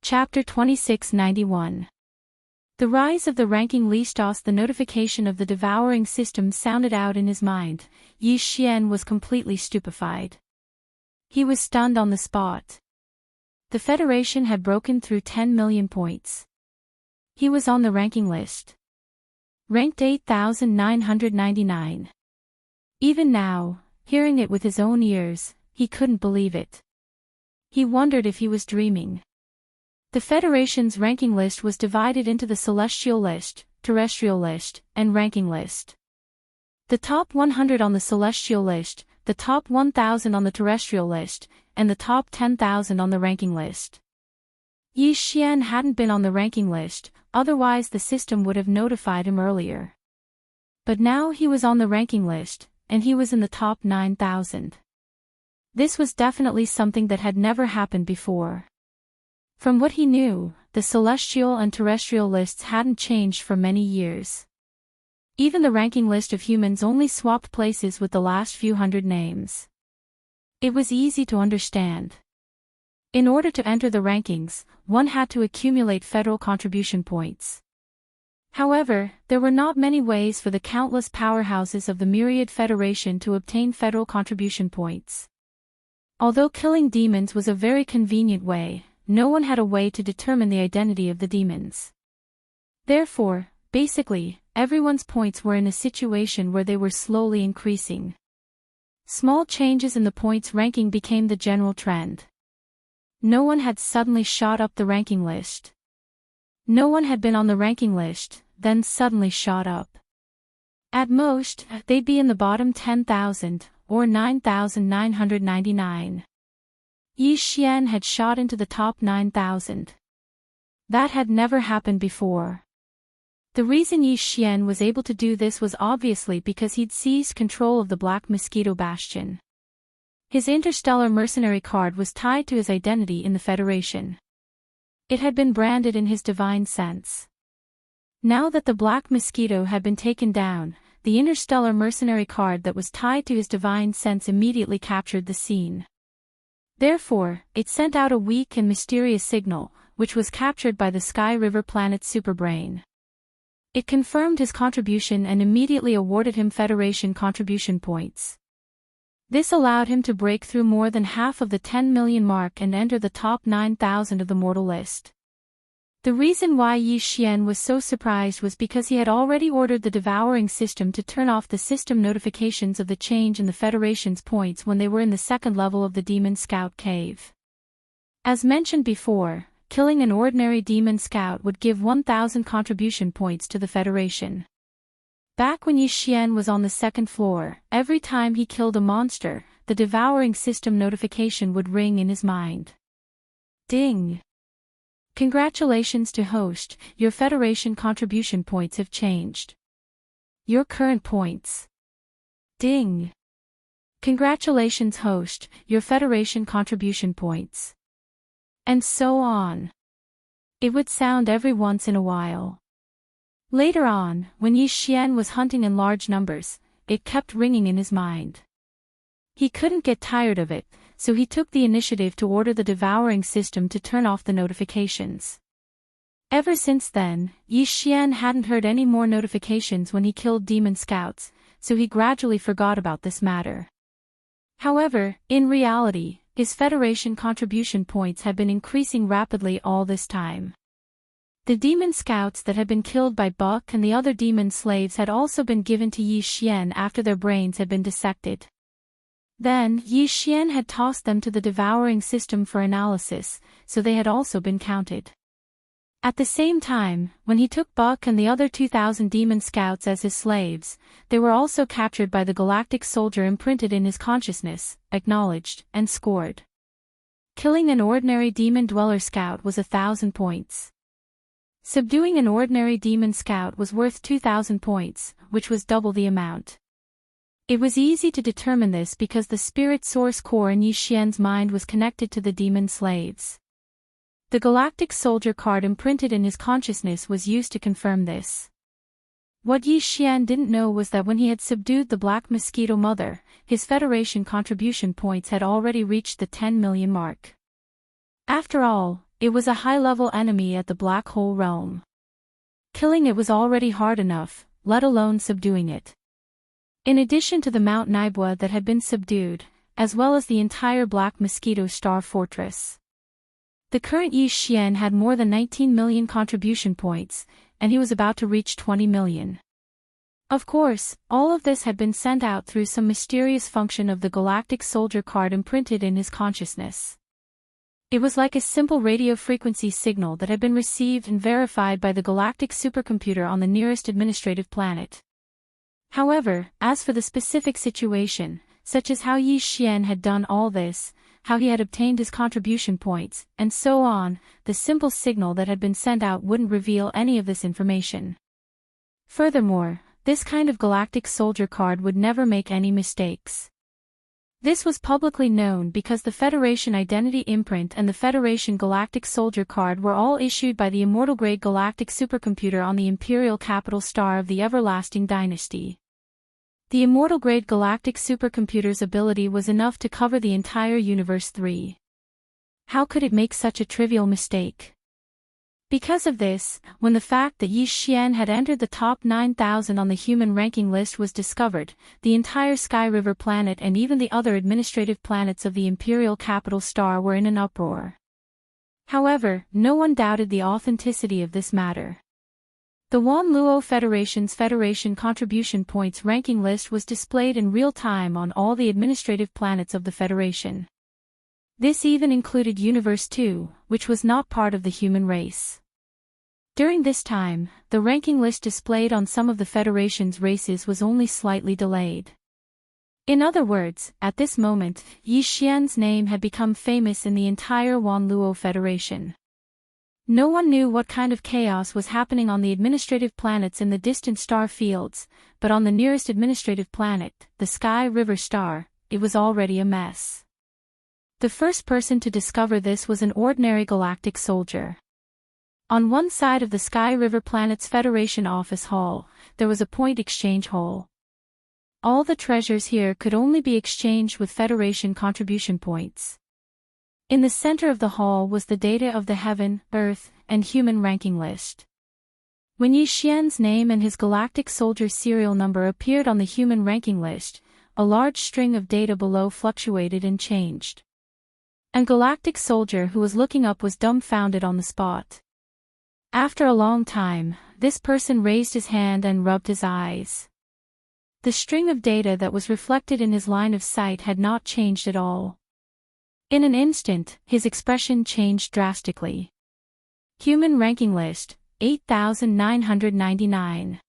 Chapter 2691. The rise of the ranking listos. The notification of the devouring system sounded out in his mind. Yi Xian was completely stupefied. He was stunned on the spot. The Federation had broken through 10 million points. He was on the ranking list. Ranked 8,999. Even now, hearing it with his own ears, he couldn't believe it. He wondered if he was dreaming. The Federation's ranking list was divided into the Celestial List, Terrestrial List, and Ranking List. The top 100 on the Celestial List, the top 1,000 on the Terrestrial List, and the top 10,000 on the Ranking List. Yi Xian hadn't been on the ranking list, otherwise the system would have notified him earlier. But now he was on the ranking list, and he was in the top 9,000. This was definitely something that had never happened before. From what he knew, the celestial and terrestrial lists hadn't changed for many years. Even the ranking list of humans only swapped places with the last few hundred names. It was easy to understand. In order to enter the rankings, one had to accumulate federal contribution points. However, there were not many ways for the countless powerhouses of the myriad Federation to obtain federal contribution points. Although killing demons was a very convenient way, no one had a way to determine the identity of the demons. Therefore, basically, everyone's points were in a situation where they were slowly increasing. Small changes in the points ranking became the general trend. No one had suddenly shot up the ranking list. No one had been on the ranking list, then suddenly shot up. At most, they'd be in the bottom 10,000, or 9,999. Yi Xian had shot into the top 9,000. That had never happened before. The reason Yi Xian was able to do this was obviously because he'd seized control of the Black Mosquito Bastion. His interstellar mercenary card was tied to his identity in the Federation. It had been branded in his divine sense. Now that the Black Mosquito had been taken down, the interstellar mercenary card that was tied to his divine sense immediately captured the scene. Therefore, it sent out a weak and mysterious signal, which was captured by the Sky River planet's superbrain. It confirmed his contribution and immediately awarded him Federation contribution points. This allowed him to break through more than half of the 10 million mark and enter the top 9,000 of the mortal list. The reason why Yi Xian was so surprised was because he had already ordered the devouring system to turn off the system notifications of the change in the Federation's points when they were in the second level of the Demon Scout Cave. As mentioned before, killing an ordinary Demon Scout would give 1,000 contribution points to the Federation. Back when Yi Xian was on the second floor, every time he killed a monster, the devouring system notification would ring in his mind. Ding! Congratulations to host, your Federation contribution points have changed. Your current points. Ding! Congratulations host, your Federation contribution points. And so on. It would sound every once in a while. Later on, when Yi Xian was hunting in large numbers, it kept ringing in his mind. He couldn't get tired of it, so he took the initiative to order the devouring system to turn off the notifications. Ever since then, Yi Xian hadn't heard any more notifications when he killed demon scouts, so he gradually forgot about this matter. However, in reality, his Federation contribution points had been increasing rapidly all this time. The demon scouts that had been killed by Buck and the other demon slaves had also been given to Yi Xian after their brains had been dissected. Then, Yi Xian had tossed them to the devouring system for analysis, so they had also been counted. At the same time, when he took Buck and the other 2,000 demon scouts as his slaves, they were also captured by the galactic soldier imprinted in his consciousness, acknowledged, and scored. Killing an ordinary demon dweller scout was 1,000 points. Subduing an ordinary demon scout was worth 2,000 points, which was double the amount. It was easy to determine this because the spirit source core in Yi Xian's mind was connected to the demon slaves. The galactic soldier card imprinted in his consciousness was used to confirm this. What Yi Xian didn't know was that when he had subdued the Black Mosquito Mother, his Federation contribution points had already reached the 10 million mark. After all, it was a high-level enemy at the black hole realm. Killing it was already hard enough, let alone subduing it. In addition to the Mount Naibwa that had been subdued, as well as the entire Black Mosquito Star Fortress. The current Yi Xian had more than 19 million contribution points, and he was about to reach 20 million. Of course, all of this had been sent out through some mysterious function of the Galactic Soldier card imprinted in his consciousness. It was like a simple radio frequency signal that had been received and verified by the galactic supercomputer on the nearest administrative planet. However, as for the specific situation, such as how Yi Xian had done all this, how he had obtained his contribution points, and so on, the simple signal that had been sent out wouldn't reveal any of this information. Furthermore, this kind of galactic soldier card would never make any mistakes. This was publicly known because the Federation Identity Imprint and the Federation Galactic Soldier card were all issued by the immortal-grade galactic supercomputer on the Imperial Capital Star of the Everlasting Dynasty. The immortal-grade galactic supercomputer's ability was enough to cover the entire Universe 3. How could it make such a trivial mistake? Because of this, when the fact that Yi Xian had entered the top 9,000 on the human ranking list was discovered, the entire Sky River planet and even the other administrative planets of the Imperial Capital Star were in an uproar. However, no one doubted the authenticity of this matter. The Wan Luo Federation's Federation Contribution Points ranking list was displayed in real time on all the administrative planets of the Federation. This even included Universe 2, which was not part of the human race. During this time, the ranking list displayed on some of the Federation's races was only slightly delayed. In other words, at this moment, Yi Xian's name had become famous in the entire Wan Luo Federation. No one knew what kind of chaos was happening on the administrative planets in the distant star fields, but on the nearest administrative planet, the Sky River Star, it was already a mess. The first person to discover this was an ordinary galactic soldier. On one side of the Sky River planet's Federation office hall, there was a point exchange hole. All the treasures here could only be exchanged with Federation contribution points. In the center of the hall was the data of the Heaven, Earth, and Human ranking list. When Yi Xian's name and his galactic soldier serial number appeared on the Human ranking list, a large string of data below fluctuated and changed. A galactic soldier who was looking up was dumbfounded on the spot. After a long time, this person raised his hand and rubbed his eyes. The string of data that was reflected in his line of sight had not changed at all. In an instant, his expression changed drastically. Human ranking list, 8,999.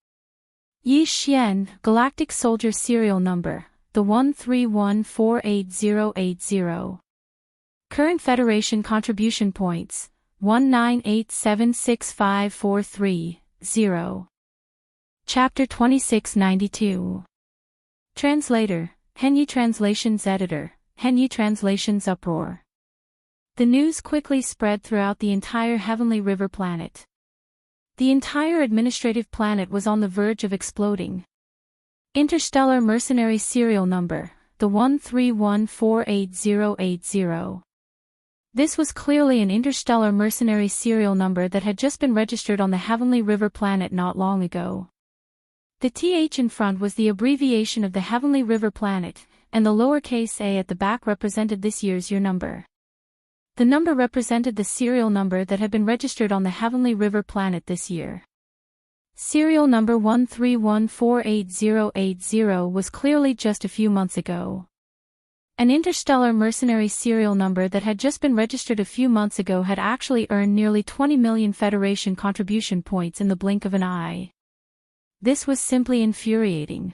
Yi Xian, galactic soldier serial number, the 131488080. Current Federation contribution points, 198765430. Chapter 2692. Translator, Henyi Translations Editor, Henyi Translations Uproar. The news quickly spread throughout the entire Heavenly River planet. The entire administrative planet was on the verge of exploding. Interstellar Mercenary Serial Number, the 131488080. This was clearly an interstellar mercenary serial number that had just been registered on the Heavenly River planet not long ago. The TH in front was the abbreviation of the Heavenly River planet, and the lowercase a at the back represented this year's year number. The number represented the serial number that had been registered on the Heavenly River planet this year. Serial number 131488080 was clearly just a few months ago. An interstellar mercenary serial number that had just been registered a few months ago had actually earned nearly 20 million Federation contribution points in the blink of an eye. This was simply infuriating.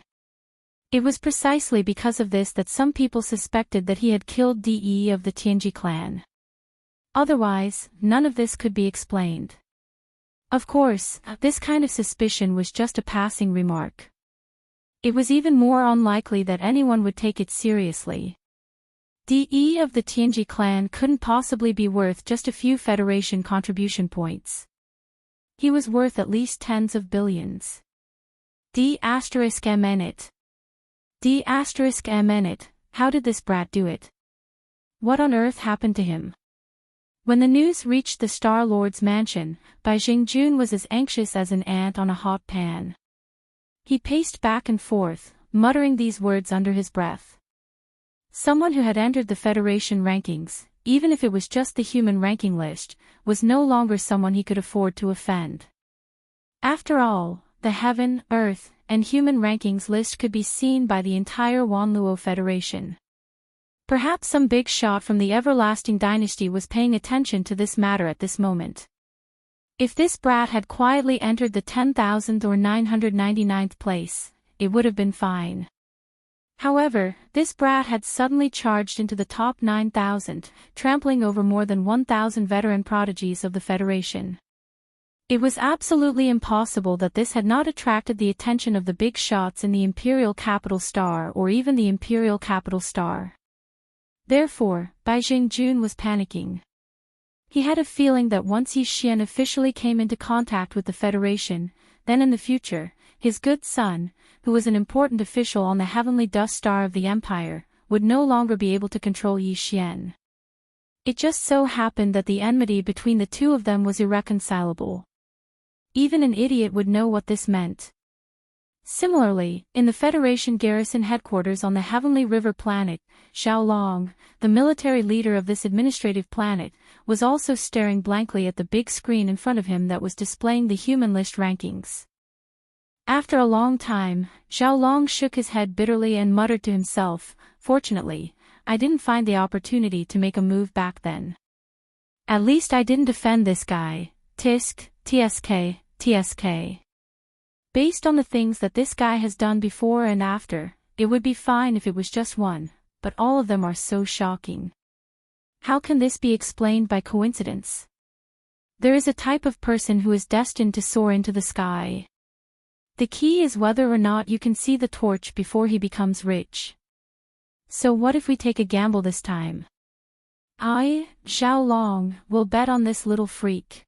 It was precisely because of this that some people suspected that he had killed DE of the Tianji clan. Otherwise, none of this could be explained. Of course, this kind of suspicion was just a passing remark. It was even more unlikely that anyone would take it seriously. DE of the Tianji clan couldn't possibly be worth just a few Federation contribution points. He was worth at least tens of billions. D*MN. D*MN, how did this brat do it? What on earth happened to him? When the news reached the Star Lord's mansion, Bai Jing was as anxious as an ant on a hot pan. He paced back and forth, muttering these words under his breath. Someone who had entered the Federation rankings, even if it was just the human ranking list, was no longer someone he could afford to offend. After all, the Heaven, Earth, and Human rankings list could be seen by the entire Wanluo Federation. Perhaps some big shot from the Everlasting Dynasty was paying attention to this matter at this moment. If this brat had quietly entered the 10,000th or 999th place, it would have been fine. However, this brat had suddenly charged into the top 9,000, trampling over more than 1,000 veteran prodigies of the Federation. It was absolutely impossible that this had not attracted the attention of the big shots in the Imperial Capital Star or even the Imperial Capital Star. Therefore, Bai Jing was panicking. He had a feeling that once Yi Xian officially came into contact with the Federation, then in the future, his good son, who was an important official on the heavenly dust star of the Empire, would no longer be able to control Yi Xian. It just so happened that the enmity between the two of them was irreconcilable. Even an idiot would know what this meant. Similarly, in the Federation garrison headquarters on the Heavenly River planet, Xiao Long, the military leader of this administrative planet, was also staring blankly at the big screen in front of him that was displaying the human list rankings. After a long time, Xiao Long shook his head bitterly and muttered to himself, "Fortunately, I didn't find the opportunity to make a move back then. At least I didn't offend this guy, Tisk, TSK, TSK. Based on the things that this guy has done before and after, it would be fine if it was just one, but all of them are so shocking. How can this be explained by coincidence? There is a type of person who is destined to soar into the sky. The key is whether or not you can see the torch before he becomes rich. So what if we take a gamble this time? I, Xiao Long, will bet on this little freak.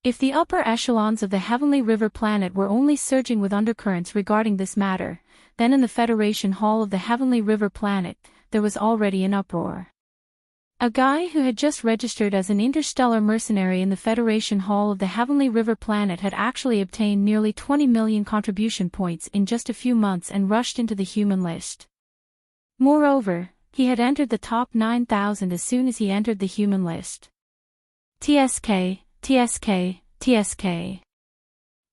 If the upper echelons of the Heavenly River planet were only surging with undercurrents regarding this matter, then in the Federation Hall of the Heavenly River planet, there was already an uproar. A guy who had just registered as an interstellar mercenary in the Federation Hall of the Heavenly River planet had actually obtained nearly 20 million contribution points in just a few months and rushed into the human list. Moreover, he had entered the top 9,000 as soon as he entered the human list. TSK, TSK, TSK.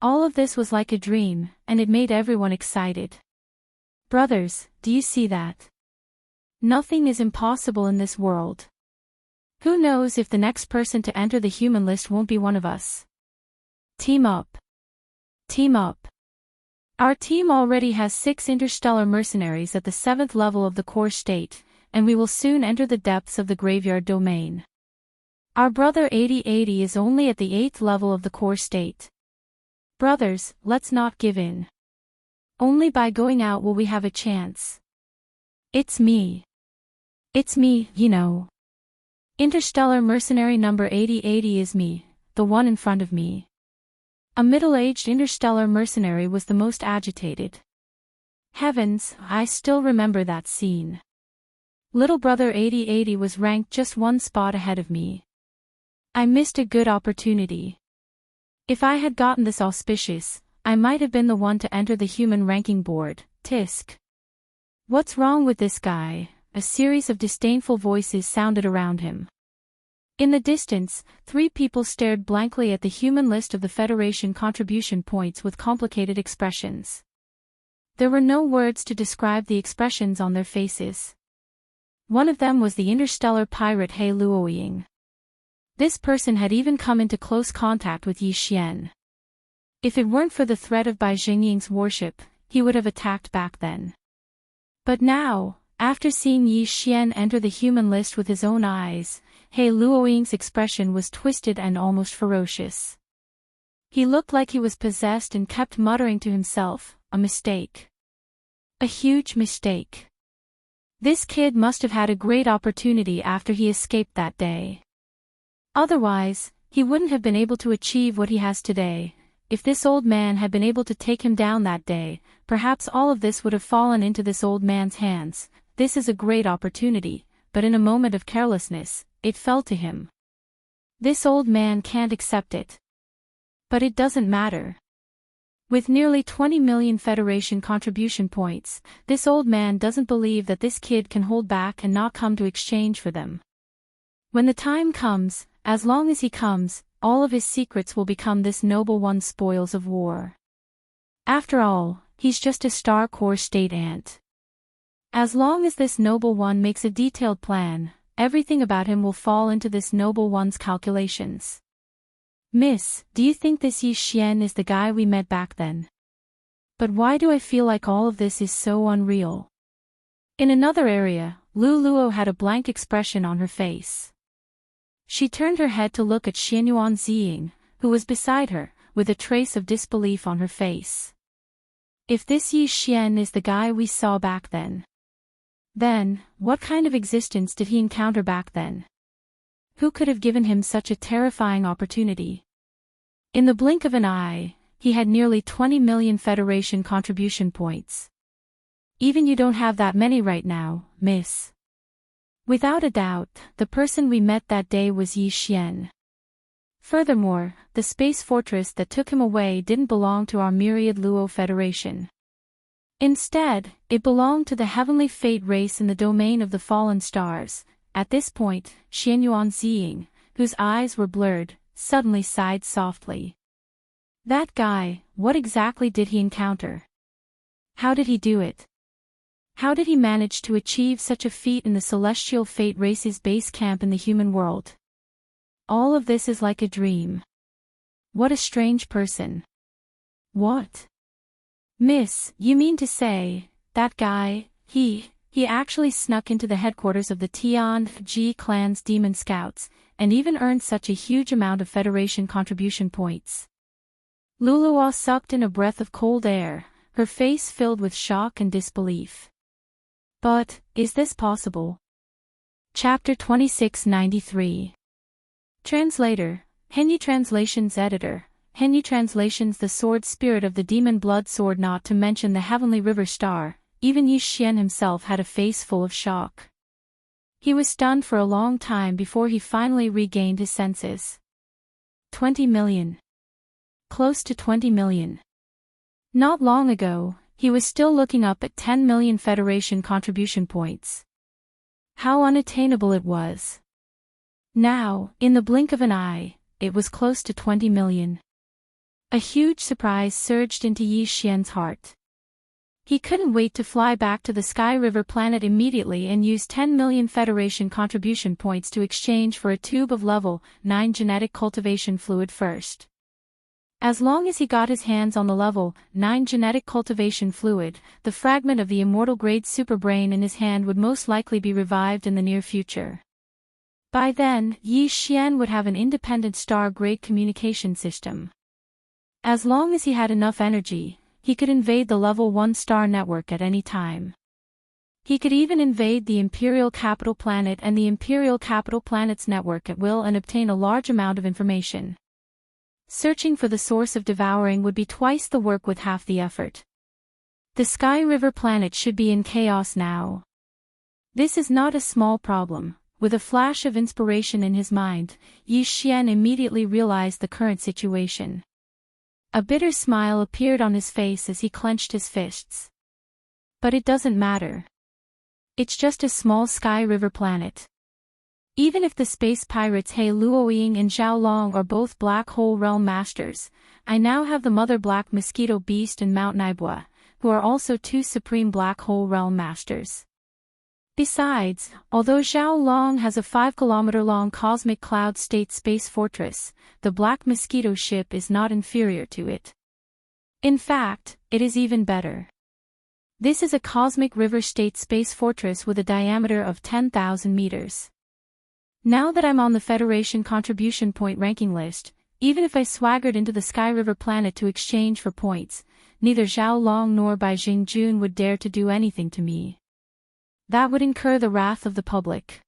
All of this was like a dream, and it made everyone excited. Brothers, do you see that? Nothing is impossible in this world. Who knows if the next person to enter the human list won't be one of us? Team up. Team up. Our team already has 6 interstellar mercenaries at the 7th level of the core state, and we will soon enter the depths of the graveyard domain. Our brother 8080 is only at the 8th level of the core state. Brothers, let's not give in. Only by going out will we have a chance. It's me. It's me, you know. Interstellar mercenary number 8080 is me, the one in front of me. A middle-aged interstellar mercenary was the most agitated. Heavens, I still remember that scene. Little brother 8080 was ranked just 1 spot ahead of me. I missed a good opportunity. If I had gotten this auspicious, I might have been the one to enter the human ranking board, Tisk. What's wrong with this guy? A series of disdainful voices sounded around him. In the distance, 3 people stared blankly at the human list of the Federation contribution points with complicated expressions. There were no words to describe the expressions on their faces. One of them was the interstellar pirate He Luoying. This person had even come into close contact with Yi Xian. If it weren't for the threat of Bai Jingying's worship, he would have attacked back then. But now, after seeing Yi Xian enter the human list with his own eyes, He Luoying's expression was twisted and almost ferocious. He looked like he was possessed and kept muttering to himself, "A mistake. A huge mistake. This kid must have had a great opportunity after he escaped that day. Otherwise, he wouldn't have been able to achieve what he has today. If this old man had been able to take him down that day, perhaps all of this would have fallen into this old man's hands. This is a great opportunity, but in a moment of carelessness, it fell to him. This old man can't accept it. But it doesn't matter. With nearly 20 million Federation contribution points, this old man doesn't believe that this kid can hold back and not come to exchange for them. When the time comes, as long as he comes, all of his secrets will become this noble one's spoils of war. After all, he's just a star core state ant. As long as this noble one makes a detailed plan, everything about him will fall into this noble one's calculations. Miss, do you think this Yi Xian is the guy we met back then? But why do I feel like all of this is so unreal? In another area, Lu Luo had a blank expression on her face. She turned her head to look at Xianyuan Ziying, who was beside her, with a trace of disbelief on her face. If this Yi Xian is the guy we saw back then, what kind of existence did he encounter back then? Who could have given him such a terrifying opportunity? In the blink of an eye, he had nearly 20 million Federation contribution points. Even you don't have that many right now, miss. Without a doubt, the person we met that day was Yi Xian. Furthermore, the space fortress that took him away didn't belong to our myriad Luo Federation. Instead, it belonged to the heavenly fate race in the domain of the fallen stars. At this point, Xianyuan Ziying, whose eyes were blurred, suddenly sighed softly. That guy, what exactly did he encounter? How did he do it? How did he manage to achieve such a feat in the celestial fate race's base camp in the human world? All of this is like a dream. What a strange person. What? Miss, you mean to say, that guy, he actually snuck into the headquarters of the Tianji clan's demon scouts, and even earned such a huge amount of Federation contribution points. Luluwa sucked in a breath of cold air, her face filled with shock and disbelief. But, is this possible? Chapter 2693. Translator, Henyi Translations Editor, Henyi Translations. The sword spirit of the demon blood sword, not to mention the heavenly river star. Even Yi Xian himself had a face full of shock. He was stunned for a long time before he finally regained his senses. 20 million. Close to 20 million. Not long ago, he was still looking up at 10 million Federation contribution points. How unattainable it was. Now, in the blink of an eye, it was close to 20 million. A huge surprise surged into Yi Xian's heart. He couldn't wait to fly back to the Sky River planet immediately and use 10 million Federation contribution points to exchange for a tube of level 9 genetic cultivation fluid first. As long as he got his hands on the level 9 genetic cultivation fluid, the fragment of the immortal grade superbrain in his hand would most likely be revived in the near future. By then, Yi Xian would have an independent star-grade communication system. As long as he had enough energy, he could invade the level 1 star network at any time. He could even invade the Imperial Capital Planet and the Imperial Capital Planet's network at will and obtain a large amount of information. Searching for the source of devouring would be twice the work with half the effort. The Sky River planet should be in chaos now. This is not a small problem. With a flash of inspiration in his mind, Yi Xian immediately realized the current situation. A bitter smile appeared on his face as he clenched his fists. But it doesn't matter. It's just a small Sky River planet. Even if the space pirates He Luoying and Zhao Long are both Black Hole Realm Masters, I now have the Mother Black Mosquito Beast and Mount Naibua, who are also 2 Supreme Black Hole Realm Masters. Besides, although Zhao Long has a 5-kilometer-long cosmic cloud state space fortress, the Black Mosquito ship is not inferior to it. In fact, it is even better. This is a cosmic river state space fortress with a diameter of 10,000 meters. Now that I'm on the Federation contribution point ranking list, even if I swaggered into the Sky River planet to exchange for points, neither Zhao Long nor Bai Jingjun would dare to do anything to me. That would incur the wrath of the public.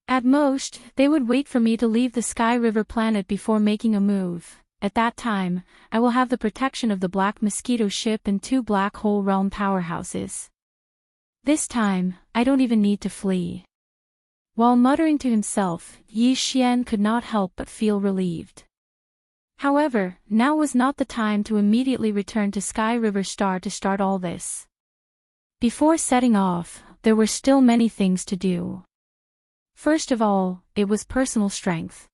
At most, they would wait for me to leave the Sky River planet before making a move. At that time, I will have the protection of the Black Mosquito ship and 2 Black Hole Realm powerhouses. This time, I don't even need to flee. While muttering to himself, Yi Xian could not help but feel relieved. However, now was not the time to immediately return to Sky River Star to start all this. Before setting off, there were still many things to do. First of all, it was personal strength.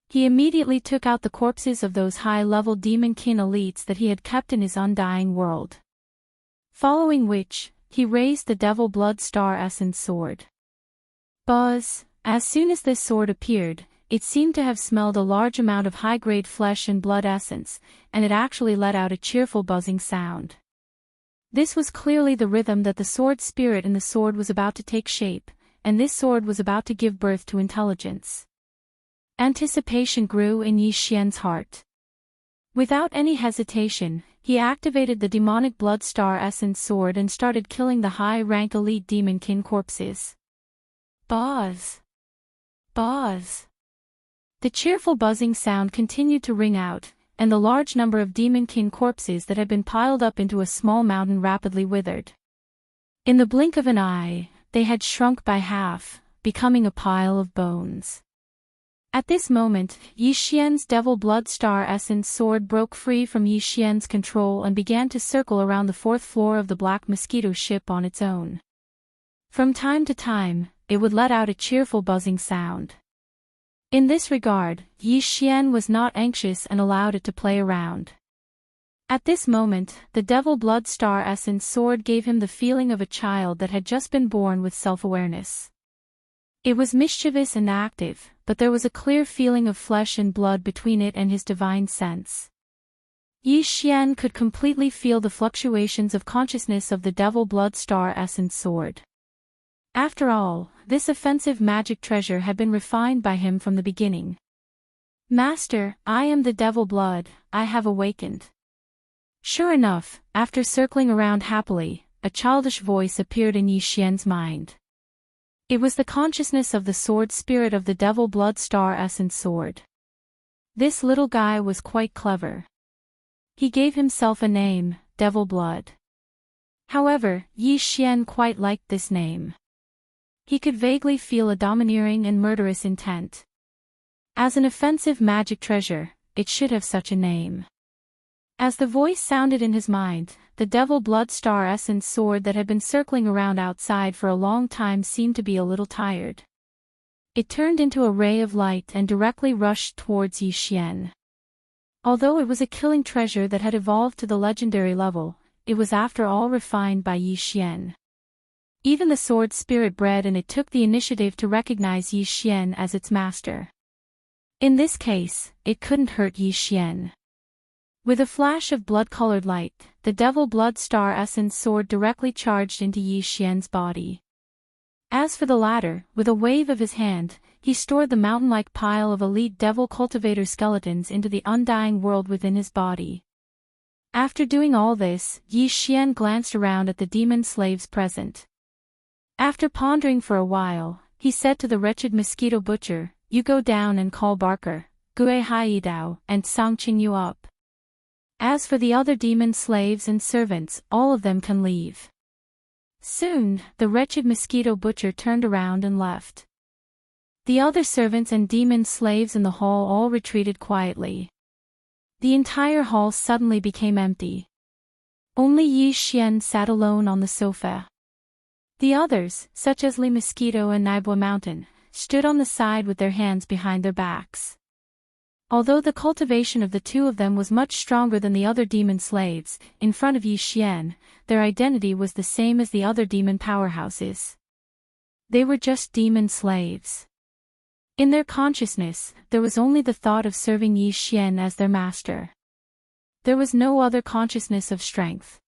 He immediately took out the corpses of those high-level demonkin elites that he had kept in his undying world. Following which, he raised the Devil Blood Star Essence Sword. Buzz! As soon as this sword appeared, it seemed to have smelled a large amount of high-grade flesh and blood essence, and it actually let out a cheerful buzzing sound. This was clearly the rhythm that the sword spirit in the sword was about to take shape, and this sword was about to give birth to intelligence. Anticipation grew in Yi Xian's heart. Without any hesitation, he activated the demonic Blood Star Essence Sword and started killing the high-rank elite demonkin corpses. Buzz! Buzz! The cheerful buzzing sound continued to ring out, and the large number of demonkin corpses that had been piled up into a small mountain rapidly withered. In the blink of an eye, they had shrunk by half, becoming a pile of bones. At this moment, Yi Xian's Devil Blood Star Essence Sword broke free from Yi Xian's control and began to circle around the fourth floor of the Black Mosquito ship on its own. From time to time, it would let out a cheerful buzzing sound. In this regard, Yi Xian was not anxious and allowed it to play around. At this moment, the Devil Blood Star Essence Sword gave him the feeling of a child that had just been born with self-awareness. It was mischievous and active, but there was a clear feeling of flesh and blood between it and his divine sense. Yi Xian could completely feel the fluctuations of consciousness of the Devil Blood Star Essence Sword. After all, this offensive magic treasure had been refined by him from the beginning. Master, I am the Devil Blood, I have awakened. Sure enough, after circling around happily, a childish voice appeared in Yi Xian's mind. It was the consciousness of the sword spirit of the Devil Blood Star Essence Sword. This little guy was quite clever. He gave himself a name, Devil Blood. However, Yi Xian quite liked this name. He could vaguely feel a domineering and murderous intent. As an offensive magic treasure, it should have such a name. As the voice sounded in his mind, the Devil Blood Star Essence Sword that had been circling around outside for a long time seemed to be a little tired. It turned into a ray of light and directly rushed towards Yi Xian. Although it was a killing treasure that had evolved to the legendary level, it was after all refined by Yi Xian. Even the sword spirit bred in it took the initiative to recognize Yi Xian as its master. In this case, it couldn't hurt Yi Xian. With a flash of blood-colored light, the Devil Blood Star Essence Sword directly charged into Yi Xian's body. As for the latter, with a wave of his hand, he stored the mountain-like pile of elite Devil Cultivator skeletons into the undying world within his body. After doing all this, Yi Xian glanced around at the demon slaves present. After pondering for a while, he said to the wretched mosquito butcher, "You go down and call Barker, Gue Haidao, and Songqing you up. As for the other demon slaves and servants, all of them can leave." Soon, the wretched mosquito butcher turned around and left. The other servants and demon slaves in the hall all retreated quietly. The entire hall suddenly became empty. Only Yi Xian sat alone on the sofa. The others, such as Li Mosquito and Naibua Mountain, stood on the side with their hands behind their backs. Although the cultivation of the two of them was much stronger than the other demon slaves, in front of Yi Xian, their identity was the same as the other demon powerhouses. They were just demon slaves. In their consciousness, there was only the thought of serving Yi Xian as their master. There was no other consciousness of strength.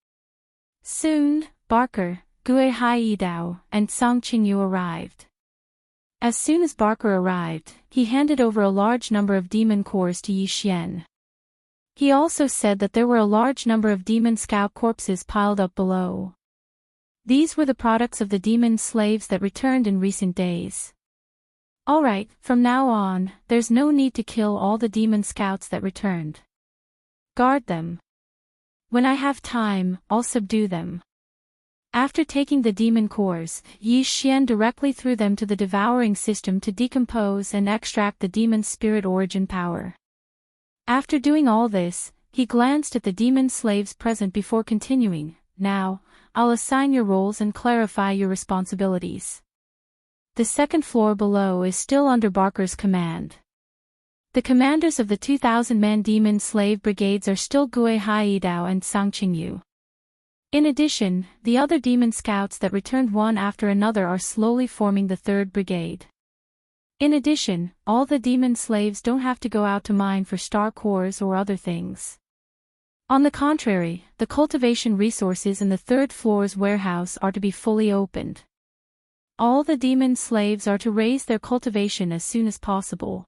Soon, Barker, Gue Haidao, and Song Qingyu arrived. As soon as Barker arrived, he handed over a large number of demon cores to Yi Xian. He also said that there were a large number of demon scout corpses piled up below. These were the products of the demon slaves that returned in recent days. Alright, from now on, there's no need to kill all the demon scouts that returned. Guard them. When I have time, I'll subdue them. After taking the demon cores, Yi Xian directly threw them to the devouring system to decompose and extract the demon's spirit origin power. After doing all this, he glanced at the demon slaves present before continuing, "Now, I'll assign your roles and clarify your responsibilities. The second floor below is still under Barker's command. The commanders of the 2,000-man demon slave brigades are still Gue Haidao and Sang Qingyu. In addition, the other demon scouts that returned one after another are slowly forming the 3rd brigade. In addition, all the demon slaves don't have to go out to mine for star cores or other things. On the contrary, the cultivation resources in the 3rd floor's warehouse are to be fully opened. All the demon slaves are to raise their cultivation as soon as possible."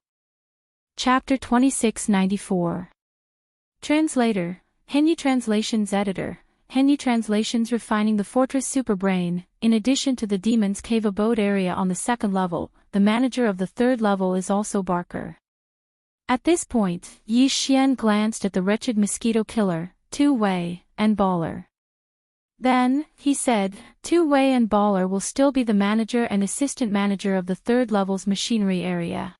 Chapter 2694. Translator, Henyi Translations Editor, Henyi Translations Refining the Fortress Superbrain. In addition to the Demon's Cave abode area on the 2nd level, the manager of the 3rd level is also Barker. At this point, Yi Xian glanced at the wretched mosquito killer, Tu Wei, and Baller. Then, he said, Tu Wei and Baller will still be the manager and assistant manager of the 3rd level's machinery area.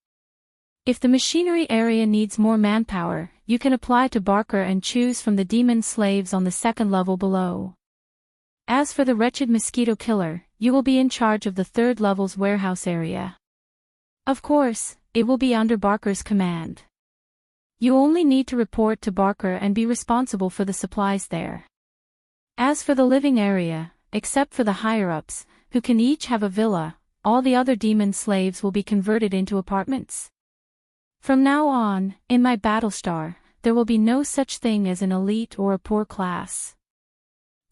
If the machinery area needs more manpower, you can apply to Barker and choose from the demon slaves on the 2nd level below. As for the wretched mosquito killer, you will be in charge of the 3rd level's warehouse area. Of course, it will be under Barker's command. You only need to report to Barker and be responsible for the supplies there. As for the living area, except for the higher-ups, who can each have a villa, all the other demon slaves will be converted into apartments. From now on, in my Battlestar, there will be no such thing as an elite or a poor class.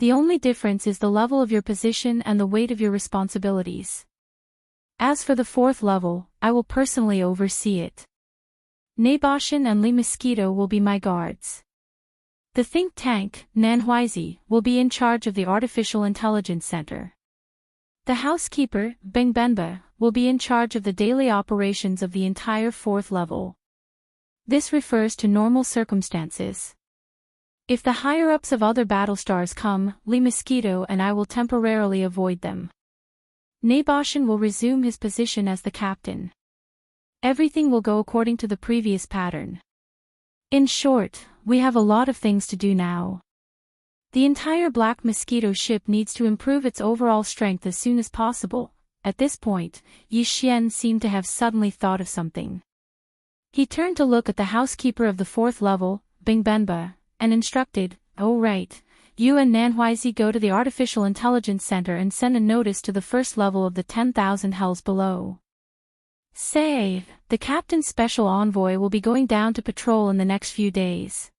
The only difference is the level of your position and the weight of your responsibilities. As for the 4th level, I will personally oversee it. Naboshin and Li Mosquito will be my guards. The think tank, Nanhuizi, will be in charge of the Artificial Intelligence Center. The housekeeper, Bengbenba, will be in charge of the daily operations of the entire 4th level. This refers to normal circumstances. If the higher-ups of other Battlestars come, Li Mosquito and I will temporarily avoid them. Naboshin will resume his position as the captain. Everything will go according to the previous pattern. In short, we have a lot of things to do now. The entire Black Mosquito ship needs to improve its overall strength as soon as possible. At this point, Yi Xian seemed to have suddenly thought of something. He turned to look at the housekeeper of the 4th level, Bingbenba, and instructed, "Oh right, you and Nanhuizi go to the Artificial Intelligence Center and send a notice to the 1st level of the 10,000 hells below. Say, the captain's special envoy will be going down to patrol in the next few days."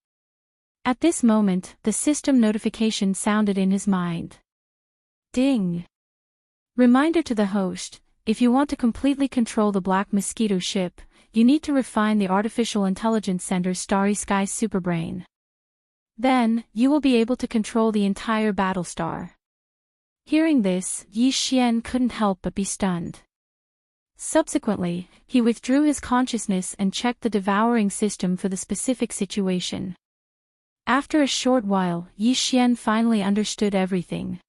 At this moment, the system notification sounded in his mind. Ding! Reminder to the host, if you want to completely control the Black Mosquito ship, you need to refine the Artificial Intelligence Center's Starry Sky Superbrain. Then, you will be able to control the entire Battlestar. Hearing this, Yi Xian couldn't help but be stunned. Subsequently, he withdrew his consciousness and checked the devouring system for the specific situation. After a short while, Yi Xian finally understood everything.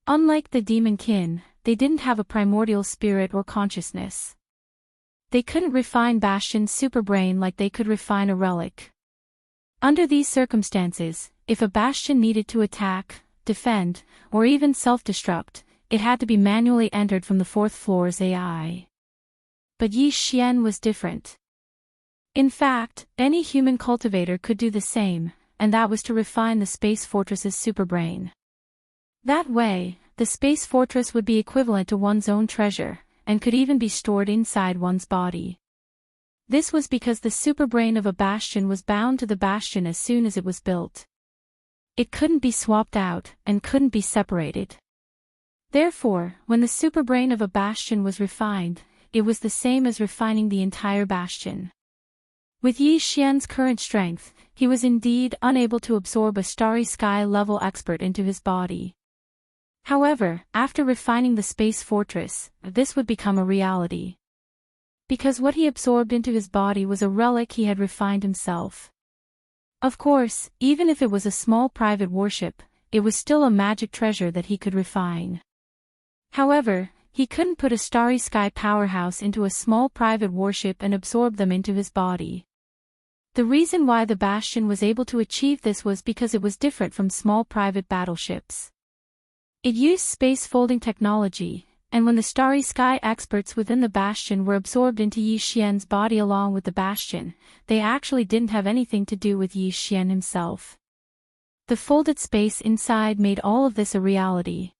Unlike the demon kin, they didn't have a primordial spirit or consciousness. They couldn't refine Bastion's superbrain like they could refine a relic. Under these circumstances, if a Bastion needed to attack, defend, or even self-destruct, it had to be manually entered from the 4th floor's AI. But Yi Xian was different. In fact, any human cultivator could do the same, and that was to refine the Space Fortress's superbrain. That way, the Space Fortress would be equivalent to one's own treasure, and could even be stored inside one's body. This was because the superbrain of a Bastion was bound to the Bastion as soon as it was built. It couldn't be swapped out, and couldn't be separated. Therefore, when the superbrain of a Bastion was refined, it was the same as refining the entire Bastion. With Yi Xian's current strength, he was indeed unable to absorb a Starry Sky level expert into his body. However, after refining the Space Fortress, this would become a reality. Because what he absorbed into his body was a relic he had refined himself. Of course, even if it was a small private warship, it was still a magic treasure that he could refine. However, he couldn't put a starry sky powerhouse into a small private warship and absorb them into his body. The reason why the Bastion was able to achieve this was because it was different from small private battleships. It used space folding technology, and when the starry sky experts within the Bastion were absorbed into Yi Xian's body along with the Bastion, they actually didn't have anything to do with Yi Xian himself. The folded space inside made all of this a reality.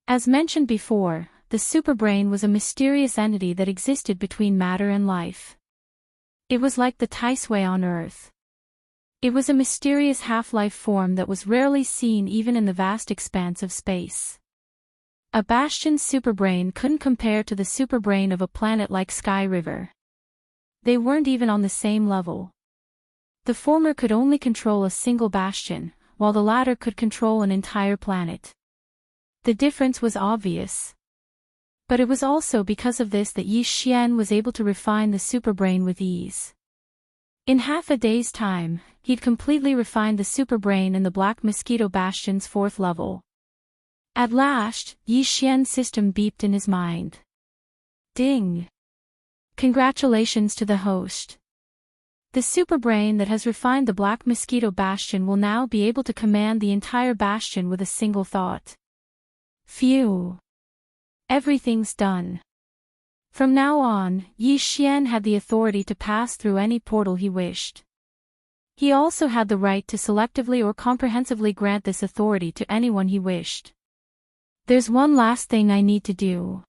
As mentioned before, the superbrain was a mysterious entity that existed between matter and life. It was like the Taisui on Earth. It was a mysterious half-life form that was rarely seen even in the vast expanse of space. A Bastion's superbrain couldn't compare to the superbrain of a planet like Sky River. They weren't even on the same level. The former could only control a single Bastion, while the latter could control an entire planet. The difference was obvious. But it was also because of this that Yi Xian was able to refine the superbrain with ease. In half a day's time, he'd completely refined the superbrain in the Black Mosquito Bastion's 4th level. At last, Yi Xian's system beeped in his mind. Ding! Congratulations to the host. The superbrain that has refined the Black Mosquito Bastion will now be able to command the entire Bastion with a single thought. Phew! Everything's done. From now on, Yi Xian had the authority to pass through any portal he wished. He also had the right to selectively or comprehensively grant this authority to anyone he wished. There's one last thing I need to do.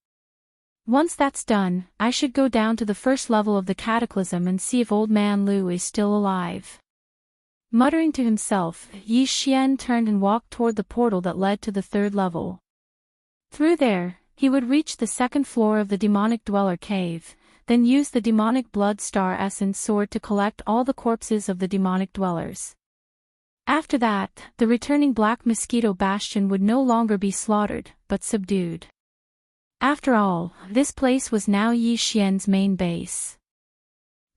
Once that's done, I should go down to the 1st level of the Cataclysm and see if Old Man Lu is still alive. Muttering to himself, Yi Xian turned and walked toward the portal that led to the 3rd level. Through there, he would reach the 2nd floor of the Demonic Dweller Cave, then use the Demonic Blood Star Essence Sword to collect all the corpses of the demonic dwellers. After that, the returning Black Mosquito Bastion would no longer be slaughtered, but subdued. After all, this place was now Yi Xian's main base.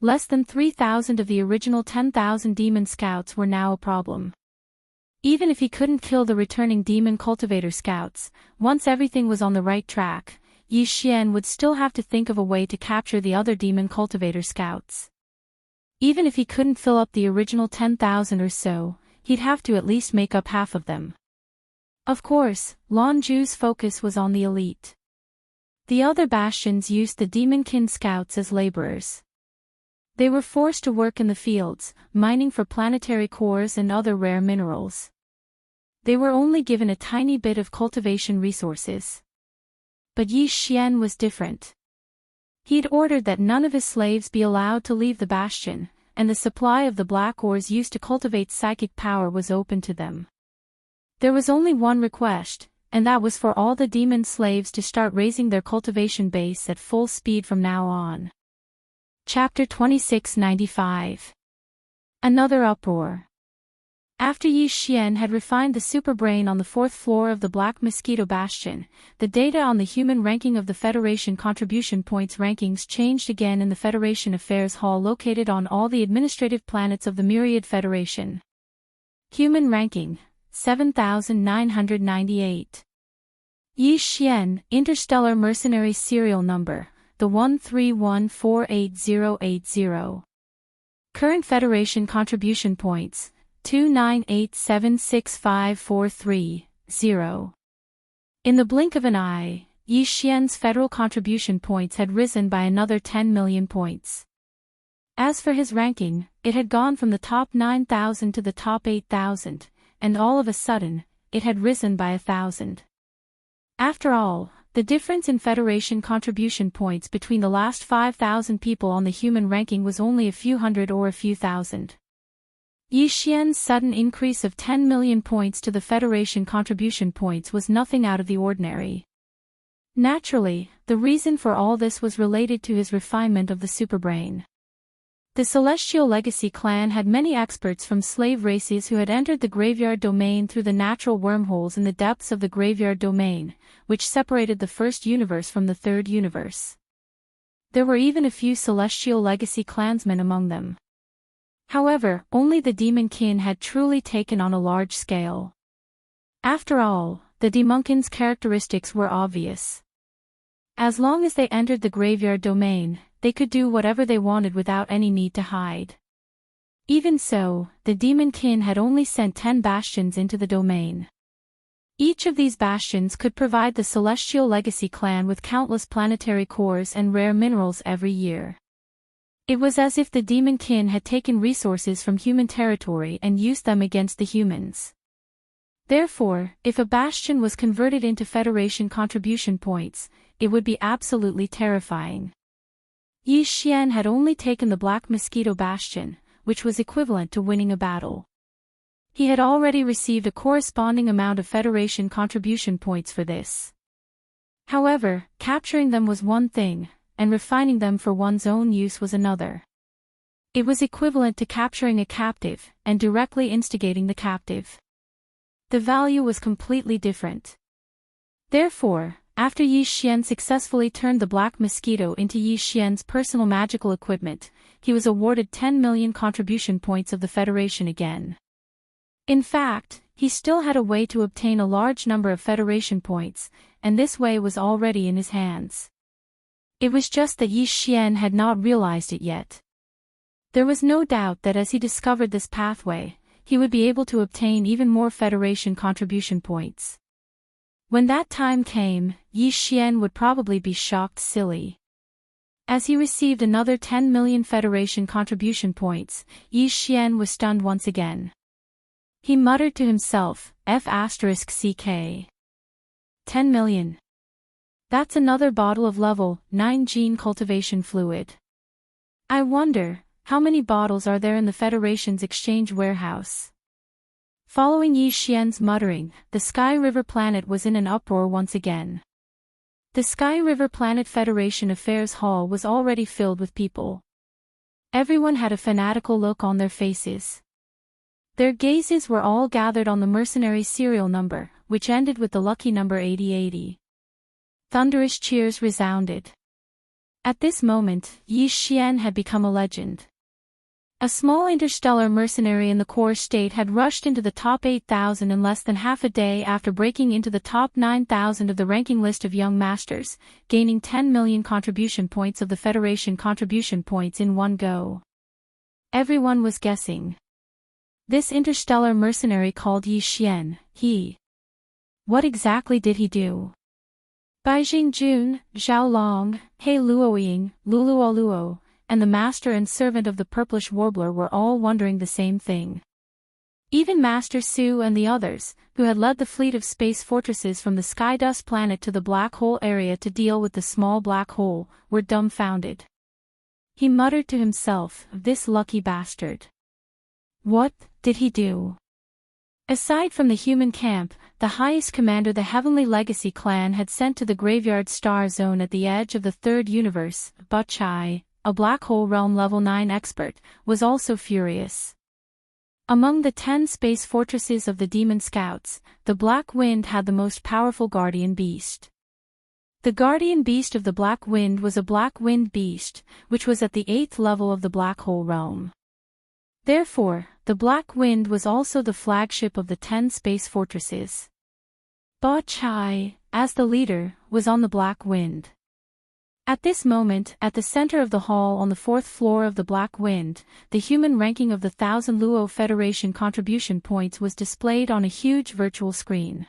Less than 3,000 of the original 10,000 demon scouts were now a problem. Even if he couldn't kill the returning demon cultivator scouts, once everything was on the right track, Yi Xian would still have to think of a way to capture the other demon cultivator scouts. Even if he couldn't fill up the original 10,000 or so, he'd have to at least make up half of them. Of course, Lan Zhu's focus was on the elite. The other bastions used the demonkin scouts as laborers. They were forced to work in the fields, mining for planetary cores and other rare minerals. They were only given a tiny bit of cultivation resources. But Yi Xian was different. He'd ordered that none of his slaves be allowed to leave the bastion, and the supply of the black ores used to cultivate psychic power was open to them. There was only one request, and that was for all the demon slaves to start raising their cultivation base at full speed from now on. Chapter 2695. Another uproar. After Yi Xian had refined the superbrain on the 4th floor of the Black Mosquito Bastion, the data on the human ranking of the Federation contribution points rankings changed again in the Federation Affairs Hall located on all the administrative planets of the Myriad Federation. Human ranking, 7,998. Yi Xian, Interstellar Mercenary Serial Number, the 131488080. Current Federation contribution points, 298765430. In the blink of an eye, Yi Xian's federal contribution points had risen by another 10 million points. As for his ranking, it had gone from the top 9,000 to the top 8,000, and all of a sudden, it had risen by 1,000. After all, the difference in Federation contribution points between the last 5,000 people on the human ranking was only a few hundred or a few thousand. Yi Xian's sudden increase of 10 million points to the Federation contribution points was nothing out of the ordinary. Naturally, the reason for all this was related to his refinement of the superbrain. The Celestial Legacy clan had many experts from slave races who had entered the Graveyard Domain through the natural wormholes in the depths of the Graveyard Domain, which separated the first universe from the third universe. There were even a few Celestial Legacy clansmen among them. However, only the demon kin had truly taken on a large scale. After all, the Demonkin's characteristics were obvious. As long as they entered the graveyard domain, they could do whatever they wanted without any need to hide. Even so, the Demonkin had only sent 10 bastions into the domain. Each of these bastions could provide the Celestial Legacy clan with countless planetary cores and rare minerals every year. It was as if the Demonkin had taken resources from human territory and used them against the humans. Therefore, if a bastion was converted into Federation contribution points, it would be absolutely terrifying. Yi Xian had only taken the Black Mosquito Bastion, which was equivalent to winning a battle. He had already received a corresponding amount of Federation contribution points for this. However, capturing them was one thing, and refining them for one's own use was another. It was equivalent to capturing a captive, and directly instigating the captive. The value was completely different. Therefore, after Yi Xian successfully turned the Black Mosquito into Yi Xian's personal magical equipment, he was awarded 10 million contribution points of the Federation again. In fact, he still had a way to obtain a large number of Federation points, and this way was already in his hands. It was just that Yi Xian had not realized it yet. There was no doubt that as he discovered this pathway, he would be able to obtain even more Federation contribution points. When that time came, Yi Xian would probably be shocked silly. As he received another 10 million Federation contribution points, Yi Xian was stunned once again. He muttered to himself, F***CK. 10 million. That's another bottle of level 9 gene cultivation fluid. I wonder, how many bottles are there in the Federation's exchange warehouse? Following Yi Xian's muttering, the Sky River planet was in an uproar once again. The Sky River Planet Federation Affairs Hall was already filled with people. Everyone had a fanatical look on their faces. Their gazes were all gathered on the mercenary serial number, which ended with the lucky number 8080. Thunderous cheers resounded. At this moment, Yi Xian had become a legend. A small interstellar mercenary in the core state had rushed into the top 8,000 in less than half a day after breaking into the top 9,000 of the ranking list of young masters, gaining 10 million contribution points of the Federation contribution points in one go. Everyone was guessing. This interstellar mercenary called Yi Xian, what exactly did he do? Bai Jingjun, Zhao Long, He Luoying, Luluoluo, and the master and servant of the purplish warbler were all wondering the same thing. Even Master Su and the others, who had led the fleet of space fortresses from the Skydust planet to the black hole area to deal with the small black hole, were dumbfounded. He muttered to himself, this lucky bastard. What did he do? Aside from the human camp, the highest commander the Heavenly Legacy clan had sent to the Graveyard Star Zone at the edge of the third universe, Bachai, a black hole realm level 9 expert, was also furious. Among the 10 space fortresses of the Demon Scouts, the Black Wind had the most powerful guardian beast. The guardian beast of the Black Wind was a Black Wind beast, which was at the 8th level of the black hole realm. Therefore, the Black Wind was also the flagship of the 10 space fortresses. Ba Chai, as the leader, was on the Black Wind. At this moment, at the center of the hall on the 4th floor of the Black Wind, the human ranking of the 1000 Luo Federation contribution points was displayed on a huge virtual screen.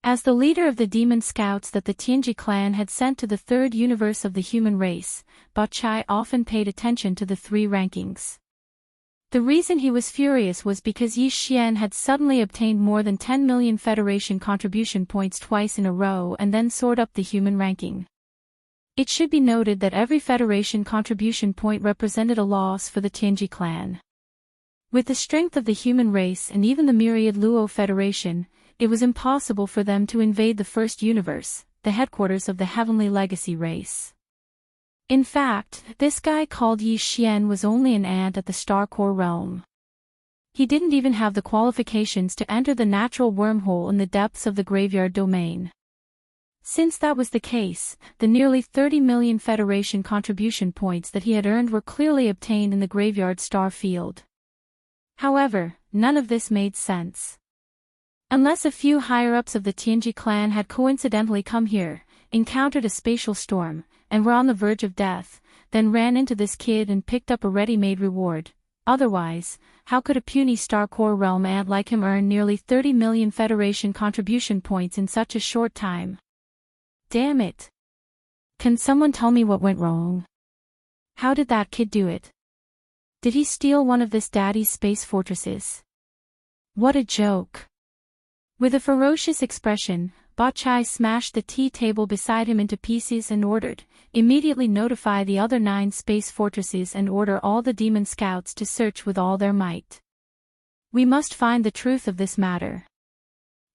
As the leader of the Demon Scouts that the Tianji clan had sent to the third universe of the human race, Ba Chai often paid attention to the 3 rankings. The reason he was furious was because Yi Xian had suddenly obtained more than 10 million Federation contribution points twice in a row and then soared up the human ranking. It should be noted that every Federation contribution point represented a loss for the Tianji clan. With the strength of the human race and even the myriad Luo Federation, it was impossible for them to invade the first universe, the headquarters of the Heavenly Legacy race. In fact, this guy called Yi Xian was only an ant at the Star Core realm. He didn't even have the qualifications to enter the natural wormhole in the depths of the graveyard domain. Since that was the case, the nearly 30 million Federation contribution points that he had earned were clearly obtained in the graveyard star field. However, none of this made sense. Unless a few higher-ups of the Tianji clan had coincidentally come here, encountered a spatial storm, and were on the verge of death, then ran into this kid and picked up a ready-made reward. Otherwise, how could a puny Star Core realm ant like him earn nearly 30 million Federation contribution points in such a short time? Damn it. Can someone tell me what went wrong? How did that kid do it? Did he steal one of this daddy's space fortresses? What a joke. With a ferocious expression, Bachai smashed the tea table beside him into pieces and ordered, "Immediately notify the other 9 space fortresses and order all the demon scouts to search with all their might. We must find the truth of this matter.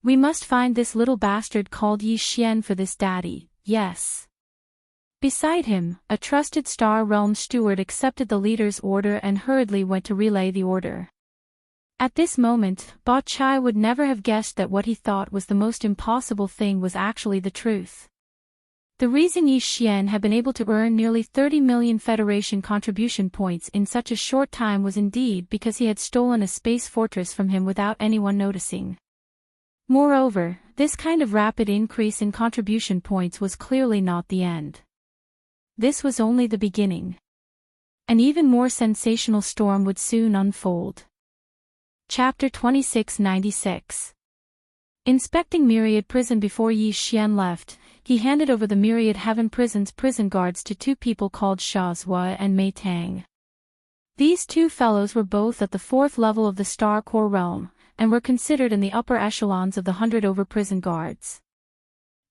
We must find this little bastard called Yi Xian for this daddy, yes." Beside him, a trusted Star Realm steward accepted the leader's order and hurriedly went to relay the order. At this moment, Ba Chai would never have guessed that what he thought was the most impossible thing was actually the truth. The reason Yi Xian had been able to earn nearly 30 million Federation contribution points in such a short time was indeed because he had stolen a space fortress from him without anyone noticing. Moreover, this kind of rapid increase in contribution points was clearly not the end. This was only the beginning. An even more sensational storm would soon unfold. Chapter 2696. Inspecting Myriad Prison before Yi Xian left, he handed over the Myriad Heaven Prison's prison guards to 2 people called Sha Zhua and Mei Tang. These 2 fellows were both at the 4th level of the Star Core realm, and were considered in the upper echelons of the 100 over prison guards.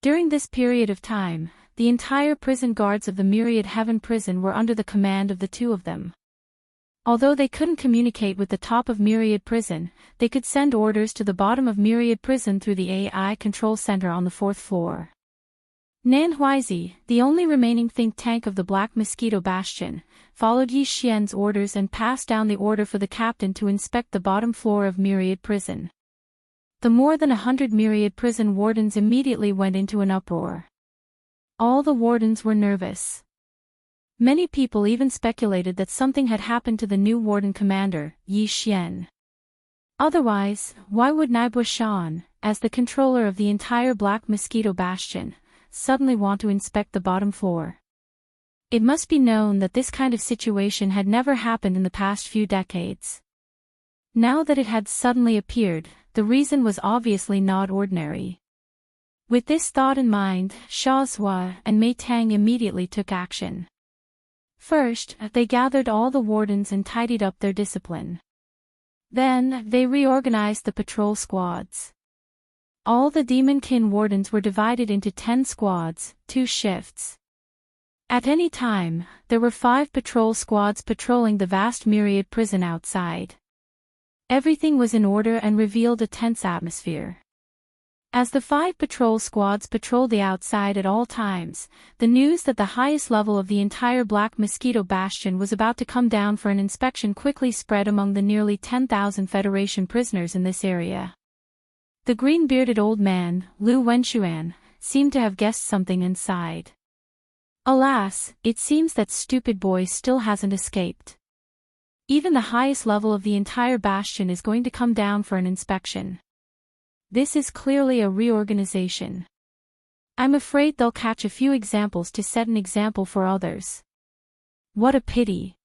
During this period of time, the entire prison guards of the Myriad Heaven Prison were under the command of the 2 of them. Although they couldn't communicate with the top of Myriad Prison, they could send orders to the bottom of Myriad Prison through the AI control center on the 4th floor. Nan Huizi, the only remaining think tank of the Black Mosquito Bastion, followed Yi Xian's orders and passed down the order for the captain to inspect the bottom floor of Myriad Prison. The more than 100 Myriad Prison wardens immediately went into an uproar. All the wardens were nervous. Many people even speculated that something had happened to the new warden commander, Yi Xian. Otherwise, why would Naibua Shan, as the controller of the entire Black Mosquito Bastion, suddenly want to inspect the bottom floor? It must be known that this kind of situation had never happened in the past few decades. Now that it had suddenly appeared, the reason was obviously not ordinary. With this thought in mind, Sha Zhua and Mei Tang immediately took action. First, they gathered all the wardens and tidied up their discipline. Then, they reorganized the patrol squads. All the Demonkin wardens were divided into 10 squads, 2 shifts. At any time, there were 5 patrol squads patrolling the vast Myriad Prison outside. Everything was in order and revealed a tense atmosphere. As the 5 patrol squads patrolled the outside at all times, the news that the highest level of the entire Black Mosquito Bastion was about to come down for an inspection quickly spread among the nearly 10,000 Federation prisoners in this area. The green-bearded old man, Lu Wenxuan, seemed to have guessed something and sighed. Alas, it seems that stupid boy still hasn't escaped. Even the highest level of the entire bastion is going to come down for an inspection. This is clearly a reorganization. I'm afraid they'll catch a few examples to set an example for others. What a pity.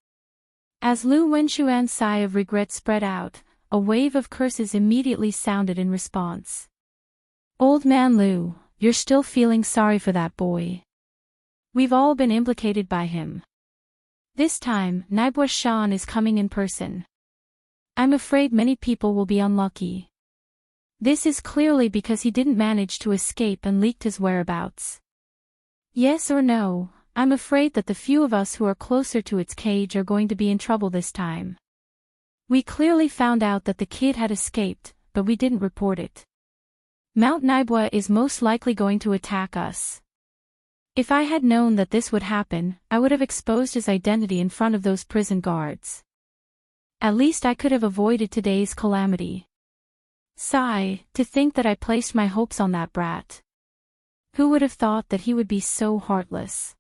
As Lu Wenxuan's sigh of regret spread out, a wave of curses immediately sounded in response. Old man Lu, you're still feeling sorry for that boy. We've all been implicated by him. This time, Naibua Shan is coming in person. I'm afraid many people will be unlucky. This is clearly because he didn't manage to escape and leaked his whereabouts. Yes or no, I'm afraid that the few of us who are closer to its cage are going to be in trouble this time. We clearly found out that the kid had escaped, but we didn't report it. Mount Naibua is most likely going to attack us. If I had known that this would happen, I would have exposed his identity in front of those prison guards. At least I could have avoided today's calamity. Sigh, to think that I placed my hopes on that brat. Who would have thought that he would be so heartless?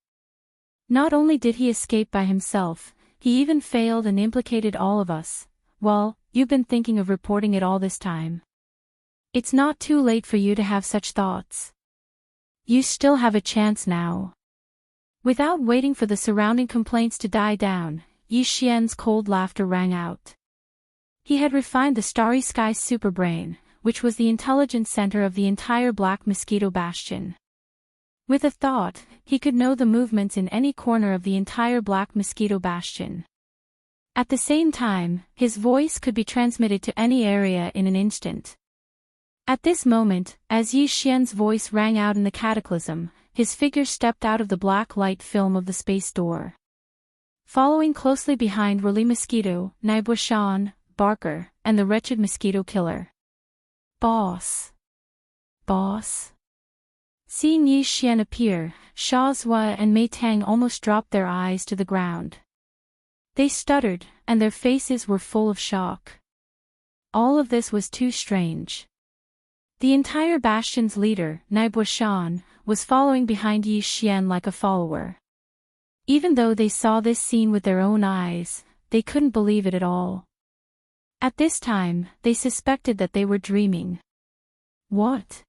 Not only did he escape by himself, he even failed and implicated all of us. Well, you've been thinking of reporting it all this time. It's not too late for you to have such thoughts. You still have a chance now. Without waiting for the surrounding complaints to die down, Yi Xian's cold laughter rang out. He had refined the Starry Sky superbrain, which was the intelligence center of the entire Black Mosquito Bastion. With a thought, he could know the movements in any corner of the entire Black Mosquito Bastion. At the same time, his voice could be transmitted to any area in an instant. At this moment, as Yi Xian's voice rang out in the cataclysm, his figure stepped out of the black light film of the space door. Following closely behind were Li Mosquito, Naibo Shan, Barker, and the wretched mosquito killer. Boss. Boss. Seeing Yi Xian appear, Sha Zua and Mei Tang almost dropped their eyes to the ground. They stuttered, and their faces were full of shock. All of this was too strange. The entire bastion's leader, Naibo Shan, was following behind Yi Xian like a follower. Even though they saw this scene with their own eyes, they couldn't believe it at all. At this time, they suspected that they were dreaming. What?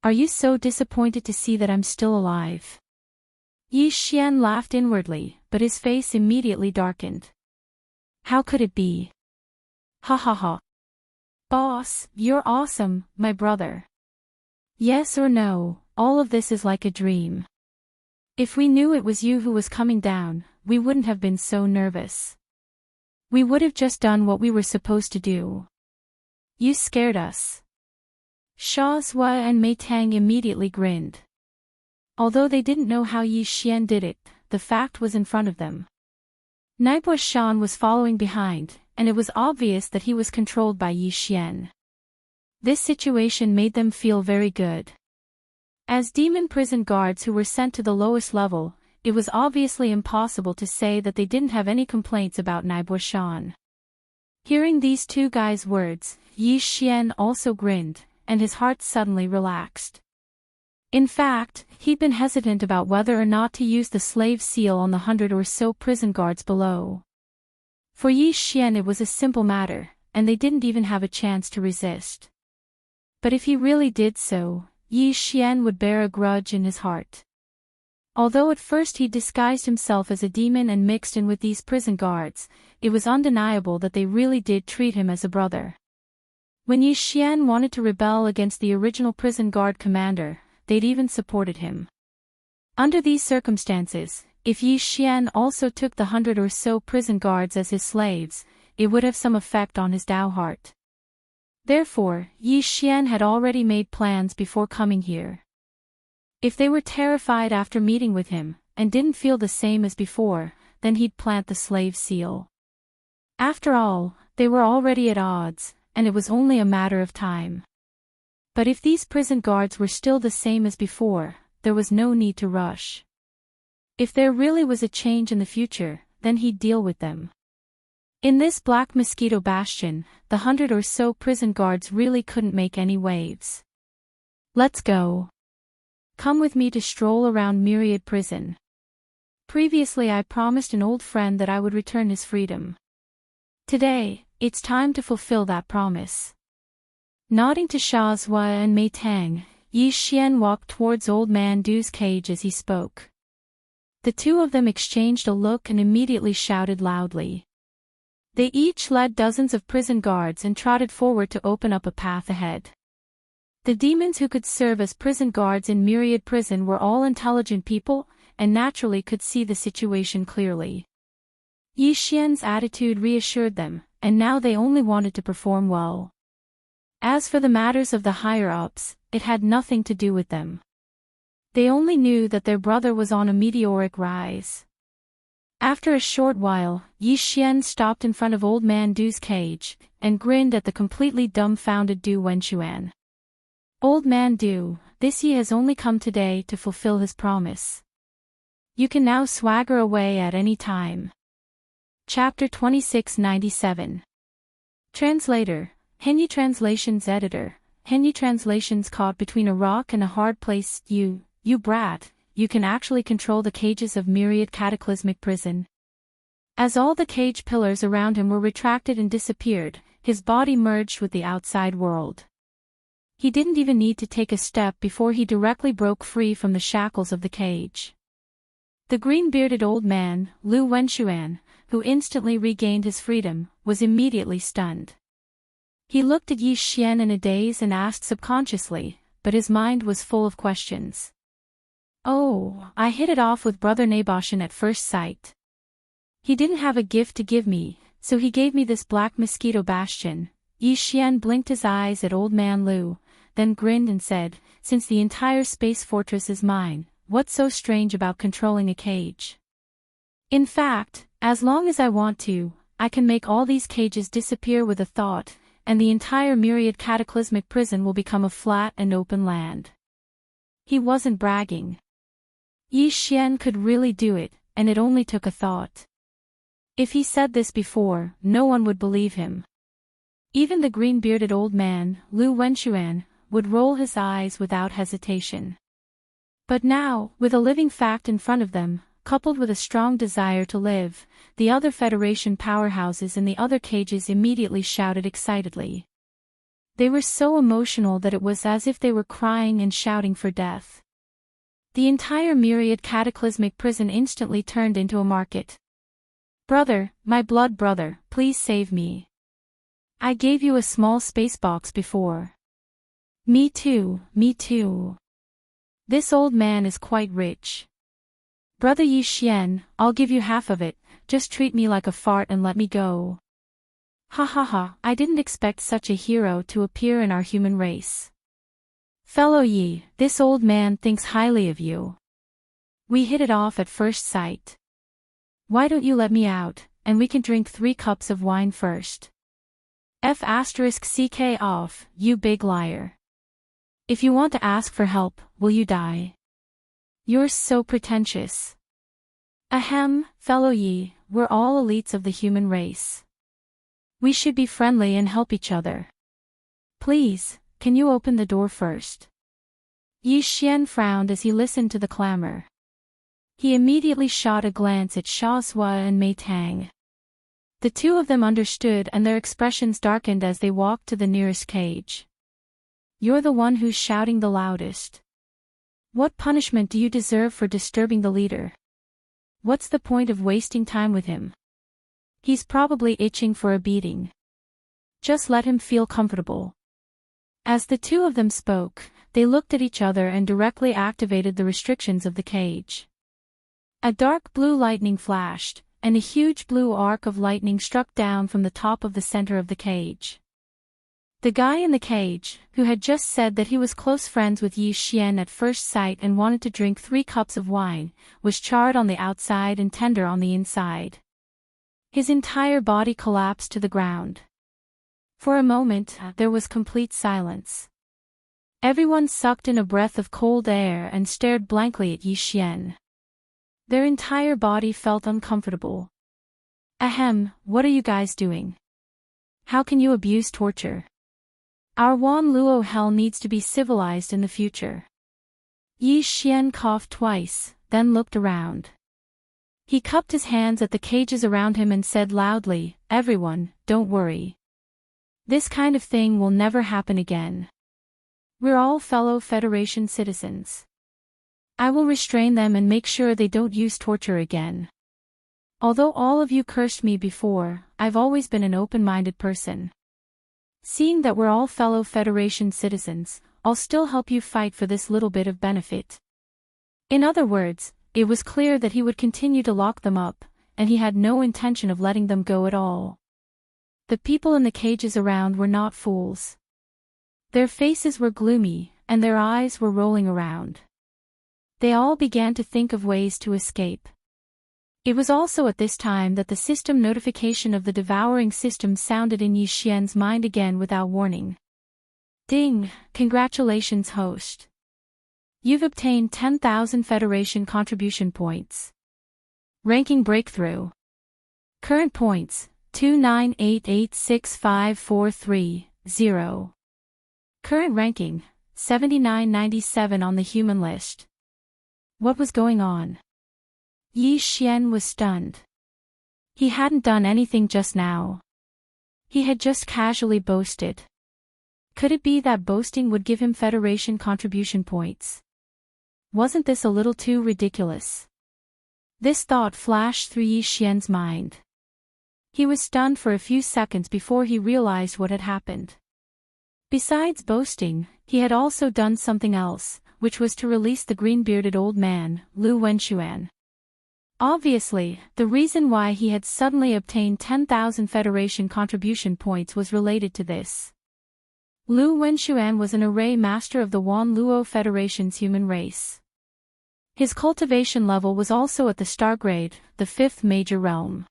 Are you so disappointed to see that I'm still alive? Yi Xian laughed inwardly, but his face immediately darkened. How could it be? Ha ha ha. Boss, you're awesome, my brother. Yes or no, all of this is like a dream. If we knew it was you who was coming down, we wouldn't have been so nervous. We would have just done what we were supposed to do. You scared us. Sha Zua and Mei Tang immediately grinned. Although they didn't know how Yi Xian did it, the fact was in front of them. Naibo Shan was following behind, and it was obvious that he was controlled by Yi Xian. This situation made them feel very good. As demon prison guards who were sent to the lowest level, it was obviously impossible to say that they didn't have any complaints about Naibo Shan. Hearing these two guys' words, Yi Xian also grinned, and his heart suddenly relaxed. In fact, he'd been hesitant about whether or not to use the slave seal on the 100 or so prison guards below. For Yi Xian it was a simple matter, and they didn't even have a chance to resist. But if he really did so, Yi Xian would bear a grudge in his heart. Although at first he disguised himself as a demon and mixed in with these prison guards, it was undeniable that they really did treat him as a brother. When Yi Xian wanted to rebel against the original prison guard commander, they'd even supported him. Under these circumstances, if Yi Xian also took the 100 or so prison guards as his slaves, it would have some effect on his Dao heart. Therefore, Yi Xian had already made plans before coming here. If they were terrified after meeting with him, and didn't feel the same as before, then he'd plant the slave seal. After all, they were already at odds, and it was only a matter of time. But if these prison guards were still the same as before, there was no need to rush. If there really was a change in the future, then he'd deal with them. In this Black Mosquito Bastion, the 100 or so prison guards really couldn't make any waves. Let's go. Come with me to stroll around Myriad Prison. Previously I promised an old friend that I would return his freedom. Today, it's time to fulfill that promise. Nodding to Sha Zua and Mei Tang, Yi Xian walked towards Old Man Du's cage as he spoke. The two of them exchanged a look and immediately shouted loudly. They each led dozens of prison guards and trotted forward to open up a path ahead. The demons who could serve as prison guards in Myriad Prison were all intelligent people, and naturally could see the situation clearly. Yi Xian's attitude reassured them, and now they only wanted to perform well. As for the matters of the higher-ups, it had nothing to do with them. They only knew that their brother was on a meteoric rise. After a short while, Yi Xian stopped in front of Old Man Du's cage, and grinned at the completely dumbfounded Du Wenxuan. Old Man Du, this Yi has only come today to fulfill his promise. You can now swagger away at any time. Chapter 2697. Translator, Henyi Translations Editor, Henyi Translations caught between a rock and a hard place. You brat, you can actually control the cages of Myriad Cataclysmic Prison. As all the cage pillars around him were retracted and disappeared, his body merged with the outside world. He didn't even need to take a step before he directly broke free from the shackles of the cage. The green-bearded old man, Lu Wenxuan, who instantly regained his freedom, was immediately stunned. He looked at Yi Xian in a daze and asked subconsciously, but his mind was full of questions. "Oh, I hit it off with Brother Naboshan at first sight. He didn't have a gift to give me, so he gave me this black mosquito bastion." Yi Xian blinked his eyes at old man Lu, then grinned and said, "Since the entire space fortress is mine, what's so strange about controlling a cage? In fact, as long as I want to, I can make all these cages disappear with a thought, and the entire myriad cataclysmic prison will become a flat and open land." He wasn't bragging. Yi Xian could really do it, and it only took a thought. If he said this before, no one would believe him. Even the green-bearded old man, Lu Wenxuan, would roll his eyes without hesitation. But now, with a living fact in front of them, coupled with a strong desire to live, the other Federation powerhouses in the other cages immediately shouted excitedly. They were so emotional that it was as if they were crying and shouting for death. The entire myriad cataclysmic prison instantly turned into a market. "Brother, my blood brother, please save me. I gave you a small space box before." Me too, me too. This old man is quite rich. Brother Yi Xian, I'll give you half of it, just treat me like a fart and let me go. Ha ha ha, I didn't expect such a hero to appear in our human race. Fellow Yi, this old man thinks highly of you. We hit it off at first sight. Why don't you let me out, and we can drink 3 cups of wine first? F***ck off, you big liar. If you want to ask for help, will you die? You're so pretentious. Ahem, fellow Yi, we're all elites of the human race. We should be friendly and help each other. Please, can you open the door first? Yi Xian frowned as he listened to the clamor. He immediately shot a glance at Sha Zhua and Mei Tang. The two of them understood and their expressions darkened as they walked to the nearest cage. You're the one who's shouting the loudest. What punishment do you deserve for disturbing the leader? What's the point of wasting time with him? He's probably itching for a beating. Just let him feel comfortable. As the two of them spoke, they looked at each other and directly activated the restrictions of the cage. A dark blue lightning flashed, and a huge blue arc of lightning struck down from the top of the center of the cage. The guy in the cage, who had just said that he was close friends with Yi Xian at first sight and wanted to drink 3 cups of wine, was charred on the outside and tender on the inside. His entire body collapsed to the ground. For a moment, there was complete silence. Everyone sucked in a breath of cold air and stared blankly at Yi Xian. Their entire body felt uncomfortable. Ahem, what are you guys doing? How can you abuse torture? Our Wan Luo hell needs to be civilized in the future. Yi Xian coughed twice, then looked around. He cupped his hands at the cages around him and said loudly, "Everyone, don't worry. This kind of thing will never happen again. We're all fellow Federation citizens. I will restrain them and make sure they don't use torture again. Although all of you cursed me before, I've always been an open-minded person. Seeing that we're all fellow Federation citizens, I'll still help you fight for this little bit of benefit." In other words, it was clear that he would continue to lock them up, and he had no intention of letting them go at all. The people in the cages around were not fools. Their faces were gloomy, and their eyes were rolling around. They all began to think of ways to escape. It was also at this time that the system notification of the devouring system sounded in Yi Xian's mind again without warning. Ding, congratulations host. You've obtained 10,000 Federation contribution points. Ranking breakthrough. Current points, 298865430. Current ranking, 7997 on the human list. What was going on? Yi Xian was stunned. He hadn't done anything just now. He had just casually boasted. Could it be that boasting would give him Federation contribution points? Wasn't this a little too ridiculous? This thought flashed through Yi Xian's mind. He was stunned for a few seconds before he realized what had happened. Besides boasting, he had also done something else, which was to release the green-bearded old man, Lu Wenxuan. Obviously, the reason why he had suddenly obtained 10,000 Federation contribution points was related to this. Lu Wenxuan was an array master of the Wan Luo Federation's human race. His cultivation level was also at the star grade, the 5th major realm.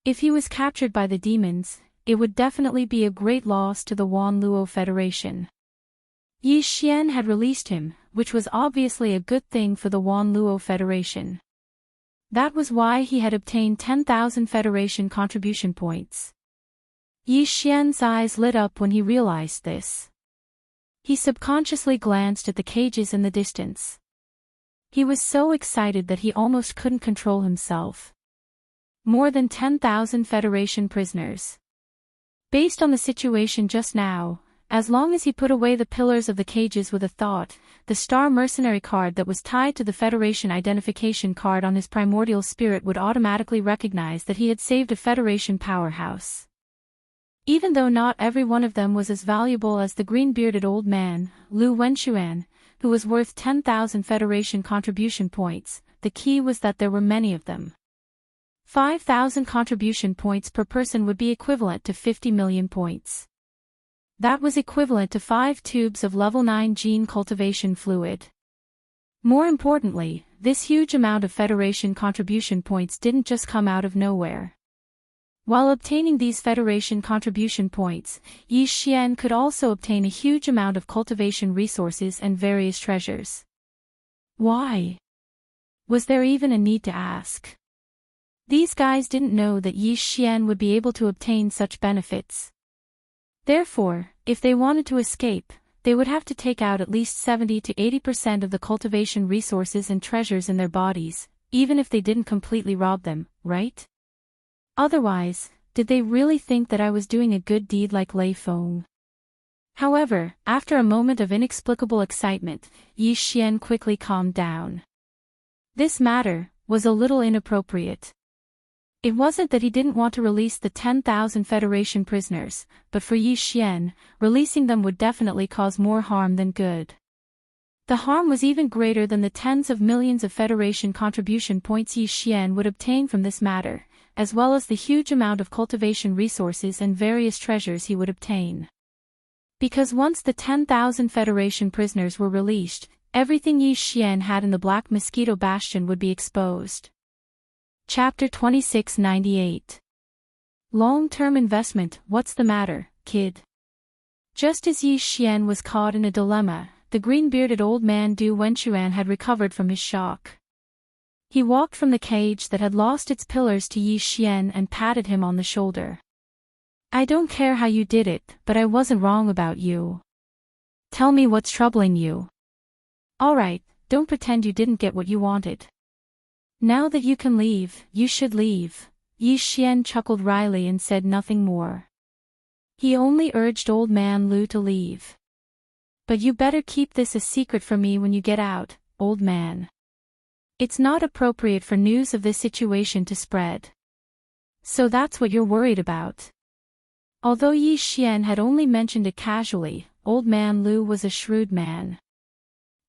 If he was captured by the demons, it would definitely be a great loss to the Wan Luo Federation. Yi Xian had released him, which was obviously a good thing for the Wan Luo Federation. That was why he had obtained 10,000 Federation contribution points. Yi Xian's eyes lit up when he realized this. He subconsciously glanced at the cages in the distance. He was so excited that he almost couldn't control himself. More than 10,000 Federation prisoners. Based on the situation just now, as long as he put away the pillars of the cages with a thought, the Star Mercenary card that was tied to the Federation identification card on his primordial spirit would automatically recognize that he had saved a Federation powerhouse. Even though not every one of them was as valuable as the green-bearded old man, Lu Wenxuan, who was worth 10,000 Federation contribution points, the key was that there were many of them. 5,000 contribution points per person would be equivalent to 50 million points. That was equivalent to 5 tubes of level 9 gene cultivation fluid. More importantly, this huge amount of Federation contribution points didn't just come out of nowhere. While obtaining these Federation contribution points, Yi Xian could also obtain a huge amount of cultivation resources and various treasures. Why? Was there even a need to ask? These guys didn't know that Yi Xian would be able to obtain such benefits. Therefore, if they wanted to escape, they would have to take out at least 70 to 80% of the cultivation resources and treasures in their bodies, even if they didn't completely rob them, right? Otherwise, did they really think that I was doing a good deed like Lei Feng? However, after a moment of inexplicable excitement, Yi Xian quickly calmed down. This matter was a little inappropriate. It wasn't that he didn't want to release the 10,000 Federation prisoners, but for Yi Xian, releasing them would definitely cause more harm than good. The harm was even greater than the tens of millions of Federation contribution points Yi Xian would obtain from this matter, as well as the huge amount of cultivation resources and various treasures he would obtain. Because once the 10,000 Federation prisoners were released, everything Yi Xian had in the Black Mosquito Bastion would be exposed. Chapter 2698. Long-term investment. What's the matter, kid? Just as Yi Xian was caught in a dilemma, the green-bearded old man Du Wenxuan had recovered from his shock. He walked from the cage that had lost its pillars to Yi Xian and patted him on the shoulder. I don't care how you did it, but I wasn't wrong about you. Tell me what's troubling you. Alright, don't pretend you didn't get what you wanted. Now that you can leave, you should leave. Yi Xian chuckled wryly and said nothing more. He only urged old man Lu to leave. But you better keep this a secret from me when you get out, old man. It's not appropriate for news of this situation to spread. So that's what you're worried about. Although Yi Xian had only mentioned it casually, old man Lu was a shrewd man.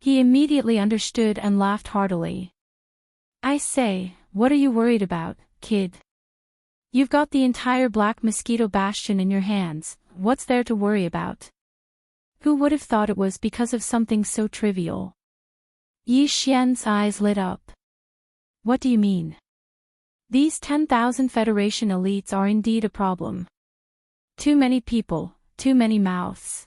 He immediately understood and laughed heartily. I say, what are you worried about, kid? You've got the entire Black Mosquito Bastion in your hands, what's there to worry about? Who would have thought it was because of something so trivial? Yi Xian's eyes lit up. What do you mean? These 10,000 Federation elites are indeed a problem. Too many people, too many mouths.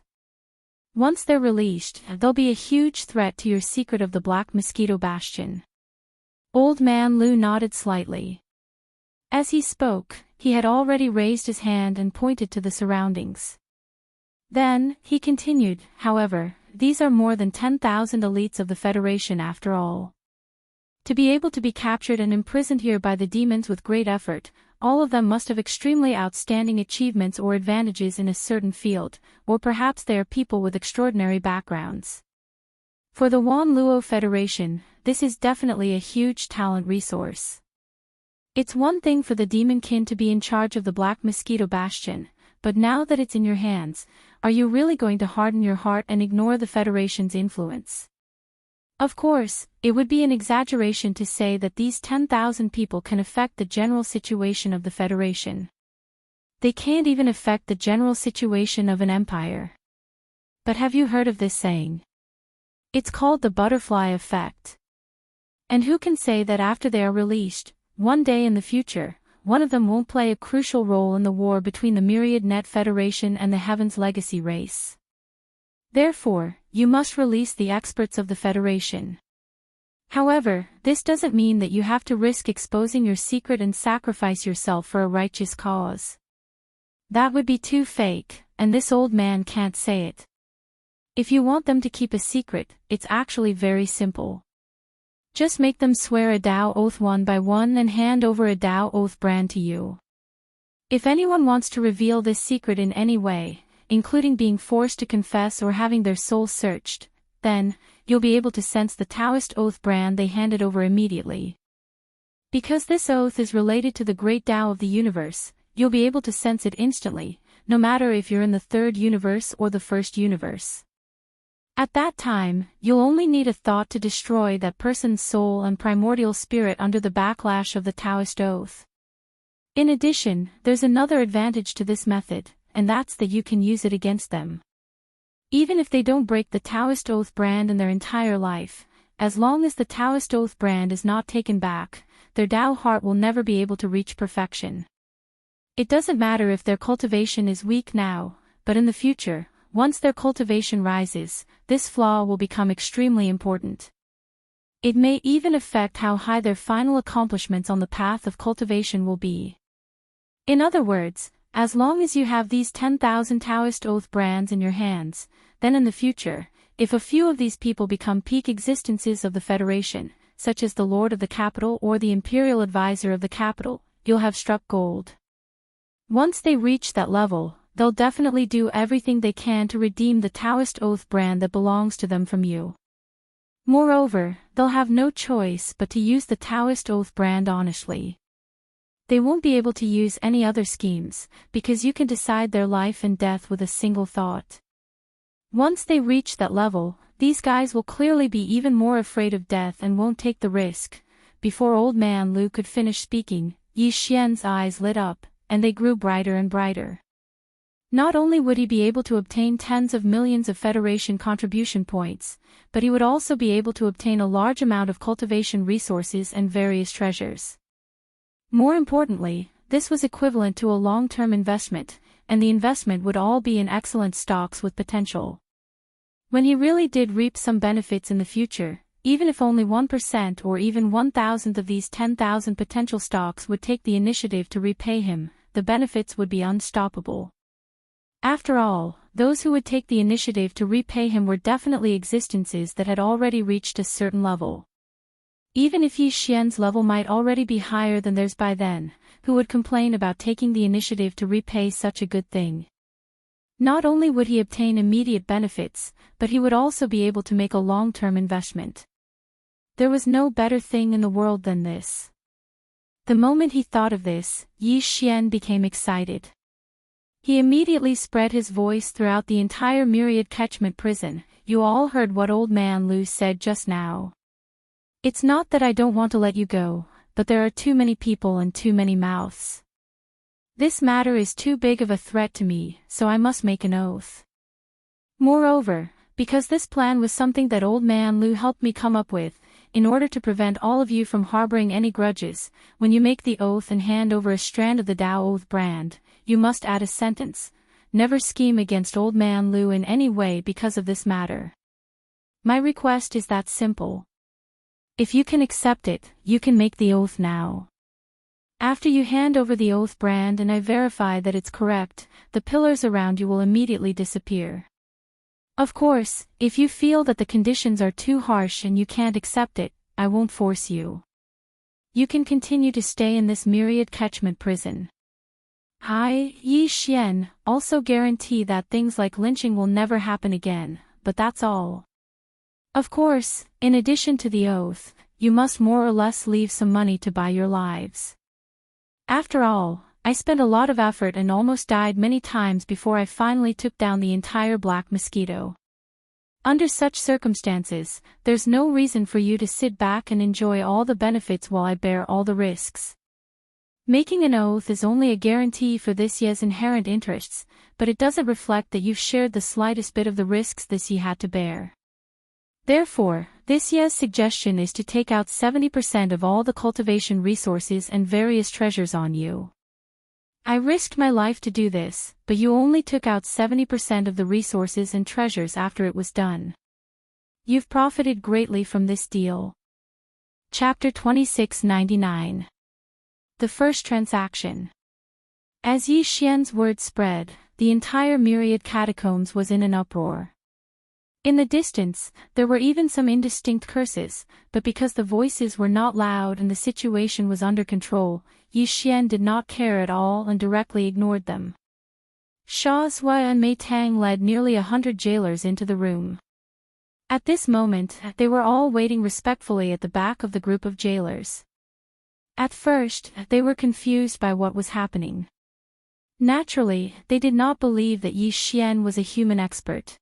Once they're released, they'll be a huge threat to your secret of the Black Mosquito Bastion. Old man Lu nodded slightly. As he spoke, he had already raised his hand and pointed to the surroundings. Then, he continued, however, these are more than 10,000 elites of the Federation after all. To be able to be captured and imprisoned here by the demons with great effort, all of them must have extremely outstanding achievements or advantages in a certain field, or perhaps they are people with extraordinary backgrounds. For the Wan Luo Federation, this is definitely a huge talent resource. It's one thing for the Demonkin to be in charge of the Black Mosquito Bastion, but now that it's in your hands, are you really going to harden your heart and ignore the Federation's influence? Of course, it would be an exaggeration to say that these 10,000 people can affect the general situation of the Federation. They can't even affect the general situation of an empire. But have you heard of this saying? It's called the butterfly effect. And who can say that after they are released, one day in the future, one of them won't play a crucial role in the war between the Myriad Net Federation and the Heaven's Legacy race? Therefore, you must release the experts of the Federation. However, this doesn't mean that you have to risk exposing your secret and sacrifice yourself for a righteous cause. That would be too fake, and this old man can't say it. If you want them to keep a secret, it's actually very simple. Just make them swear a Tao oath one by one and hand over a Tao oath brand to you. If anyone wants to reveal this secret in any way, including being forced to confess or having their soul searched, then, you'll be able to sense the Taoist oath brand they handed over immediately. Because this oath is related to the great Tao of the universe, you'll be able to sense it instantly, no matter if you're in the third universe or the first universe. At that time, you'll only need a thought to destroy that person's soul and primordial spirit under the backlash of the Taoist oath. In addition, there's another advantage to this method, and that's that you can use it against them. Even if they don't break the Taoist oath brand in their entire life, as long as the Taoist oath brand is not taken back, their Tao heart will never be able to reach perfection. It doesn't matter if their cultivation is weak now, but in the future, once their cultivation rises, this flaw will become extremely important. It may even affect how high their final accomplishments on the path of cultivation will be. In other words, as long as you have these 10,000 Taoist oath brands in your hands, then in the future, if a few of these people become peak existences of the Federation, such as the Lord of the Capital or the Imperial Advisor of the Capital, you'll have struck gold. Once they reach that level, they'll definitely do everything they can to redeem the Taoist oath brand that belongs to them from you. Moreover, they'll have no choice but to use the Taoist oath brand honestly. They won't be able to use any other schemes, because you can decide their life and death with a single thought. Once they reach that level, these guys will clearly be even more afraid of death and won't take the risk. Before Old Man Lu could finish speaking, Yi Xian's eyes lit up, and they grew brighter and brighter. Not only would he be able to obtain tens of millions of Federation contribution points, but he would also be able to obtain a large amount of cultivation resources and various treasures. More importantly, this was equivalent to a long-term investment, and the investment would all be in excellent stocks with potential. When he really did reap some benefits in the future, even if only 1% or even 1,000th of these 10,000 potential stocks would take the initiative to repay him, the benefits would be unstoppable. After all, those who would take the initiative to repay him were definitely existences that had already reached a certain level. Even if Yi Xian's level might already be higher than theirs by then, who would complain about taking the initiative to repay such a good thing? Not only would he obtain immediate benefits, but he would also be able to make a long-term investment. There was no better thing in the world than this. The moment he thought of this, Yi Xian became excited. He immediately spread his voice throughout the entire Myriad Catchment Prison. You all heard what Old Man Lu said just now. It's not that I don't want to let you go, but there are too many people and too many mouths. This matter is too big of a threat to me, so I must make an oath. Moreover, because this plan was something that Old Man Lu helped me come up with, in order to prevent all of you from harboring any grudges, when you make the oath and hand over a strand of the Tao Oath brand, you must add a sentence: never scheme against Old Man Lu in any way because of this matter. My request is that simple. If you can accept it, you can make the oath now. After you hand over the oath brand and I verify that it's correct, the pillars around you will immediately disappear. Of course, if you feel that the conditions are too harsh and you can't accept it, I won't force you. You can continue to stay in this myriad catchment prison. I, Yi Xian, also guarantee that things like lynching will never happen again, but that's all. Of course, in addition to the oath, you must more or less leave some money to buy your lives. After all, I spent a lot of effort and almost died many times before I finally took down the entire black mosquito. Under such circumstances, there's no reason for you to sit back and enjoy all the benefits while I bear all the risks. Making an oath is only a guarantee for this ye's inherent interests, but it doesn't reflect that you've shared the slightest bit of the risks this ye had to bear. Therefore, this ye's suggestion is to take out 70% of all the cultivation resources and various treasures on you. I risked my life to do this, but you only took out 70% of the resources and treasures after it was done. You've profited greatly from this deal. Chapter 2699. The first transaction. As Yi Xian's word spread, the entire myriad catacombs was in an uproar. In the distance, there were even some indistinct curses, but because the voices were not loud and the situation was under control, Yi Xian did not care at all and directly ignored them. Sha Zui and Mei Tang led nearly 100 jailers into the room. At this moment, they were all waiting respectfully at the back of the group of jailers. At first, they were confused by what was happening. Naturally, they did not believe that Yi Xian was a human expert.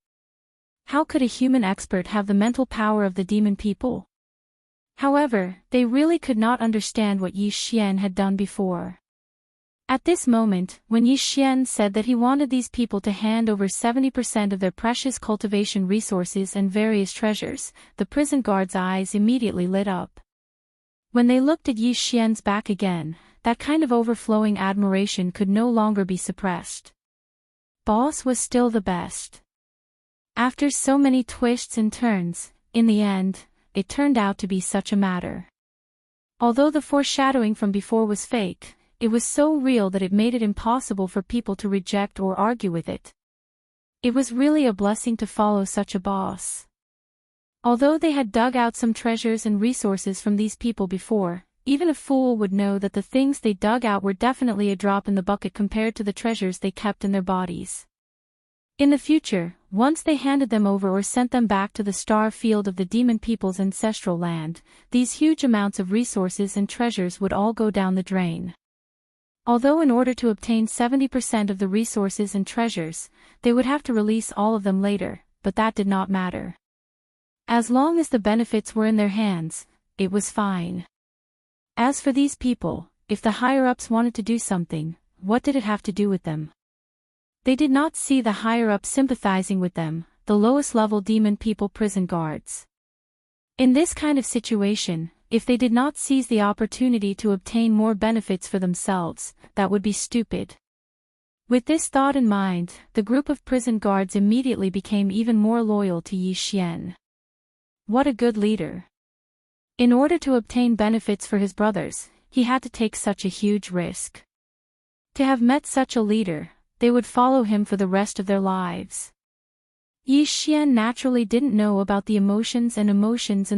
How could a human expert have the mental power of the demon people? However, they really could not understand what Yi Xian had done before. At this moment, when Yi Xian said that he wanted these people to hand over 70% of their precious cultivation resources and various treasures, the prison guards' eyes immediately lit up. When they looked at Yi Xian's back again, that kind of overflowing admiration could no longer be suppressed. Boss was still the best. After so many twists and turns, in the end, it turned out to be such a matter. Although the foreshadowing from before was fake, it was so real that it made it impossible for people to reject or argue with it. It was really a blessing to follow such a boss. Although they had dug out some treasures and resources from these people before, even a fool would know that the things they dug out were definitely a drop in the bucket compared to the treasures they kept in their bodies. In the future, once they handed them over or sent them back to the star field of the demon people's ancestral land, these huge amounts of resources and treasures would all go down the drain. Although in order to obtain 70% of the resources and treasures, they would have to release all of them later, but that did not matter. As long as the benefits were in their hands, it was fine. As for these people, if the higher-ups wanted to do something, what did it have to do with them? They did not see the higher-ups sympathizing with them, the lowest-level demon people prison guards. In this kind of situation, if they did not seize the opportunity to obtain more benefits for themselves, that would be stupid. With this thought in mind, the group of prison guards immediately became even more loyal to Yi Xian. What a good leader. In order to obtain benefits for his brothers, he had to take such a huge risk. To have met such a leader, they would follow him for the rest of their lives. Yi Xian naturally didn't know about the emotions in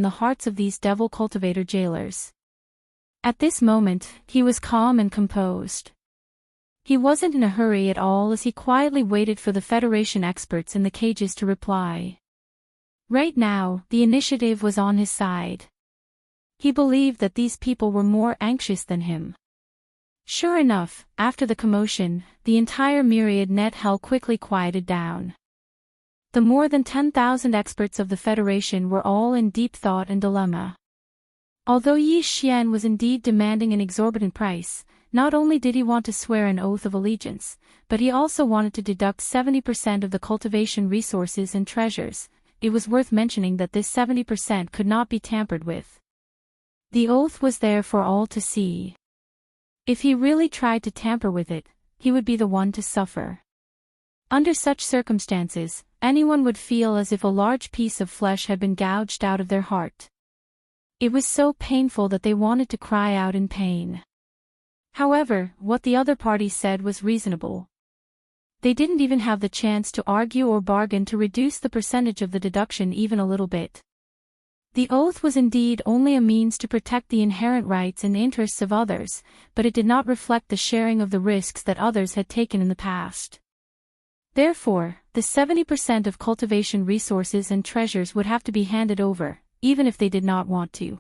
the hearts of these devil cultivator jailers. At this moment, he was calm and composed. He wasn't in a hurry at all as he quietly waited for the Federation experts in the cages to reply. Right now, the initiative was on his side. He believed that these people were more anxious than him. Sure enough, after the commotion, the entire myriad net hell quickly quieted down. The more than 10,000 experts of the Federation were all in deep thought and dilemma. Although Yi Xian was indeed demanding an exorbitant price, not only did he want to swear an oath of allegiance, but he also wanted to deduct 70% of the cultivation resources and treasures. It was worth mentioning that this 70% could not be tampered with. The oath was there for all to see. If he really tried to tamper with it, he would be the one to suffer. Under such circumstances, anyone would feel as if a large piece of flesh had been gouged out of their heart. It was so painful that they wanted to cry out in pain. However, what the other party said was reasonable. They didn't even have the chance to argue or bargain to reduce the percentage of the deduction even a little bit. The oath was indeed only a means to protect the inherent rights and interests of others, but it did not reflect the sharing of the risks that others had taken in the past. Therefore, the 70% of cultivation resources and treasures would have to be handed over, even if they did not want to.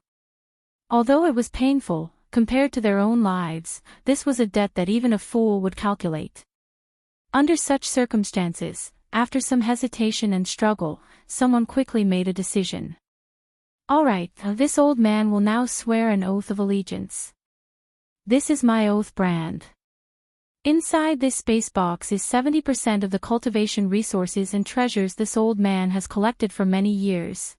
Although it was painful, compared to their own lives, this was a debt that even a fool would calculate. Under such circumstances, after some hesitation and struggle, someone quickly made a decision. All right, this old man will now swear an oath of allegiance. This is my oath brand. Inside this space box is 70% of the cultivation resources and treasures this old man has collected for many years.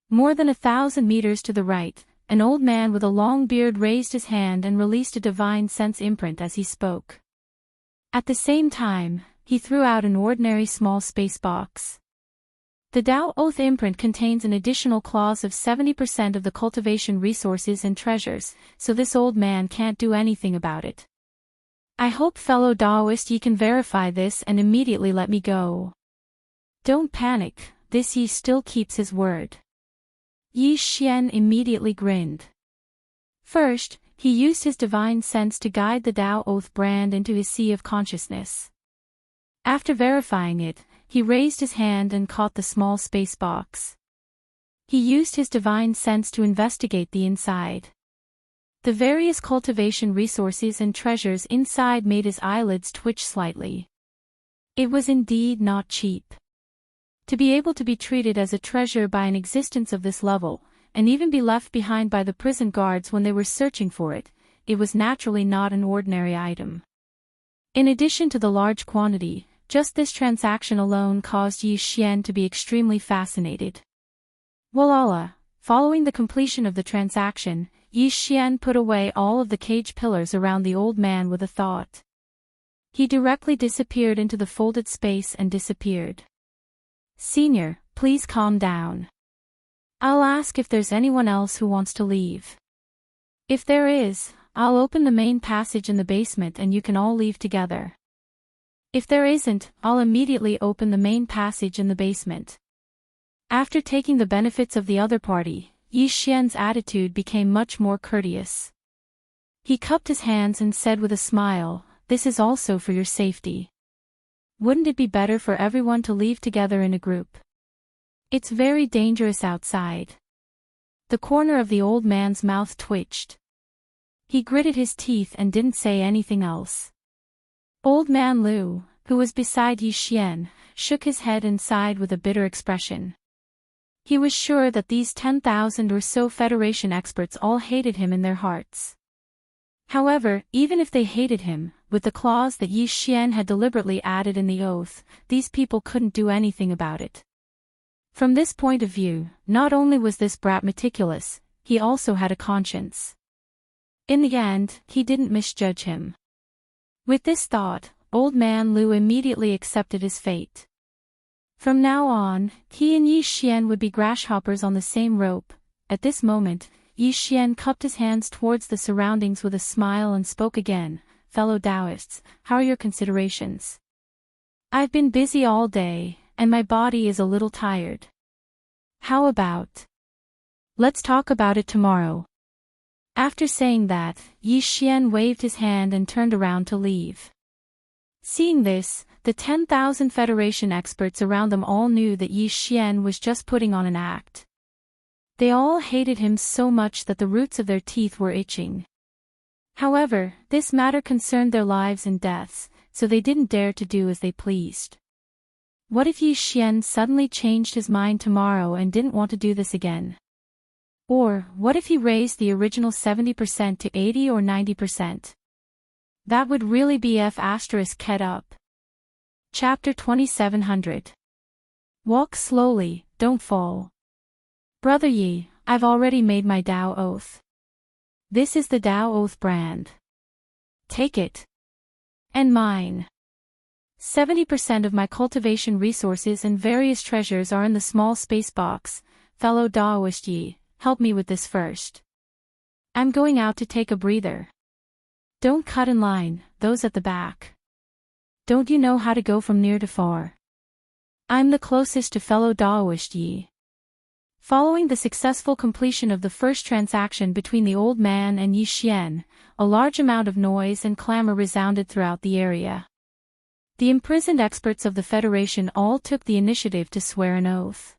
More than 1,000 meters to the right, an old man with a long beard raised his hand and released a divine sense imprint as he spoke. At the same time, he threw out an ordinary small space box. The Tao Oath imprint contains an additional clause of 70% of the cultivation resources and treasures, so this old man can't do anything about it. I hope fellow Daoist ye can verify this and immediately let me go. Don't panic, this Yi still keeps his word. Yi Xian immediately grinned. First, he used his divine sense to guide the Tao Oath brand into his sea of consciousness. After verifying it, he raised his hand and caught the small space box. He used his divine sense to investigate the inside. The various cultivation resources and treasures inside made his eyelids twitch slightly. It was indeed not cheap. To be able to be treated as a treasure by an existence of this level, and even be left behind by the prison guards when they were searching for it, it was naturally not an ordinary item. In addition to the large quantity, just this transaction alone caused Yi Xian to be extremely fascinated. Walala, following the completion of the transaction, Yi Xian put away all of the cage pillars around the old man with a thought. He directly disappeared into the folded space and disappeared. Senior, please calm down. I'll ask if there's anyone else who wants to leave. If there is, I'll open the main passage in the basement and you can all leave together. If there isn't, I'll immediately open the main passage in the basement. After taking the benefits of the other party, Yi Xian's attitude became much more courteous. He cupped his hands and said with a smile, "This is also for your safety. Wouldn't it be better for everyone to leave together in a group? It's very dangerous outside." The corner of the old man's mouth twitched. He gritted his teeth and didn't say anything else. Old man Liu, who was beside Yi Xian, shook his head and sighed with a bitter expression. He was sure that these 10,000 or so Federation experts all hated him in their hearts. However, even if they hated him, with the clause that Yi Xian had deliberately added in the oath, these people couldn't do anything about it. From this point of view, not only was this brat meticulous, he also had a conscience. In the end, he didn't misjudge him. With this thought, old man Liu immediately accepted his fate. From now on, he and Yi Xian would be grasshoppers on the same rope. At this moment, Yi Xian cupped his hands towards the surroundings with a smile and spoke again, "Fellow Taoists, how are your considerations? I've been busy all day, and my body is a little tired. How about? Let's talk about it tomorrow." After saying that, Yi Xian waved his hand and turned around to leave. Seeing this, the 10,000 Federation experts around them all knew that Yi Xian was just putting on an act. They all hated him so much that the roots of their teeth were itching. However, this matter concerned their lives and deaths, so they didn't dare to do as they pleased. What if Yi Xian suddenly changed his mind tomorrow and didn't want to do this again? Or, what if he raised the original 70% to 80 or 90%? That would really be F***ed up. Chapter 2700. Walk slowly, don't fall. Brother Yi, I've already made my Tao Oath. This is the Tao Oath brand. Take it. And mine. 70% of my cultivation resources and various treasures are in the small space box. Fellow Daoist Yi, help me with this first. I'm going out to take a breather. Don't cut in line, those at the back. Don't you know how to go from near to far? I'm the closest to fellow Daoist Yi. Following the successful completion of the first transaction between the old man and Yi Xian, a large amount of noise and clamor resounded throughout the area. The imprisoned experts of the Federation all took the initiative to swear an oath.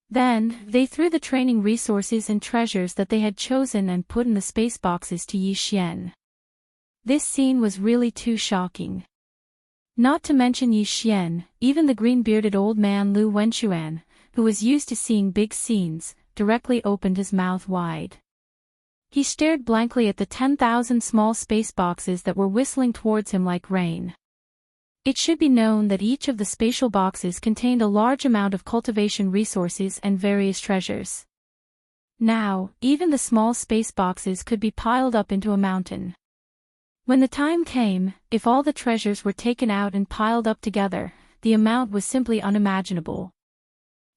Then, they threw the training resources and treasures that they had chosen and put in the space boxes to Yi Xian. This scene was really too shocking. Not to mention Yi Xian, even the green-bearded old man Lu Wenchuan, who was used to seeing big scenes, directly opened his mouth wide. He stared blankly at the 10,000 small space boxes that were whistling towards him like rain. It should be known that each of the spatial boxes contained a large amount of cultivation resources and various treasures. Now, even the small space boxes could be piled up into a mountain. When the time came, if all the treasures were taken out and piled up together, the amount was simply unimaginable.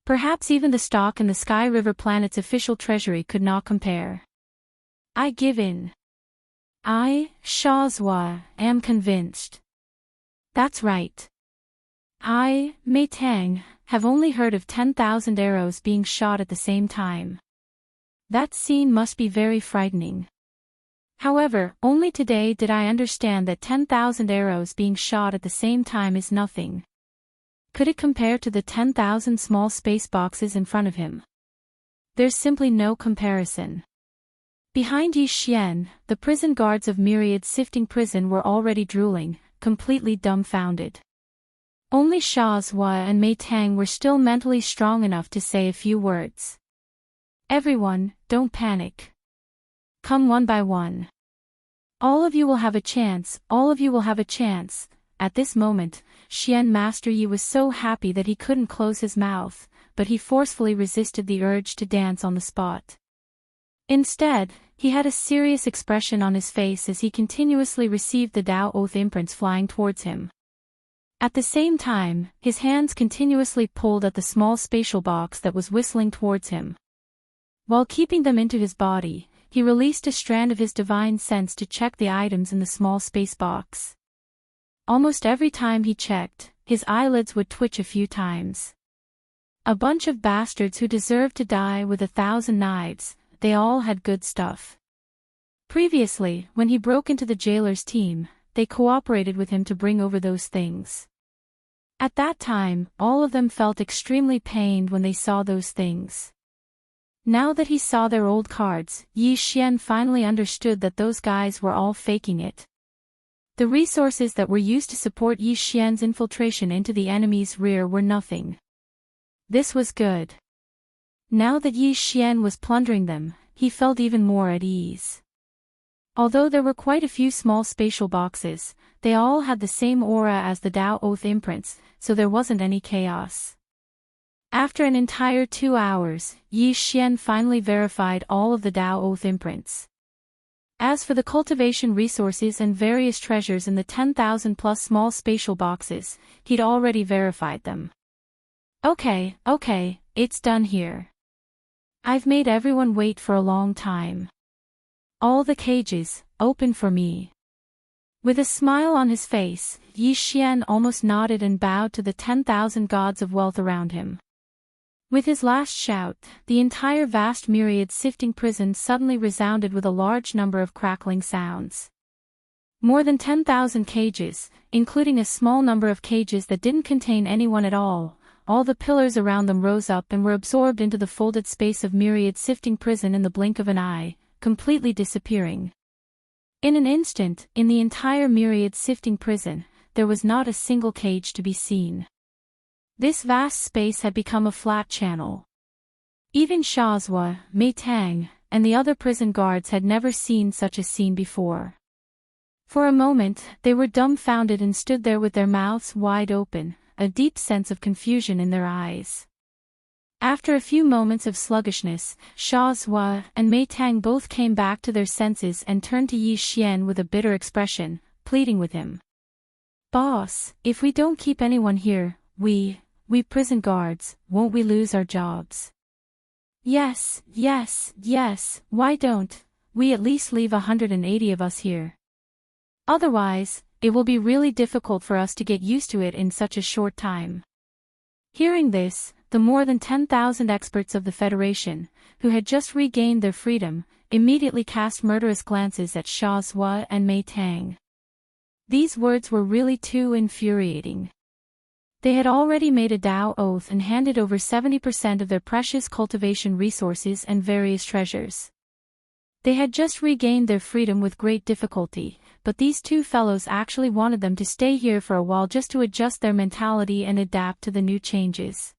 Perhaps even the stock in the Sky River planet's official treasury could not compare. I give in. I, Sha Zhua, am convinced. That's right. I, Mei Tang, have only heard of 10,000 arrows being shot at the same time. That scene must be very frightening. However, only today did I understand that 10,000 arrows being shot at the same time is nothing. Could it compare to the 10,000 small space boxes in front of him? There's simply no comparison. Behind Yi Xian, the prison guards of Myriad Sifting Prison were already drooling, completely dumbfounded. Only Sha Zhua and Mei Tang were still mentally strong enough to say a few words. Everyone, don't panic. Come one by one. All of you will have a chance, all of you will have a chance. At this moment, Xian Master Yi was so happy that he couldn't close his mouth, but he forcefully resisted the urge to dance on the spot. Instead, he had a serious expression on his face as he continuously received the Tao Oath imprints flying towards him. At the same time, his hands continuously pulled at the small spatial box that was whistling towards him. While keeping them into his body, he released a strand of his divine sense to check the items in the small space box. Almost every time he checked, his eyelids would twitch a few times. A bunch of bastards who deserved to die with 1,000 knives, they all had good stuff. Previously, when he broke into the jailer's team, they cooperated with him to bring over those things. At that time, all of them felt extremely pained when they saw those things. Now that he saw their old cards, Yi Xian finally understood that those guys were all faking it. The resources that were used to support Yi Xian's infiltration into the enemy's rear were nothing. This was good. Now that Yi Xian was plundering them, he felt even more at ease. Although there were quite a few small spatial boxes, they all had the same aura as the Tao Oath imprints, so there wasn't any chaos. After an entire 2 hours, Yi Xian finally verified all of the Tao Oath imprints. As for the cultivation resources and various treasures in the 10,000 plus small spatial boxes, he'd already verified them. Okay, it's done here. I've made everyone wait for a long time. All the cages, open for me. With a smile on his face, Yi Xian almost nodded and bowed to the 10,000 gods of wealth around him. With his last shout, the entire vast Myriad Sifting Prison suddenly resounded with a large number of crackling sounds. More than 10,000 cages, including a small number of cages that didn't contain anyone at all the pillars around them rose up and were absorbed into the folded space of Myriad Sifting Prison in the blink of an eye, completely disappearing. In an instant, in the entire Myriad Sifting Prison, there was not a single cage to be seen. This vast space had become a flat channel. Even Sha Zhua, Mei Tang, and the other prison guards had never seen such a scene before. For a moment, they were dumbfounded and stood there with their mouths wide open, a deep sense of confusion in their eyes. After a few moments of sluggishness, Sha Zhua and Mei Tang both came back to their senses and turned to Yi Xian with a bitter expression, pleading with him. Boss, if we don't keep anyone here, we prison guards, won't we lose our jobs? Yes, why don't we at least leave 180 of us here? Otherwise, it will be really difficult for us to get used to it in such a short time. Hearing this, the more than 10,000 experts of the Federation, who had just regained their freedom, immediately cast murderous glances at Sha Zhua and Mei Tang. These words were really too infuriating. They had already made a Dao oath and handed over 70% of their precious cultivation resources and various treasures. They had just regained their freedom with great difficulty, but these two fellows actually wanted them to stay here for a while just to adjust their mentality and adapt to the new changes.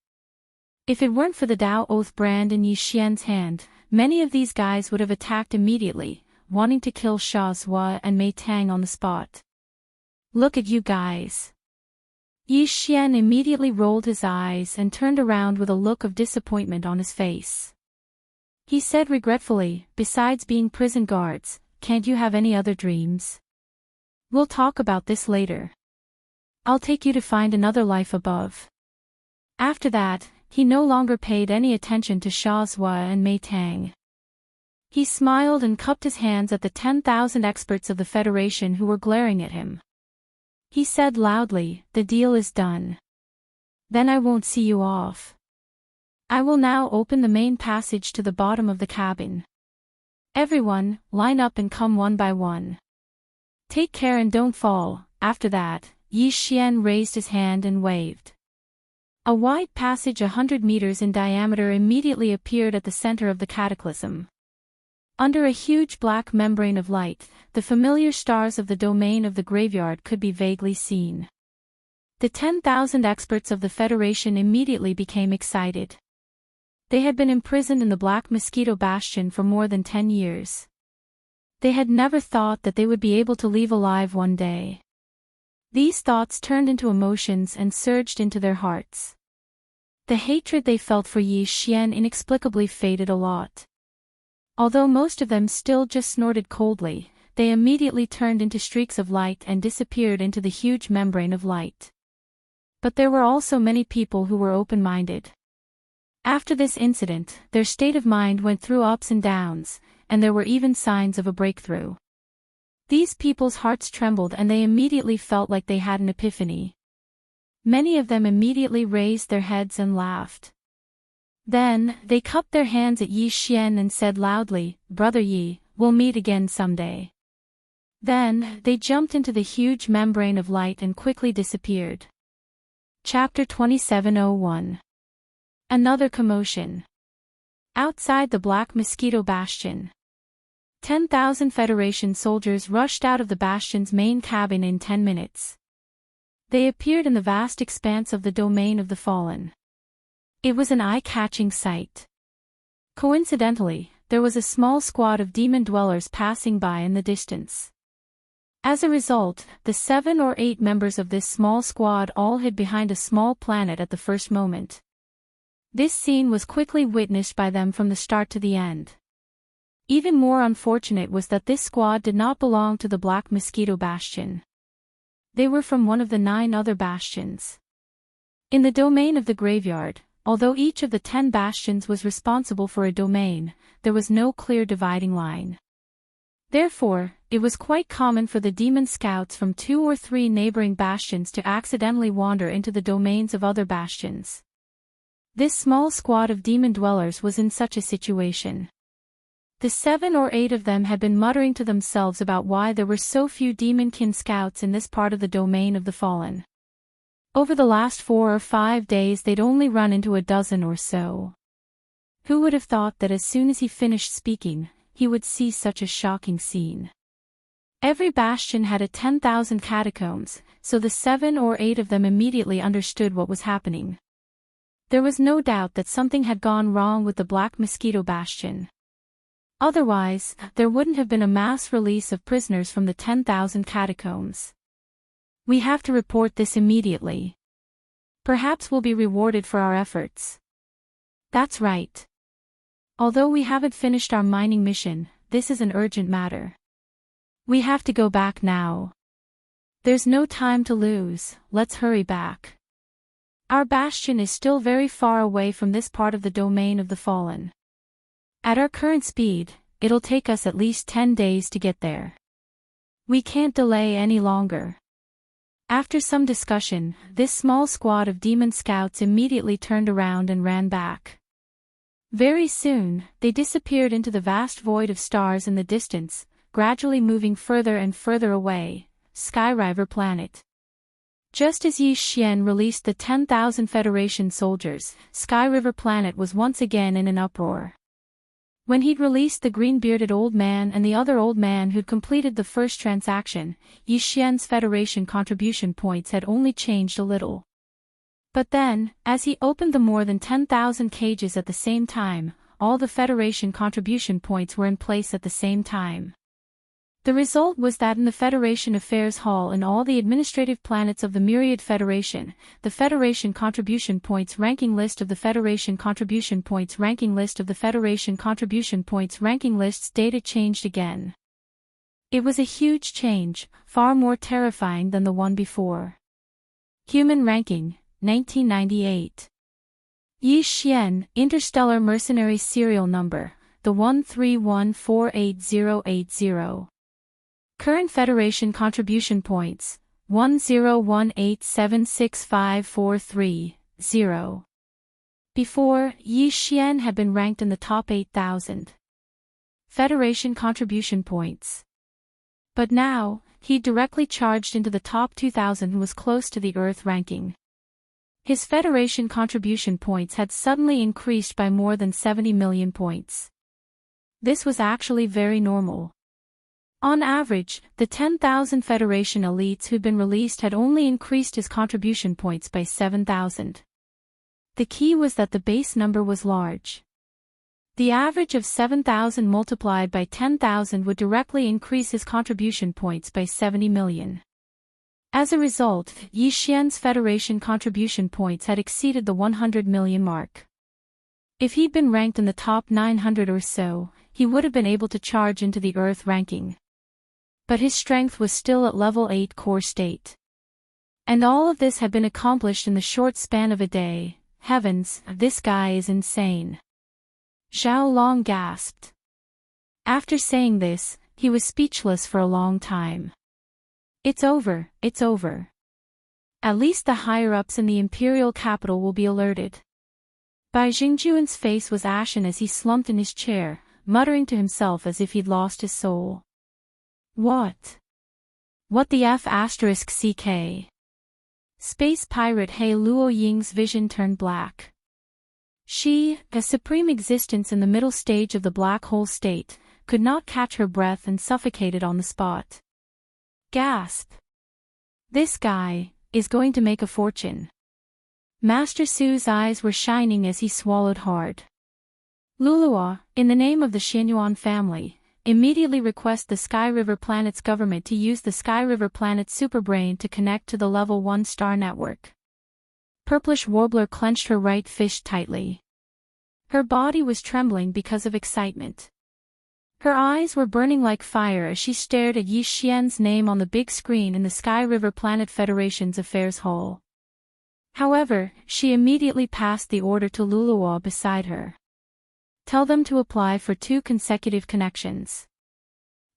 If it weren't for the Dao Oath brand in Yi Xian's hand, many of these guys would have attacked immediately, wanting to kill Sha Zhua and Mei Tang on the spot. Look at you guys. Yi Xian immediately rolled his eyes and turned around with a look of disappointment on his face. He said regretfully, besides being prison guards, can't you have any other dreams? We'll talk about this later. I'll take you to find another life above. After that, he no longer paid any attention to Sha Zhua and Mei Tang. He smiled and cupped his hands at the 10,000 experts of the Federation who were glaring at him. He said loudly, the deal is done. Then I won't see you off. I will now open the main passage to the bottom of the cabin. Everyone, line up and come one by one. Take care and don't fall. After that, Yi Xian raised his hand and waved. A wide passage 100 meters in diameter immediately appeared at the center of the cataclysm. Under a huge black membrane of light, the familiar stars of the domain of the graveyard could be vaguely seen. The 10,000 experts of the Federation immediately became excited. They had been imprisoned in the Black Mosquito Bastion for more than 10 years. They had never thought that they would be able to leave alive one day. These thoughts turned into emotions and surged into their hearts. The hatred they felt for Yi Xian inexplicably faded a lot. Although most of them still just snorted coldly, they immediately turned into streaks of light and disappeared into the huge membrane of light. But there were also many people who were open-minded. After this incident, their state of mind went through ups and downs, and there were even signs of a breakthrough. These people's hearts trembled and they immediately felt like they had an epiphany. Many of them immediately raised their heads and laughed. Then, they cupped their hands at Yi Xian and said loudly, Brother Yi, we'll meet again someday. Then, they jumped into the huge membrane of light and quickly disappeared. Chapter 2701. Another commotion. Outside the Black Mosquito Bastion. 10,000 Federation soldiers rushed out of the Bastion's main cabin in 10 minutes. They appeared in the vast expanse of the domain of the fallen. It was an eye-catching sight. Coincidentally, there was a small squad of demon dwellers passing by in the distance. As a result, the 7 or 8 members of this small squad all hid behind a small planet at the first moment. This scene was quickly witnessed by them from the start to the end. Even more unfortunate was that this squad did not belong to the Black Mosquito Bastion. They were from one of the 9 other bastions. In the domain of the graveyard, although each of the 10 bastions was responsible for a domain, there was no clear dividing line. Therefore, it was quite common for the demon scouts from 2 or 3 neighboring bastions to accidentally wander into the domains of other bastions. This small squad of demon dwellers was in such a situation. The 7 or 8 of them had been muttering to themselves about why there were so few demonkin scouts in this part of the domain of the fallen. Over the last 4 or 5 days they'd only run into a dozen or so. Who would have thought that as soon as he finished speaking, he would see such a shocking scene? Every bastion had a 10,000 catacombs, so the 7 or 8 of them immediately understood what was happening. There was no doubt that something had gone wrong with the Black Mosquito Bastion. Otherwise, there wouldn't have been a mass release of prisoners from the 10,000 catacombs. We have to report this immediately. Perhaps we'll be rewarded for our efforts. That's right. Although we haven't finished our mining mission, this is an urgent matter. We have to go back now. There's no time to lose, let's hurry back. Our bastion is still very far away from this part of the domain of the fallen. At our current speed, it'll take us at least 10 days to get there. We can't delay any longer. After some discussion, this small squad of demon scouts immediately turned around and ran back. Very soon, they disappeared into the vast void of stars in the distance, gradually moving further and further away. Skyriver Planet. Just as Yi Xian released the 10,000 Federation soldiers, Skyriver Planet was once again in an uproar. When he'd released the green-bearded old man and the other old man who'd completed the first transaction, Yi Xian's Federation contribution points had only changed a little. But then, as he opened the more than 10,000 cages at the same time, all the Federation contribution points were in place at the same time. The result was that in the Federation Affairs Hall and all the administrative planets of the Myriad Federation, the Federation Contribution Points ranking list of the Federation Contribution Points ranking list of the Federation Contribution Points ranking lists data changed again. It was a huge change, far more terrifying than the one before. Human Ranking, 1998. Yi Xian, Interstellar Mercenary Serial Number, the 131488080. Current Federation Contribution Points, 10176543-0. Before, Yi Xian had been ranked in the top 8,000 Federation Contribution Points. But now, he directly charged into the top 2,000 and was close to the Earth ranking. His Federation Contribution Points had suddenly increased by more than 70 million points. This was actually very normal. On average, the 10,000 Federation elites who'd been released had only increased his contribution points by 7,000. The key was that the base number was large. The average of 7,000 multiplied by 10,000 would directly increase his contribution points by 70 million. As a result, Yi Xian's Federation contribution points had exceeded the 100 million mark. If he'd been ranked in the top 900 or so, he would have been able to charge into the Earth ranking. But his strength was still at level 8 core state. And all of this had been accomplished in the short span of a day. Heavens, this guy is insane. Zhao Long gasped. After saying this, he was speechless for a long time. It's over, it's over. At least the higher-ups in the imperial capital will be alerted. Bai Jingjuan's face was ashen as he slumped in his chair, muttering to himself as if he'd lost his soul. What the F***CK? Space pirate He Luo Ying's vision turned black. She, a supreme existence in the middle stage of the black hole state, could not catch her breath and suffocated on the spot. Gasp. This guy is going to make a fortune. Master Su's eyes were shining as he swallowed hard. Lulua, in the name of the Xianyuan family, immediately request the Skyriver Planet's government to use the Skyriver Planet Superbrain to connect to the level 1 star network. Purplish Warbler clenched her right fist tightly. Her body was trembling because of excitement. Her eyes were burning like fire as she stared at Yi Xian's name on the big screen in the Skyriver Planet Federation's Affairs Hall. However, she immediately passed the order to Lulua beside her. Tell them to apply for 2 consecutive connections.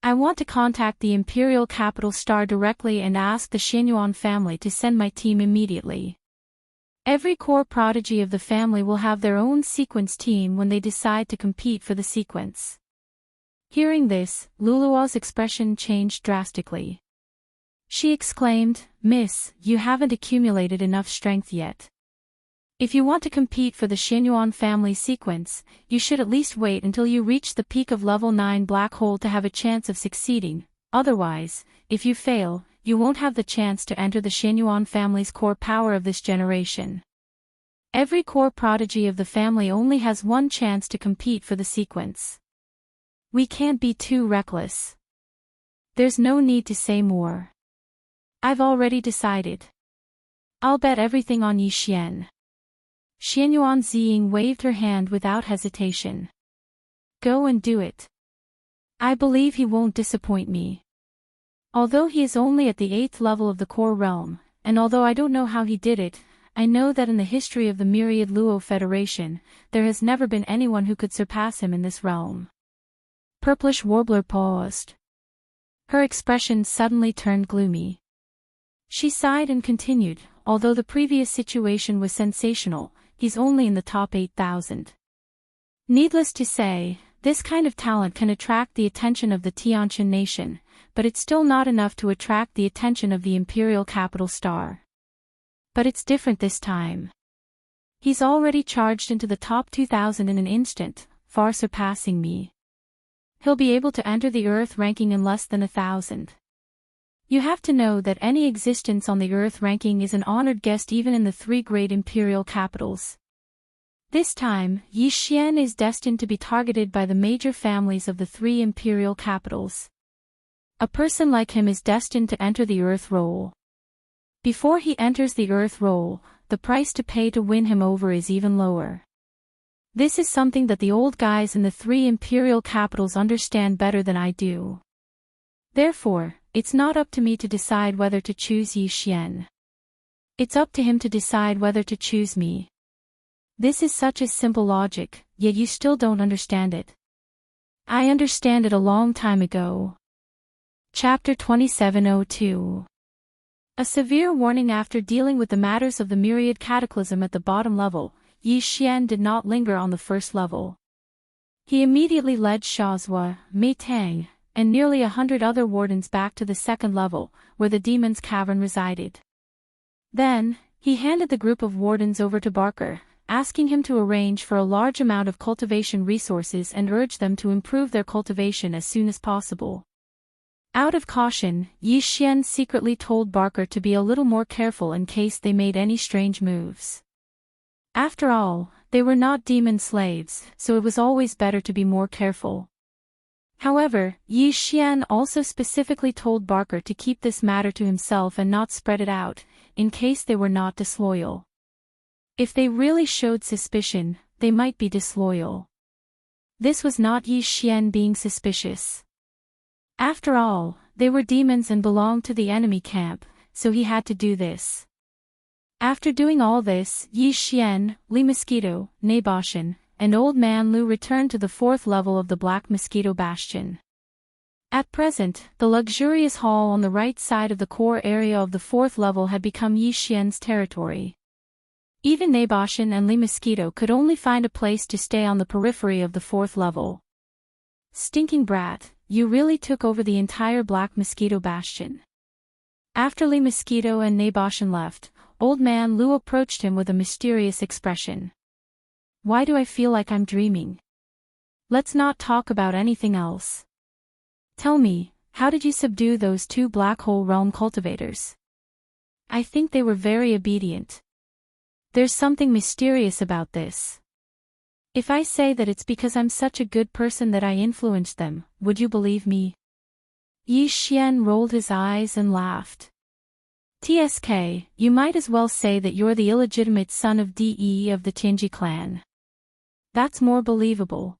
I want to contact the Imperial Capital Star directly and ask the Xianyuan family to send my team immediately. Every core prodigy of the family will have their own sequence team when they decide to compete for the sequence. Hearing this, Lulua's expression changed drastically. She exclaimed, "Miss, you haven't accumulated enough strength yet. If you want to compete for the Xianyuan family sequence, you should at least wait until you reach the peak of level 9 black hole to have a chance of succeeding. Otherwise, if you fail, you won't have the chance to enter the Xianyuan family's core power of this generation. Every core prodigy of the family only has one chance to compete for the sequence. We can't be too reckless. There's no need to say more. I've already decided. I'll bet everything on Yi Xian." Xianyuan Ziying waved her hand without hesitation. "Go and do it. I believe he won't disappoint me. Although he is only at the 8th level of the core realm, and although I don't know how he did it, I know that in the history of the Myriad Luo Federation, there has never been anyone who could surpass him in this realm." Purplish Warbler paused. Her expression suddenly turned gloomy. She sighed and continued, although the previous situation was sensational, he's only in the top 8,000. Needless to say, this kind of talent can attract the attention of the Tianqian nation, but it's still not enough to attract the attention of the imperial capital star. But it's different this time. He's already charged into the top 2,000 in an instant, far surpassing me. He'll be able to enter the Earth ranking in less than 1,000. You have to know that any existence on the Earth ranking is an honored guest even in the 3 great imperial capitals. This time, Yi Xian is destined to be targeted by the major families of the 3 imperial capitals. A person like him is destined to enter the Earth roll. Before he enters the Earth roll, the price to pay to win him over is even lower. This is something that the old guys in the 3 imperial capitals understand better than I do. Therefore, it's not up to me to decide whether to choose Yi Xian. It's up to him to decide whether to choose me. This is such a simple logic, yet you still don't understand it. I understand it a long time ago. Chapter 2702. A severe warning. After dealing with the matters of the myriad cataclysm at the bottom level, Yi Xian did not linger on the first level. He immediately led Shazhua, Mei Tang, and nearly 100 other wardens back to the second level, where the demon's cavern resided. Then, he handed the group of wardens over to Barker, asking him to arrange for a large amount of cultivation resources and urge them to improve their cultivation as soon as possible. Out of caution, Yi Xian secretly told Barker to be a little more careful in case they made any strange moves. After all, they were not demon slaves, so it was always better to be more careful. However, Yi Xian also specifically told Barker to keep this matter to himself and not spread it out, in case they were not disloyal. If they really showed suspicion, they might be disloyal. This was not Yi Xian being suspicious. After all, they were demons and belonged to the enemy camp, so he had to do this. After doing all this, Yi Xian, Li Mosquito, Naboshan, and Old Man Lu returned to the 4th level of the Black Mosquito Bastion. At present, the luxurious hall on the right side of the core area of the 4th level had become Yi Xian's territory. Even Naboshan and Li Mosquito could only find a place to stay on the periphery of the 4th level. Stinking brat, you really took over the entire Black Mosquito Bastion. After Li Mosquito and Naboshan left, Old Man Lu approached him with a mysterious expression. Why do I feel like I'm dreaming? Let's not talk about anything else. Tell me, how did you subdue those 2 Black Hole Realm cultivators? I think they were very obedient. There's something mysterious about this. If I say that it's because I'm such a good person that I influenced them, would you believe me? Yi Xian rolled his eyes and laughed. TSK, you might as well say that you're the illegitimate son of De of the Tianji clan. That's more believable.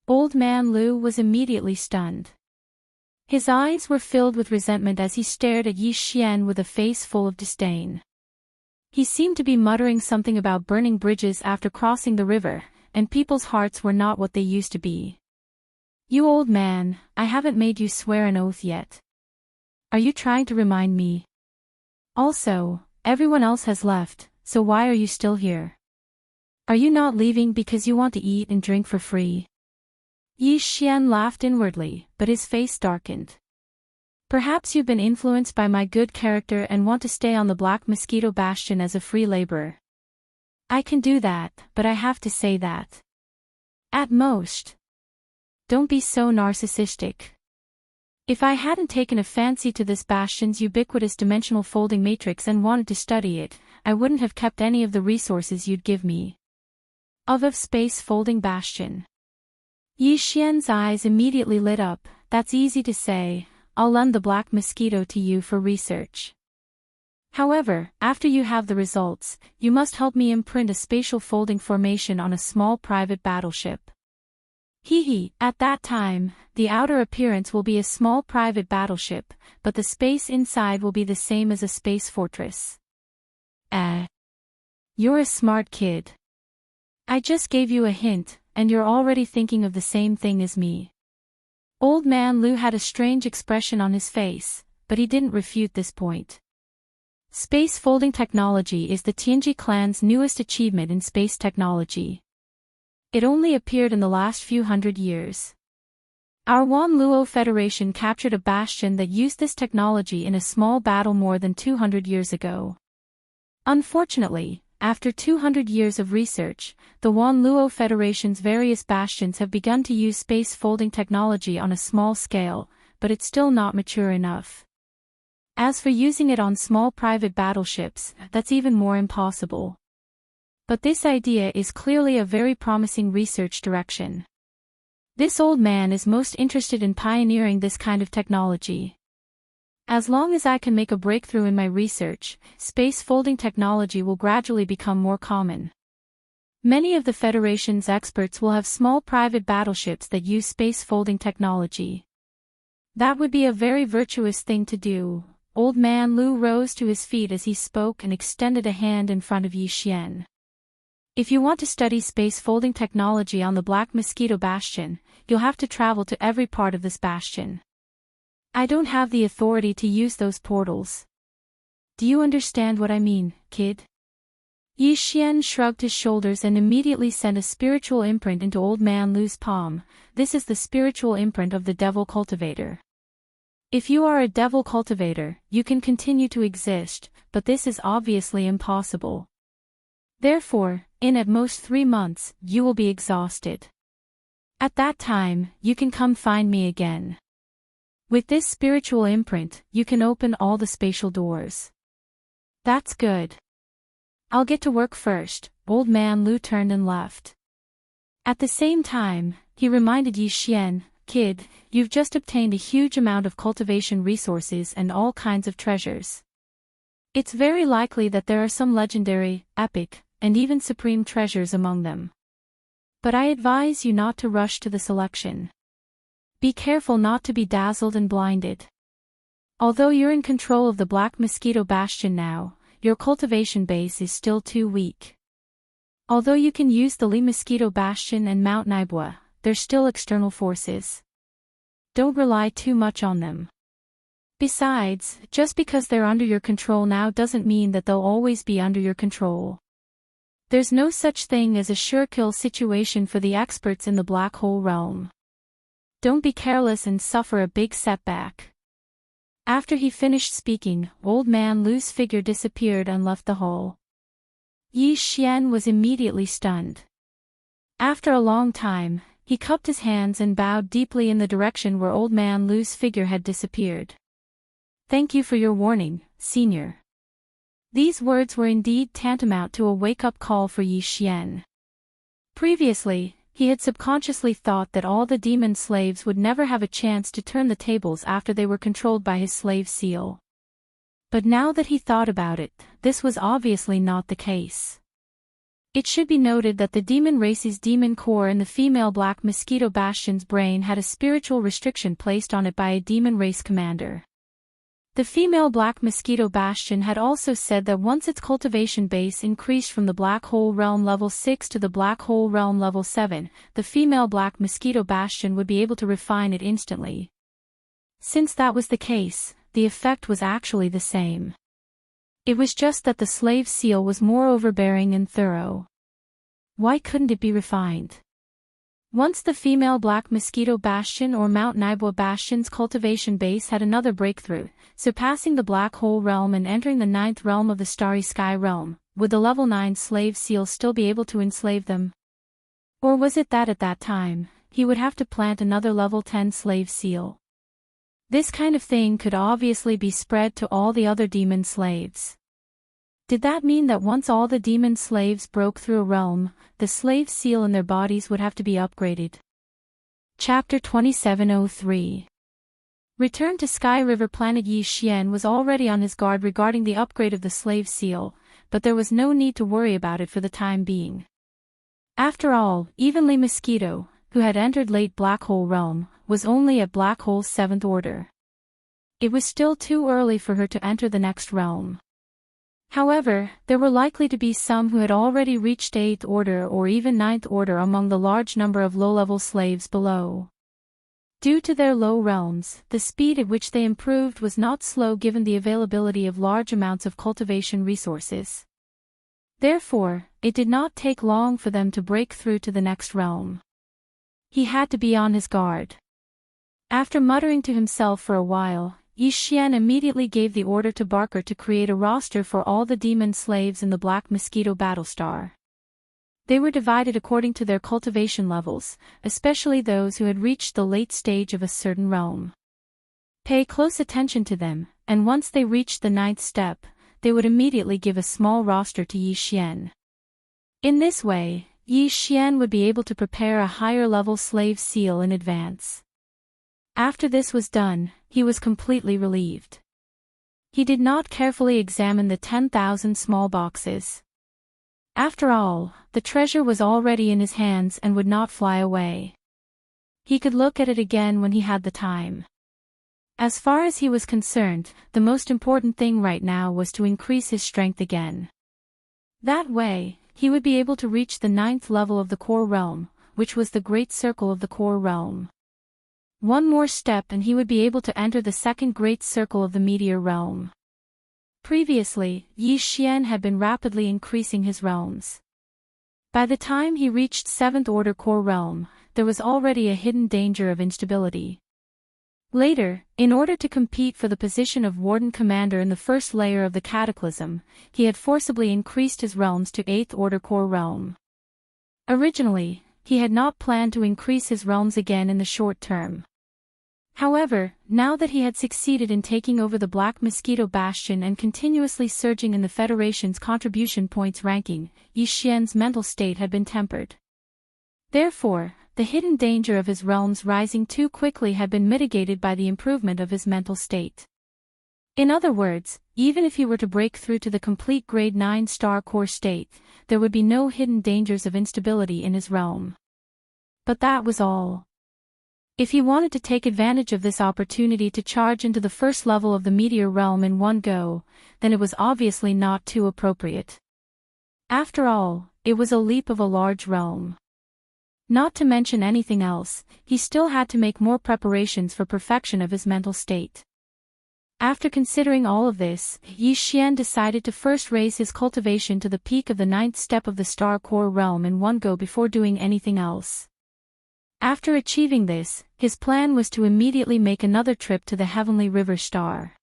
Old Man Lu was immediately stunned. His eyes were filled with resentment as he stared at Yi Xian with a face full of disdain. He seemed to be muttering something about burning bridges after crossing the river, and people's hearts were not what they used to be. You old man, I haven't made you swear an oath yet. Are you trying to remind me? Also, everyone else has left, so why are you still here? Are you not leaving because you want to eat and drink for free? Yi Xian laughed inwardly, but his face darkened. Perhaps you've been influenced by my good character and want to stay on the Black Mosquito Bastion as a free laborer. I can do that, but I have to say that. At most. Don't be so narcissistic. If I hadn't taken a fancy to this bastion's ubiquitous dimensional folding matrix and wanted to study it, I wouldn't have kept any of the resources you'd give me. Of space folding bastion. Yi Xian's eyes immediately lit up. That's easy to say. I'll lend the Black Mosquito to you for research. However, after you have the results, you must help me imprint a spatial folding formation on a small private battleship. At that time, the outer appearance will be a small private battleship, but the space inside will be the same as a space fortress. You're a smart kid. I just gave you a hint, and you're already thinking of the same thing as me. Old Man Lu had a strange expression on his face, but he didn't refute this point. Space folding technology is the Tianji clan's newest achievement in space technology. It only appeared in the last few hundred years. Our Wanluo Federation captured a bastion that used this technology in a small battle more than 200 years ago. Unfortunately, after 200 years of research, the Wanluo Federation's various bastions have begun to use space folding technology on a small scale, but it's still not mature enough. As for using it on small private battleships, that's even more impossible. But this idea is clearly a very promising research direction. This old man is most interested in pioneering this kind of technology. As long as I can make a breakthrough in my research, space folding technology will gradually become more common. Many of the Federation's experts will have small private battleships that use space folding technology. That would be a very virtuous thing to do. Old Man Lu rose to his feet as he spoke and extended a hand in front of Yi Xian. If you want to study space folding technology on the Black Mosquito Bastion, you'll have to travel to every part of this bastion. I don't have the authority to use those portals. Do you understand what I mean, kid? Yi Xian shrugged his shoulders and immediately sent a spiritual imprint into Old Man Lu's palm. This is the spiritual imprint of the Devil Cultivator. If you are a Devil Cultivator, you can continue to exist, but this is obviously impossible. Therefore, in at most 3 months, you will be exhausted. At that time, you can come find me again. With this spiritual imprint, you can open all the spatial doors. That's good. I'll get to work first. Old Man Lu turned and left. At the same time, he reminded Yi Xian, kid, you've just obtained a huge amount of cultivation resources and all kinds of treasures. It's very likely that there are some legendary, epic, and even supreme treasures among them. But I advise you not to rush to the selection. Be careful not to be dazzled and blinded. Although you're in control of the Black Mosquito Bastion now, your cultivation base is still too weak. Although you can use the Li Mosquito Bastion and Mount Naibua, they're still external forces. Don't rely too much on them. Besides, just because they're under your control now doesn't mean that they'll always be under your control. There's no such thing as a sure-kill situation for the experts in the Black Hole realm. Don't be careless and suffer a big setback. After he finished speaking, Old Man Lu's figure disappeared and left the hall. Yi Xian was immediately stunned. After a long time, he cupped his hands and bowed deeply in the direction where Old Man Lu's figure had disappeared. Thank you for your warning, Senior. These words were indeed tantamount to a wake-up call for Yi Xian. Previously, he had subconsciously thought that all the demon slaves would never have a chance to turn the tables after they were controlled by his slave seal. But now that he thought about it, this was obviously not the case. It should be noted that the demon race's demon core in the female Black Mosquito Bastion's brain had a spiritual restriction placed on it by a demon race commander. The female Black Mosquito Bastion had also said that once its cultivation base increased from the Black Hole Realm level 6 to the Black Hole Realm level 7, the female Black Mosquito Bastion would be able to refine it instantly. Since that was the case, the effect was actually the same. It was just that the slave seal was more overbearing and thorough. Why couldn't it be refined? Once the female Black Mosquito Bastion or Mount Naibua Bastion's cultivation base had another breakthrough, surpassing the Black Hole Realm and entering the 9th realm of the Starry Sky Realm, would the level 9 slave seal still be able to enslave them? Or was it that at that time, he would have to plant another level 10 slave seal? This kind of thing could obviously be spread to all the other demon slaves. Did that mean that once all the demon slaves broke through a realm, the slave seal in their bodies would have to be upgraded? Chapter 2703. Return to Sky River Planet. Yi Xian was already on his guard regarding the upgrade of the slave seal, but there was no need to worry about it for the time being. After all, even Li Mosquito, who had entered late Black Hole Realm, was only at Black Hole's 7th order. It was still too early for her to enter the next realm. However, there were likely to be some who had already reached 8th order or even 9th order among the large number of low-level slaves below. Due to their low realms, the speed at which they improved was not slow given the availability of large amounts of cultivation resources. Therefore, it did not take long for them to break through to the next realm. He had to be on his guard. After muttering to himself for a while, Yi Xian immediately gave the order to Barker to create a roster for all the demon slaves in the Black Mosquito Battlestar. They were divided according to their cultivation levels, especially those who had reached the late stage of a certain realm. Pay close attention to them, and once they reached the 9th step, they would immediately give a small roster to Yi Xian. In this way, Yi Xian would be able to prepare a higher-level slave seal in advance. After this was done, he was completely relieved. He did not carefully examine the 10,000 small boxes. After all, the treasure was already in his hands and would not fly away. He could look at it again when he had the time. As far as he was concerned, the most important thing right now was to increase his strength again. That way, he would be able to reach the 9th level of the core realm, which was the great circle of the core realm. One more step and he would be able to enter the 2nd great circle of the meteor realm. Previously, Yi Xian had been rapidly increasing his realms. By the time he reached 7th order core realm, there was already a hidden danger of instability. Later, in order to compete for the position of Warden Commander in the 1st layer of the Cataclysm, he had forcibly increased his realms to 8th order core realm. Originally, he had not planned to increase his realms again in the short term. However, now that he had succeeded in taking over the Black Mosquito Bastion and continuously surging in the Federation's contribution points ranking, Yi Xian's mental state had been tempered. Therefore, the hidden danger of his realms rising too quickly had been mitigated by the improvement of his mental state. In other words, even if he were to break through to the complete grade 9 star core state, there would be no hidden dangers of instability in his realm. But that was all. If he wanted to take advantage of this opportunity to charge into the 1st level of the meteor realm in one go, then it was obviously not too appropriate. After all, it was a leap of a large realm. Not to mention anything else, he still had to make more preparations for perfection of his mental state. After considering all of this, Yi Xian decided to first raise his cultivation to the peak of the 9th step of the star core realm in one go before doing anything else. After achieving this, his plan was to immediately make another trip to the Heavenly River Star.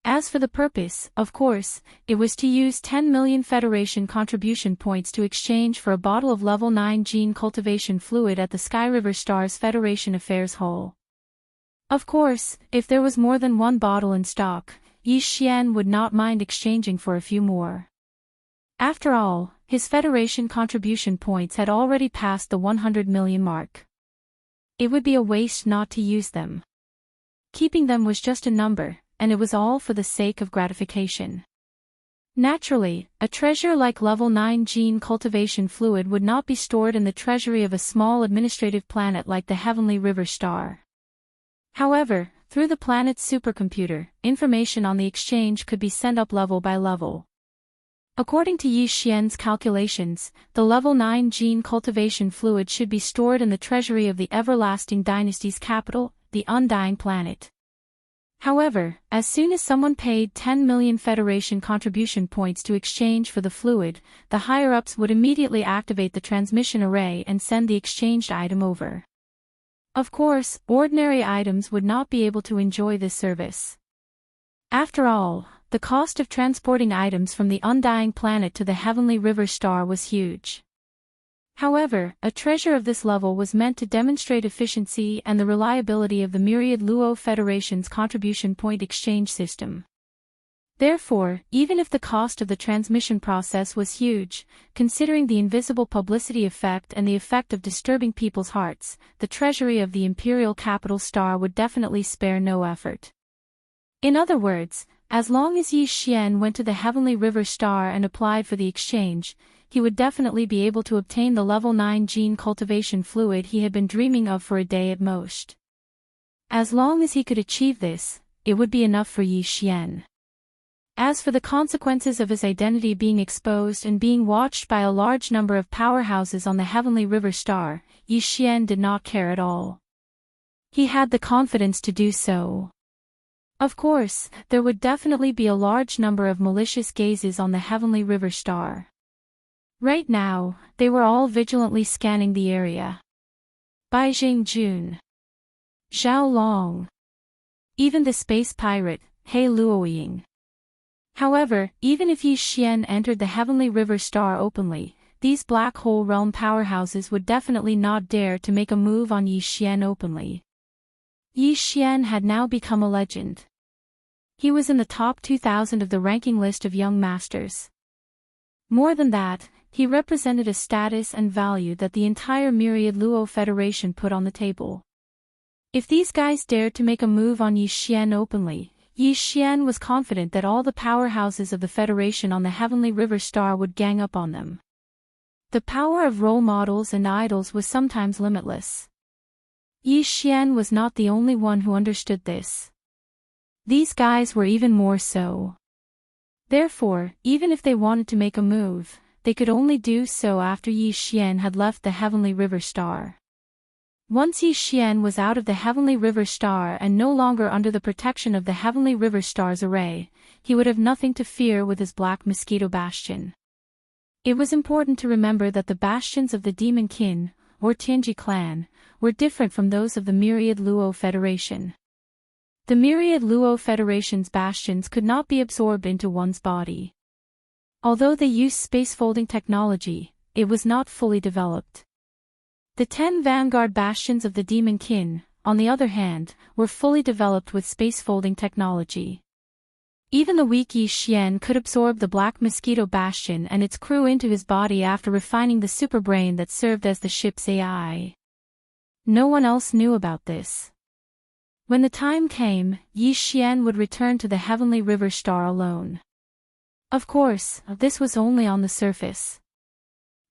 As for the purpose, of course, it was to use 10 million Federation contribution points to exchange for a bottle of level 9 gene cultivation fluid at the Sky River Star's Federation Affairs Hall. Of course, if there was more than one bottle in stock, Yi Xian would not mind exchanging for a few more. After all, his Federation contribution points had already passed the 100 million mark. It would be a waste not to use them. Keeping them was just a number, and it was all for the sake of gratification. Naturally, a treasure like level 9 gene cultivation fluid would not be stored in the treasury of a small administrative planet like the Heavenly River Star. However, through the planet's supercomputer, information on the exchange could be sent up level by level. According to Yi Xian's calculations, the level 9 gene cultivation fluid should be stored in the treasury of the Everlasting Dynasty's capital, the Undying Planet. However, as soon as someone paid 10 million Federation contribution points to exchange for the fluid, the higher-ups would immediately activate the transmission array and send the exchanged item over. Of course, ordinary items would not be able to enjoy this service. After all, the cost of transporting items from the Undying Planet to the Heavenly River Star was huge. However, a treasure of this level was meant to demonstrate efficiency and the reliability of the myriad Luo Federation's contribution point exchange system. Therefore, even if the cost of the transmission process was huge, considering the invisible publicity effect and the effect of disturbing people's hearts, the treasury of the Imperial Capital Star would definitely spare no effort. In other words, as long as Yi Xian went to the Heavenly River Star and applied for the exchange, he would definitely be able to obtain the level 9 gene cultivation fluid he had been dreaming of for a day at most. As long as he could achieve this, it would be enough for Yi Xian. As for the consequences of his identity being exposed and being watched by a large number of powerhouses on the Heavenly River Star, Yi Xian did not care at all. He had the confidence to do so. Of course, there would definitely be a large number of malicious gazes on the heavenly river star. Right now, they were all vigilantly scanning the area. Bai Jun, Zhao Long, even the space pirate, He Luoying. However, even if Yi Xian entered the heavenly river star openly, these black hole realm powerhouses would definitely not dare to make a move on Yi Xian openly. Yi Xian had now become a legend. He was in the top 2,000 of the ranking list of young masters. More than that, he represented a status and value that the entire Myriad Luo Federation put on the table. If these guys dared to make a move on Yi Xian openly, Yi Xian was confident that all the powerhouses of the Federation on the heavenly river star would gang up on them. The power of role models and idols was sometimes limitless. Yi Xian was not the only one who understood this. These guys were even more so. Therefore, even if they wanted to make a move, they could only do so after Yi Xian had left the heavenly river star. Once Yi Xian was out of the heavenly river star and no longer under the protection of the heavenly river star's array, he would have nothing to fear with his black mosquito bastion. It was important to remember that the bastions of the Demon Kin, or Tianji clan, were different from those of the Myriad Luo Federation. The Myriad Luo Federation's bastions could not be absorbed into one's body. Although they used space-folding technology, it was not fully developed. The 10 vanguard bastions of the Demon Kin, on the other hand, were fully developed with space-folding technology. Even the weak Yi Xian could absorb the Black Mosquito Bastion and its crew into his body after refining the superbrain that served as the ship's AI. No one else knew about this. When the time came, Yi Xian would return to the heavenly river star alone. Of course, this was only on the surface.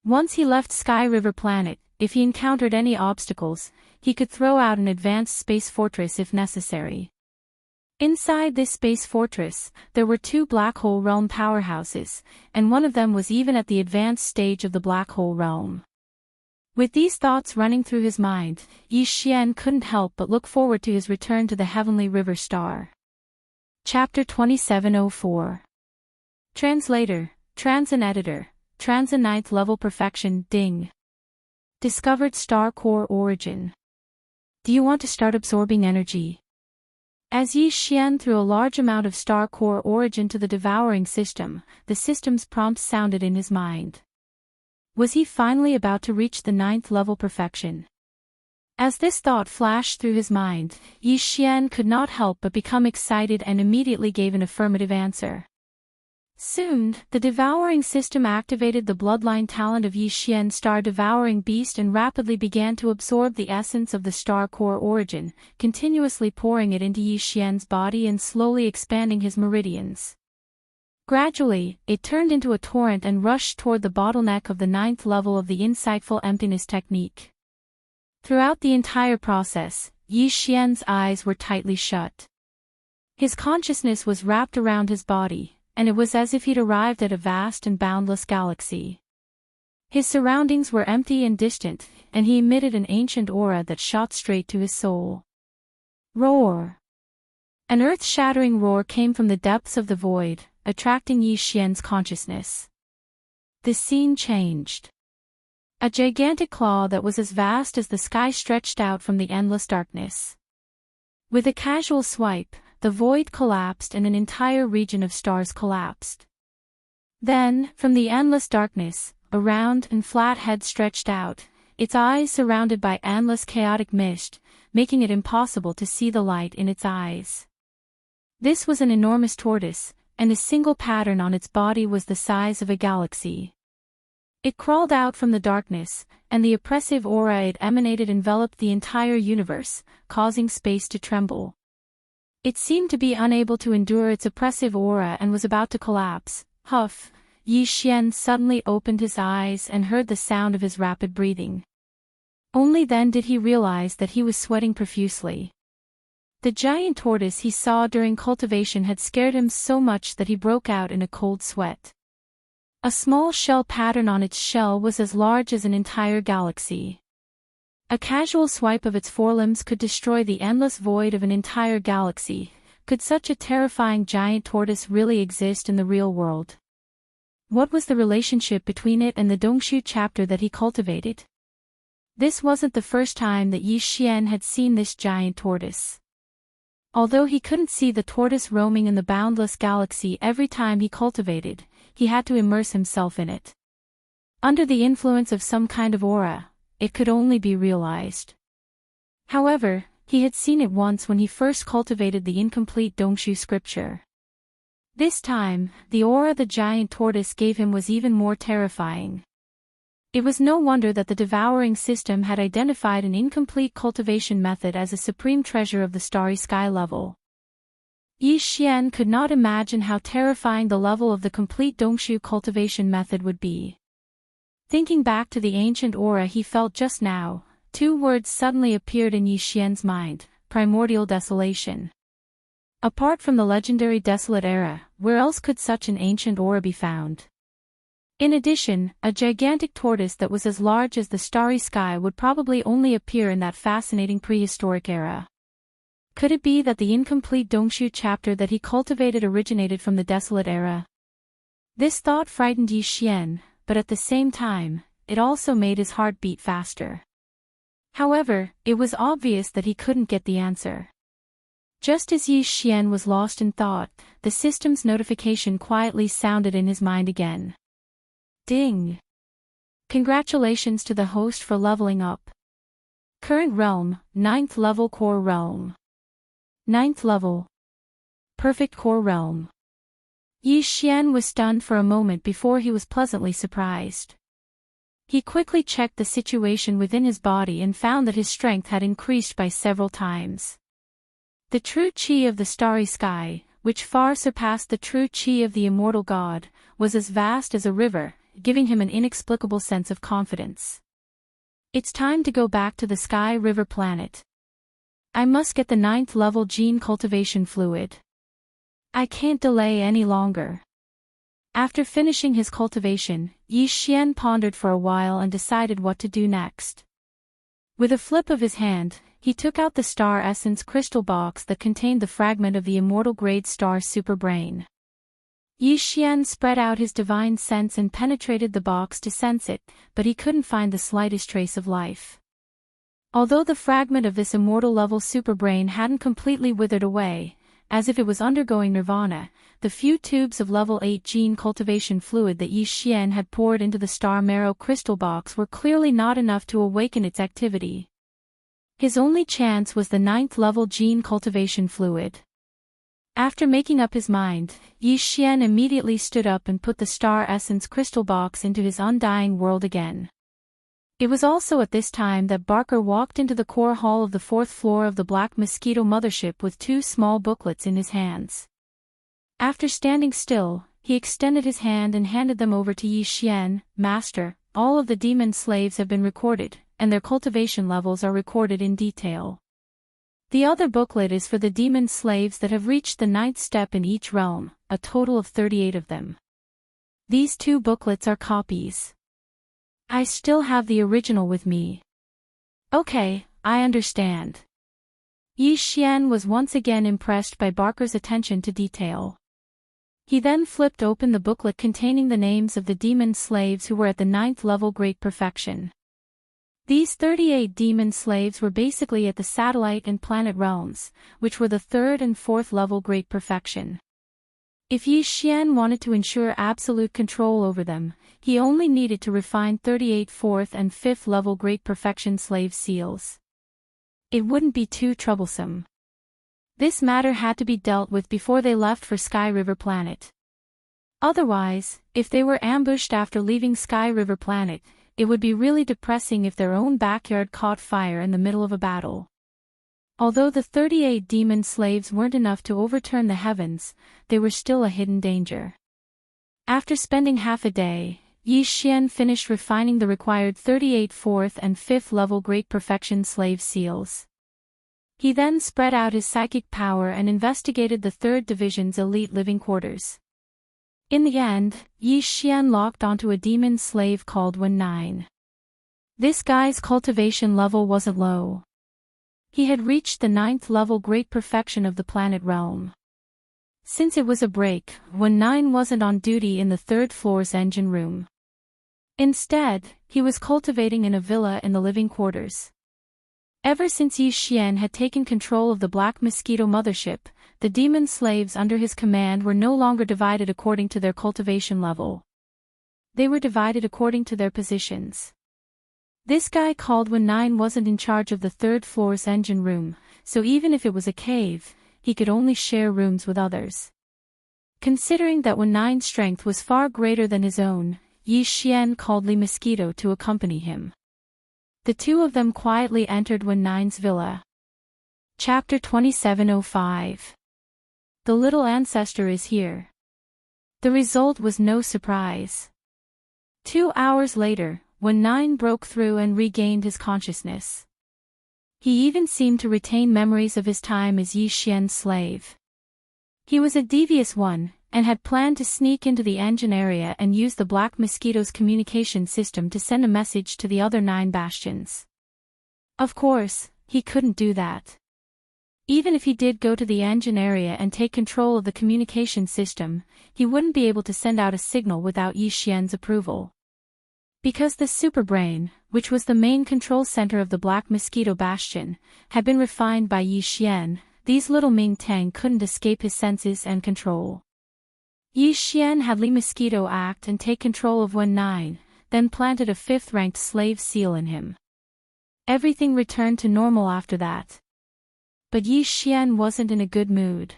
Once he left Sky River Planet, if he encountered any obstacles, he could throw out an advanced space fortress if necessary. Inside this space fortress, there were 2 black hole realm powerhouses, and one of them was even at the advanced stage of the black hole realm. With these thoughts running through his mind, Yi Xian couldn't help but look forward to his return to the heavenly river star. Chapter 2704. Translator, Transin Editor, Transin 9th Level Perfection, Ding. Discovered Star Core Origin. Do you want to start absorbing energy? As Yi Xian threw a large amount of Star Core Origin to the devouring system, the system's prompt sounded in his mind. Was he finally about to reach the 9th level perfection? As this thought flashed through his mind, Yi Xian could not help but become excited and immediately gave an affirmative answer. Soon, the devouring system activated the bloodline talent of Yi Xian's star-devouring beast and rapidly began to absorb the essence of the star core origin, continuously pouring it into Yi Xian's body and slowly expanding his meridians. Gradually, it turned into a torrent and rushed toward the bottleneck of the 9th level of the insightful emptiness technique. Throughout the entire process, Yi Xian's eyes were tightly shut. His consciousness was wrapped around his body, and it was as if he'd arrived at a vast and boundless galaxy. His surroundings were empty and distant, and he emitted an ancient aura that shot straight to his soul. Roar! An earth-shattering roar came from the depths of the void, attracting Yi Xian's consciousness. The scene changed. A gigantic claw that was as vast as the sky stretched out from the endless darkness. With a casual swipe, the void collapsed and an entire region of stars collapsed. Then, from the endless darkness, a round and flat head stretched out, its eyes surrounded by endless chaotic mist, making it impossible to see the light in its eyes. This was an enormous tortoise, and a single pattern on its body was the size of a galaxy. It crawled out from the darkness, and the oppressive aura it emanated enveloped the entire universe, causing space to tremble. It seemed to be unable to endure its oppressive aura and was about to collapse. Huff! Yi Xian suddenly opened his eyes and heard the sound of his rapid breathing. Only then did he realize that he was sweating profusely. The giant tortoise he saw during cultivation had scared him so much that he broke out in a cold sweat. A small shell pattern on its shell was as large as an entire galaxy. A casual swipe of its forelimbs could destroy the endless void of an entire galaxy. Could such a terrifying giant tortoise really exist in the real world? What was the relationship between it and the Dongshu chapter that he cultivated? This wasn't the first time that Yi Xian had seen this giant tortoise. Although he couldn't see the tortoise roaming in the boundless galaxy every time he cultivated, he had to immerse himself in it. Under the influence of some kind of aura, it could only be realized. However, he had seen it once when he first cultivated the incomplete Dongshu scripture. This time, the aura the giant tortoise gave him was even more terrifying. It was no wonder that the devouring system had identified an incomplete cultivation method as a supreme treasure of the starry sky level. Yi Xian could not imagine how terrifying the level of the complete Dongshu cultivation method would be. Thinking back to the ancient aura he felt just now, two words suddenly appeared in Yi Xian's mind: primordial desolation. Apart from the legendary desolate era, where else could such an ancient aura be found? In addition, a gigantic tortoise that was as large as the starry sky would probably only appear in that fascinating prehistoric era. Could it be that the incomplete Dongshu chapter that he cultivated originated from the desolate era? This thought frightened Yi Xian, but at the same time, it also made his heart beat faster. However, it was obvious that he couldn't get the answer. Just as Yi Xian was lost in thought, the system's notification quietly sounded in his mind again. Ding! Congratulations to the host for leveling up. Current realm, 9th level core realm. 9th level. Perfect core realm. Yi Xian was stunned for a moment before he was pleasantly surprised. He quickly checked the situation within his body and found that his strength had increased by several times. The true qi of the starry sky, which far surpassed the true qi of the immortal god, was as vast as a river, giving him an inexplicable sense of confidence. It's time to go back to the Sky River planet. I must get the 9th level gene cultivation fluid. I can't delay any longer. After finishing his cultivation, Yi Xian pondered for a while and decided what to do next. With a flip of his hand, he took out the star essence crystal box that contained the fragment of the immortal grade star superbrain. Yi Xian spread out his divine sense and penetrated the box to sense it, but he couldn't find the slightest trace of life. Although the fragment of this immortal level superbrain hadn't completely withered away, as if it was undergoing nirvana, the few tubes of level 8 gene cultivation fluid that Yi Xian had poured into the star marrow crystal box were clearly not enough to awaken its activity. His only chance was the 9th level gene cultivation fluid. After making up his mind, Yi Xian immediately stood up and put the star essence crystal box into his undying world again. It was also at this time that Barker walked into the core hall of the 4th floor of the Black Mosquito mothership with two small booklets in his hands. After standing still, he extended his hand and handed them over to Yi Xian. Master, all of the demon slaves have been recorded, and their cultivation levels are recorded in detail. The other booklet is for the demon slaves that have reached the 9th step in each realm, a total of 38 of them. These two booklets are copies. I still have the original with me. Okay, I understand. Yi Xian was once again impressed by Barker's attention to detail. He then flipped open the booklet containing the names of the demon slaves who were at the 9th level Great Perfection. These 38 demon slaves were basically at the satellite and planet realms, which were the 3rd and 4th level Great Perfection. If Yi Xian wanted to ensure absolute control over them, he only needed to refine 38 4th and 5th level Great Perfection slave seals. It wouldn't be too troublesome. This matter had to be dealt with before they left for Sky River Planet. Otherwise, if they were ambushed after leaving Sky River Planet, it would be really depressing if their own backyard caught fire in the middle of a battle. Although the 38 demon slaves weren't enough to overturn the heavens, they were still a hidden danger. After spending half a day, Yi Xian finished refining the required 38 4th and 5th level Great Perfection slave seals. He then spread out his psychic power and investigated the 3rd Division's elite living quarters. In the end, Yi Xian locked onto a demon slave called Wen 9. This guy's cultivation level wasn't low. He had reached the 9th level great perfection of the planet realm. Since it was a break, when 9 wasn't on duty in the 3rd floor's engine room. Instead, he was cultivating in a villa in the living quarters. Ever since Yi Xian had taken control of the Black Mosquito mothership, the demon slaves under his command were no longer divided according to their cultivation level. They were divided according to their positions. This guy called when 9 wasn't in charge of the 3rd floor's engine room, so even if it was a cave, he could only share rooms with others. Considering that when 9's strength was far greater than his own, Yi Xian called Li Mosquito to accompany him. The two of them quietly entered when 9's villa. Chapter 2705. The little ancestor is here. The result was no surprise. 2 hours later, when 9 broke through and regained his consciousness. He even seemed to retain memories of his time as Yi Xian's slave. He was a devious one, and had planned to sneak into the engine area and use the Black Mosquito's communication system to send a message to the other 9 bastions. Of course, he couldn't do that. Even if he did go to the engine area and take control of the communication system, he wouldn't be able to send out a signal without Yi Xian's approval. Because the superbrain, which was the main control center of the Black Mosquito Bastion, had been refined by Yi Xian, these little Ming Tang couldn't escape his senses and control. Yi Xian had Li Mosquito act and take control of Wen 9, then planted a 5th-ranked slave seal in him. Everything returned to normal after that. But Yi Xian wasn't in a good mood.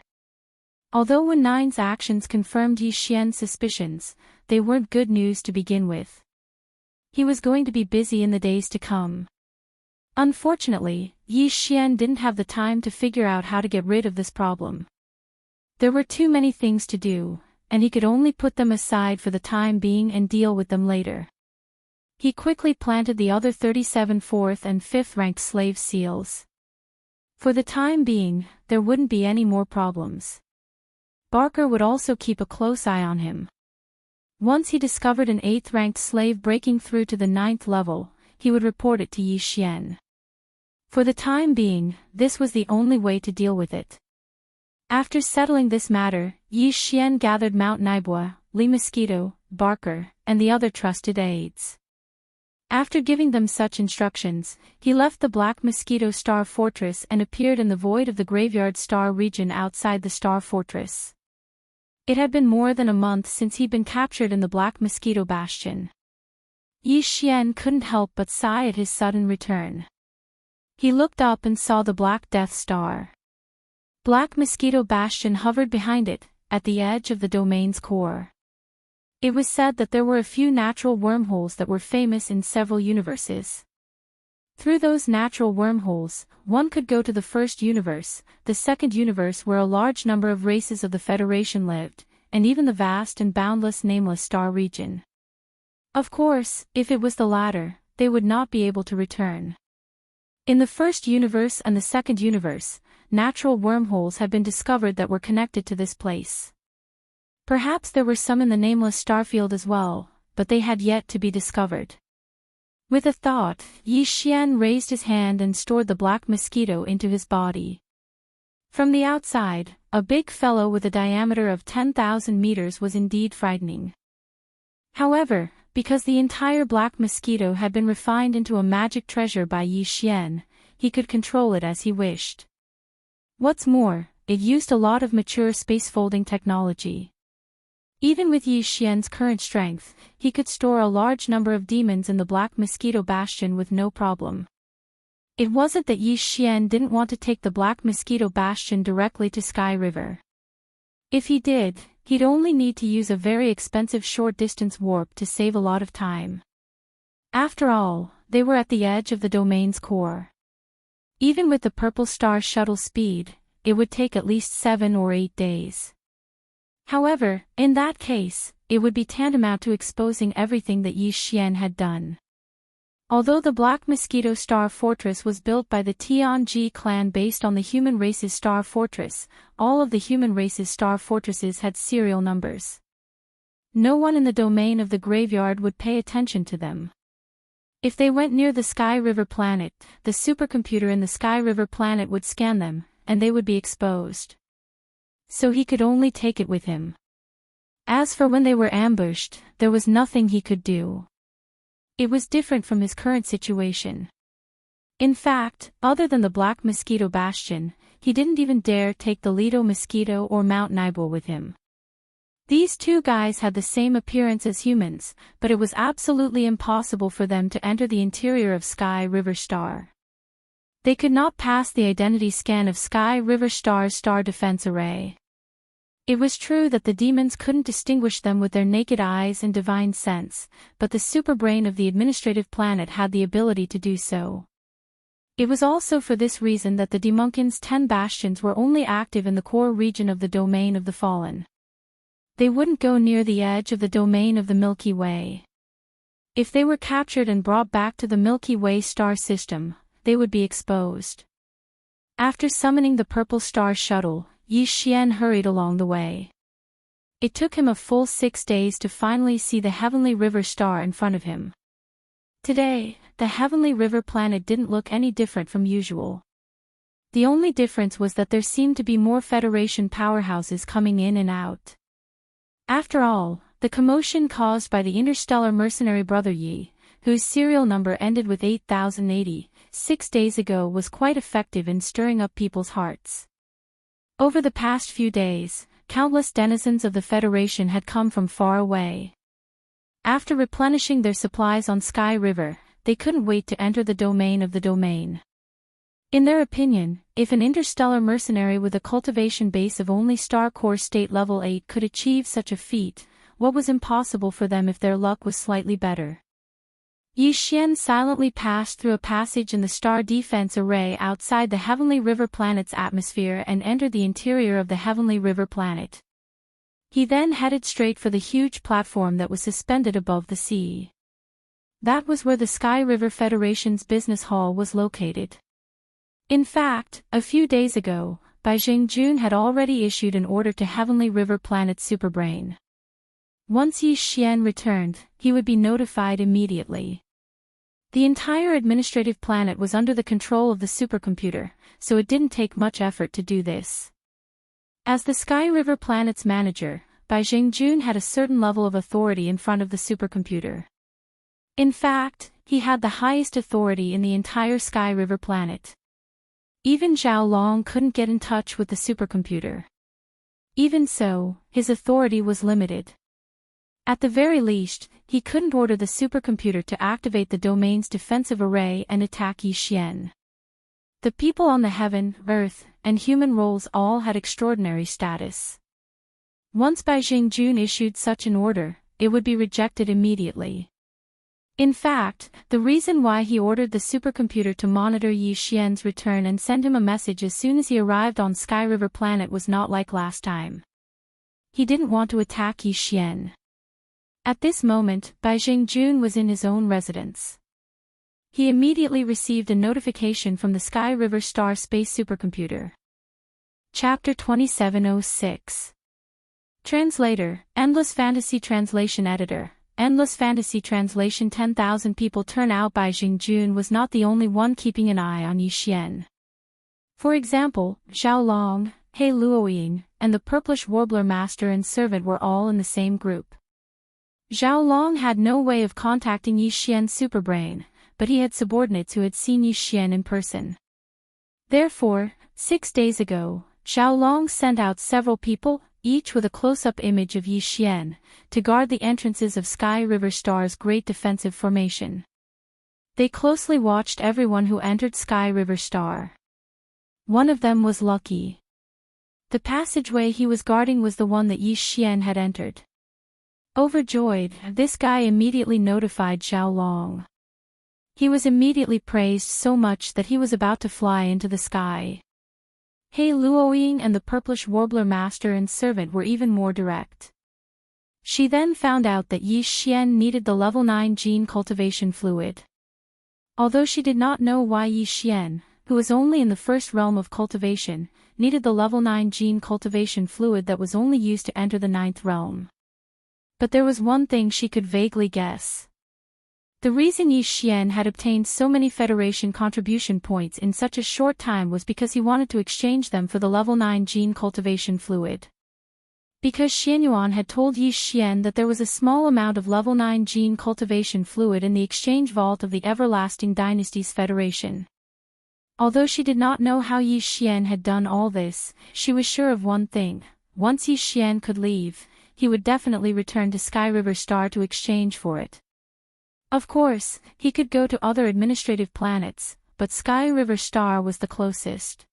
Although Wen 9's actions confirmed Yi Xian's suspicions, they weren't good news to begin with. He was going to be busy in the days to come. Unfortunately, Yi Xian didn't have the time to figure out how to get rid of this problem. There were too many things to do, and he could only put them aside for the time being and deal with them later. He quickly planted the other 37 4th and 5th-ranked slave seals. For the time being, there wouldn't be any more problems. Barker would also keep a close eye on him. Once he discovered an 8th-ranked slave breaking through to the 9th level, he would report it to Yi Xian. For the time being, this was the only way to deal with it. After settling this matter, Yi Xian gathered Mount Naibua, Li Mosquito, Barker, and the other trusted aides. After giving them such instructions, he left the Black Mosquito Star Fortress and appeared in the void of the Graveyard Star region outside the Star Fortress. It had been more than a month since he'd been captured in the Black Mosquito Bastion. Yi Xian couldn't help but sigh at his sudden return. He looked up and saw the Black Death Star. Black Mosquito Bastion hovered behind it, at the edge of the domain's core. It was said that there were a few natural wormholes that were famous in several universes. Through those natural wormholes, one could go to the first universe, the second universe where a large number of races of the Federation lived, and even the vast and boundless nameless star region. Of course, if it was the latter, they would not be able to return. In the first universe and the second universe, natural wormholes had been discovered that were connected to this place. Perhaps there were some in the nameless starfield as well, but they had yet to be discovered. With a thought, Yi Xian raised his hand and stored the Black Mosquito into his body. From the outside, a big fellow with a diameter of 10,000 meters was indeed frightening. However, because the entire Black Mosquito had been refined into a magic treasure by Yi Xian, he could control it as he wished. What's more, it used a lot of mature space-folding technology. Even with Yi Xian's current strength, he could store a large number of demons in the Black Mosquito Bastion with no problem. It wasn't that Yi Xian didn't want to take the Black Mosquito Bastion directly to Sky River. If he did, he'd only need to use a very expensive short-distance warp to save a lot of time. After all, they were at the edge of the domain's core. Even with the Purple Star shuttle speed, it would take at least 7 or 8 days. However, in that case, it would be tantamount to exposing everything that Yi Xian had done. Although the Black Mosquito Star Fortress was built by the Tianji clan based on the human race's Star Fortress, all of the human race's Star Fortresses had serial numbers. No one in the domain of the graveyard would pay attention to them. If they went near the Sky River planet, the supercomputer in the Sky River planet would scan them, and they would be exposed. So he could only take it with him. As for when they were ambushed, there was nothing he could do. It was different from his current situation. In fact, other than the Black Mosquito Bastion, he didn't even dare take the Lido Mosquito or Mount Nibel with him. These two guys had the same appearance as humans, but it was absolutely impossible for them to enter the interior of Sky River Star. They could not pass the identity scan of Sky River Star's star defense array. It was true that the demons couldn't distinguish them with their naked eyes and divine sense, but the superbrain of the administrative planet had the ability to do so. It was also for this reason that the Demonkin's 10 bastions were only active in the core region of the domain of the Fallen. They wouldn't go near the edge of the domain of the Milky Way. If they were captured and brought back to the Milky Way star system, they would be exposed. After summoning the Purple Star Shuttle, Yi Xian hurried along the way. It took him a full 6 days to finally see the Heavenly River star in front of him. Today, the Heavenly River planet didn't look any different from usual. The only difference was that there seemed to be more Federation powerhouses coming in and out. After all, the commotion caused by the interstellar mercenary brother Yi, whose serial number ended with 8080, 6 days ago, was quite effective in stirring up people's hearts. Over the past few days, countless denizens of the Federation had come from far away. After replenishing their supplies on Sky River, they couldn't wait to enter the domain of the domain. In their opinion, if an interstellar mercenary with a cultivation base of only Star Core State Level 8 could achieve such a feat, what was impossible for them if their luck was slightly better? Yi Xian silently passed through a passage in the star defense array outside the Heavenly River planet's atmosphere and entered the interior of the Heavenly River planet. He then headed straight for the huge platform that was suspended above the sea. That was where the Sky River Federation's business hall was located. In fact, a few days ago, Bai Jun had already issued an order to Heavenly River Planet's Superbrain. Once Yi Xian returned, he would be notified immediately. The entire administrative planet was under the control of the supercomputer, so it didn't take much effort to do this. As the Sky River Planet's manager, Bai Jun had a certain level of authority in front of the supercomputer. In fact, he had the highest authority in the entire Sky River planet. Even Zhao Long couldn't get in touch with the supercomputer. Even so, his authority was limited. At the very least, he couldn't order the supercomputer to activate the domain's defensive array and attack Yi Xian. The people on the heaven, earth, and human roles all had extraordinary status. Once Bai Jun issued such an order, it would be rejected immediately. In fact, the reason why he ordered the supercomputer to monitor Yi Xian's return and send him a message as soon as he arrived on Sky River Planet was not like last time. He didn't want to attack Yi Xian. At this moment, Bai Jun was in his own residence. He immediately received a notification from the Sky River Star Space Supercomputer. Chapter 2706. Translator, Endless Fantasy Translation Editor. Endless Fantasy Translation. 10,000 people turn out. Bai Jun was not the only one keeping an eye on Yi Xian. For example, Zhao Long, He Luoying, and the Purplish Warbler Master and Servant were all in the same group. Zhao Long had no way of contacting Yi Xian's superbrain, but he had subordinates who had seen Yi Xian in person. Therefore, 6 days ago, Zhao Long sent out several people, each with a close-up image of Yi Xian, to guard the entrances of Sky River Star's great defensive formation. They closely watched everyone who entered Sky River Star. One of them was Lucky. The passageway he was guarding was the one that Yi Xian had entered. Overjoyed, this guy immediately notified Zhao Long. He was immediately praised so much that he was about to fly into the sky. He Luoying and the Purplish Warbler Master and Servant were even more direct. She then found out that Yi Xian needed the level 9 gene cultivation fluid. Although she did not know why Yi Xian, who was only in the first realm of cultivation, needed the level 9 gene cultivation fluid that was only used to enter the 9th realm. But there was one thing she could vaguely guess. The reason Yi Xian had obtained so many Federation contribution points in such a short time was because he wanted to exchange them for the level 9 gene cultivation fluid. Because Xianyuan had told Yi Xian that there was a small amount of level 9 gene cultivation fluid in the exchange vault of the Everlasting Dynasty's Federation. Although she did not know how Yi Xian had done all this, she was sure of one thing: once Yi Xian could leave, he would definitely return to Sky River Star to exchange for it. Of course, he could go to other administrative planets, but Sky River Star was the closest.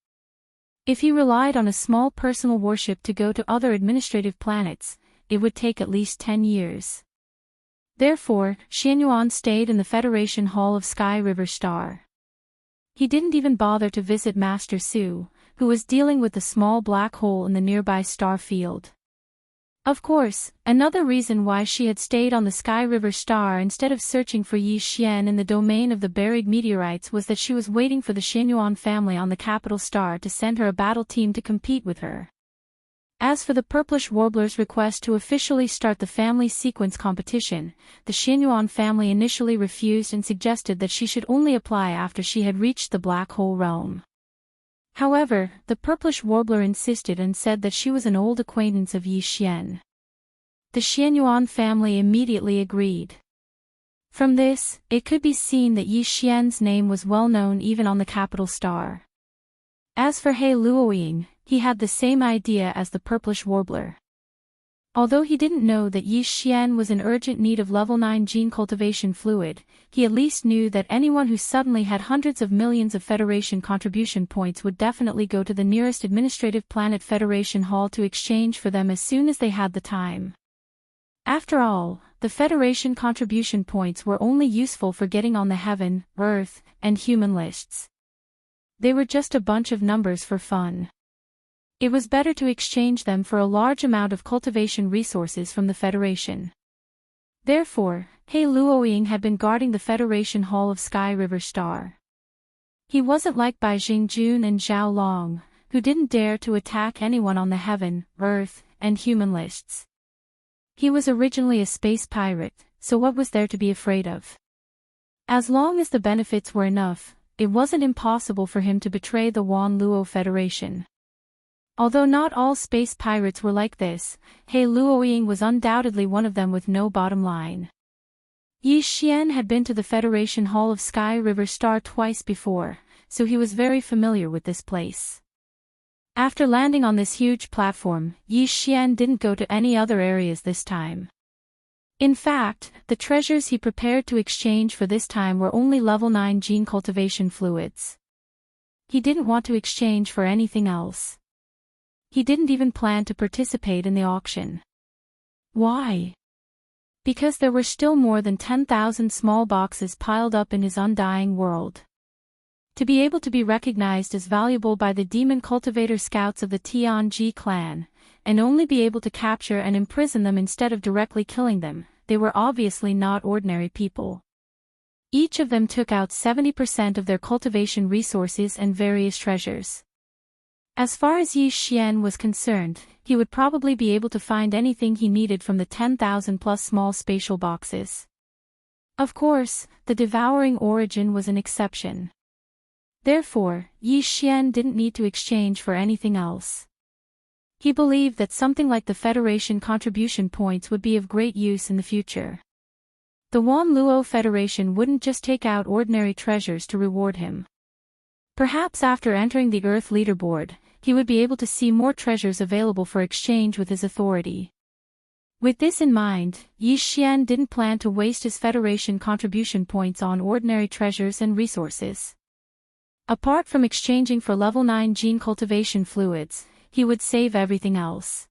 If he relied on a small personal warship to go to other administrative planets, it would take at least 10 years. Therefore, Xianyuan stayed in the Federation Hall of Sky River Star. He didn't even bother to visit Master Su, who was dealing with the small black hole in the nearby star field. Of course, another reason why she had stayed on the Sky River Star instead of searching for Yi Xian in the domain of the buried meteorites was that she was waiting for the Xianyuan family on the capital star to send her a battle team to compete with her. As for the Purplish Warbler's request to officially start the family sequence competition, the Xianyuan family initially refused and suggested that she should only apply after she had reached the black hole realm. However, the Purplish Warbler insisted and said that she was an old acquaintance of Yi Xian. The Xianyuan family immediately agreed. From this, it could be seen that Yi Xian's name was well known even on the capital star. As for He Luoying, he had the same idea as the Purplish Warbler. Although he didn't know that Yi Xian was in urgent need of level 9 gene cultivation fluid, he at least knew that anyone who suddenly had hundreds of millions of Federation contribution points would definitely go to the nearest administrative planet Federation Hall to exchange for them as soon as they had the time. After all, the Federation contribution points were only useful for getting on the Heaven, Earth, and Human lists. They were just a bunch of numbers for fun. It was better to exchange them for a large amount of cultivation resources from the Federation. Therefore, He Luoying had been guarding the Federation Hall of Sky River Star. He wasn't like Bai Jingjun and Zhao Long, who didn't dare to attack anyone on the Heaven, Earth, and Human lists. He was originally a space pirate, so what was there to be afraid of? As long as the benefits were enough, it wasn't impossible for him to betray the Wan Luo Federation. Although not all space pirates were like this, He Luoying was undoubtedly one of them with no bottom line. Yi Xian had been to the Federation Hall of Sky River Star twice before, so he was very familiar with this place. After landing on this huge platform, Yi Xian didn't go to any other areas this time. In fact, the treasures he prepared to exchange for this time were only level 9 gene cultivation fluids. He didn't want to exchange for anything else. He didn't even plan to participate in the auction. Why? Because there were still more than 10,000 small boxes piled up in his undying world. To be able to be recognized as valuable by the demon cultivator scouts of the Tianji clan, and only be able to capture and imprison them instead of directly killing them, they were obviously not ordinary people. Each of them took out 70% of their cultivation resources and various treasures. As far as Yi Xian was concerned, he would probably be able to find anything he needed from the 10,000 plus small spatial boxes. Of course, the devouring origin was an exception. Therefore, Yi Xian didn't need to exchange for anything else. He believed that something like the Federation contribution points would be of great use in the future. The Wan Luo Federation wouldn't just take out ordinary treasures to reward him. Perhaps after entering the Earth leaderboard, he would be able to see more treasures available for exchange with his authority. With this in mind, Yi Xian didn't plan to waste his Federation contribution points on ordinary treasures and resources. Apart from exchanging for level 9 gene cultivation fluids, he would save everything else.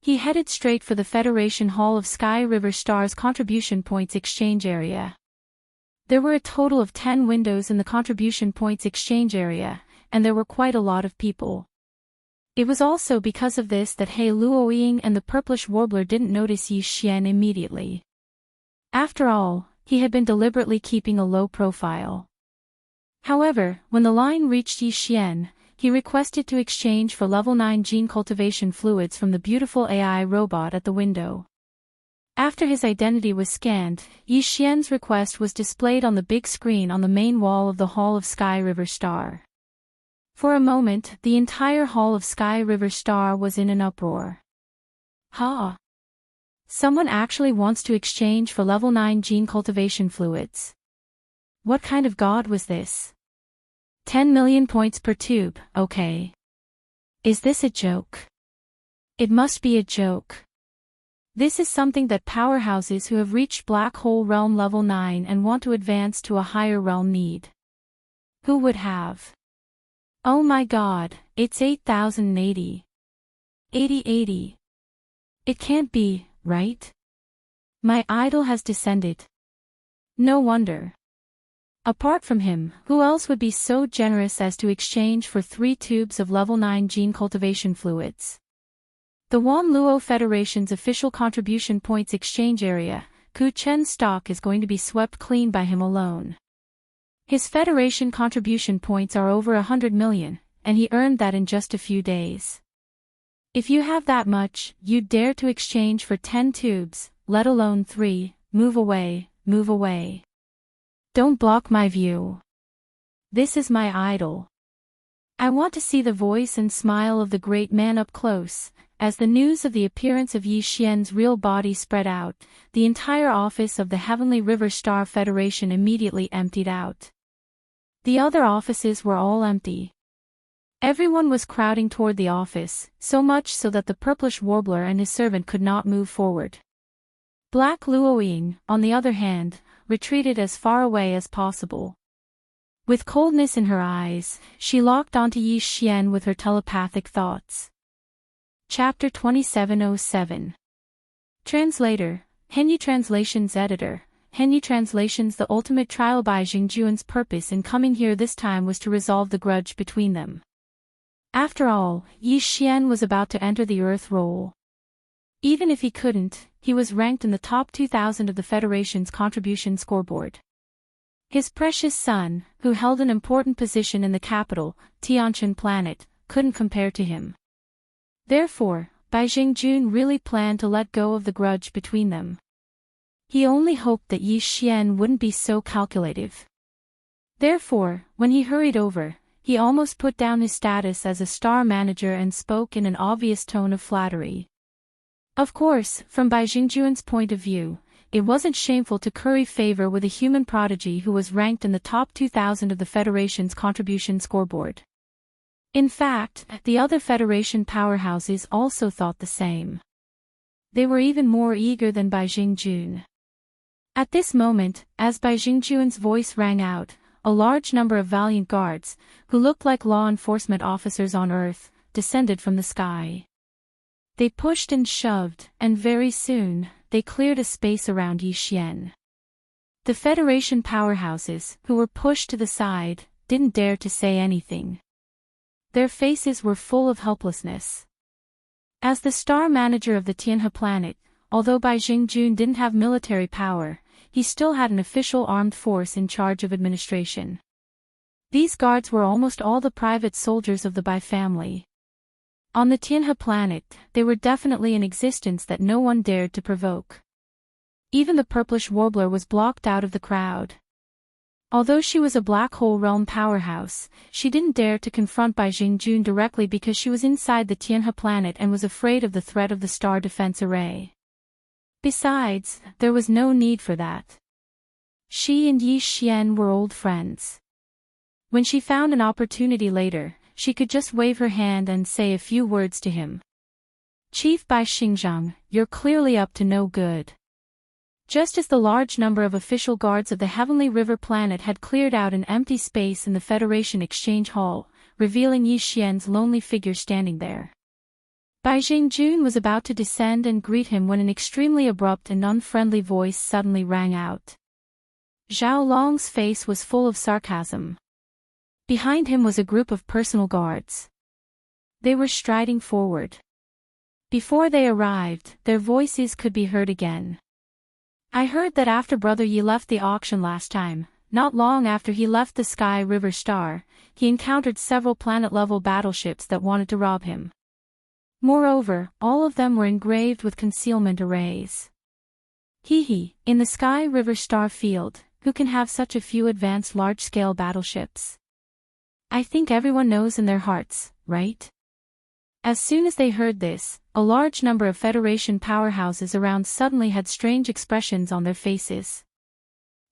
He headed straight for the Federation Hall of Sky River Star's contribution points exchange area. There were a total of 10 windows in the contribution points exchange area, and there were quite a lot of people. It was also because of this that He Luoying and the Purplish Warbler didn't notice Yi Xian immediately. After all, he had been deliberately keeping a low profile. However, when the line reached Yi Xian, he requested to exchange for level 9 gene cultivation fluids from the beautiful AI robot at the window. After his identity was scanned, Yi Xian's request was displayed on the big screen on the main wall of the Hall of Sky River Star. For a moment, the entire Hall of Sky River Star was in an uproar. Ha! Someone actually wants to exchange for level 9 gene cultivation fluids. What kind of god was this? 10 million points per tube, okay. Is this a joke? It must be a joke. This is something that powerhouses who have reached Black Hole Realm level 9 and want to advance to a higher realm need. Who would have? Oh my god, it's 8080. 8080. It can't be, right? My idol has descended. No wonder. Apart from him, who else would be so generous as to exchange for 3 tubes of level 9 gene cultivation fluids? The Wan Luo Federation's official contribution points exchange area, Ku Chen's stock is going to be swept clean by him alone. His Federation contribution points are over 100 million, and he earned that in just a few days. If you have that much, you'd dare to exchange for 10 tubes, let alone 3, move away, move away. Don't block my view. This is my idol. I want to see the voice and smile of the great man up close. As the news of the appearance of Yi Xian's real body spread out, the entire office of the Heavenly River Star Federation immediately emptied out. The other offices were all empty. Everyone was crowding toward the office, so much so that the purplish warbler and his servant could not move forward. Black Luoying, on the other hand, retreated as far away as possible. With coldness in her eyes, she locked onto Yi Xian with her telepathic thoughts. Chapter 2707. Translator, Henyi Translations Editor. Henyi Translations. The ultimate trial by Jingjuan's purpose in coming here this time was to resolve the grudge between them. After all, Yi Xian was about to enter the Earth role. Even if he couldn't, he was ranked in the top 2,000 of the Federation's contribution scoreboard. His precious son, who held an important position in the capital, Tianqian planet, couldn't compare to him. Therefore, Bai Jingjun really planned to let go of the grudge between them. He only hoped that Yi Xian wouldn't be so calculative. Therefore, when he hurried over, he almost put down his status as a star manager and spoke in an obvious tone of flattery. Of course, from Bai Jingjuan's point of view, it wasn't shameful to curry favor with a human prodigy who was ranked in the top 2,000 of the Federation's contribution scoreboard. In fact, the other Federation powerhouses also thought the same. They were even more eager than Bai Jingjun. At this moment, as Bai Jingjuan's voice rang out, a large number of valiant guards, who looked like law enforcement officers on Earth, descended from the sky. They pushed and shoved, and very soon, they cleared a space around Yi Xian. The Federation powerhouses, who were pushed to the side, didn't dare to say anything. Their faces were full of helplessness. As the star manager of the Tianhe planet, although Bai Jingjun didn't have military power, he still had an official armed force in charge of administration. These guards were almost all the private soldiers of the Bai family. On the Tianhe planet, they were definitely in existence that no one dared to provoke. Even the purplish warbler was blocked out of the crowd. Although she was a Black Hole Realm powerhouse, she didn't dare to confront Bai Jingjun directly because she was inside the Tianhe planet and was afraid of the threat of the star defense array. Besides, there was no need for that. She and Yi Xian were old friends. When she found an opportunity later, she could just wave her hand and say a few words to him. Chief Bai Xingzhang, you're clearly up to no good. Just as the large number of official guards of the Heavenly River planet had cleared out an empty space in the Federation Exchange Hall, revealing Yi Xian's lonely figure standing there. Bai Jingjun was about to descend and greet him when an extremely abrupt and unfriendly voice suddenly rang out. Zhao Long's face was full of sarcasm. Behind him was a group of personal guards. They were striding forward. Before they arrived, their voices could be heard again. I heard that after Brother Yi left the auction last time, not long after he left the Sky River Star, he encountered several planet-level battleships that wanted to rob him. Moreover, all of them were engraved with concealment arrays. Hee, in the Sky River Star Field, who can have such a few advanced large-scale battleships? I think everyone knows in their hearts, right? As soon as they heard this, a large number of Federation powerhouses around suddenly had strange expressions on their faces.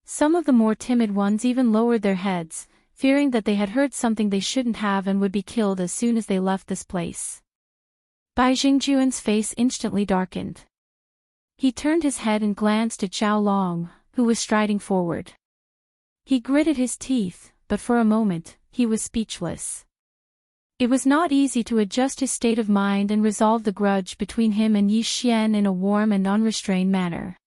Some of the more timid ones even lowered their heads, fearing that they had heard something they shouldn't have and would be killed as soon as they left this place. Bai Jingjuan's face instantly darkened. He turned his head and glanced at Zhao Long, who was striding forward. He gritted his teeth, but for a moment, he was speechless. It was not easy to adjust his state of mind and resolve the grudge between him and Yi Xian in a warm and unrestrained manner.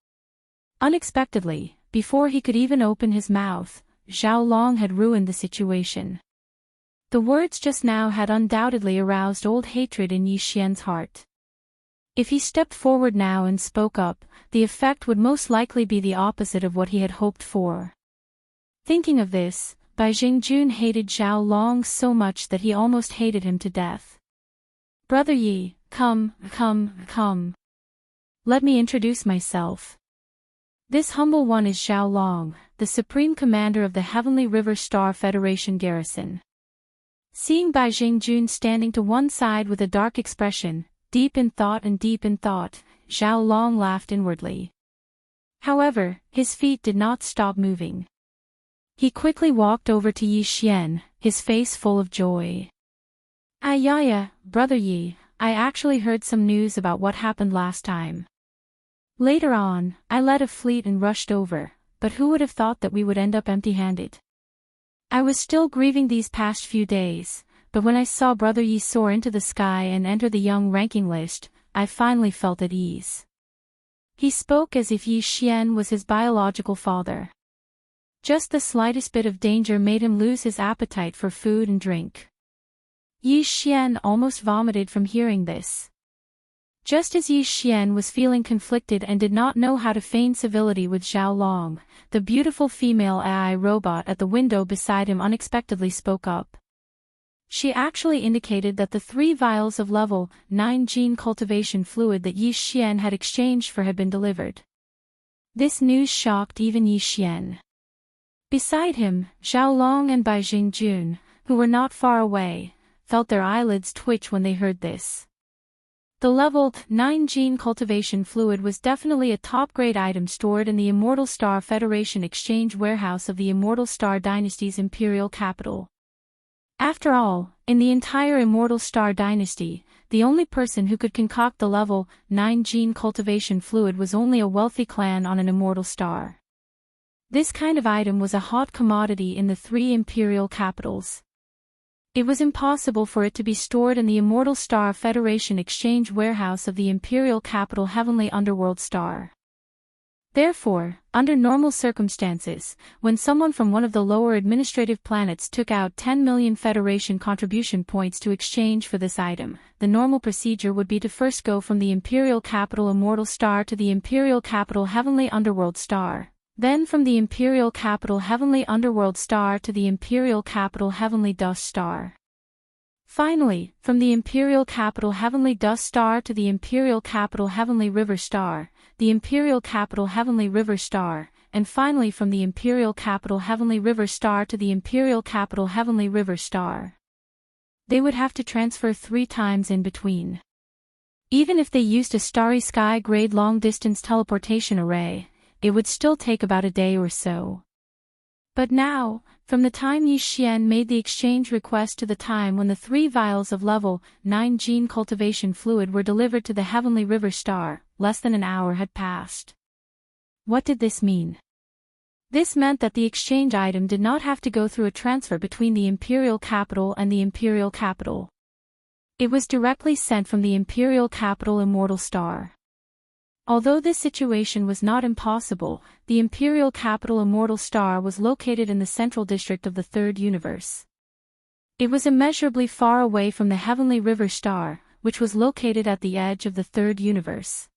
Unexpectedly, before he could even open his mouth, Zhao Long had ruined the situation. The words just now had undoubtedly aroused old hatred in Yi Xian's heart. If he stepped forward now and spoke up, the effect would most likely be the opposite of what he had hoped for. Thinking of this, Bai Jingjun hated Zhao Long so much that he almost hated him to death. Brother Yi, come. Let me introduce myself. This humble one is Zhao Long, the Supreme Commander of the Heavenly River Star Federation garrison. Seeing Bai Jingjun standing to one side with a dark expression, deep in thought, Zhao Long laughed inwardly. However, his feet did not stop moving. He quickly walked over to Yi Xian, his face full of joy. Ayaya, Brother Yi, I actually heard some news about what happened last time. Later on, I led a fleet and rushed over, but who would have thought that we would end up empty-handed? I was still grieving these past few days, but when I saw Brother Yi soar into the sky and enter the young ranking list, I finally felt at ease. He spoke as if Yi Xian was his biological father. Just the slightest bit of danger made him lose his appetite for food and drink. Yi Xian almost vomited from hearing this. Just as Yi Xian was feeling conflicted and did not know how to feign civility with Zhao Long, the beautiful female AI robot at the window beside him unexpectedly spoke up. She actually indicated that the 3 vials of level 9 gene cultivation fluid that Yi Xian had exchanged for had been delivered. This news shocked even Yi Xian. Beside him, Zhao Long and Bai Jingjun, who were not far away, felt their eyelids twitch when they heard this. The level 9 gene cultivation fluid was definitely a top-grade item stored in the Immortal Star Federation exchange warehouse of the Immortal Star Dynasty's imperial capital. After all, in the entire Immortal Star Dynasty, the only person who could concoct the level 9 gene cultivation fluid was only a wealthy clan on an immortal star. This kind of item was a hot commodity in the 3 imperial capitals. It was impossible for it to be stored in the Immortal Star Federation exchange warehouse of the imperial capital Heavenly Underworld Star. Therefore, under normal circumstances, when someone from one of the lower administrative planets took out 10 million Federation contribution points to exchange for this item, the normal procedure would be to first go from the imperial capital Immortal Star to the imperial capital Heavenly Underworld Star. Then from the Imperial Capital Heavenly Underworld Star to the Imperial Capital Heavenly Dust Star. Finally, from the Imperial Capital Heavenly Dust Star to the Imperial Capital Heavenly River Star, the Imperial Capital Heavenly River Star, and finally from the Imperial Capital Heavenly River Star to the Imperial Capital Heavenly River Star. They would have to transfer 3 times in between. Even if they used a Starry Sky grade long-distance teleportation array, it would still take about a day or so. But now, from the time Yi Xian made the exchange request to the time when the 3 vials of level 9 gene cultivation fluid were delivered to the Heavenly River Star, less than an hour had passed. What did this mean? This meant that the exchange item did not have to go through a transfer between the Imperial Capital and the Imperial Capital. It was directly sent from the Imperial Capital Immortal Star. Although this situation was not impossible, the Imperial Capital Immortal Star was located in the central district of the Third Universe. It was immeasurably far away from the Heavenly River Star, which was located at the edge of the Third Universe.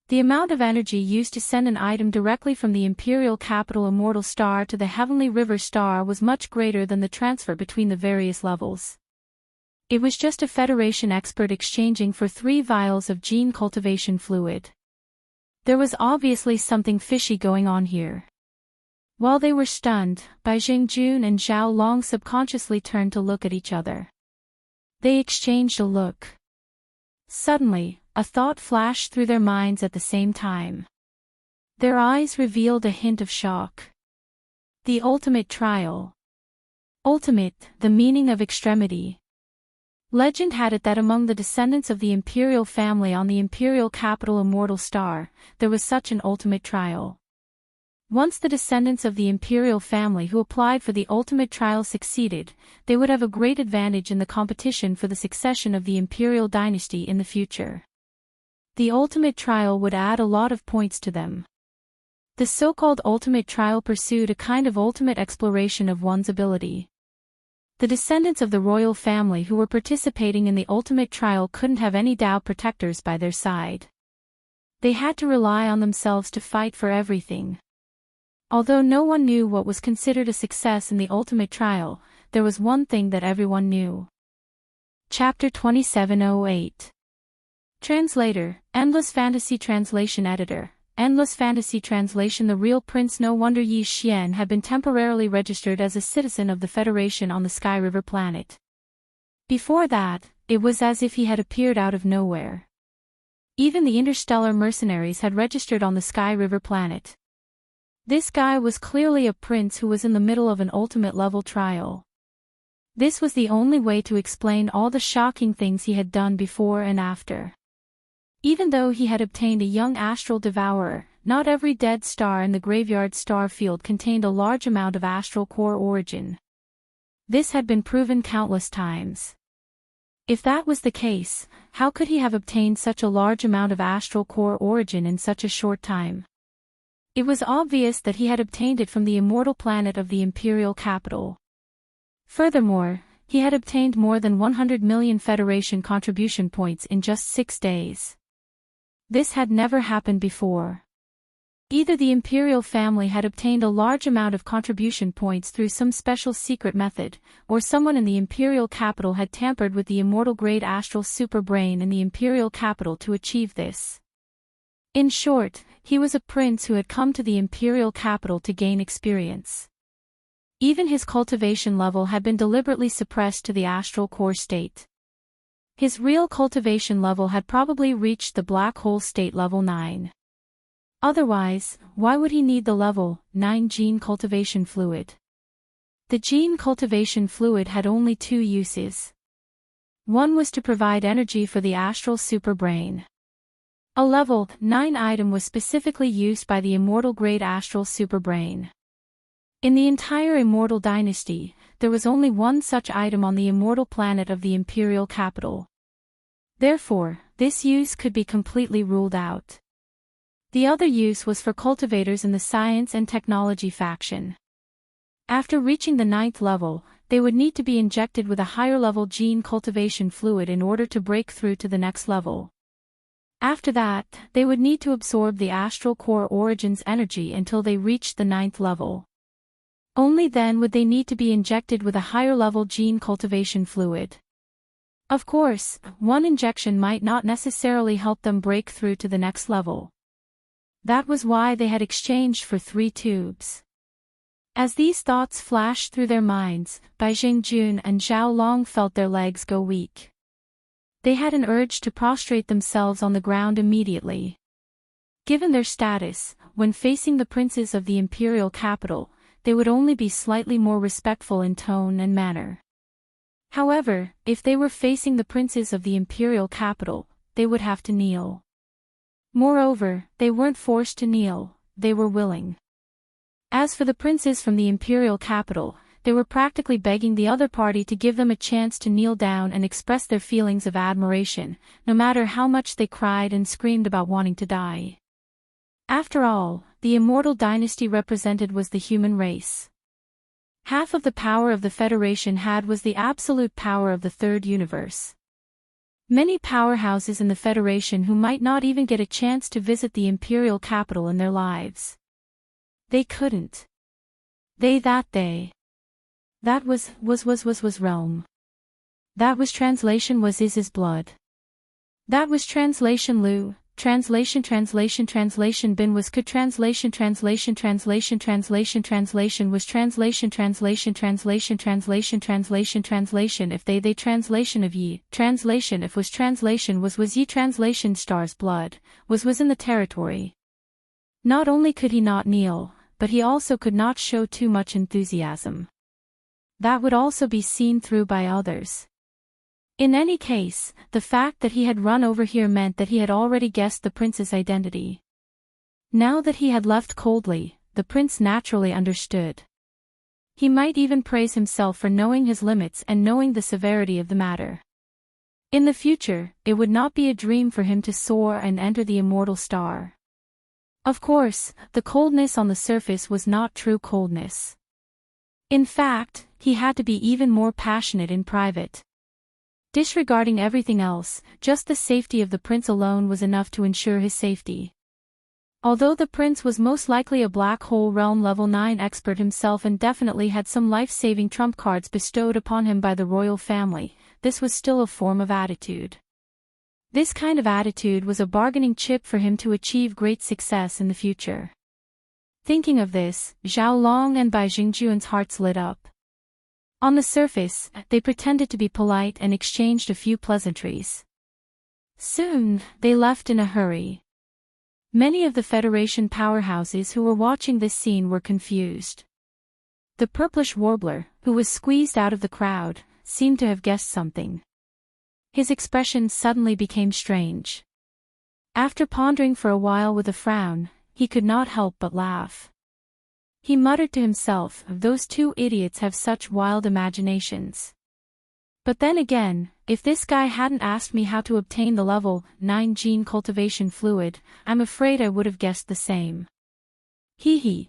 The amount of energy used to send an item directly from the Imperial Capital Immortal Star to the Heavenly River Star was much greater than the transfer between the various levels. It was just a Federation expert exchanging for 3 vials of gene cultivation fluid. There was obviously something fishy going on here. While they were stunned, Bai Jingjun and Zhao Long subconsciously turned to look at each other. They exchanged a look. Suddenly, a thought flashed through their minds at the same time. Their eyes revealed a hint of shock. The ultimate trial. Ultimate, the meaning of extremity. Legend had it that among the descendants of the imperial family on the imperial capital Immortal Star, there was such an ultimate trial. Once the descendants of the imperial family who applied for the ultimate trial succeeded, they would have a great advantage in the competition for the succession of the imperial dynasty in the future. The ultimate trial would add a lot of points to them. The so-called ultimate trial pursued a kind of ultimate exploration of one's ability. The descendants of the royal family who were participating in the ultimate trial couldn't have any Dao protectors by their side. They had to rely on themselves to fight for everything. Although no one knew what was considered a success in the ultimate trial, there was one thing that everyone knew. Chapter 2708. Translator, Endless Fantasy Translation Editor. Endless Fantasy Translation. The real prince. No wonder Yi Xian had been temporarily registered as a citizen of the Federation on the Sky River planet. Before that, it was as if he had appeared out of nowhere. Even the interstellar mercenaries had registered on the Sky River planet. This guy was clearly a prince who was in the middle of an ultimate level trial. This was the only way to explain all the shocking things he had done before and after. Even though he had obtained a young astral devourer, not every dead star in the graveyard star field contained a large amount of astral core origin. This had been proven countless times. If that was the case, how could he have obtained such a large amount of astral core origin in such a short time? It was obvious that he had obtained it from the immortal planet of the imperial capital. Furthermore, he had obtained more than 100 million Federation contribution points in just 6 days. This had never happened before. Either the imperial family had obtained a large amount of contribution points through some special secret method, or someone in the imperial capital had tampered with the immortal grade astral super brain in the imperial capital to achieve this. In short, he was a prince who had come to the imperial capital to gain experience. Even his cultivation level had been deliberately suppressed to the astral core state. His real cultivation level had probably reached the black hole state level 9. Otherwise, why would he need the level 9 gene cultivation fluid? The gene cultivation fluid had only 2 uses. One was to provide energy for the astral superbrain. A level 9 item was specifically used by the immortal grade astral superbrain. In the entire immortal dynasty, there was only one such item on the immortal planet of the imperial capital. Therefore, this use could be completely ruled out. The other use was for cultivators in the science and technology faction. After reaching the 9th level, they would need to be injected with a higher level gene cultivation fluid in order to break through to the next level. After that, they would need to absorb the astral core origin's energy until they reached the 9th level. Only then would they need to be injected with a higher level gene cultivation fluid. Of course, one injection might not necessarily help them break through to the next level. That was why they had exchanged for 3 tubes. As these thoughts flashed through their minds, Bai Jingjun and Zhao Long felt their legs go weak. They had an urge to prostrate themselves on the ground immediately. Given their status, when facing the princes of the imperial capital, they would only be slightly more respectful in tone and manner. However, if they were facing the princes of the imperial capital, they would have to kneel. Moreover, they weren't forced to kneel, they were willing. As for the princes from the imperial capital, they were practically begging the other party to give them a chance to kneel down and express their feelings of admiration, no matter how much they cried and screamed about wanting to die. After all, the immortal dynasty represented was the human race. Half of the power of the Federation had was the absolute power of the third universe. Many powerhouses in the Federation who might not even get a chance to visit the imperial capital in their lives. They couldn't. That was realm. That was translation was is blood. That was translation Lu, Translation bin was could translation was translation if they translation of ye, translation if was translation was ye translation star's blood, was in the territory. Not only could he not kneel, but he also could not show too much enthusiasm. That would also be seen through by others. In any case, the fact that he had run over here meant that he had already guessed the prince's identity. Now that he had left coldly, the prince naturally understood. He might even praise himself for knowing his limits and knowing the severity of the matter. In the future, it would not be a dream for him to soar and enter the immortal star. Of course, the coldness on the surface was not true coldness. In fact, he had to be even more passionate in private. Disregarding everything else, just the safety of the prince alone was enough to ensure his safety. Although the prince was most likely a black hole realm level 9 expert himself and definitely had some life-saving trump cards bestowed upon him by the royal family, this was still a form of attitude. This kind of attitude was a bargaining chip for him to achieve great success in the future. Thinking of this, Zhao Long and Bai Jingjuan's hearts lit up. On the surface, they pretended to be polite and exchanged a few pleasantries. Soon, they left in a hurry. Many of the Federation powerhouses who were watching this scene were confused. The purplish warbler, who was squeezed out of the crowd, seemed to have guessed something. His expression suddenly became strange. After pondering for a while with a frown, he could not help but laugh. He muttered to himself, "Those two idiots have such wild imaginations." But then again, if this guy hadn't asked me how to obtain the level 9 gene cultivation fluid, I'm afraid I would have guessed the same.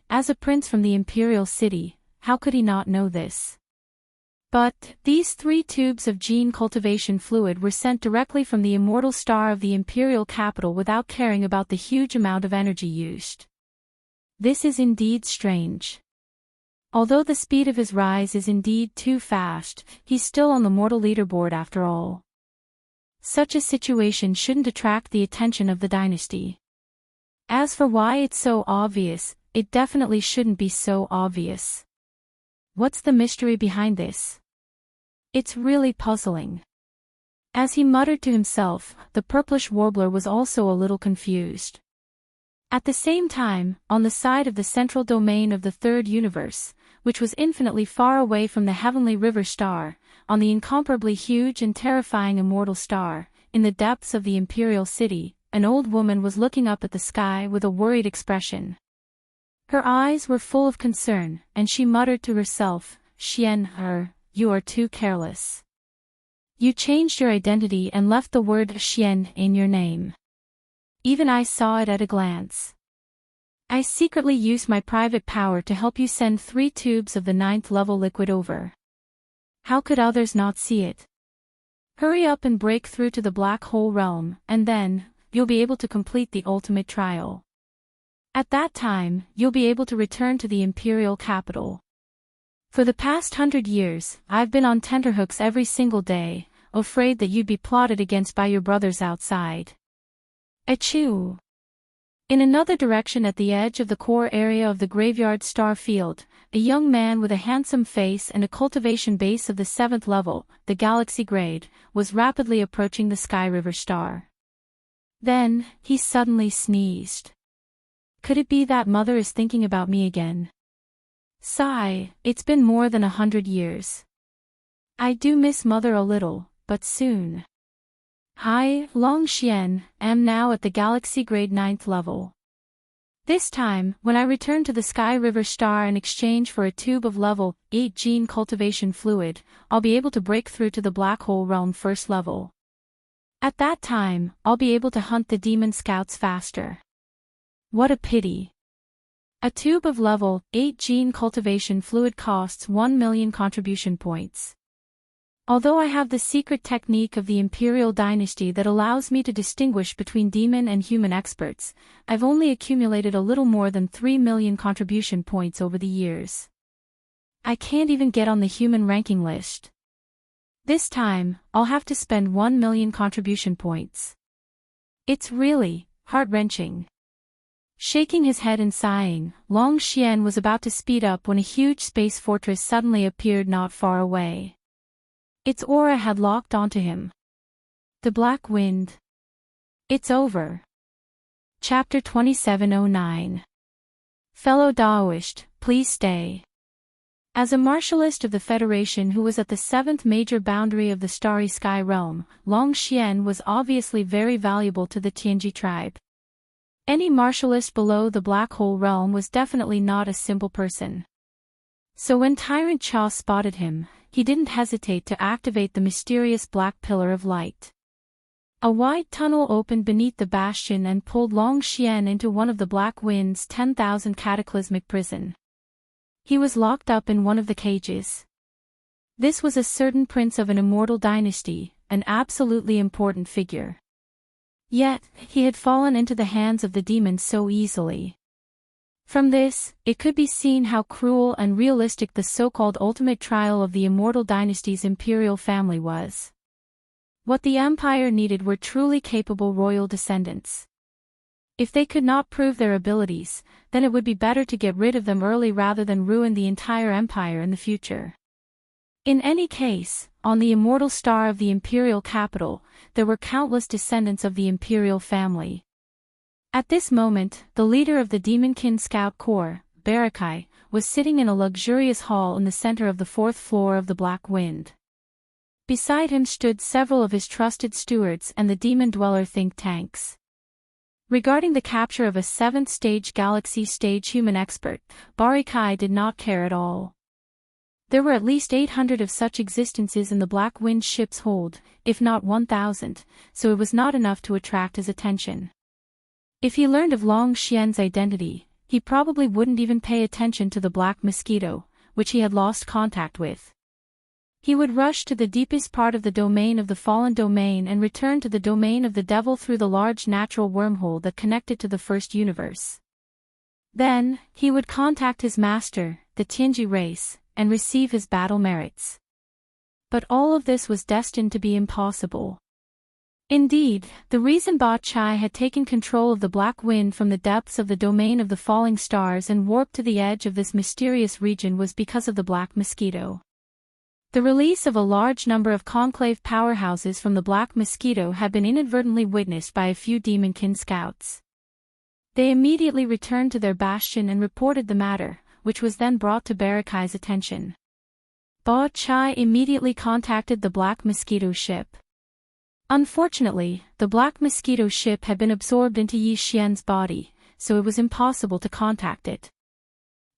As a prince from the imperial city, how could he not know this? But, these 3 tubes of gene cultivation fluid were sent directly from the immortal star of the imperial capital without caring about the huge amount of energy used. This is indeed strange. Although the speed of his rise is indeed too fast, he's still on the mortal leaderboard after all. Such a situation shouldn't attract the attention of the dynasty. As for why it's so obvious, it definitely shouldn't be so obvious. What's the mystery behind this? It's really puzzling. As he muttered to himself, the purplish warbler was also a little confused. At the same time, on the side of the central domain of the third universe, which was infinitely far away from the heavenly river star, on the incomparably huge and terrifying immortal star, in the depths of the imperial city, an old woman was looking up at the sky with a worried expression. Her eyes were full of concern, and she muttered to herself, "Xian, you are too careless. You changed your identity and left the word Xian in your name. Even I saw it at a glance. I secretly used my private power to help you send 3 tubes of the 9th level liquid over. How could others not see it? Hurry up and break through to the black hole realm, and then, you'll be able to complete the ultimate trial. At that time, you'll be able to return to the imperial capital. For the past 100 years, I've been on tenterhooks every single day, afraid that you'd be plotted against by your brothers outside." Achoo! In another direction at the edge of the core area of the graveyard star field, a young man with a handsome face and a cultivation base of the 7th level, the galaxy grade, was rapidly approaching the Sky River star. Then, he suddenly sneezed. Could it be that Mother is thinking about me again? Sigh, it's been more than 100 years. I do miss Mother a little, but soon. Hi, Long Xian, am now at the Galaxy Grade 9th level. This time, when I return to the Sky River Star in exchange for a tube of level 8 gene cultivation fluid, I'll be able to break through to the Black Hole Realm 1st level. At that time, I'll be able to hunt the demon scouts faster. What a pity. A tube of level 8 gene cultivation fluid costs 1 million contribution points. Although I have the secret technique of the Imperial Dynasty that allows me to distinguish between demon and human experts, I've only accumulated a little more than 3 million contribution points over the years. I can't even get on the human ranking list. This time, I'll have to spend 1 million contribution points. It's really heart-wrenching. Shaking his head and sighing, Long Xian was about to speed up when a huge space fortress suddenly appeared not far away. Its aura had locked onto him. The Black Wind. It's over. Chapter 2709. Fellow Daoist, please stay. As a martialist of the Federation who was at the seventh major boundary of the Starry Sky realm, Long Xian was obviously very valuable to the Tianji tribe. Any martialist below the Black Hole realm was definitely not a simple person. So when Tyrant Cha spotted him, he didn't hesitate to activate the mysterious Black Pillar of Light. A wide tunnel opened beneath the bastion and pulled Long Xian into one of the Black Wind's 10,000 cataclysmic prison. He was locked up in one of the cages. This was a certain prince of an immortal dynasty, an absolutely important figure. Yet, he had fallen into the hands of the demons so easily. From this, it could be seen how cruel and realistic the so-called ultimate trial of the immortal dynasty's imperial family was. What the empire needed were truly capable royal descendants. If they could not prove their abilities, then it would be better to get rid of them early rather than ruin the entire empire in the future. In any case, on the immortal star of the imperial capital, there were countless descendants of the imperial family. At this moment, the leader of the Demonkin Scout Corps, Barakai, was sitting in a luxurious hall in the center of the fourth floor of the Black Wind. Beside him stood several of his trusted stewards and the Demon Dweller think tanks. Regarding the capture of a 7th-stage galaxy stage human expert, Barakai did not care at all. There were at least 800 of such existences in the Black Wind ship's hold, if not 1,000, so it was not enough to attract his attention. If he learned of Long Xian's identity, he probably wouldn't even pay attention to the Black Mosquito, which he had lost contact with. He would rush to the deepest part of the domain of the fallen domain and return to the domain of the devil through the large natural wormhole that connected to the first universe. Then, he would contact his master, the Tianji race, and receive his battle merits. But all of this was destined to be impossible. Indeed, the reason Ba Chai had taken control of the Black Wind from the depths of the domain of the falling stars and warped to the edge of this mysterious region was because of the Black Mosquito. The release of a large number of conclave powerhouses from the Black Mosquito had been inadvertently witnessed by a few Demonkin scouts. They immediately returned to their bastion and reported the matter, which was then brought to Barakai's attention. Ba Chai immediately contacted the Black Mosquito ship. Unfortunately, the Black Mosquito ship had been absorbed into Yi Xian's body, so it was impossible to contact it.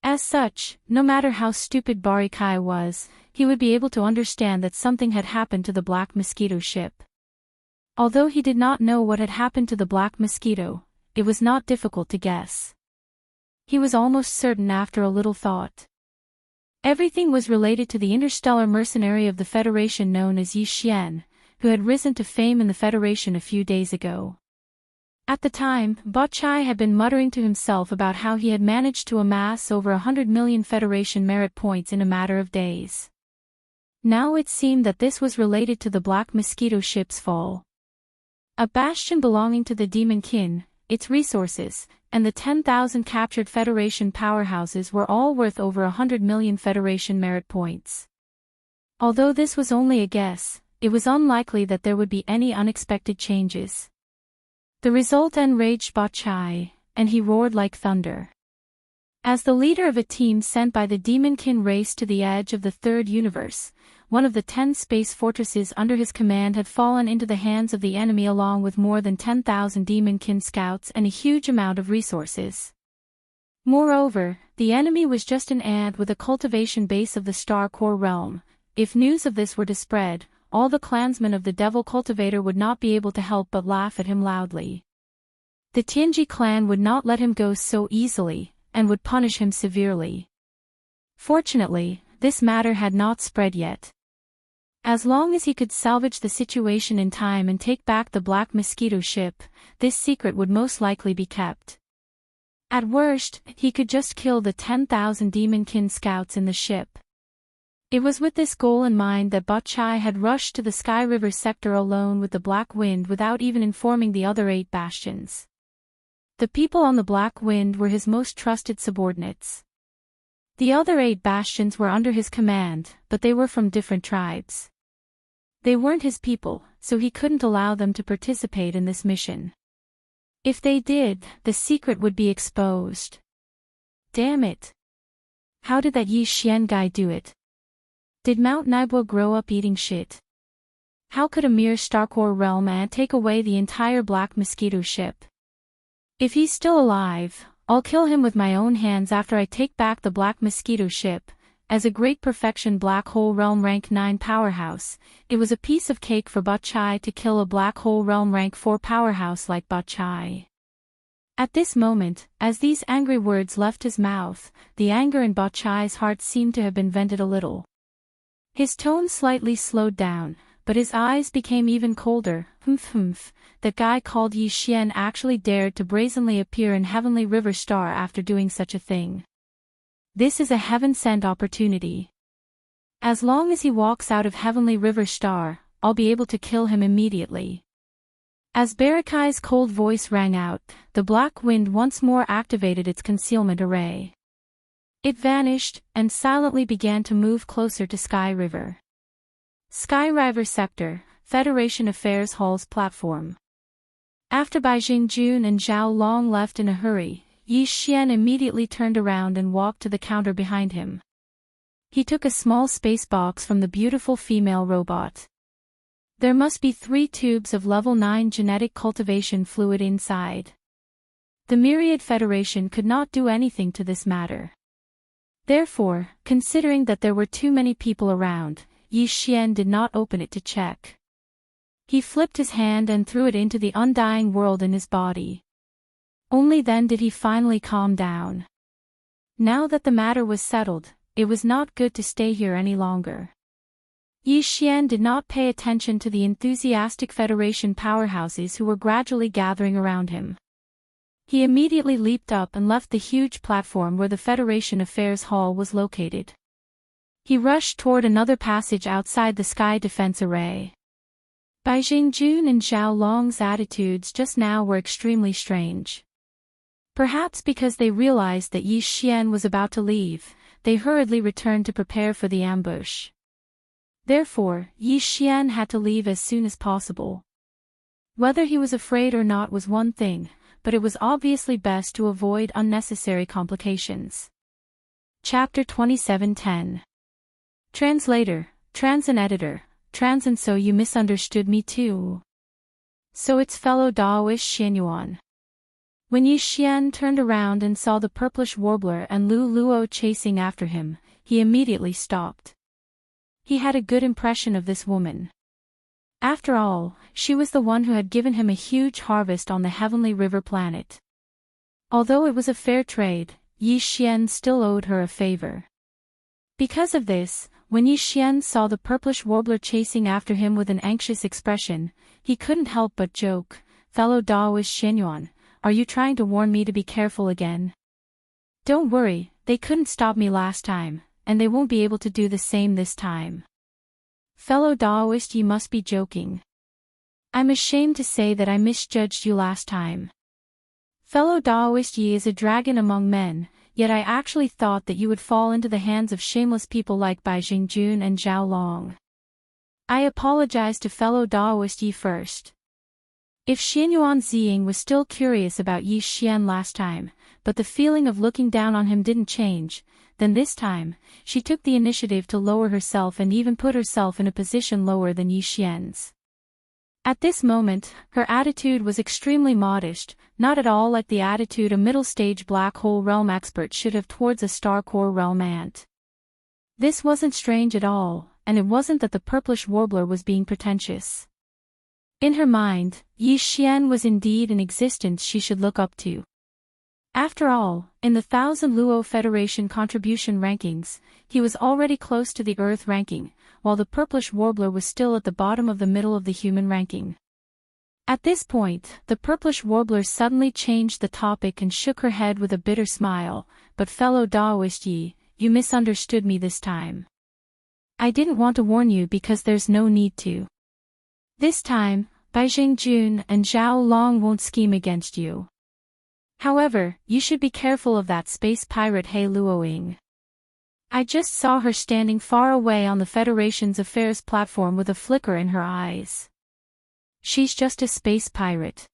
As such, no matter how stupid Barakai was, he would be able to understand that something had happened to the Black Mosquito ship. Although he did not know what had happened to the Black Mosquito, it was not difficult to guess. He was almost certain after a little thought. Everything was related to the interstellar mercenary of the Federation known as Yi Xian, who had risen to fame in the Federation a few days ago. At the time, Ba Chai had been muttering to himself about how he had managed to amass over 100 million Federation merit points in a matter of days. Now it seemed that this was related to the Black Mosquito ship's fall. A bastion belonging to the Demon Kin, its resources, and the 10,000 captured Federation powerhouses were all worth over 100 million Federation merit points. Although this was only a guess, it was unlikely that there would be any unexpected changes. The result enraged Ba Chai, and he roared like thunder. As the leader of a team sent by the Demonkin race to the edge of the third universe, one of the 10 space fortresses under his command had fallen into the hands of the enemy along with more than 10,000 Demonkin scouts and a huge amount of resources. Moreover, the enemy was just an ant with a cultivation base of the Star Core realm. If news of this were to spread, all the clansmen of the Devil Cultivator would not be able to help but laugh at him loudly. The Tianji clan would not let him go so easily, and would punish him severely. Fortunately, this matter had not spread yet. As long as he could salvage the situation in time and take back the Black Mosquito ship, this secret would most likely be kept. At worst, he could just kill the 10,000 Demonkin scouts in the ship. It was with this goal in mind that Ba Chai had rushed to the Sky River sector alone with the Black Wind without even informing the other 8 bastions. The people on the Black Wind were his most trusted subordinates. The other 8 bastions were under his command, but they were from different tribes. They weren't his people, so he couldn't allow them to participate in this mission. If they did, the secret would be exposed. Damn it. How did that Yi Xian guy do it? Did Mount Naibo grow up eating shit? How could a mere Starcore realm ant take away the entire Black Mosquito ship? If he's still alive, I'll kill him with my own hands after I take back the Black Mosquito ship. As a great perfection Black Hole Realm Rank 9 powerhouse, it was a piece of cake for Bachai to kill a Black Hole Realm Rank 4 powerhouse like Bachai. At this moment, as these angry words left his mouth, the anger in Bachai's heart seemed to have been vented a little. His tone slightly slowed down, but his eyes became even colder. Humph. The guy called Yi Xian actually dared to brazenly appear in Heavenly River Star after doing such a thing. This is a heaven-sent opportunity. As long as he walks out of Heavenly River Star, I'll be able to kill him immediately. As Barakai's cold voice rang out, the Black Wind once more activated its concealment array. It vanished, and silently began to move closer to Sky River. Sky River Sector, Federation Affairs Hall's platform. After Bai Jingjun and Zhao Long left in a hurry, Yi Xian immediately turned around and walked to the counter behind him. He took a small space box from the beautiful female robot. There must be 3 tubes of level 9 genetic cultivation fluid inside. The Myriad Federation could not do anything to this matter. Therefore, considering that there were too many people around, Yi Xian did not open it to check. He flipped his hand and threw it into the undying world in his body. Only then did he finally calm down. Now that the matter was settled, it was not good to stay here any longer. Yi Xian did not pay attention to the enthusiastic Federation powerhouses who were gradually gathering around him. He immediately leaped up and left the huge platform where the Federation Affairs Hall was located. He rushed toward another passage outside the Sky Defense Array. Bai Jingjun and Zhao Long's attitudes just now were extremely strange. Perhaps because they realized that Yi Xian was about to leave, they hurriedly returned to prepare for the ambush. Therefore, Yi Xian had to leave as soon as possible. Whether he was afraid or not was one thing, but it was obviously best to avoid unnecessary complications. Chapter 27:10. Translator, Trans and Editor, Trans and so you misunderstood me too. So it's fellow Daoist Xianyuan. When Yi Xian turned around and saw the purplish warbler and Lu Luo chasing after him, he immediately stopped. He had a good impression of this woman. After all, she was the one who had given him a huge harvest on the Heavenly River planet. Although it was a fair trade, Yi Xian still owed her a favor. Because of this, when Yi Xian saw the purplish warbler chasing after him with an anxious expression, he couldn't help but joke, "Fellow Daoist Xianyuan, are you trying to warn me to be careful again? Don't worry, they couldn't stop me last time, and they won't be able to do the same this time. Fellow Daoist, you must be joking. I'm ashamed to say that I misjudged you last time. Fellow Daoist, Yi is a dragon among men, yet I actually thought that you would fall into the hands of shameless people like Bai Jingjun and Zhao Long. I apologize to fellow Daoist Yi first." If Xianyuan Ziying was still curious about Yi Xian last time, but the feeling of looking down on him didn't change, then this time, she took the initiative to lower herself and even put herself in a position lower than Yi Xian's. At this moment, her attitude was extremely modest, not at all like the attitude a middle-stage black hole realm expert should have towards a star core realm ant. This wasn't strange at all, and it wasn't that the purplish warbler was being pretentious. In her mind, Yi Xian was indeed an existence she should look up to. After all, in the 1000 Luo Federation contribution rankings, he was already close to the Earth ranking, while the purplish warbler was still at the bottom of the middle of the human ranking. At this point, the purplish warbler suddenly changed the topic and shook her head with a bitter smile, "But fellow Daoist Yi, you misunderstood me this time. I didn't want to warn you because there's no need to. This time, Bai Jingjun and Zhao Long won't scheme against you. However, you should be careful of that space pirate He Luoying. I just saw her standing far away on the Federation's affairs platform with a flicker in her eyes. She's just a space pirate.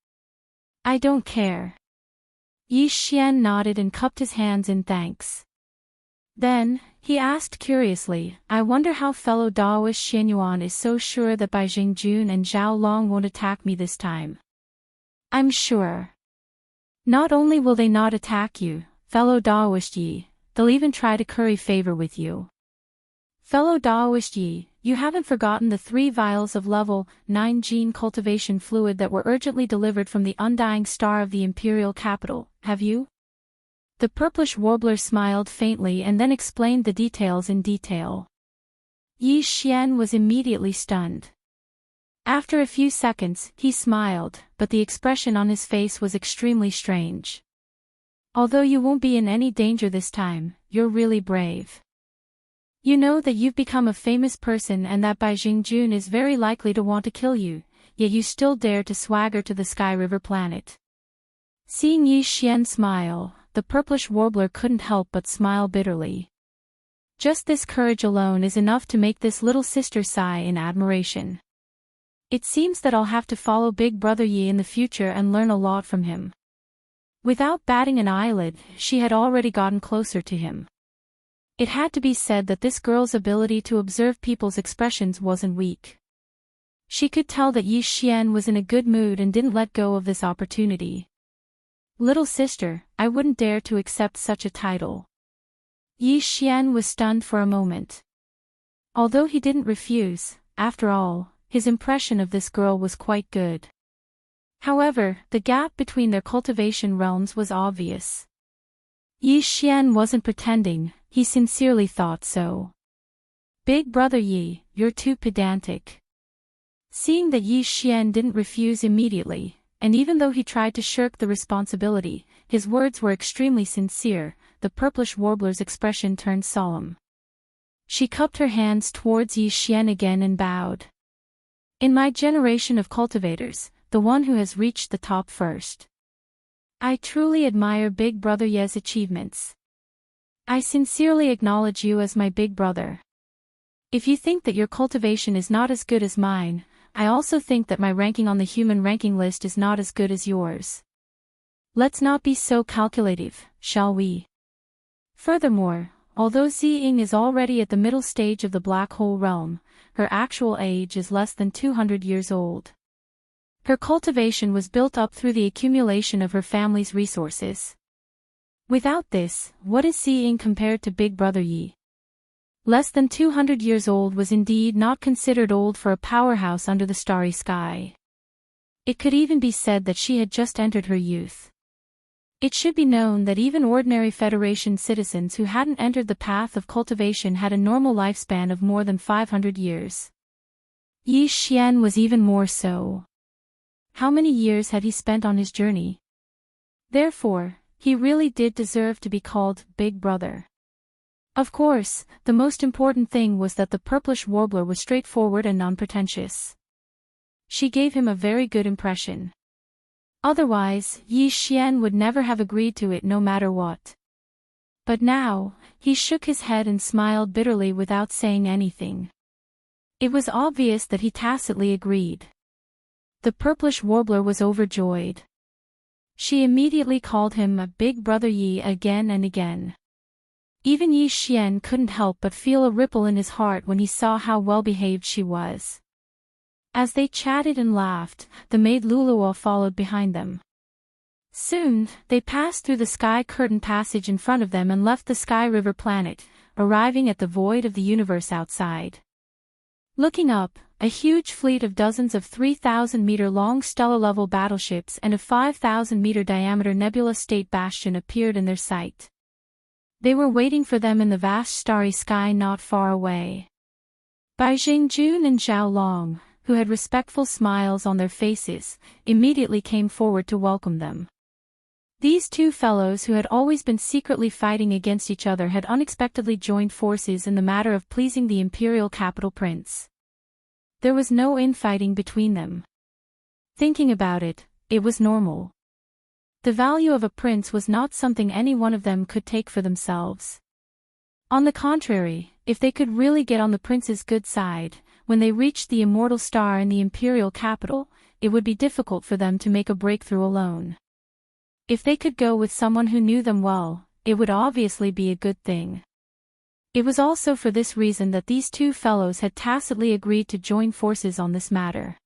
I don't care. Yi Xian nodded and cupped his hands in thanks. Then, he asked curiously, I wonder how fellow Daoist Xianyuan is so sure that Bai Jingjun and Zhao Long won't attack me this time. I'm sure. Not only will they not attack you, fellow Daoist Yi, they'll even try to curry favor with you. Fellow Daoist Yi, you haven't forgotten the 3 vials of level 9 gene cultivation fluid that were urgently delivered from the undying star of the imperial capital, have you? The purplish warbler smiled faintly and then explained the details in detail. Yi Xian was immediately stunned. After a few seconds, he smiled, but the expression on his face was extremely strange. Although you won't be in any danger this time, you're really brave. You know that you've become a famous person and that Bai Jingjun is very likely to want to kill you, yet you still dare to swagger to the Sky River planet. Seeing Yi Xian smile, the purplish warbler couldn't help but smile bitterly. Just this courage alone is enough to make this little sister sigh in admiration. It seems that I'll have to follow Big Brother Yi in the future and learn a lot from him. Without batting an eyelid, she had already gotten closer to him. It had to be said that this girl's ability to observe people's expressions wasn't weak. She could tell that Yi Xian was in a good mood and didn't let go of this opportunity. Little sister, I wouldn't dare to accept such a title. Yi Xian was stunned for a moment. Although he didn't refuse, after all, his impression of this girl was quite good. However, the gap between their cultivation realms was obvious. Yi Xian wasn't pretending, he sincerely thought so. Big Brother Yi, you're too pedantic. Seeing that Yi Xian didn't refuse immediately, and even though he tried to shirk the responsibility, his words were extremely sincere, the purplish warbler's expression turned solemn. She cupped her hands towards Yi Xian again and bowed. In my generation of cultivators, the one who has reached the top first. I truly admire Big Brother Ye's achievements. I sincerely acknowledge you as my big brother. If you think that your cultivation is not as good as mine, I also think that my ranking on the human ranking list is not as good as yours. Let's not be so calculative, shall we? Furthermore, although Ziying is already at the middle stage of the black hole realm, her actual age is less than 200 years old. Her cultivation was built up through the accumulation of her family's resources. Without this, what is Ziying compared to Big Brother Yi? Less than 200 years old was indeed not considered old for a powerhouse under the starry sky. It could even be said that she had just entered her youth. It should be known that even ordinary Federation citizens who hadn't entered the path of cultivation had a normal lifespan of more than 500 years. Yi Xian was even more so. How many years had he spent on his journey? Therefore, he really did deserve to be called Big Brother. Of course, the most important thing was that the purplish warbler was straightforward and non-pretentious. She gave him a very good impression. Otherwise, Yi Xian would never have agreed to it no matter what. But now, he shook his head and smiled bitterly without saying anything. It was obvious that he tacitly agreed. The purplish warbler was overjoyed. She immediately called him a Big Brother Yi again and again. Even Yi Xian couldn't help but feel a ripple in his heart when he saw how well-behaved she was. As they chatted and laughed, the maid Luluo followed behind them. Soon, they passed through the sky curtain passage in front of them and left the Sky River planet, arriving at the void of the universe outside. Looking up, a huge fleet of dozens of 3,000-meter-long stellar-level battleships and a 5,000-meter-diameter nebula state bastion appeared in their sight. They were waiting for them in the vast starry sky not far away. Bai Jingjun and Zhao Long, who had respectful smiles on their faces, immediately came forward to welcome them. These two fellows who had always been secretly fighting against each other had unexpectedly joined forces in the matter of pleasing the imperial capital prince. There was no infighting between them. Thinking about it, it was normal. The value of a prince was not something any one of them could take for themselves. On the contrary, if they could really get on the prince's good side, when they reached the immortal star in the imperial capital, it would be difficult for them to make a breakthrough alone. If they could go with someone who knew them well, it would obviously be a good thing. It was also for this reason that these two fellows had tacitly agreed to join forces on this matter.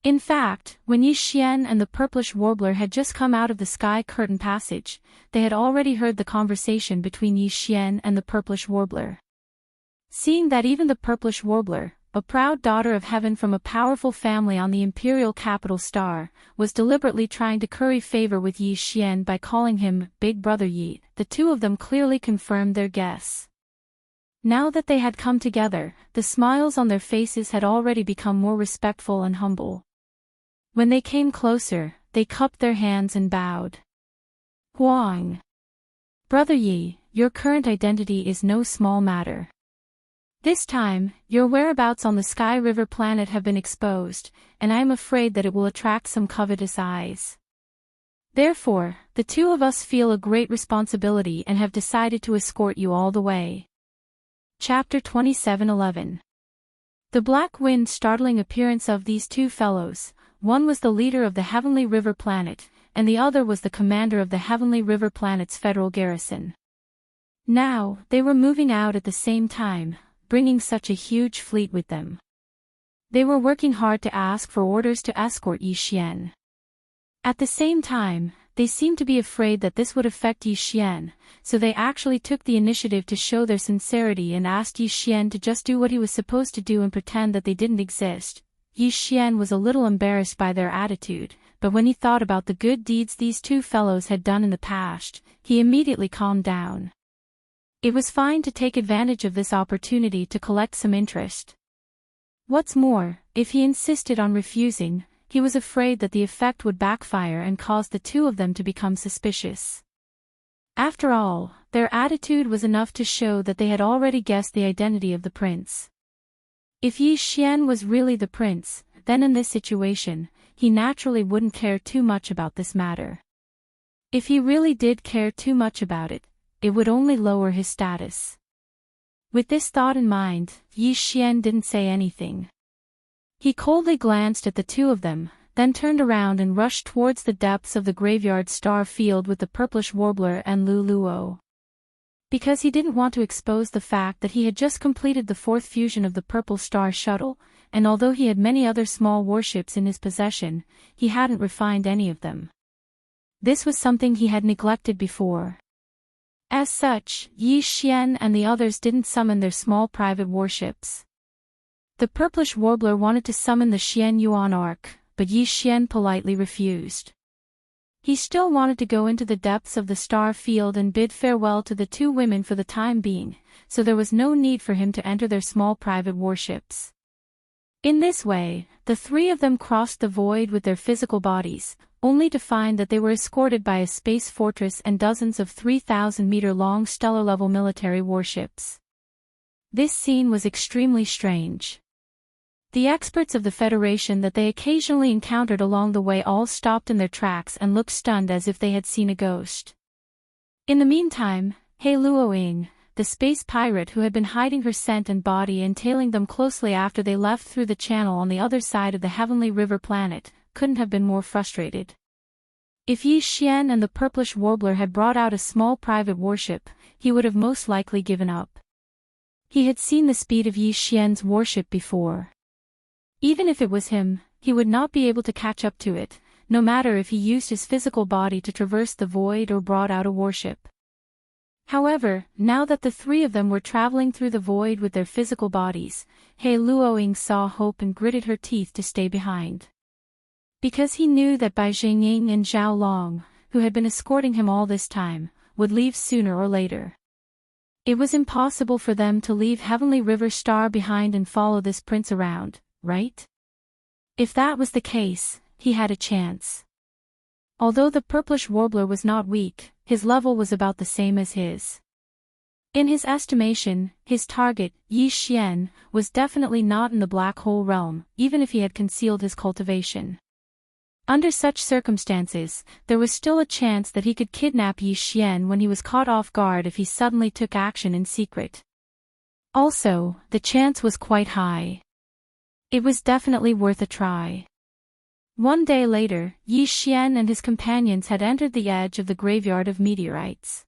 In fact, when Yi Xian and the purplish warbler had just come out of the sky curtain passage, they had already heard the conversation between Yi Xian and the purplish warbler. Seeing that even the purplish warbler, a proud daughter of heaven from a powerful family on the imperial capital star, was deliberately trying to curry favor with Yi Xian by calling him Big Brother Yi, the two of them clearly confirmed their guess. Now that they had come together, the smiles on their faces had already become more respectful and humble. When they came closer, they cupped their hands and bowed. Huang. Brother Yi, your current identity is no small matter. This time, your whereabouts on the Sky River planet have been exposed, and I am afraid that it will attract some covetous eyes. Therefore, the two of us feel a great responsibility and have decided to escort you all the way. Chapter 27:11. The black wind startling appearance of these two fellows, one was the leader of the Heavenly River planet, and the other was the commander of the Heavenly River planet's federal garrison. Now, they were moving out at the same time, bringing such a huge fleet with them. They were working hard to ask for orders to escort Yi Xian. At the same time, they seemed to be afraid that this would affect Yi Xian, so they actually took the initiative to show their sincerity and asked Yi Xian to just do what he was supposed to do and pretend that they didn't exist. Yi Xian was a little embarrassed by their attitude, but when he thought about the good deeds these two fellows had done in the past, he immediately calmed down. It was fine to take advantage of this opportunity to collect some interest. What's more, if he insisted on refusing, he was afraid that the effect would backfire and cause the two of them to become suspicious. After all, their attitude was enough to show that they had already guessed the identity of the prince. If Yi Xian was really the prince, then in this situation, he naturally wouldn't care too much about this matter. If he really did care too much about it, it would only lower his status. With this thought in mind, Yi Xian didn't say anything. He coldly glanced at the two of them, then turned around and rushed towards the depths of the graveyard star field with the purplish warbler and Lu Luo. Because he didn't want to expose the fact that he had just completed the fourth fusion of the Purple Star Shuttle, and although he had many other small warships in his possession, he hadn't refined any of them. This was something he had neglected before. As such, Yi Xian and the others didn't summon their small private warships. The purplish warbler wanted to summon the Xian Yuan Ark, but Yi Xian politely refused. He still wanted to go into the depths of the star field and bid farewell to the two women for the time being, so there was no need for him to enter their small private warships. In this way, the three of them crossed the void with their physical bodies, only to find that they were escorted by a space fortress and dozens of 3,000-meter-long stellar-level military warships. This scene was extremely strange. The experts of the Federation that they occasionally encountered along the way all stopped in their tracks and looked stunned as if they had seen a ghost. In the meantime, He Luoying, the space pirate who had been hiding her scent and body and tailing them closely after they left through the channel on the other side of the Heavenly River planet, couldn't have been more frustrated. If Yi Xian and the purplish warbler had brought out a small private warship, he would have most likely given up. He had seen the speed of Yi Xian's warship before. Even if it was him, he would not be able to catch up to it, no matter if he used his physical body to traverse the void or brought out a warship. However, now that the three of them were traveling through the void with their physical bodies, He Luoying saw hope and gritted her teeth to stay behind. Because he knew that Bai Zhengying and Zhao Long, who had been escorting him all this time, would leave sooner or later. It was impossible for them to leave Heavenly River Star behind and follow this prince around, right? If that was the case, he had a chance. Although the purplish warbler was not weak, his level was about the same as his. In his estimation, his target, Yi Xian, was definitely not in the black hole realm, even if he had concealed his cultivation. Under such circumstances, there was still a chance that he could kidnap Yi Xian when he was caught off guard if he suddenly took action in secret. Also, the chance was quite high. It was definitely worth a try. One day later, Yi Xian and his companions had entered the edge of the graveyard of meteorites.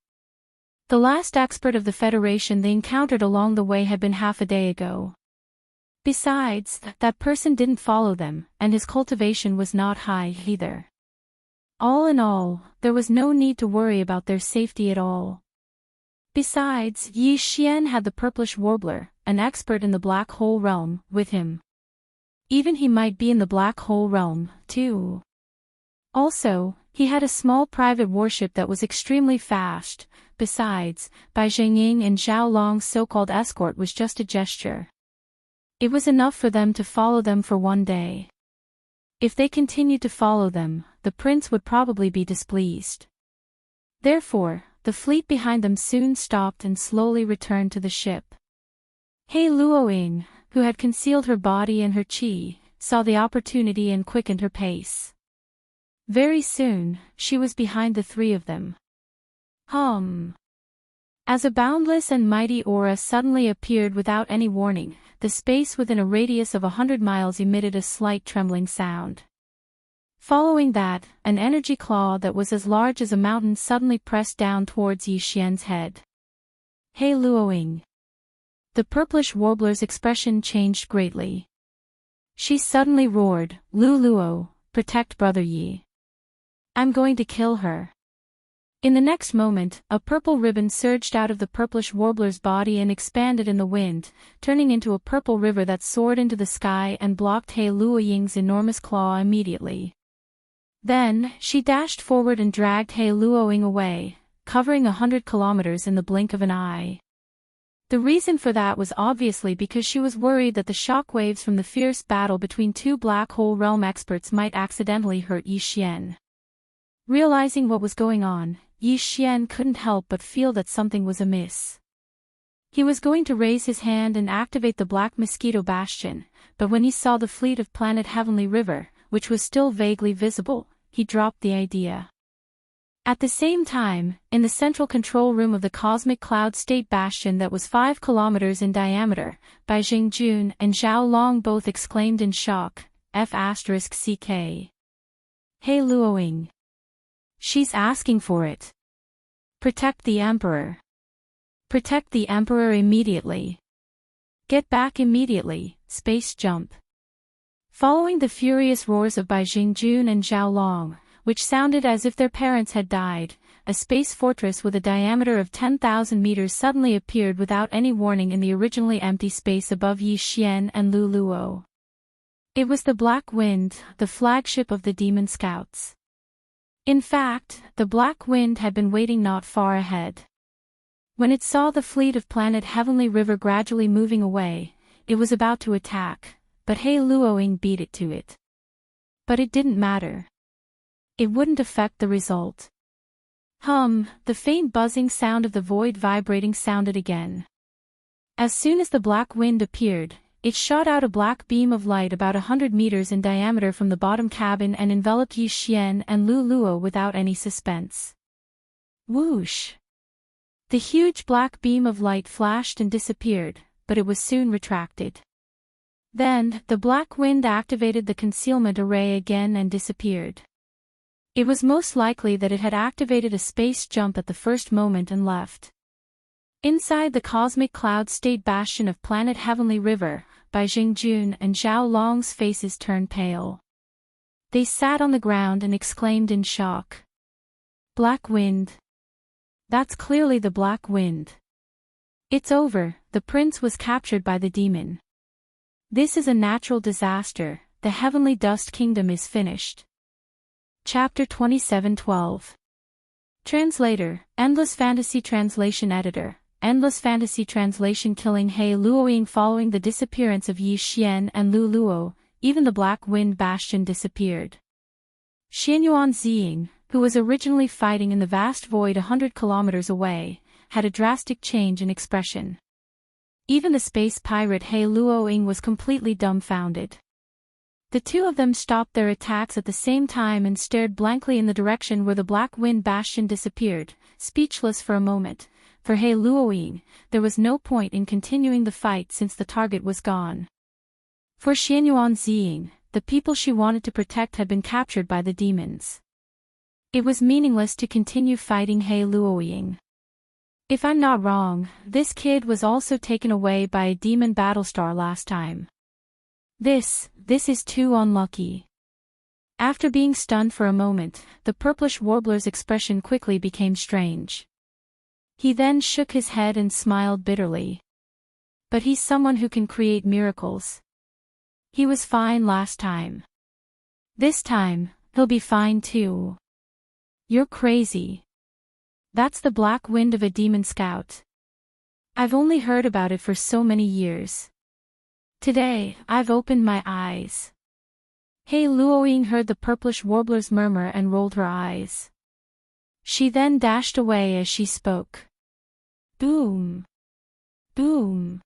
The last expert of the Federation they encountered along the way had been half a day ago. Besides, that person didn't follow them, and his cultivation was not high either. All in all, there was no need to worry about their safety at all. Besides, Yi Xian had the purplish warbler, an expert in the black hole realm, with him. Even he might be in the black hole realm, too. Also, he had a small private warship that was extremely fast. Besides, Bai Zhengying and Zhao Long's so-called escort was just a gesture. It was enough for them to follow them for one day. If they continued to follow them, the prince would probably be displeased. Therefore, the fleet behind them soon stopped and slowly returned to the ship. He Luoying, who had concealed her body and her qi, saw the opportunity and quickened her pace. Very soon, she was behind the three of them. As a boundless and mighty aura suddenly appeared without any warning, the space within a radius of 100 miles emitted a slight trembling sound. Following that, an energy claw that was as large as a mountain suddenly pressed down towards Yi Xian's head. He Luoying. The purplish warbler's expression changed greatly. She suddenly roared, "Lu Luo, protect brother Yi. I'm going to kill her." In the next moment, a purple ribbon surged out of the purplish warbler's body and expanded in the wind, turning into a purple river that soared into the sky and blocked He Luoying's enormous claw immediately. Then, she dashed forward and dragged He Luoying away, covering 100 kilometers in the blink of an eye. The reason for that was obviously because she was worried that the shock waves from the fierce battle between two black hole realm experts might accidentally hurt Yi Xian. Realizing what was going on, Yi Xian couldn't help but feel that something was amiss. He was going to raise his hand and activate the Black Mosquito Bastion, but when he saw the fleet of planet Heavenly River, which was still vaguely visible, he dropped the idea. At the same time, in the central control room of the Cosmic Cloud State Bastion that was 5 kilometers in diameter, Bai Jing and Zhao Long both exclaimed in shock, F***CK. He Luoying. She's asking for it. Protect the Emperor. Protect the Emperor immediately. Get back immediately, space jump. Following the furious roars of Bai Jing and Zhao Long, which sounded as if their parents had died, a space fortress with a diameter of 10,000 meters suddenly appeared without any warning in the originally empty space above Yi Xian and Lu Luo. It was the Black Wind, the flagship of the Demon Scouts. In fact, the Black Wind had been waiting not far ahead. When it saw the fleet of planet Heavenly River gradually moving away, it was about to attack, but He Luoying beat it to it. But it didn't matter. It wouldn't affect the result. The faint buzzing sound of the void vibrating sounded again. As soon as the Black Wind appeared, it shot out a black beam of light about 100 meters in diameter from the bottom cabin and enveloped Yi Xian and Lu Luo without any suspense. Whoosh! The huge black beam of light flashed and disappeared, but it was soon retracted. Then, the Black Wind activated the concealment array again and disappeared. It was most likely that it had activated a space jump at the first moment and left. Inside the Cosmic Cloud State Bastion of planet Heavenly River, Bai Jing and Zhao Long's faces turned pale. They sat on the ground and exclaimed in shock. Black Wind. That's clearly the Black Wind. It's over, the prince was captured by the demon. This is a natural disaster, the Heavenly Dust Kingdom is finished. Chapter 27:12. Translator, Endless Fantasy Translation Editor, Endless Fantasy Translation. Killing He Luoying. Following the disappearance of Yi Xian and Lu Luo, even the Black Wind Bastion disappeared. Xianyuan Ziying, who was originally fighting in the vast void 100 kilometers away, had a drastic change in expression. Even the space pirate He Luoying was completely dumbfounded. The two of them stopped their attacks at the same time and stared blankly in the direction where the Black Wind Bastion disappeared, speechless for a moment. For He Luoying, there was no point in continuing the fight since the target was gone. For Xianyuan Ziying, the people she wanted to protect had been captured by the demons. It was meaningless to continue fighting He Luoying. If I'm not wrong, this kid was also taken away by a demon battlestar last time. This is too unlucky. After being stunned for a moment, the purplish warbler's expression quickly became strange. He then shook his head and smiled bitterly. But he's someone who can create miracles. He was fine last time. This time, he'll be fine too. You're crazy. That's the black wind of a demon scout. I've only heard about it for so many years. Today, I've opened my eyes. He Luoying heard the purplish warbler's murmur and rolled her eyes. She then dashed away as she spoke. Boom. Boom.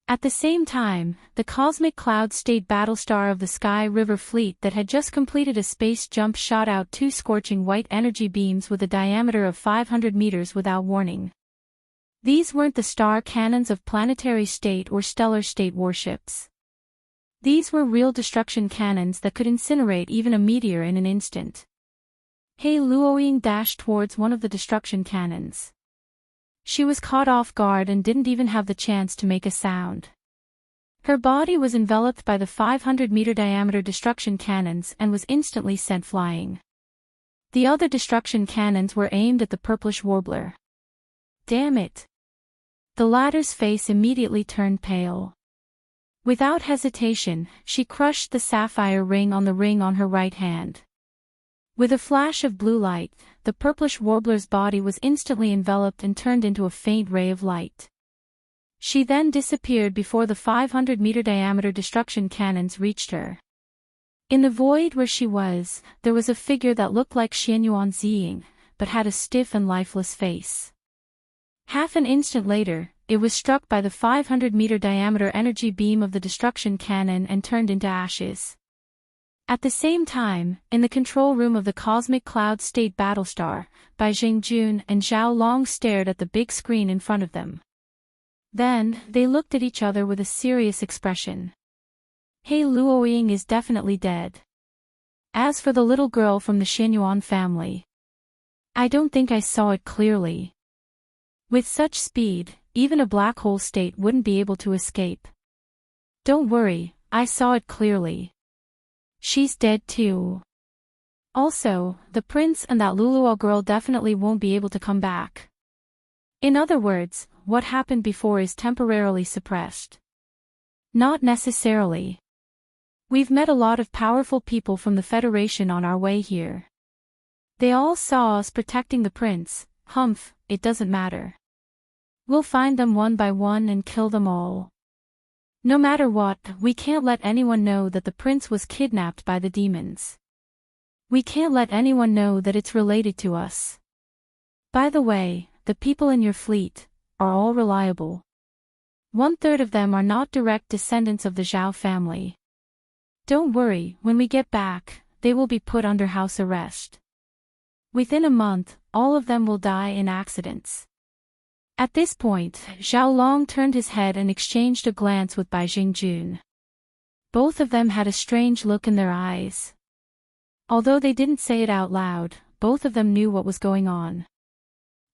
At the same time, the Cosmic Cloud State battlestar of the Sky River Fleet that had just completed a space jump shot out two scorching white energy beams with a diameter of 500 meters without warning. These weren't the star cannons of planetary state or stellar state warships. These were real destruction cannons that could incinerate even a meteor in an instant. He Luoying dashed towards one of the destruction cannons. She was caught off guard and didn't even have the chance to make a sound. Her body was enveloped by the 500-meter diameter destruction cannons and was instantly sent flying. The other destruction cannons were aimed at the purplish warbler. Damn it! The latter's face immediately turned pale. Without hesitation, she crushed the sapphire ring on her right hand. With a flash of blue light, the purplish warbler's body was instantly enveloped and turned into a faint ray of light. She then disappeared before the 500-meter diameter destruction cannons reached her. In the void where she was, there was a figure that looked like Xianyuan Ziying, but had a stiff and lifeless face. Half an instant later, it was struck by the 500-meter diameter energy beam of the destruction cannon and turned into ashes. At the same time, in the control room of the Cosmic Cloud State battlestar, Bai Jingjun and Zhao Long stared at the big screen in front of them. Then, they looked at each other with a serious expression. He Luoying is definitely dead. As for the little girl from the Xianyuan family, I don't think I saw it clearly. With such speed, even a black hole state wouldn't be able to escape. Don't worry, I saw it clearly. She's dead too. Also, the prince and that Luluo girl definitely won't be able to come back. In other words, what happened before is temporarily suppressed. Not necessarily. We've met a lot of powerful people from the Federation on our way here. They all saw us protecting the prince. Humph, it doesn't matter. We'll find them one by one and kill them all. No matter what, we can't let anyone know that the prince was kidnapped by the demons. We can't let anyone know that it's related to us. By the way, the people in your fleet are all reliable. 1/3 of them are not direct descendants of the Zhao family. Don't worry, when we get back, they will be put under house arrest. Within a month, all of them will die in accidents. At this point, Zhao Long turned his head and exchanged a glance with Bai Jingjun. Both of them had a strange look in their eyes. Although they didn't say it out loud, both of them knew what was going on.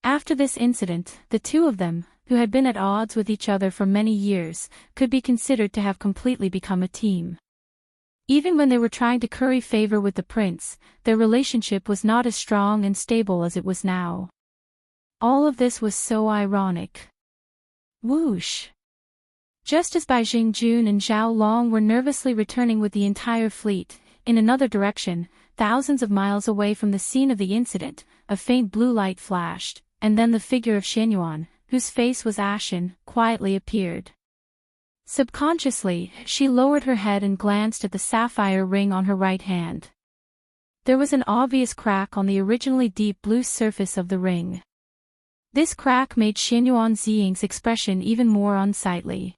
After this incident, the two of them, who had been at odds with each other for many years, could be considered to have completely become a team. Even when they were trying to curry favor with the prince, their relationship was not as strong and stable as it was now. All of this was so ironic. Whoosh! Just as Bai Jingjun and Zhao Long were nervously returning with the entire fleet, in another direction, thousands of miles away from the scene of the incident, a faint blue light flashed, and then the figure of Xianyuan, whose face was ashen, quietly appeared. Subconsciously, she lowered her head and glanced at the sapphire ring on her right hand. There was an obvious crack on the originally deep blue surface of the ring. This crack made Xianyuan Ziying's expression even more unsightly.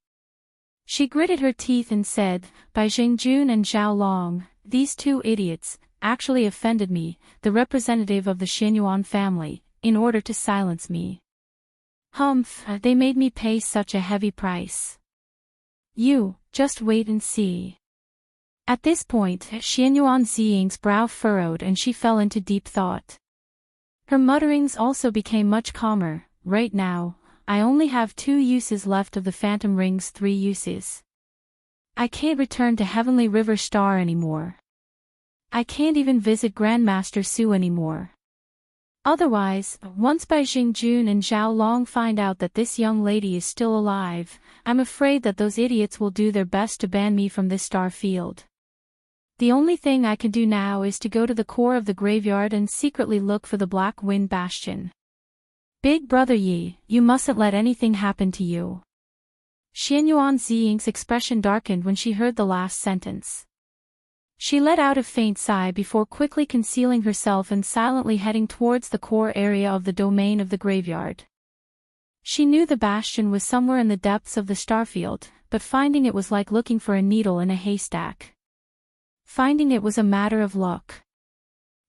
She gritted her teeth and said, "By Jingjun and Zhao Long, these two idiots, actually offended me, the representative of the Xinyuan family, in order to silence me. Humph, they made me pay such a heavy price. You, just wait and see." At this point, Xinyuan Ziying's brow furrowed and she fell into deep thought. Her mutterings also became much calmer. "Right now, I only have 2 uses left of the Phantom Ring's 3 uses. I can't return to Heavenly River Star anymore. I can't even visit Grandmaster Su anymore. Otherwise, once Bai Jingjun and Zhao Long find out that this young lady is still alive, I'm afraid that those idiots will do their best to ban me from this star field. The only thing I can do now is to go to the core of the graveyard and secretly look for the Black Wind Bastion. Big Brother Yi, you mustn't let anything happen to you." Xianyuan Ziying's expression darkened when she heard the last sentence. She let out a faint sigh before quickly concealing herself and silently heading towards the core area of the domain of the graveyard. She knew the bastion was somewhere in the depths of the starfield, but finding it was like looking for a needle in a haystack. Finding it was a matter of luck.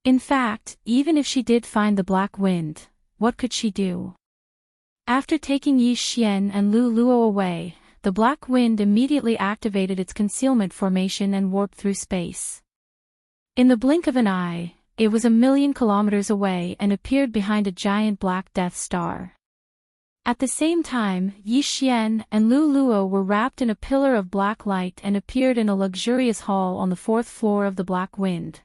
In fact, even if she did find the Black Wind, what could she do? After taking Yi Xian and Lu Luo away, the Black Wind immediately activated its concealment formation and warped through space. In the blink of an eye, it was 1,000,000 kilometers away and appeared behind a giant black Death Star. At the same time, Yi Xian and Lu Luo were wrapped in a pillar of black light and appeared in a luxurious hall on the 4th floor of the Black Wind.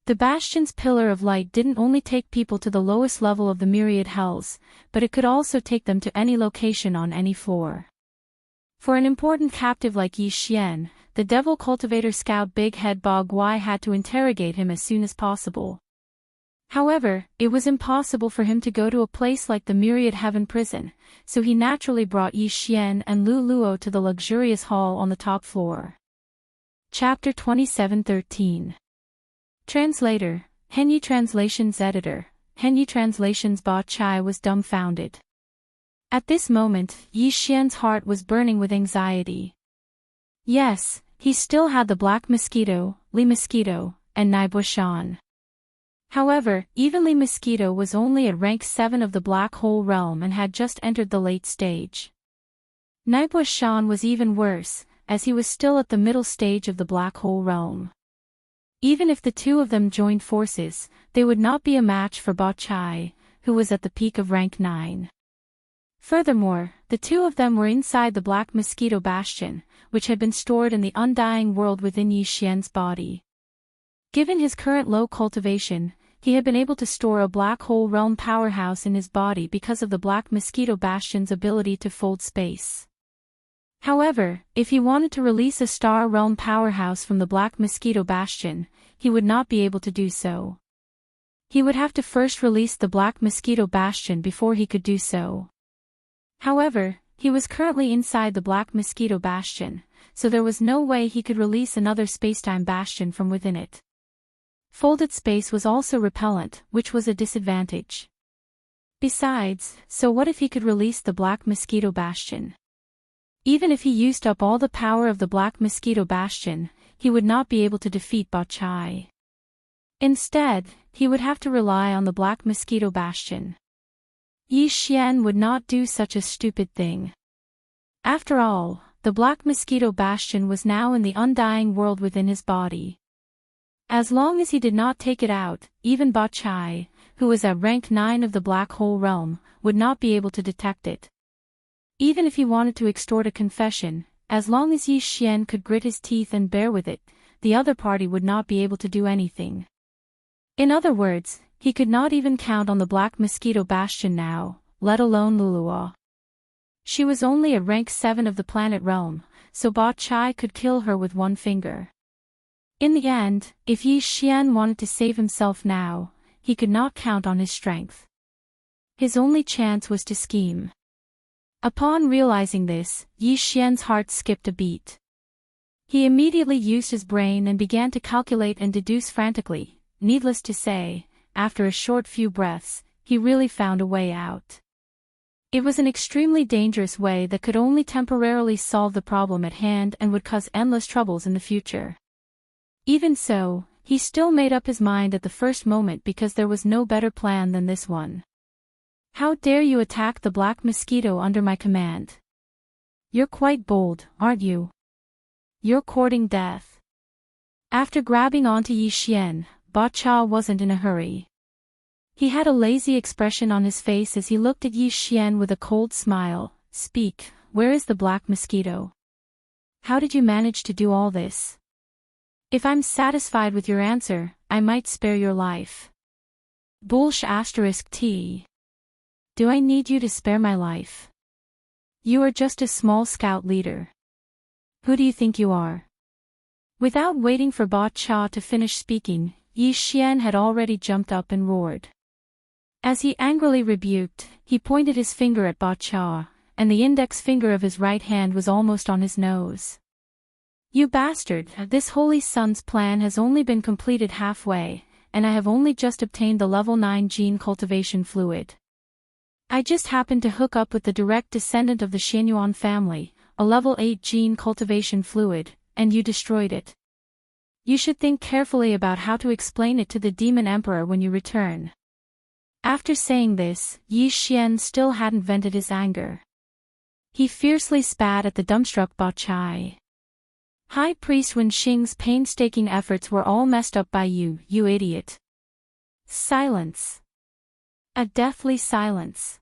The bastion's pillar of light didn't only take people to the lowest level of the myriad hells, but it could also take them to any location on any floor. For an important captive like Yi Xian, the devil cultivator scout Big Head Ba Guai had to interrogate him as soon as possible. However, it was impossible for him to go to a place like the Myriad Heaven Prison, so he naturally brought Yi Xian and Lu Luo to the luxurious hall on the top floor. Chapter 27:13. Translator, Henyi Translations Editor, Henyi Translations Ba Chai was dumbfounded. At this moment, Yi Xian's heart was burning with anxiety. Yes, he still had the Black Mosquito, Li Mosquito, and Naibo Shan. However, even Li Mosquito was only at rank 7 of the Black Hole Realm and had just entered the late stage. Naibo Shan was even worse, as he was still at the middle stage of the Black Hole Realm. Even if the two of them joined forces, they would not be a match for Ba Chai, who was at the peak of rank 9. Furthermore, the two of them were inside the Black Mosquito Bastion, which had been stored in the undying world within Yi Xian's body. Given his current low cultivation, he had been able to store a Black Hole Realm powerhouse in his body because of the Black Mosquito Bastion's ability to fold space. However, if he wanted to release a Star Realm powerhouse from the Black Mosquito Bastion, he would not be able to do so. He would have to first release the Black Mosquito Bastion before he could do so. However, he was currently inside the Black Mosquito Bastion, so there was no way he could release another spacetime bastion from within it. Folded space was also repellent, which was a disadvantage. Besides, so what if he could release the Black Mosquito Bastion? Even if he used up all the power of the Black Mosquito Bastion, he would not be able to defeat Ba Chai. Instead, he would have to rely on the Black Mosquito Bastion. Yi Xian would not do such a stupid thing. After all, the Black Mosquito Bastion was now in the undying world within his body. As long as he did not take it out, even Ba Chai, who was at rank 9 of the Black Hole Realm, would not be able to detect it. Even if he wanted to extort a confession, as long as Yi Xian could grit his teeth and bear with it, the other party would not be able to do anything. In other words, he could not even count on the Black Mosquito Bastion now, let alone Luluo. She was only at rank 7 of the planet realm, so Ba Chai could kill her with one finger. In the end, if Yi Xian wanted to save himself now, he could not count on his strength. His only chance was to scheme. Upon realizing this, Yi Xian's heart skipped a beat. He immediately used his brain and began to calculate and deduce frantically. Needless to say, after a short few breaths, he really found a way out. It was an extremely dangerous way that could only temporarily solve the problem at hand and would cause endless troubles in the future. Even so, he still made up his mind at the first moment because there was no better plan than this one. How dare you attack the black mosquito under my command? You're quite bold, aren't you? You're courting death. After grabbing onto Yi Xian, Ba Cha wasn't in a hurry. He had a lazy expression on his face as he looked at Yi Xian with a cold smile. Speak, where is the black mosquito? How did you manage to do all this? If I'm satisfied with your answer, I might spare your life. *T. Do I need you to spare my life? You are just a small scout leader. Who do you think you are? Without waiting for Ba Cha to finish speaking, Yi Xian had already jumped up and roared. As he angrily rebuked, he pointed his finger at Ba Cha, and the index finger of his right hand was almost on his nose. You bastard, this holy sun's plan has only been completed halfway, and I have only just obtained the level 9 gene cultivation fluid. I just happened to hook up with the direct descendant of the Xianyuan family, a level 8 gene cultivation fluid, and you destroyed it. You should think carefully about how to explain it to the Demon Emperor when you return. After saying this, Yi Xian still hadn't vented his anger. He fiercely spat at the dumbstruck Ba Chai. High Priest Wen Xing's painstaking efforts were all messed up by you, you idiot. Silence. A deathly silence.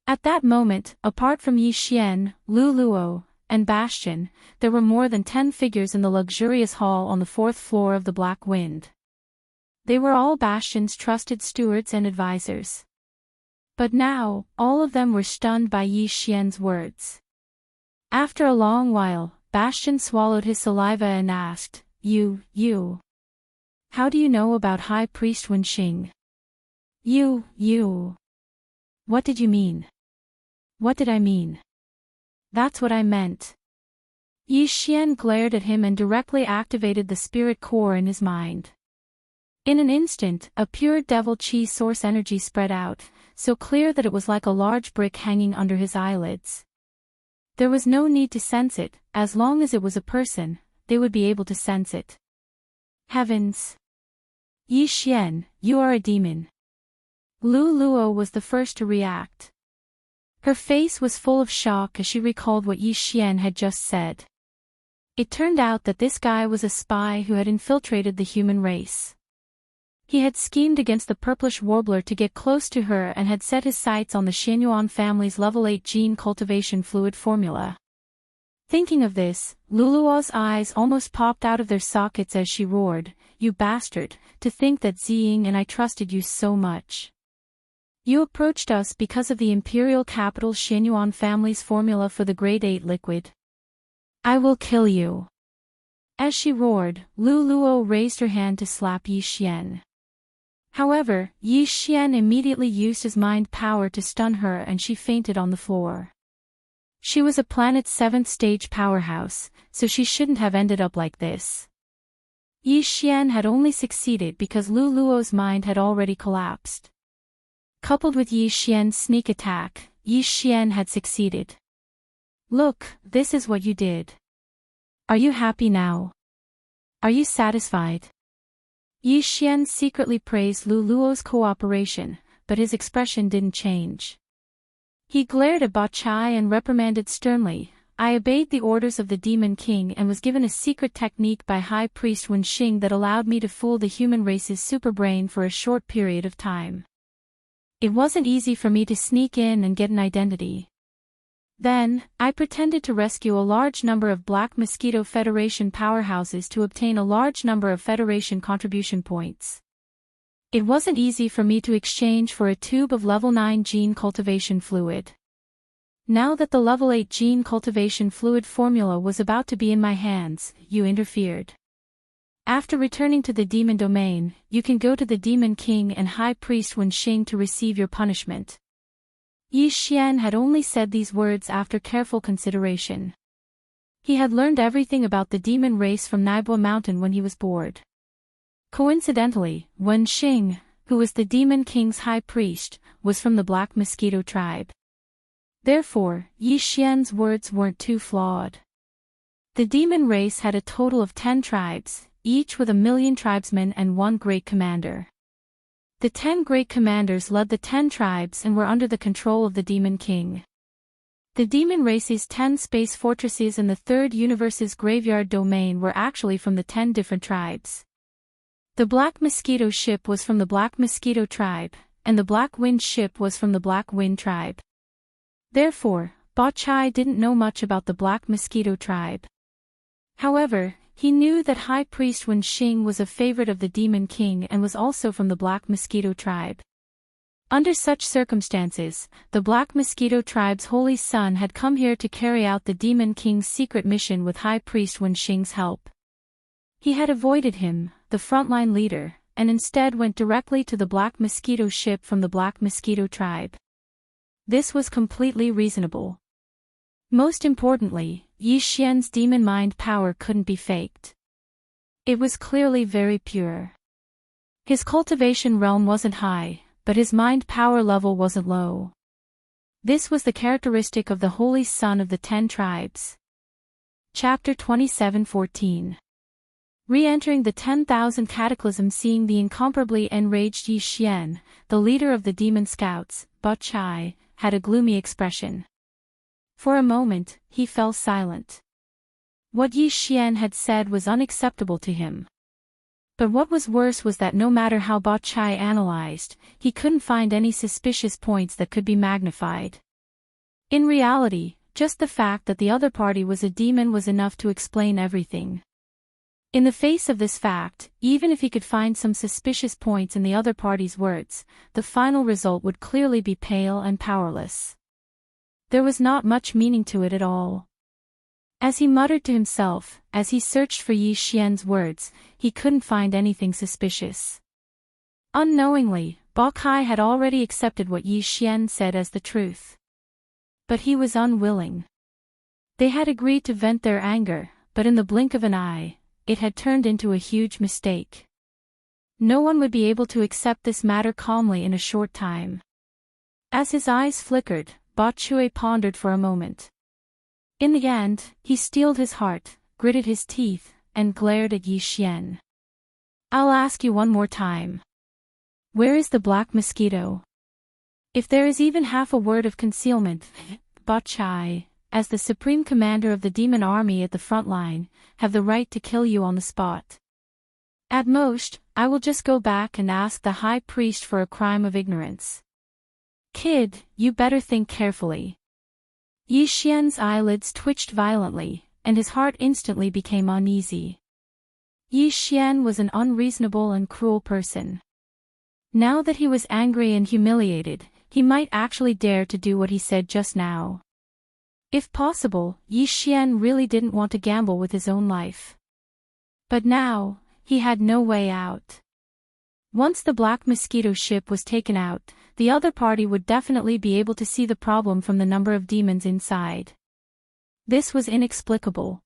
At that moment, apart from Yi Xian, Lu Luo, and Bastion, there were more than 10 figures in the luxurious hall on the 4th floor of the Black Wind. They were all Bastion's trusted stewards and advisors. But now, all of them were stunned by Yi Xian's words. After a long while, Bastion swallowed his saliva and asked, You. How do you know about High Priest Wen Xing? You. What did you mean? What did I mean? That's what I meant. Yi Xian glared at him and directly activated the spirit core in his mind. In an instant, a pure devil chi source energy spread out, so clear that it was like a large brick hanging under his eyelids. There was no need to sense it, as long as it was a person, they would be able to sense it. Heavens! Yi Xian, you are a demon. Lu Luo was the first to react. Her face was full of shock as she recalled what Yi Xian had just said. It turned out that this guy was a spy who had infiltrated the human race. He had schemed against the purplish warbler to get close to her and had set his sights on the Xianyuan family's level 8 gene cultivation fluid formula. Thinking of this, Luluo's eyes almost popped out of their sockets as she roared, You bastard, to think that Ziying and I trusted you so much. You approached us because of the imperial capital Xianyuan family's formula for the grade 8 liquid. I will kill you. As she roared, Lu Luo raised her hand to slap Yi Xian. However, Yi Xian immediately used his mind power to stun her and she fainted on the floor. She was a planet's 7th stage powerhouse, so she shouldn't have ended up like this. Yi Xian had only succeeded because Lu Luo's mind had already collapsed. Coupled with Yi Xian's sneak attack, Yi Xian had succeeded. Look, this is what you did. Are you happy now? Are you satisfied? Yi Xian secretly praised Lu Luo's cooperation, but his expression didn't change. He glared at Ba Chai and reprimanded sternly, I obeyed the orders of the Demon King and was given a secret technique by High Priest Wen Xing that allowed me to fool the human race's superbrain for a short period of time. It wasn't easy for me to sneak in and get an identity. Then, I pretended to rescue a large number of Black Mosquito Federation powerhouses to obtain a large number of Federation contribution points. It wasn't easy for me to exchange for a tube of level 9 gene cultivation fluid. Now that the level 8 gene cultivation fluid formula was about to be in my hands, you interfered. After returning to the demon domain, you can go to the Demon King and High Priest Wen Xing to receive your punishment. Yi Xian had only said these words after careful consideration. He had learned everything about the demon race from Naibua Mountain when he was bored. Coincidentally, Wen Xing, who was the Demon King's high priest, was from the Black Mosquito tribe. Therefore, Yi Xian's words weren't too flawed. The demon race had a total of 10 tribes, each with 1,000,000 tribesmen and one great commander. The 10 great commanders led the 10 tribes and were under the control of the Demon King. The demon race's 10 space fortresses in the third universe's graveyard domain were actually from the 10 different tribes. The Black Mosquito ship was from the Black Mosquito tribe, and the Black Wind ship was from the Black Wind tribe. Therefore, Ba Chai didn't know much about the Black Mosquito tribe. However, he knew that High Priest Wen Xing was a favorite of the Demon King and was also from the Black Mosquito tribe. Under such circumstances, the Black Mosquito tribe's holy son had come here to carry out the Demon King's secret mission with High Priest Wen Xing's help. He had avoided him, the frontline leader, and instead went directly to the Black Mosquito ship from the Black Mosquito tribe. This was completely reasonable. Most importantly, Yi Xian's demon mind power couldn't be faked. It was clearly very pure. His cultivation realm wasn't high, but his mind power level wasn't low. This was the characteristic of the holy son of the 10 tribes. Chapter 27:14. Re-entering the 10,000 cataclysm. Seeing the incomparably enraged Yi Xian, the leader of the demon scouts, Ba Chai, had a gloomy expression. For a moment, he fell silent. What Yi Xian had said was unacceptable to him. But what was worse was that no matter how Ba Chai analyzed, he couldn't find any suspicious points that could be magnified. In reality, just the fact that the other party was a demon was enough to explain everything. In the face of this fact, even if he could find some suspicious points in the other party's words, the final result would clearly be pale and powerless. There was not much meaning to it at all. As he muttered to himself, as he searched for Yi Xian's words, he couldn't find anything suspicious. Unknowingly, Ba Kai had already accepted what Yi Xian said as the truth. But he was unwilling. They had agreed to vent their anger, but in the blink of an eye, it had turned into a huge mistake. No one would be able to accept this matter calmly in a short time. As his eyes flickered, Ba Chui pondered for a moment. In the end, he steeled his heart, gritted his teeth, and glared at Yi Xian. "I'll ask you one more time. Where is the Black Mosquito? If there is even half a word of concealment, Ba Chai, as the supreme commander of the demon army at the front line, have the right to kill you on the spot. At most, I will just go back and ask the high priest for a crime of ignorance. Kid, you better think carefully." Yi Xian's eyelids twitched violently, and his heart instantly became uneasy. Yi Xian was an unreasonable and cruel person. Now that he was angry and humiliated, he might actually dare to do what he said just now. If possible, Yi Xian really didn't want to gamble with his own life. But now, he had no way out. Once the Black Mosquito ship was taken out, the other party would definitely be able to see the problem from the number of demons inside. This was inexplicable.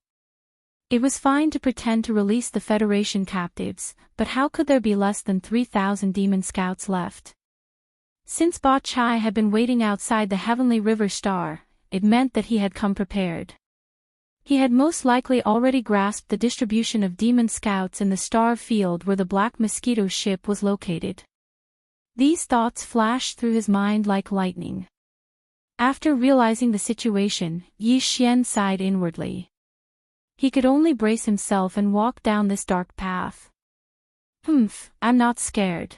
It was fine to pretend to release the Federation captives, but how could there be less than 3,000 demon scouts left? Since Ba Chai had been waiting outside the Heavenly River Star, it meant that he had come prepared. He had most likely already grasped the distribution of demon scouts in the star field where the Black Mosquito ship was located. These thoughts flashed through his mind like lightning. After realizing the situation, Yi Xian sighed inwardly. He could only brace himself and walk down this dark path. I'm not scared.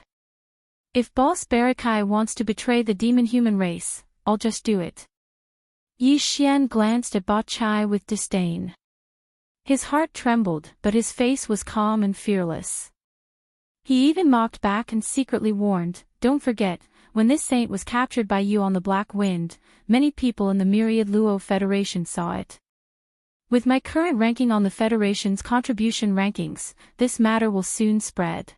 If Boss Barakai wants to betray the demon-human race, I'll just do it. Yi Xian glanced at Ba Chai with disdain. His heart trembled, but his face was calm and fearless. He even mocked back and secretly warned, "Don't forget, when this saint was captured by you on the Black Wind, many people in the Myriad Luo Federation saw it. With my current ranking on the Federation's contribution rankings, this matter will soon spread.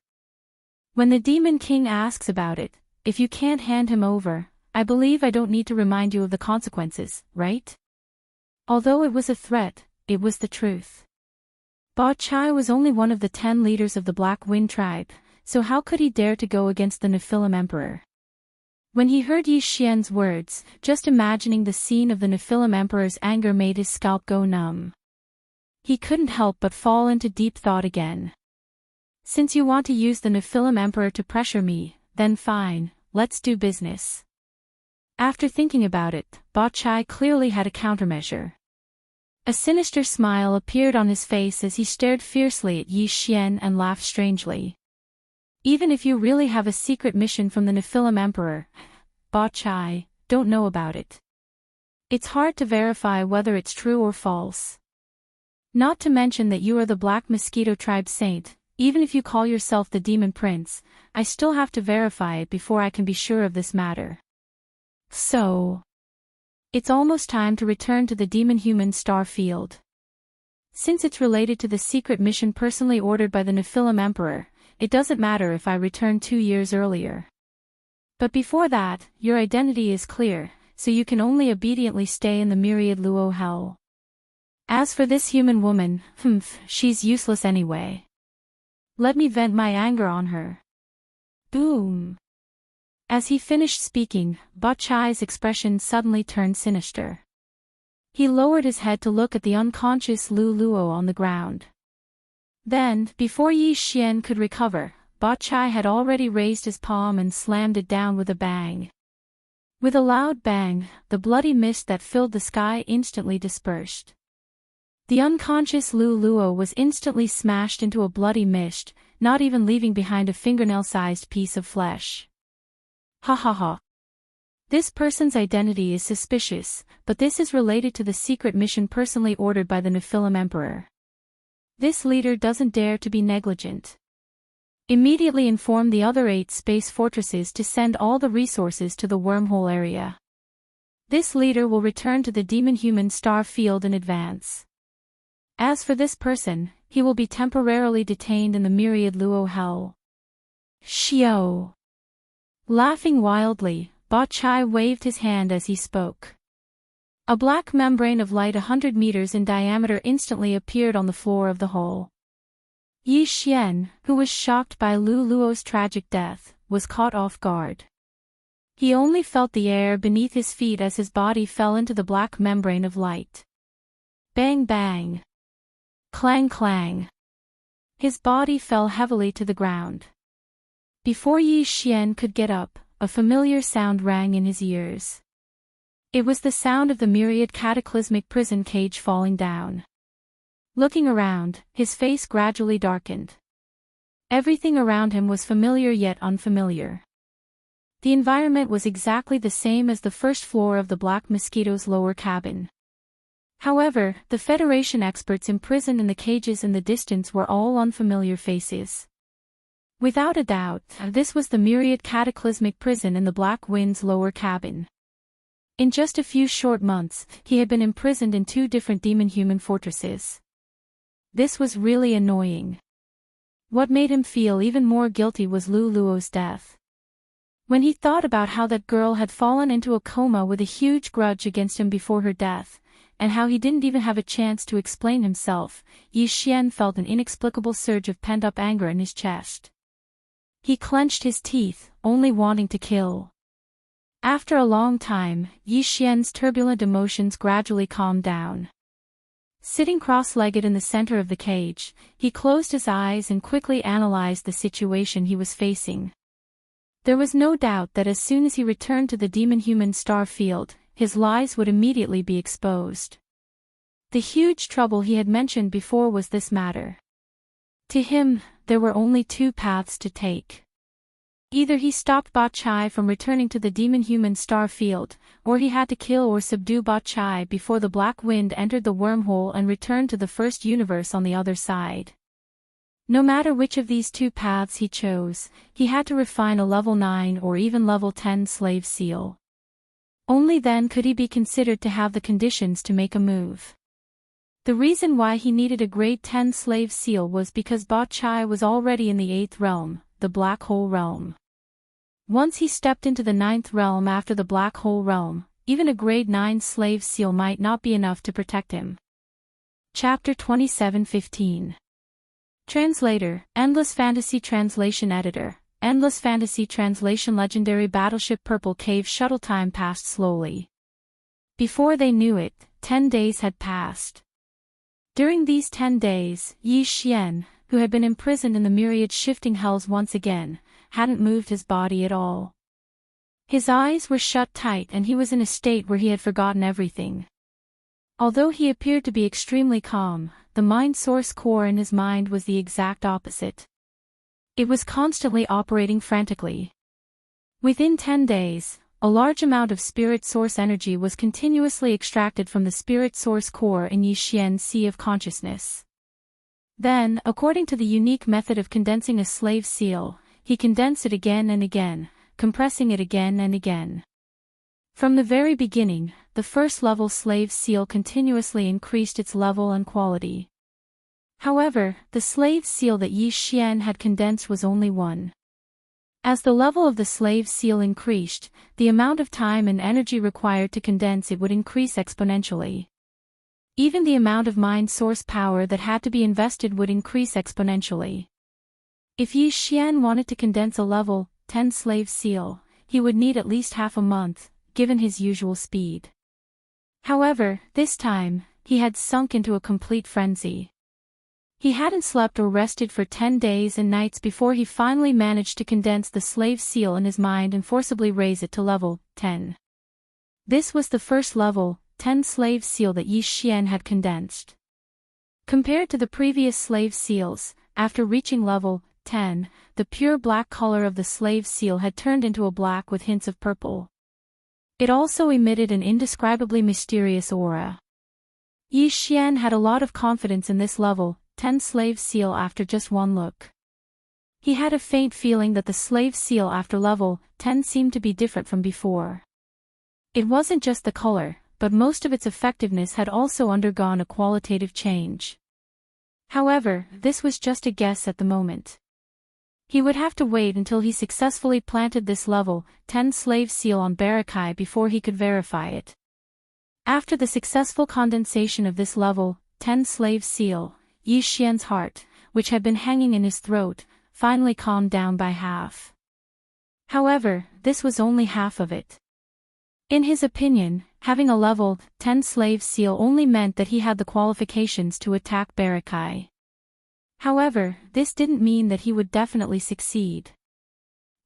When the Demon King asks about it, if you can't hand him over, I believe I don't need to remind you of the consequences, right?" Although it was a threat, it was the truth. Ba Chai was only one of the 10 leaders of the Black Wind tribe, so how could he dare to go against the Nephilim Emperor? When he heard Yi Xian's words, just imagining the scene of the Nephilim Emperor's anger made his scalp go numb. He couldn't help but fall into deep thought again. Since you want to use the Nephilim Emperor to pressure me, then fine, let's do business. After thinking about it, Ba Chai clearly had a countermeasure. A sinister smile appeared on his face as he stared fiercely at Yi Xian and laughed strangely. Even if you really have a secret mission from the Nephilim Emperor, Ba Chai, don't know about it. It's hard to verify whether it's true or false. Not to mention that you are the Black Mosquito Tribe Saint, even if you call yourself the Demon Prince, I still have to verify it before I can be sure of this matter. So, it's almost time to return to the demon-human star field. Since it's related to the secret mission personally ordered by the Nephilim Emperor, it doesn't matter if I return 2 years earlier. But before that, your identity is clear, so you can only obediently stay in the myriad Luo hell. As for this human woman, she's useless anyway. Let me vent my anger on her. Boom. As he finished speaking, Ba Chai's expression suddenly turned sinister. He lowered his head to look at the unconscious Lu Luo on the ground. Then, before Yi Xian could recover, Ba Chai had already raised his palm and slammed it down with a bang. With a loud bang, the bloody mist that filled the sky instantly dispersed. The unconscious Lu Luo was instantly smashed into a bloody mist, not even leaving behind a fingernail-sized piece of flesh. Ha ha ha. This person's identity is suspicious, but this is related to the secret mission personally ordered by the Nephilim Emperor. This leader doesn't dare to be negligent. Immediately inform the other 8 space fortresses to send all the resources to the wormhole area. This leader will return to the demon-human star field in advance. As for this person, he will be temporarily detained in the myriad Luo hell. Xiao. Laughing wildly, Ba Chai waved his hand as he spoke. A black membrane of light 100 meters in diameter instantly appeared on the floor of the hole. Yi Xian, who was shocked by Lu Luo's tragic death, was caught off guard. He only felt the air beneath his feet as his body fell into the black membrane of light. Bang bang. Clang clang. His body fell heavily to the ground. Before Yi Xian could get up, a familiar sound rang in his ears. It was the sound of the myriad cataclysmic prison cage falling down. Looking around, his face gradually darkened. Everything around him was familiar yet unfamiliar. The environment was exactly the same as the first floor of the Black Mosquito's lower cabin. However, the Federation experts imprisoned in the cages in the distance were all unfamiliar faces. Without a doubt, this was the myriad cataclysmic prison in the Black Wind's lower cabin. In just a few short months, he had been imprisoned in 2 different demon-human fortresses. This was really annoying. What made him feel even more guilty was Lu Luo's death. When he thought about how that girl had fallen into a coma with a huge grudge against him before her death, and how he didn't even have a chance to explain himself, Yi Xian felt an inexplicable surge of pent-up anger in his chest. He clenched his teeth, only wanting to kill. After a long time, Yi Xian's turbulent emotions gradually calmed down. Sitting cross-legged in the center of the cage, he closed his eyes and quickly analyzed the situation he was facing. There was no doubt that as soon as he returned to the demon-human star field, his lies would immediately be exposed. The huge trouble he had mentioned before was this matter. To him, there were only 2 paths to take. Either he stopped Ba Chai from returning to the demon-human star field, or he had to kill or subdue Ba Chai before the Black Wind entered the wormhole and returned to the first universe on the other side. No matter which of these 2 paths he chose, he had to refine a level 9 or even level 10 slave seal. Only then could he be considered to have the conditions to make a move. The reason why he needed a grade 10 slave seal was because Ba Chai was already in the 8th realm, the Black Hole Realm. Once he stepped into the 9th realm after the Black Hole Realm, even a grade 9 slave seal might not be enough to protect him. Chapter 27:15. Translator, Endless Fantasy Translation Editor, Endless Fantasy Translation Legendary Battleship Purple Cave Shuttle. Time passed slowly. Before they knew it, 10 days had passed. During these 10 days, Yi Xian, who had been imprisoned in the myriad shifting hells once again, hadn't moved his body at all. His eyes were shut tight and he was in a state where he had forgotten everything. Although he appeared to be extremely calm, the mind source core in his mind was the exact opposite. It was constantly operating frantically. Within 10 days, a large amount of spirit source energy was continuously extracted from the spirit source core in Yi Xian's sea of consciousness. Then, according to the unique method of condensing a slave seal, he condensed it again and again, compressing it again and again. From the very beginning, the first-level slave seal continuously increased its level and quality. However, the slave seal that Yi Xian had condensed was only 1. As the level of the slave seal increased, the amount of time and energy required to condense it would increase exponentially. Even the amount of mind source power that had to be invested would increase exponentially. If Yi Xian wanted to condense a level 10 slave seal, he would need at least half a month, given his usual speed. However, this time, he had sunk into a complete frenzy. He hadn't slept or rested for 10 days and nights before he finally managed to condense the slave seal in his mind and forcibly raise it to level 10. This was the first level 10 slave seal that Yi Xian had condensed. Compared to the previous slave seals, after reaching level 10, the pure black color of the slave seal had turned into a black with hints of purple. It also emitted an indescribably mysterious aura. Yi Xian had a lot of confidence in this level 10 slave seal after just one look. He had a faint feeling that the slave seal after level 10 seemed to be different from before. It wasn't just the color, but most of its effectiveness had also undergone a qualitative change. However, this was just a guess at the moment. He would have to wait until he successfully planted this level 10 slave seal on Barakai before he could verify it. After the successful condensation of this level 10 slave seal, Yi Xian's heart, which had been hanging in his throat, finally calmed down by half. However, this was only half of it. In his opinion, having a level 10 slave seal only meant that he had the qualifications to attack Barakai. However, this didn't mean that he would definitely succeed.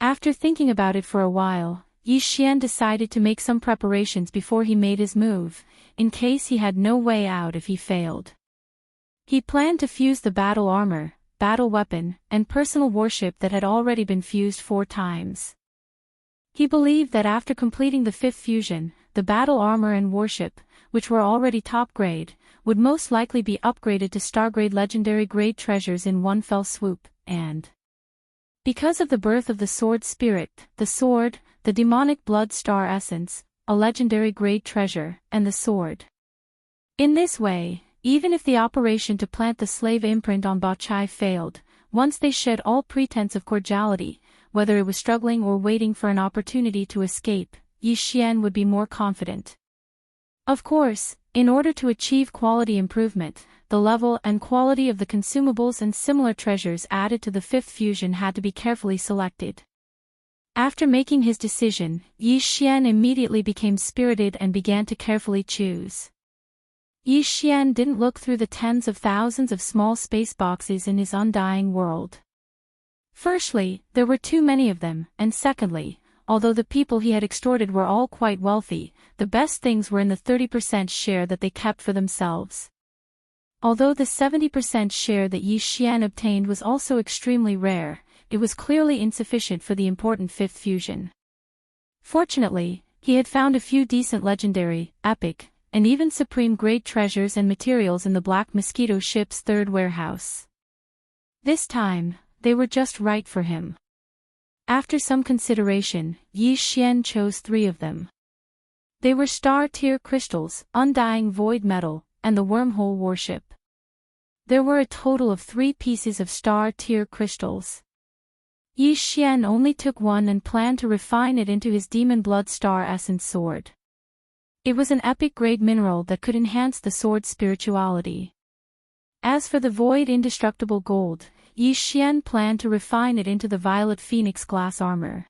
After thinking about it for a while, Yi Xian decided to make some preparations before he made his move, in case he had no way out if he failed. He planned to fuse the battle armor, battle weapon, and personal warship that had already been fused 4 times. He believed that after completing the 5th fusion, the battle armor and warship, which were already top grade, would most likely be upgraded to star-grade legendary grade treasures in one fell swoop, and because of the birth of the sword spirit, the sword, the demonic blood star essence, a legendary grade treasure, and the sword. In this way, even if the operation to plant the slave imprint on Bachai failed, once they shed all pretense of cordiality, whether it was struggling or waiting for an opportunity to escape, Yi Xian would be more confident. Of course, in order to achieve quality improvement, the level and quality of the consumables and similar treasures added to the 5th fusion had to be carefully selected. After making his decision, Yi Xian immediately became spirited and began to carefully choose. Yi Xian didn't look through the tens of thousands of small space boxes in his undying world. Firstly, there were too many of them, and secondly, although the people he had extorted were all quite wealthy, the best things were in the 30% share that they kept for themselves. Although the 70% share that Yi Xian obtained was also extremely rare, it was clearly insufficient for the important 5th fusion. Fortunately, he had found a few decent legendary, epic, and even supreme-grade treasures and materials in the Black Mosquito ship's 3rd warehouse. This time, they were just right for him. After some consideration, Yi Xian chose 3 of them. They were star-tier crystals, undying void metal, and the wormhole warship. There were a total of 3 pieces of star-tier crystals. Yi Xian only took one and planned to refine it into his demon blood star essence sword. It was an epic grade mineral that could enhance the sword's spirituality. As for the void indestructible gold, Yi Xian planned to refine it into the violet phoenix glass armor.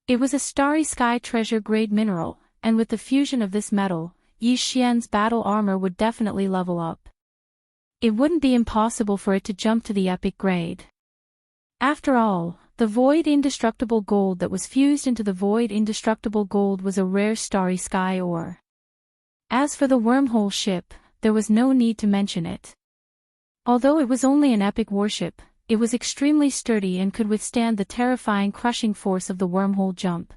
It was a starry sky treasure grade mineral, and with the fusion of this metal, Yi Xian's battle armor would definitely level up. It wouldn't be impossible for it to jump to the epic grade. After all, the void indestructible gold that was fused into the void indestructible gold was a rare starry sky ore. As for the wormhole ship, there was no need to mention it. Although it was only an epic warship, it was extremely sturdy and could withstand the terrifying crushing force of the wormhole jump.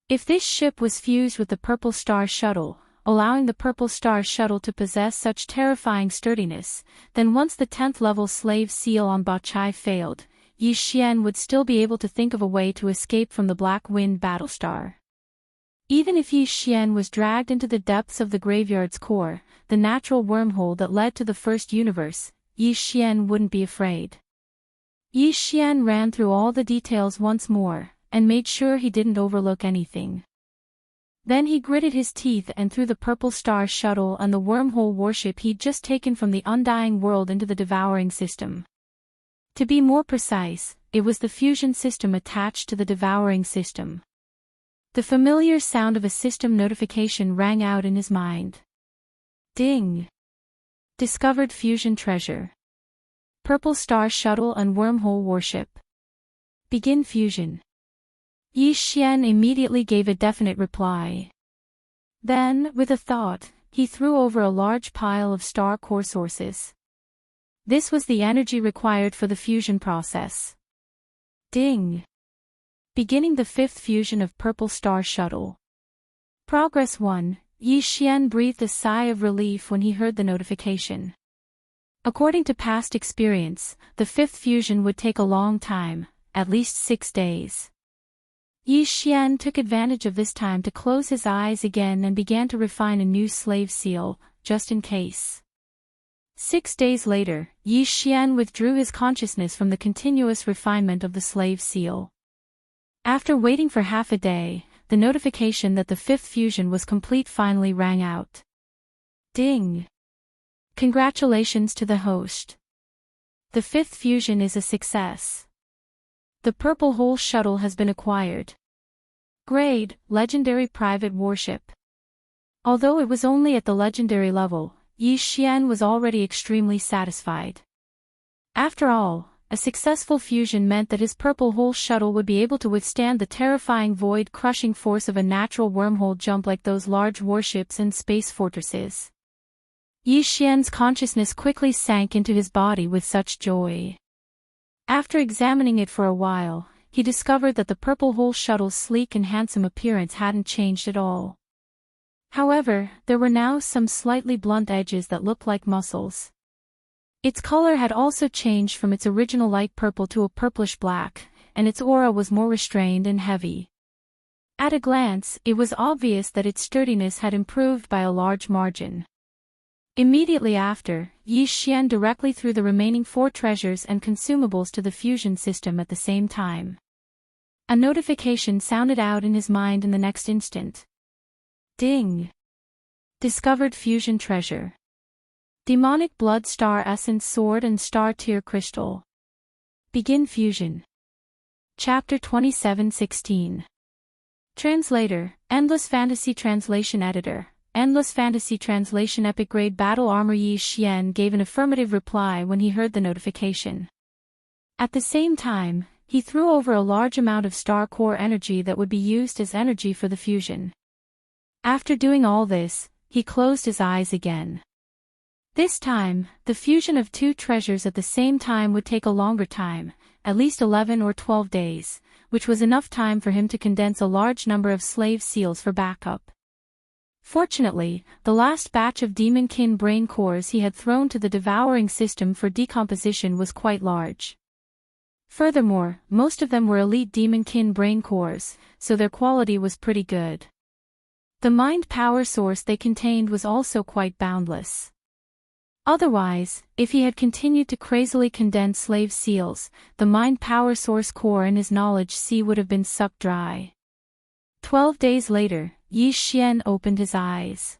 If this ship was fused with the Purple Star Shuttle, allowing the Purple Star Shuttle to possess such terrifying sturdiness, then once the 10th level slave seal on Bachai failed, Yi Xian would still be able to think of a way to escape from the Black Wind Battlestar. Even if Yi Xian was dragged into the depths of the graveyard's core, the natural wormhole that led to the first universe, Yi Xian wouldn't be afraid. Yi Xian ran through all the details once more, and made sure he didn't overlook anything. Then he gritted his teeth and threw the Purple Star Shuttle and the wormhole warship he'd just taken from the Undying World into the Devouring system. To be more precise, it was the fusion system attached to the Devouring system. The familiar sound of a system notification rang out in his mind. Ding! Discovered fusion treasure. Purple Star Shuttle and wormhole warship. Begin fusion. Yi Xian immediately gave a definite reply. Then, with a thought, he threw over a large pile of star core sources. This was the energy required for the fusion process. Ding! Beginning the 5th fusion of Purple Star Shuttle. Progress 1, Yi Xian breathed a sigh of relief when he heard the notification. According to past experience, the 5th fusion would take a long time, at least 6 days. Yi Xian took advantage of this time to close his eyes again and began to refine a new slave seal, just in case. 6 days later, Yi Xian withdrew his consciousness from the continuous refinement of the slave seal. After waiting for half a day, the notification that the 5th fusion was complete finally rang out. Ding! Congratulations to the host. The 5th fusion is a success. The Purple Hole Shuttle has been acquired. Grade, Legendary Private Warship. Although it was only at the legendary level, Yi Xian was already extremely satisfied. After all, a successful fusion meant that his Purple Hole Shuttle would be able to withstand the terrifying void-crushing force of a natural wormhole jump like those large warships and space fortresses. Yi Xian's consciousness quickly sank into his body with such joy. After examining it for a while, he discovered that the Purple Hole Shuttle's sleek and handsome appearance hadn't changed at all. However, there were now some slightly blunt edges that looked like muscles. Its color had also changed from its original light purple to a purplish black, and its aura was more restrained and heavy. At a glance, it was obvious that its sturdiness had improved by a large margin. Immediately after, Yi Xian directly threw the remaining 4 treasures and consumables to the fusion system at the same time. A notification sounded out in his mind in the next instant. Ding! Discovered fusion treasure. Demonic Blood Star Essence Sword and Star Tear Crystal. Begin fusion. Chapter 27:16. Translator, Endless Fantasy Translation Editor. Endless Fantasy Translation Epic Grade Battle Armor. Yi Xian gave an affirmative reply when he heard the notification. At the same time, he threw over a large amount of star core energy that would be used as energy for the fusion. After doing all this, he closed his eyes again. This time, the fusion of 2 treasures at the same time would take a longer time, at least 11 or 12 days, which was enough time for him to condense a large number of slave seals for backup. Fortunately, the last batch of Demonkin brain cores he had thrown to the Devouring system for decomposition was quite large. Furthermore, most of them were elite Demonkin brain cores, so their quality was pretty good. The mind power source they contained was also quite boundless. Otherwise, if he had continued to crazily condense slave seals, the mind power source core in his knowledge sea would have been sucked dry. 12 days later, Yi Xian opened his eyes.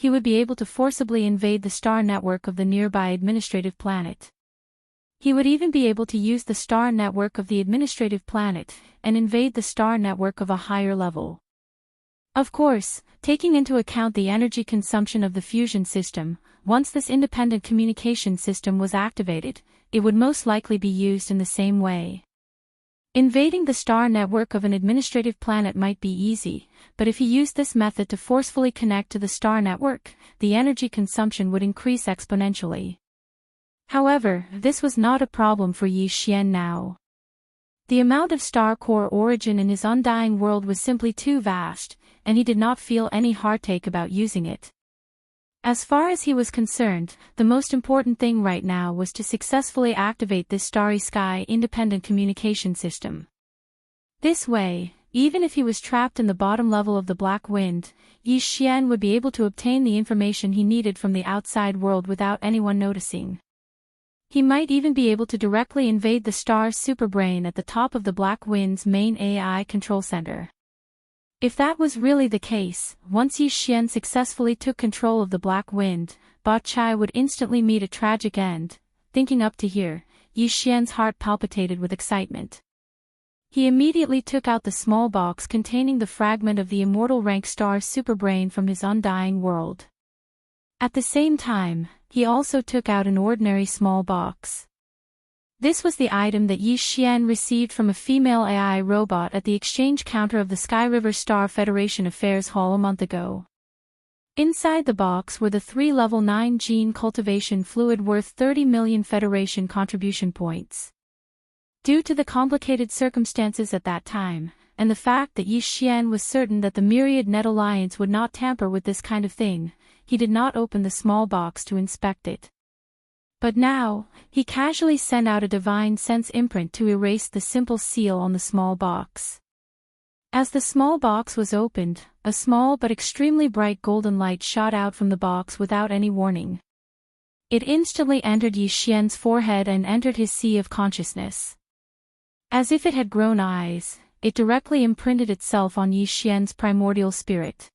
he would be able to forcibly invade the star network of the nearby administrative planet. He would even be able to use the star network of the administrative planet and invade the star network of a higher level. Of course, taking into account the energy consumption of the fusion system, once this independent communication system was activated, it would most likely be used in the same way. Invading the star network of an administrative planet might be easy, but if he used this method to forcefully connect to the star network, the energy consumption would increase exponentially. However, this was not a problem for Yi Xian now. The amount of star core origin in his undying world was simply too vast, and he did not feel any heartache about using it. As far as he was concerned, the most important thing right now was to successfully activate this starry sky independent communication system. This way, even if he was trapped in the bottom level of the Black Wind, Yi Xian would be able to obtain the information he needed from the outside world without anyone noticing. He might even be able to directly invade the star's superbrain at the top of the Black Wind's main AI control center. If that was really the case, once Yi Xian successfully took control of the Black Wind, Ba Chai would instantly meet a tragic end. Thinking up to here, Yi Xian's heart palpitated with excitement. He immediately took out the small box containing the fragment of the immortal rank star's superbrain from his undying world. At the same time, he also took out an ordinary small box. This was the item that Yi Xian received from a female AI robot at the exchange counter of the Sky River Star Federation Affairs Hall a month ago. Inside the box were the 3 level 9 gene cultivation fluid worth 30 million Federation contribution points. Due to the complicated circumstances at that time, and the fact that Yi Xian was certain that the Myriad Net Alliance would not tamper with this kind of thing, he did not open the small box to inspect it. But now, he casually sent out a divine sense imprint to erase the simple seal on the small box. As the small box was opened, a small but extremely bright golden light shot out from the box without any warning. It instantly entered Yi Xian's forehead and entered his sea of consciousness. As if it had grown eyes, it directly imprinted itself on Yi Xian's primordial spirit.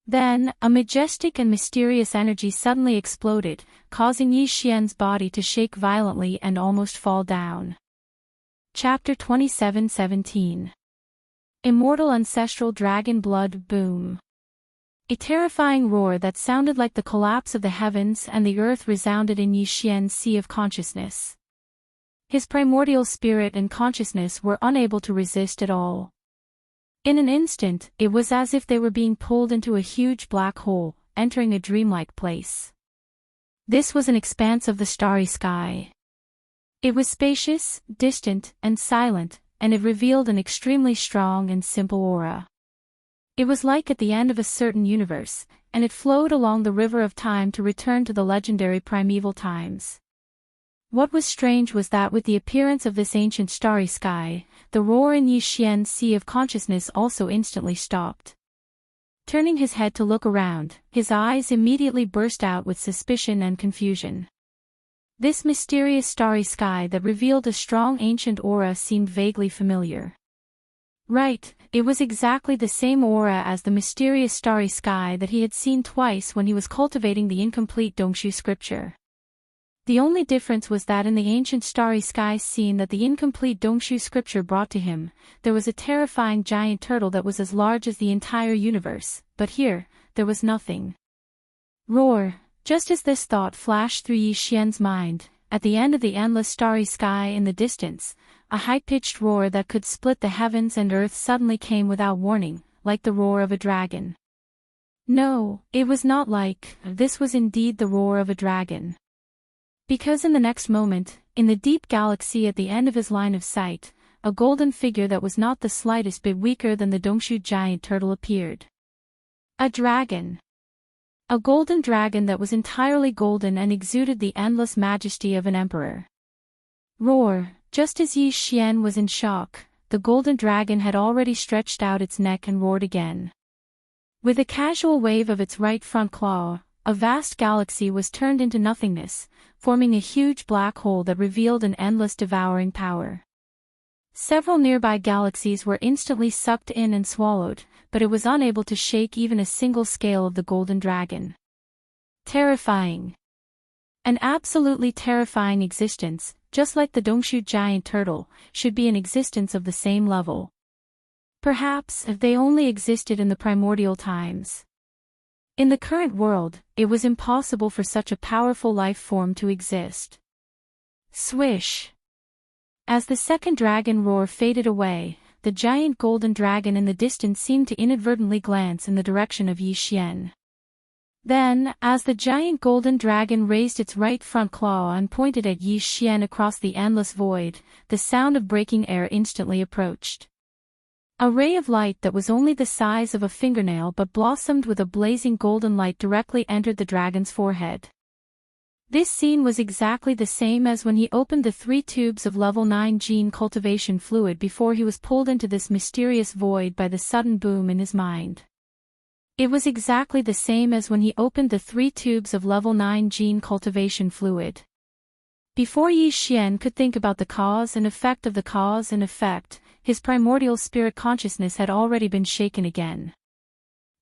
Then, a majestic and mysterious energy suddenly exploded, causing Yi Xian's body to shake violently and almost fall down. Chapter 27:17 Immortal Ancestral Dragon Blood Boom. A terrifying roar that sounded like the collapse of the heavens and the earth resounded in Yi Xian's sea of consciousness. His primordial spirit and consciousness were unable to resist at all. In an instant, it was as if they were being pulled into a huge black hole, entering a dreamlike place. This was an expanse of the starry sky. It was spacious, distant, and silent, and it revealed an extremely strong and simple aura. It was like at the end of a certain universe, and it flowed along the river of time to return to the legendary primeval times. What was strange was that with the appearance of this ancient starry sky, the roar in Yi Xian's sea of consciousness also instantly stopped. Turning his head to look around, his eyes immediately burst out with suspicion and confusion. This mysterious starry sky that revealed a strong ancient aura seemed vaguely familiar. Right, it was exactly the same aura as the mysterious starry sky that he had seen twice when he was cultivating the incomplete Dongshu scripture. The only difference was that in the ancient starry sky scene that the incomplete Dongshu scripture brought to him, there was a terrifying giant turtle that was as large as the entire universe, but here, there was nothing. Roar! Just as this thought flashed through Yi Xian's mind, at the end of the endless starry sky in the distance, a high-pitched roar that could split the heavens and earth suddenly came without warning, like the roar of a dragon. No, it was not like, this was indeed the roar of a dragon. Because in the next moment, in the deep galaxy at the end of his line of sight, a golden figure that was not the slightest bit weaker than the Dongshu giant turtle appeared. A dragon. A golden dragon that was entirely golden and exuded the endless majesty of an emperor. Roar! Just as Yi Xian was in shock, the golden dragon had already stretched out its neck and roared again. With a casual wave of its right front claw, a vast galaxy was turned into nothingness, forming a huge black hole that revealed an endless devouring power. Several nearby galaxies were instantly sucked in and swallowed, but it was unable to shake even a single scale of the golden dragon. Terrifying. An absolutely terrifying existence, just like the Dongshu giant turtle, should be an existence of the same level. Perhaps if they only existed in the primordial times. In the current world, it was impossible for such a powerful life form to exist. Swish. As the second dragon roar faded away, the giant golden dragon in the distance seemed to inadvertently glance in the direction of Yi Xian. Then, as the giant golden dragon raised its right front claw and pointed at Yi Xian across the endless void, the sound of breaking air instantly approached. A ray of light that was only the size of a fingernail but blossomed with a blazing golden light directly entered the dragon's forehead. This scene was exactly the same as when he opened the 3 tubes of level 9 gene cultivation fluid before he was pulled into this mysterious void by the sudden boom in his mind. It was exactly the same as when he opened the 3 tubes of level 9 gene cultivation fluid. Before Yi Xian could think about the cause and effect of the cause and effect, his primordial spirit consciousness had already been shaken again.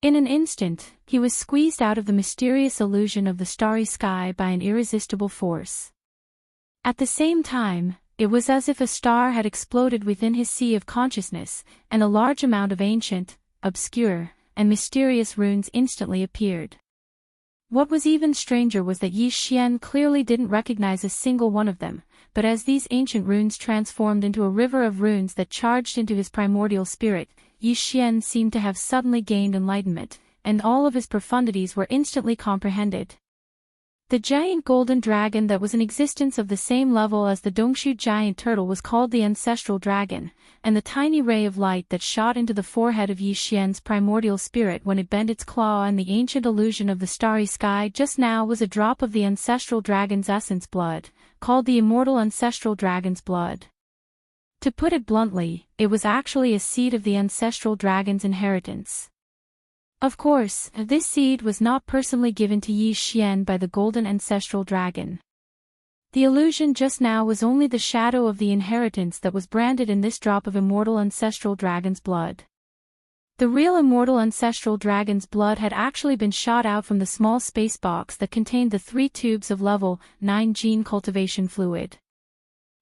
In an instant, he was squeezed out of the mysterious illusion of the starry sky by an irresistible force. At the same time, it was as if a star had exploded within his sea of consciousness, and a large amount of ancient, obscure, and mysterious runes instantly appeared. What was even stranger was that Yi Xian clearly didn't recognize a single one of them, but as these ancient runes transformed into a river of runes that charged into his primordial spirit, Yi Xian seemed to have suddenly gained enlightenment, and all of his profundities were instantly comprehended. The giant golden dragon that was in existence of the same level as the Dongshu giant turtle was called the ancestral dragon, and the tiny ray of light that shot into the forehead of Yi Xian's primordial spirit when it bent its claw and the ancient illusion of the starry sky just now was a drop of the ancestral dragon's essence blood, called the immortal ancestral dragon's blood. To put it bluntly, it was actually a seed of the ancestral dragon's inheritance. Of course, this seed was not personally given to Yi Xian by the golden ancestral dragon. The illusion just now was only the shadow of the inheritance that was branded in this drop of immortal ancestral dragon's blood. The real immortal ancestral dragon's blood had actually been shot out from the small space box that contained the 3 tubes of level 9 gene cultivation fluid.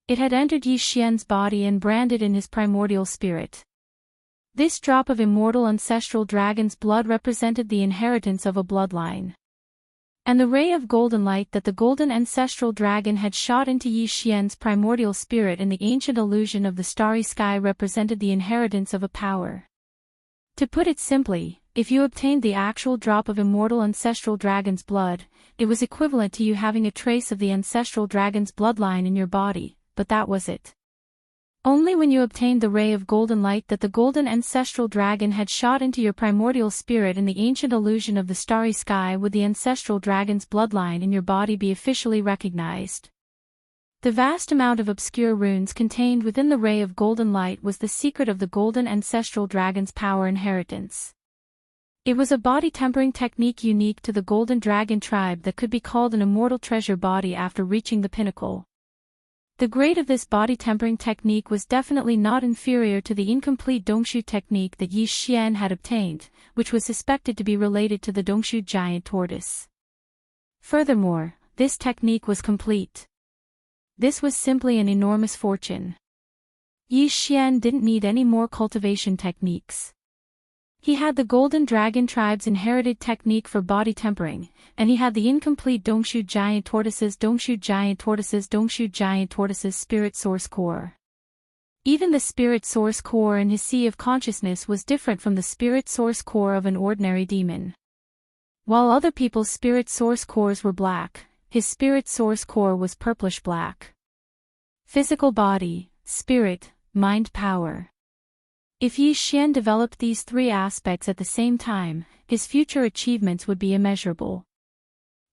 It had entered Yi Xian's body and branded in his primordial spirit. This drop of immortal ancestral dragon's blood represented the inheritance of a bloodline. And the ray of golden light that the golden ancestral dragon had shot into Yi Xian's primordial spirit in the ancient illusion of the starry sky represented the inheritance of a power. To put it simply, if you obtained the actual drop of immortal ancestral dragon's blood, it was equivalent to you having a trace of the ancestral dragon's bloodline in your body, but that was it. Only when you obtained the ray of golden light that the golden ancestral dragon had shot into your primordial spirit in the ancient illusion of the starry sky would the ancestral dragon's bloodline in your body be officially recognized. The vast amount of obscure runes contained within the ray of golden light was the secret of the golden ancestral dragon's power inheritance. It was a body tempering technique unique to the golden dragon tribe that could be called an immortal treasure body after reaching the pinnacle. The grade of this body tempering technique was definitely not inferior to the incomplete Dongshu technique that Yi Xian had obtained, which was suspected to be related to the Dongshu giant tortoise. Furthermore, this technique was complete. This was simply an enormous fortune. Yi Xian didn't need any more cultivation techniques. He had the Golden Dragon tribe's inherited technique for body tempering, and he had the incomplete Dongshu giant tortoise's spirit source core. Even the spirit source core in his sea of consciousness was different from the spirit source core of an ordinary demon. While other people's spirit source cores were black, his spirit source core was purplish black. Physical body, spirit, mind power. If Yi Xian developed these 3 aspects at the same time, his future achievements would be immeasurable.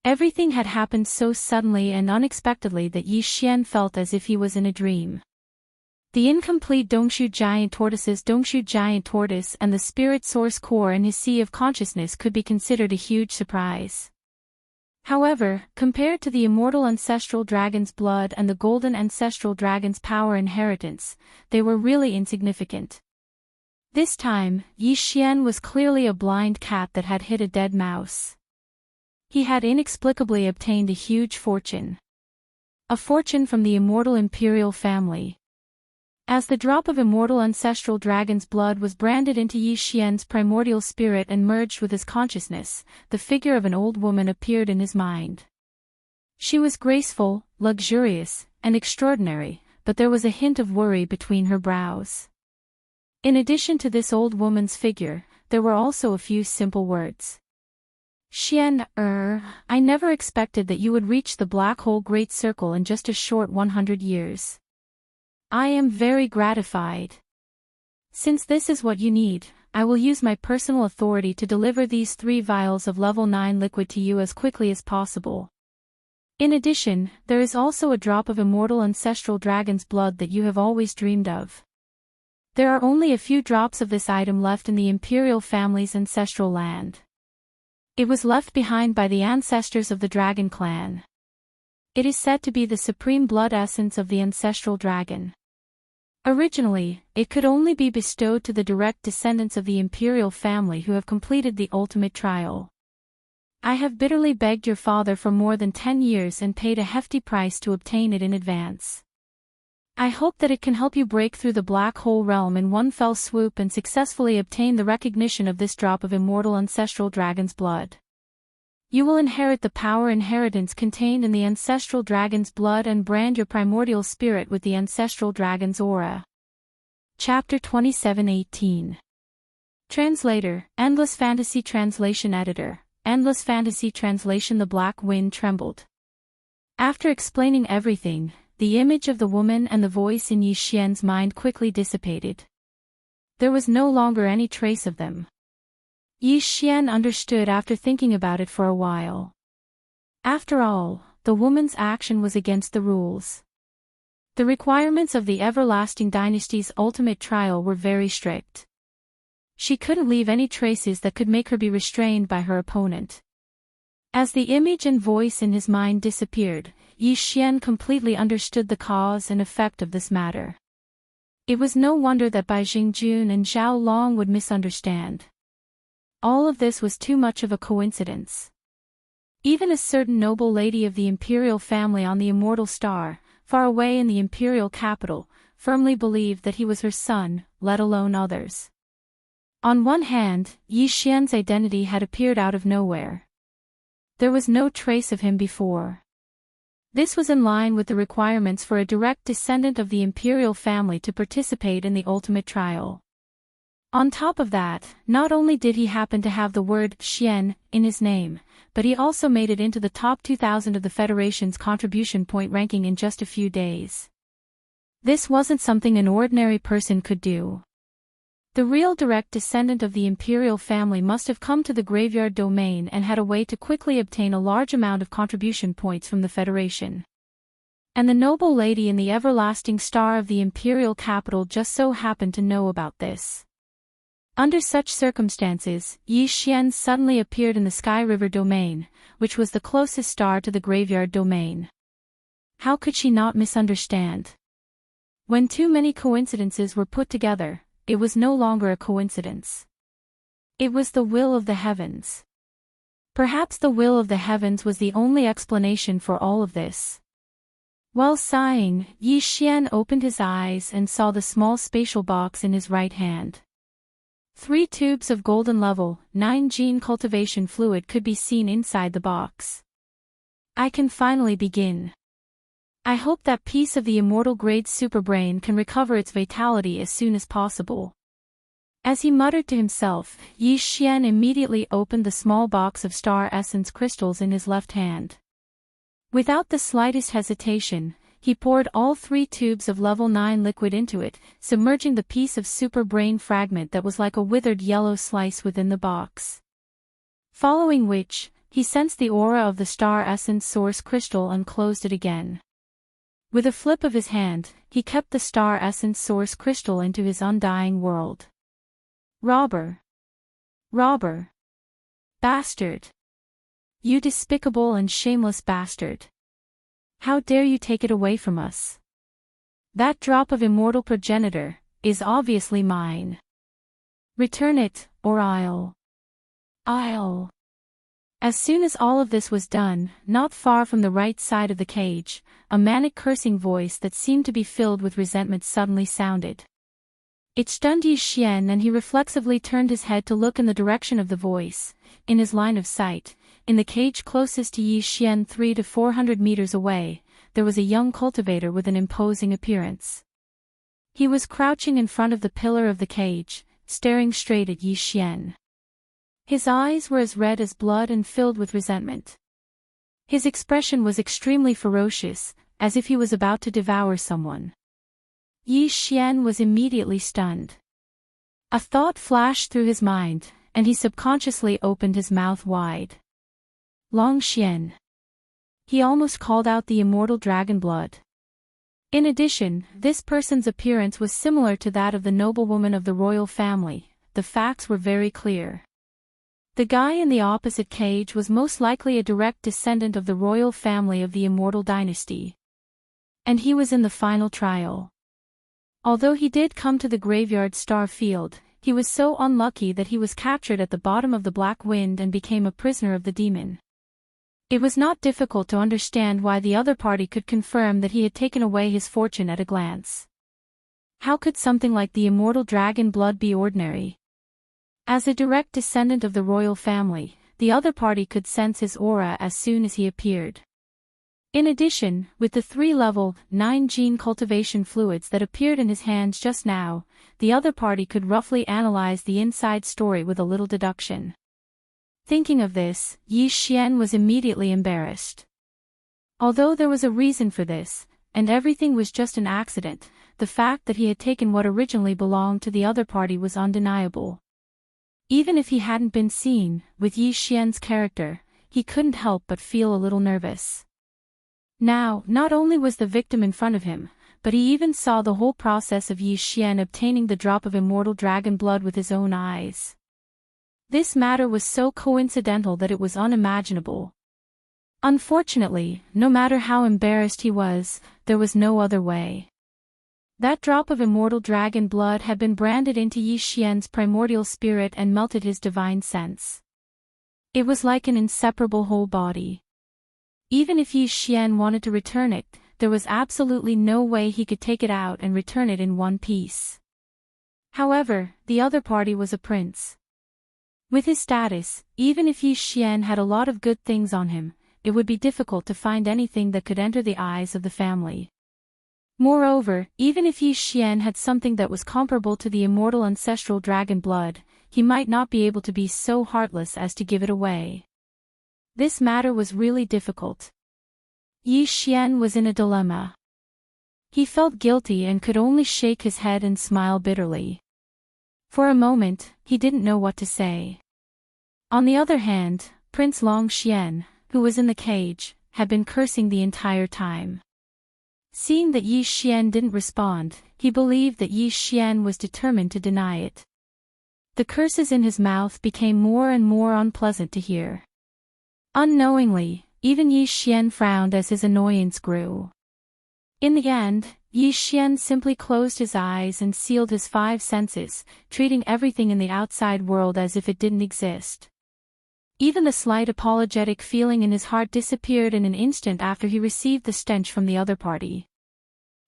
Everything had happened so suddenly and unexpectedly that Yi Xian felt as if he was in a dream. The incomplete Dongshu giant tortoise and the spirit source core in his sea of consciousness could be considered a huge surprise. However, compared to the immortal ancestral dragon's blood and the golden ancestral dragon's power inheritance, they were really insignificant. This time, Yi Xian was clearly a blind cat that had hit a dead mouse. He had inexplicably obtained a huge fortune. A fortune from the immortal imperial family. As the drop of immortal ancestral dragon's blood was branded into Yi Xian's primordial spirit and merged with his consciousness, the figure of an old woman appeared in his mind. She was graceful, luxurious, and extraordinary, but there was a hint of worry between her brows. In addition to this old woman's figure, there were also a few simple words. Xian, I never expected that you would reach the black hole great circle in just a short 100 years. I am very gratified. Since this is what you need, I will use my personal authority to deliver these 3 vials of level 9 liquid to you as quickly as possible. In addition, there is also a drop of immortal ancestral dragon's blood that you have always dreamed of. There are only a few drops of this item left in the imperial family's ancestral land. It was left behind by the ancestors of the dragon clan. It is said to be the supreme blood essence of the ancestral dragon. Originally, it could only be bestowed to the direct descendants of the imperial family who have completed the ultimate trial. I have bitterly begged your father for more than 10 years and paid a hefty price to obtain it in advance. I hope that it can help you break through the black hole realm in one fell swoop and successfully obtain the recognition of this drop of immortal ancestral dragon's blood. You will inherit the power inheritance contained in the ancestral dragon's blood and brand your primordial spirit with the ancestral dragon's aura. Chapter 27:18. Translator, Endless Fantasy Translation Editor, Endless Fantasy Translation. The black wind trembled. After explaining everything, the image of the woman and the voice in Yi Xian's mind quickly dissipated. There was no longer any trace of them. Yi Xian understood after thinking about it for a while. After all, the woman's action was against the rules. The requirements of the Everlasting Dynasty's ultimate trial were very strict. She couldn't leave any traces that could make her be restrained by her opponent. As the image and voice in his mind disappeared, Yi Xian completely understood the cause and effect of this matter. It was no wonder that Bai Jingjun and Zhao Long would misunderstand. All of this was too much of a coincidence. Even a certain noble lady of the imperial family on the immortal star, far away in the imperial capital, firmly believed that he was her son, let alone others. On one hand, Yi Xian's identity had appeared out of nowhere. There was no trace of him before. This was in line with the requirements for a direct descendant of the imperial family to participate in the ultimate trial. On top of that, not only did he happen to have the word Xian in his name, but he also made it into the top 2,000 of the Federation's contribution point ranking in just a few days. This wasn't something an ordinary person could do. The real direct descendant of the imperial family must have come to the graveyard domain and had a way to quickly obtain a large amount of contribution points from the Federation. And the noble lady in the everlasting star of the imperial capital just so happened to know about this. Under such circumstances, Yi Xian suddenly appeared in the Sky River domain, which was the closest star to the graveyard domain. How could she not misunderstand? When too many coincidences were put together, it was no longer a coincidence. It was the will of the heavens. Perhaps the will of the heavens was the only explanation for all of this. While sighing, Yi Xian opened his eyes and saw the small spatial box in his right hand. 3 tubes of golden level 9 gene cultivation fluid could be seen inside the box. I can finally begin. I hope that piece of the immortal grade superbrain can recover its vitality as soon as possible. As he muttered to himself, Yi Xian immediately opened the small box of star essence crystals in his left hand. Without the slightest hesitation, he poured all 3 tubes of level 9 liquid into it, submerging the piece of super brain fragment that was like a withered yellow slice within the box. Following which, he sensed the aura of the star essence source crystal and closed it again. With a flip of his hand, he kept the star essence source crystal into his undying world. Robber! Robber! Bastard! You despicable and shameless bastard. How dare you take it away from us? That drop of immortal progenitor is obviously mine. Return it, or I'll. As soon as all of this was done, not far from the right side of the cage, a manic cursing voice that seemed to be filled with resentment suddenly sounded. It stunned Yi Xian and he reflexively turned his head to look in the direction of the voice. In his line of sight, in the cage closest to Yi Xian 300 to 400 meters away, there was a young cultivator with an imposing appearance. He was crouching in front of the pillar of the cage, staring straight at Yi Xian. His eyes were as red as blood and filled with resentment. His expression was extremely ferocious, as if he was about to devour someone. Yi Xian was immediately stunned. A thought flashed through his mind, and he subconsciously opened his mouth wide. Long Xian. He almost called out the immortal dragon blood. In addition, this person's appearance was similar to that of the noblewoman of the royal family. The facts were very clear. The guy in the opposite cage was most likely a direct descendant of the royal family of the immortal dynasty. And he was in the final trial. Although he did come to the graveyard star field, he was so unlucky that he was captured at the bottom of the Black Wind and became a prisoner of the demon. It was not difficult to understand why the other party could confirm that he had taken away his fortune at a glance. How could something like the immortal dragon blood be ordinary? As a direct descendant of the royal family, the other party could sense his aura as soon as he appeared. In addition, with the 3-level, 9-gene cultivation fluids that appeared in his hands just now, the other party could roughly analyze the inside story with a little deduction. Thinking of this, Yi Xian was immediately embarrassed. Although there was a reason for this, and everything was just an accident, the fact that he had taken what originally belonged to the other party was undeniable. Even if he hadn't been seen, with Yi Xian's character, he couldn't help but feel a little nervous. Now, not only was the victim in front of him, but he even saw the whole process of Yi Xian obtaining the drop of immortal dragon blood with his own eyes. This matter was so coincidental that it was unimaginable. Unfortunately, no matter how embarrassed he was, there was no other way. That drop of immortal dragon blood had been branded into Yi Xian's primordial spirit and melted his divine sense. It was like an inseparable whole body. Even if Yi Xian wanted to return it, there was absolutely no way he could take it out and return it in one piece. However, the other party was a prince. With his status, even if Yi Xian had a lot of good things on him, it would be difficult to find anything that could enter the eyes of the family. Moreover, even if Yi Xian had something that was comparable to the immortal ancestral dragon blood, he might not be able to be so heartless as to give it away. This matter was really difficult. Yi Xian was in a dilemma. He felt guilty and could only shake his head and smile bitterly. For a moment, he didn't know what to say. On the other hand, Prince Long Xian, who was in the cage, had been cursing the entire time. Seeing that Yi Xian didn't respond, he believed that Yi Xian was determined to deny it. The curses in his mouth became more and more unpleasant to hear. Unknowingly, even Yi Xian frowned as his annoyance grew. In the end, Yi Xian simply closed his eyes and sealed his 5 senses, treating everything in the outside world as if it didn't exist. Even the slight apologetic feeling in his heart disappeared in an instant after he received the stench from the other party.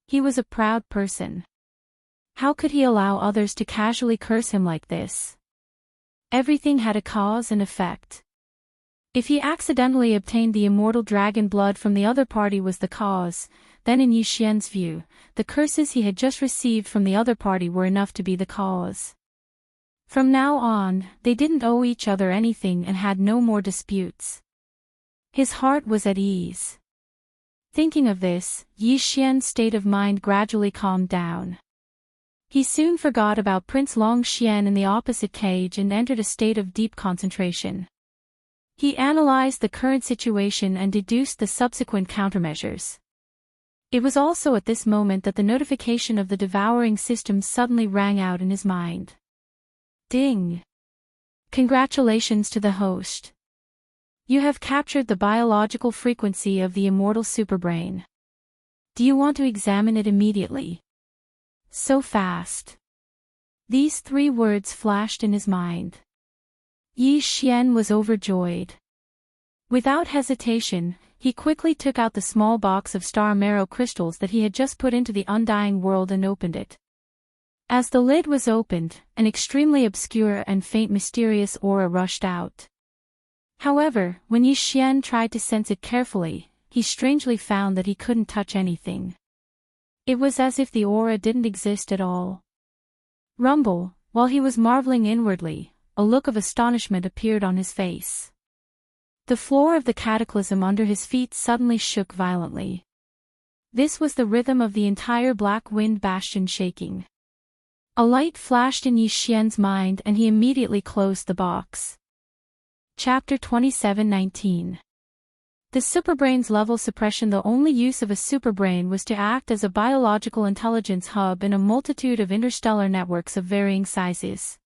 He was a proud person. How could he allow others to casually curse him like this? Everything had a cause and effect. If he accidentally obtained the immortal dragon blood from the other party was the cause, then in Yi Xian's view, the curses he had just received from the other party were enough to be the cause. From now on, they didn't owe each other anything and had no more disputes. His heart was at ease. Thinking of this, Yi Xian's state of mind gradually calmed down. He soon forgot about Prince Long Xian in the opposite cage and entered a state of deep concentration. He analyzed the current situation and deduced the subsequent countermeasures. It was also at this moment that the notification of the devouring system suddenly rang out in his mind. Ding! Congratulations to the host. You have captured the biological frequency of the immortal superbrain. Do you want to examine it immediately? So fast. These 3 words flashed in his mind. Yi Xian was overjoyed. Without hesitation, he quickly took out the small box of star marrow crystals that he had just put into the undying world and opened it. As the lid was opened, an extremely obscure and faint mysterious aura rushed out. However, when Yi Xian tried to sense it carefully, he strangely found that he couldn't touch anything. It was as if the aura didn't exist at all. Rumble, while he was marveling inwardly, a look of astonishment appeared on his face. The floor of the cataclysm under his feet suddenly shook violently. This was the rhythm of the entire Black Wind Bastion shaking. A light flashed in Yi Xian's mind and he immediately closed the box. Chapter 27:19. The superbrain's level suppression. The only use of a superbrain was to act as a biological intelligence hub in a multitude of interstellar networks of varying sizes.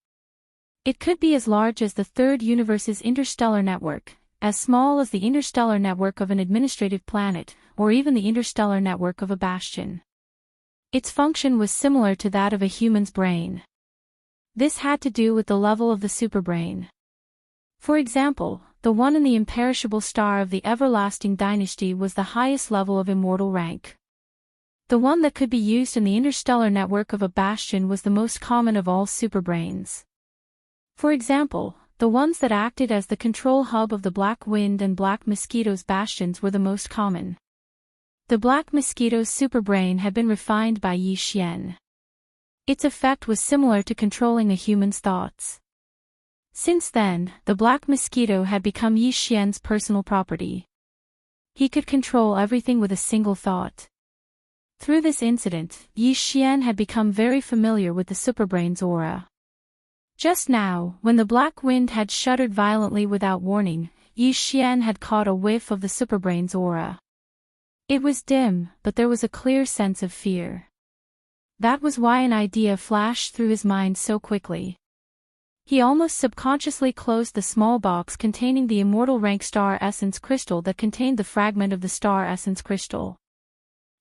It could be as large as the third universe's interstellar network, as small as the interstellar network of an administrative planet, or even the interstellar network of a bastion. Its function was similar to that of a human's brain. This had to do with the level of the superbrain. For example, the one in the imperishable star of the everlasting dynasty was the highest level of immortal rank. The one that could be used in the interstellar network of a bastion was the most common of all superbrains. For example, the ones that acted as the control hub of the Black Wind and Black Mosquito's bastions were the most common. The Black Mosquito's superbrain had been refined by Yi Xian. Its effect was similar to controlling a human's thoughts. Since then, the Black Mosquito had become Yi Xian's personal property. He could control everything with a single thought. Through this incident, Yi Xian had become very familiar with the superbrain's aura. Just now, when the Black Wind had shuddered violently without warning, Yi Xian had caught a whiff of the superbrain's aura. It was dim, but there was a clear sense of fear. That was why an idea flashed through his mind so quickly. He almost subconsciously closed the small box containing the immortal rank star essence crystal that contained the fragment of the star essence crystal.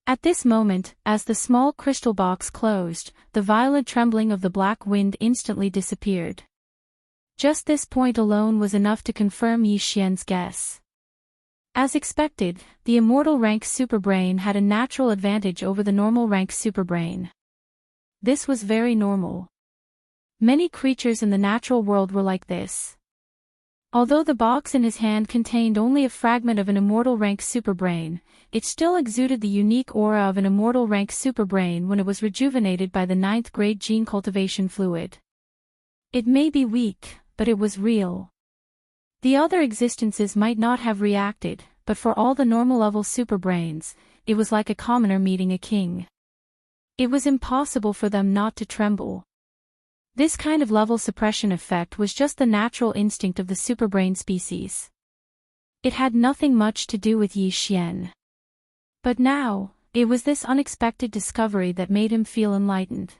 At this moment, as the small crystal box closed, the violent trembling of the Black Wind instantly disappeared. Just this point alone was enough to confirm Yi Xian's guess. As expected, the immortal rank superbrain had a natural advantage over the normal rank superbrain. This was very normal. Many creatures in the natural world were like this. Although the box in his hand contained only a fragment of an immortal rank superbrain, it still exuded the unique aura of an immortal rank superbrain when it was rejuvenated by the 9th grade gene cultivation fluid. It may be weak, but it was real. The other existences might not have reacted, but for all the normal level superbrains, it was like a commoner meeting a king. It was impossible for them not to tremble. This kind of level suppression effect was just the natural instinct of the superbrain species. It had nothing much to do with Yi Xian. But now, it was this unexpected discovery that made him feel enlightened.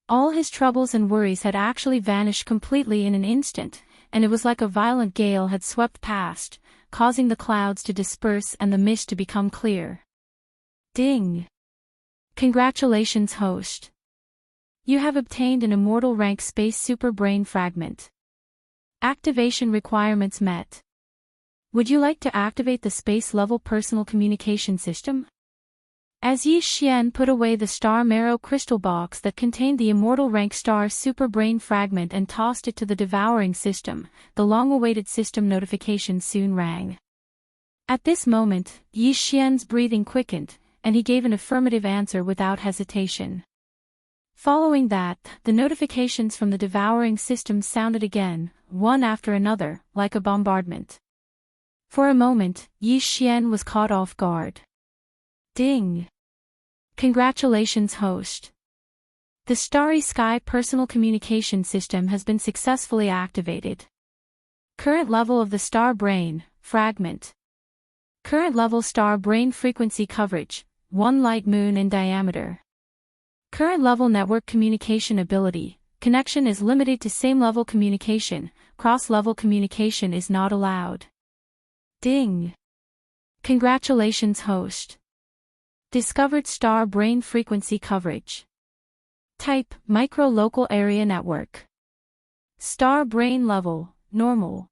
All his troubles and worries had actually vanished completely in an instant, and it was like a violent gale had swept past, causing the clouds to disperse and the mist to become clear. Ding! Congratulations, host. You have obtained an immortal rank space superbrain fragment. Activation requirements met. Would you like to activate the space-level personal communication system? As Yi Xian put away the star marrow crystal box that contained the immortal rank star superbrain fragment and tossed it to the devouring system, the long-awaited system notification soon rang. At this moment, Yi Xian's breathing quickened, and he gave an affirmative answer without hesitation. Following that, the notifications from the devouring system sounded again, one after another, like a bombardment. For a moment, Yi Xian was caught off guard. Ding! Congratulations, host. The Starry Sky personal communication system has been successfully activated. Current level of the star brain, fragment. Current level star brain frequency coverage, 1 light moon in diameter. Current level network communication ability, connection is limited to same level communication, cross-level communication is not allowed. Ding! Congratulations, host. Discovered star brain frequency coverage. Type, micro local area network. Star brain level, normal.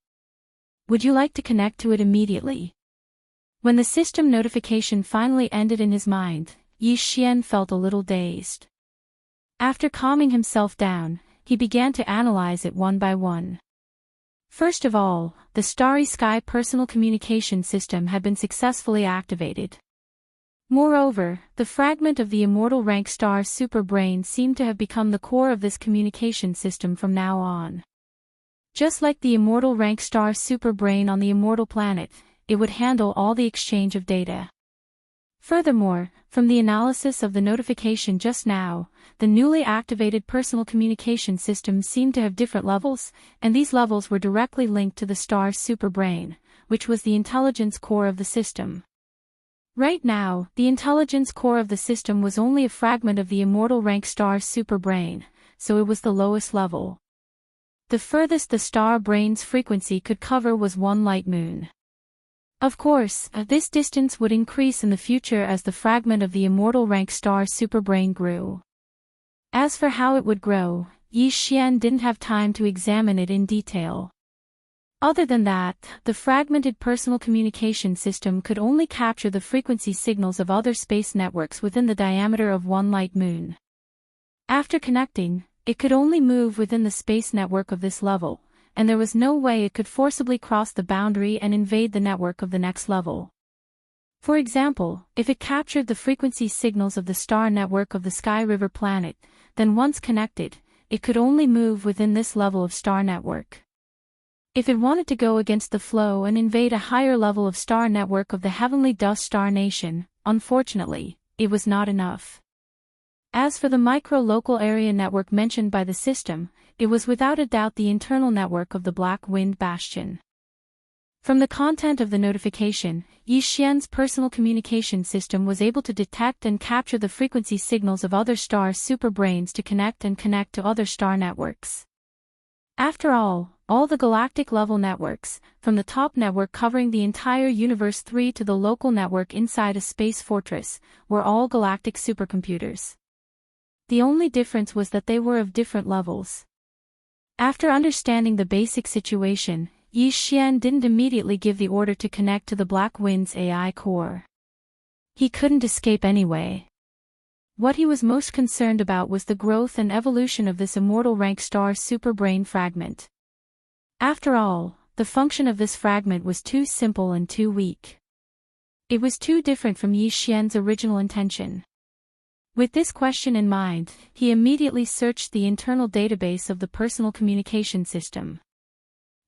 Would you like to connect to it immediately? When the system notification finally ended in his mind, Yi Xian felt a little dazed. After calming himself down, he began to analyze it one by one. First of all, the Starry Sky personal communication system had been successfully activated. Moreover, the fragment of the immortal rank star superbrain seemed to have become the core of this communication system from now on. Just like the immortal rank star superbrain on the immortal planet, it would handle all the exchange of data. Furthermore, from the analysis of the notification just now, the newly activated personal communication system seemed to have different levels, and these levels were directly linked to the star's superbrain, which was the intelligence core of the system. Right now, the intelligence core of the system was only a fragment of the immortal rank star's superbrain, so it was the lowest level. The furthest the star brain's frequency could cover was 1 light moon. Of course, this distance would increase in the future as the fragment of the immortal rank star superbrain grew. As for how it would grow, Yi Xian didn't have time to examine it in detail. Other than that, the fragmented personal communication system could only capture the frequency signals of other space networks within the diameter of 1 light moon. After connecting, it could only move within the space network of this level, and there was no way it could forcibly cross the boundary and invade the network of the next level. For example, if it captured the frequency signals of the star network of the Sky River planet, then once connected, it could only move within this level of star network. If it wanted to go against the flow and invade a higher level of star network of the heavenly dust star nation, unfortunately, it was not enough. As for the micro-local area network mentioned by the system, it was without a doubt the internal network of the Black Wind Bastion. From the content of the notification, Yi Xian's personal communication system was able to detect and capture the frequency signals of other star superbrains to connect to other star networks. After all the galactic-level networks, from the top network covering the entire Universe 3 to the local network inside a space fortress, were all galactic supercomputers. The only difference was that they were of different levels. After understanding the basic situation, Yi Xian didn't immediately give the order to connect to the Black Wind's AI core. He couldn't escape anyway. What he was most concerned about was the growth and evolution of this immortal rank star superbrain fragment. After all, the function of this fragment was too simple and too weak. It was too different from Yi Xian's original intention. With this question in mind, he immediately searched the internal database of the personal communication system.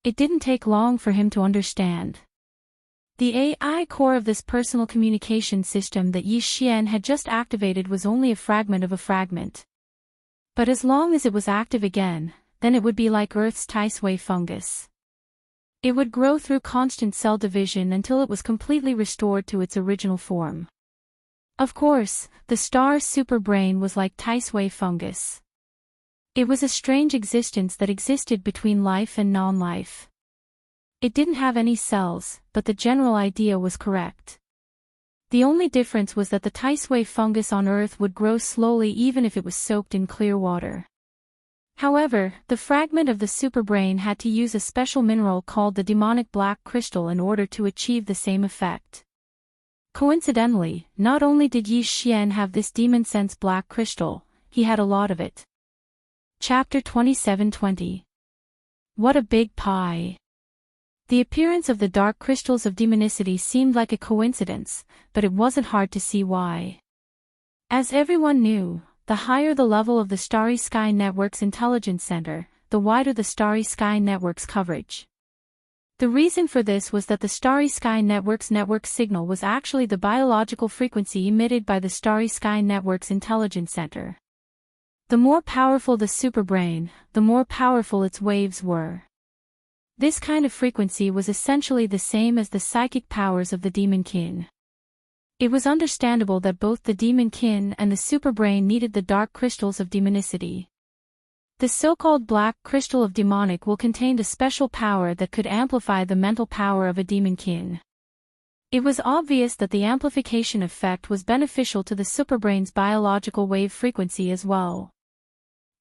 It didn't take long for him to understand. The AI core of this personal communication system that Yi Xian had just activated was only a fragment of a fragment. But as long as it was active again, then it would be like Earth's Tisway fungus. It would grow through constant cell division until it was completely restored to its original form. Of course, the star's superbrain was like Tisway fungus. It was a strange existence that existed between life and non-life. It didn't have any cells, but the general idea was correct. The only difference was that the Tisway fungus on Earth would grow slowly even if it was soaked in clear water. However, the fragment of the superbrain had to use a special mineral called the demonic black crystal in order to achieve the same effect. Coincidentally, not only did Yi Xian have this demon sense black crystal, he had a lot of it. Chapter 2720. What a big pie. The appearance of the dark crystals of demonicity seemed like a coincidence, but it wasn't hard to see why. As everyone knew, the higher the level of the Starry Sky Network's intelligence center, the wider the Starry Sky Network's coverage. The reason for this was that the Starry Sky Network's network signal was actually the biological frequency emitted by the Starry Sky Network's intelligence center. The more powerful the superbrain, the more powerful its waves were. This kind of frequency was essentially the same as the psychic powers of the demon kin. It was understandable that both the demon kin and the superbrain needed the dark crystals of demonicity. The so-called black crystal of demonic will contained a special power that could amplify the mental power of a demon kin. It was obvious that the amplification effect was beneficial to the superbrain's biological wave frequency as well.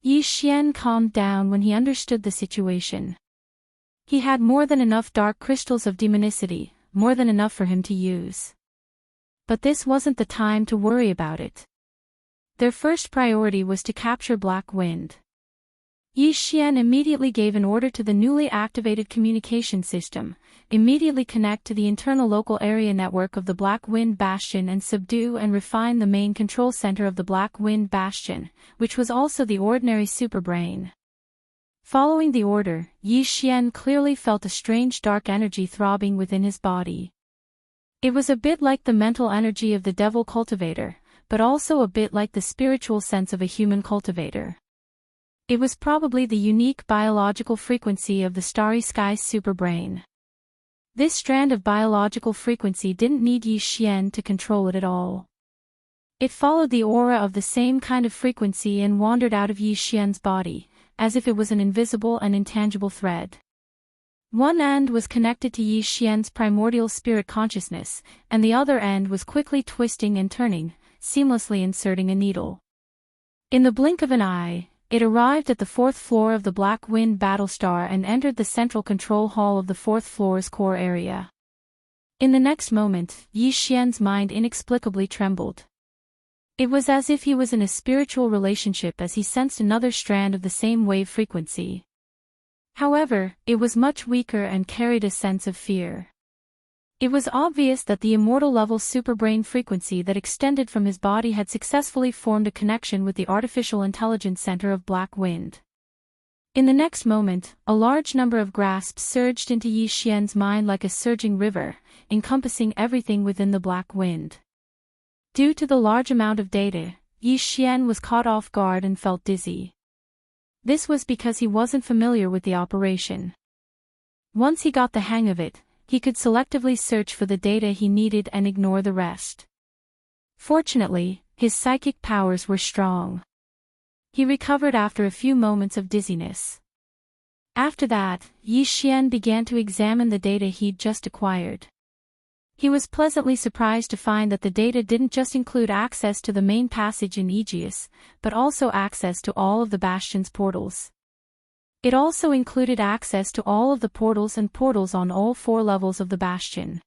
Yi Xian calmed down when he understood the situation. He had more than enough dark crystals of demonicity, more than enough for him to use. But this wasn't the time to worry about it. Their first priority was to capture Black Wind. Yi Xian immediately gave an order to the newly activated communication system, immediately connect to the internal local area network of the Black Wind Bastion and subdue and refine the main control center of the Black Wind Bastion, which was also the ordinary superbrain. Following the order, Yi Xian clearly felt a strange dark energy throbbing within his body. It was a bit like the mental energy of the devil cultivator, but also a bit like the spiritual sense of a human cultivator. It was probably the unique biological frequency of the Starry Sky superbrain. This strand of biological frequency didn't need Yi Xian to control it at all. It followed the aura of the same kind of frequency and wandered out of Yi Xian's body, as if it was an invisible and intangible thread. One end was connected to Yi Xian's primordial spirit consciousness, and the other end was quickly twisting and turning, seamlessly inserting a needle. In the blink of an eye, it arrived at the 4th floor of the Black Wind Battlestar and entered the central control hall of the 4th floor's core area. In the next moment, Yi Xian's mind inexplicably trembled. It was as if he was in a spiritual relationship as he sensed another strand of the same wave frequency. However, it was much weaker and carried a sense of fear. It was obvious that the immortal-level superbrain frequency that extended from his body had successfully formed a connection with the artificial intelligence center of Black Wind. In the next moment, a large number of grasps surged into Yi Xian's mind like a surging river, encompassing everything within the Black Wind. Due to the large amount of data, Yi Xian was caught off guard and felt dizzy. This was because he wasn't familiar with the operation. Once he got the hang of it, he could selectively search for the data he needed and ignore the rest. Fortunately, his psychic powers were strong. He recovered after a few moments of dizziness. After that, Yi Xian began to examine the data he'd just acquired. He was pleasantly surprised to find that the data didn't just include access to the main passage in Aegis, but also access to all of the Bastion's portals. It also included access to all of the portals on all 4 levels of the Bastion.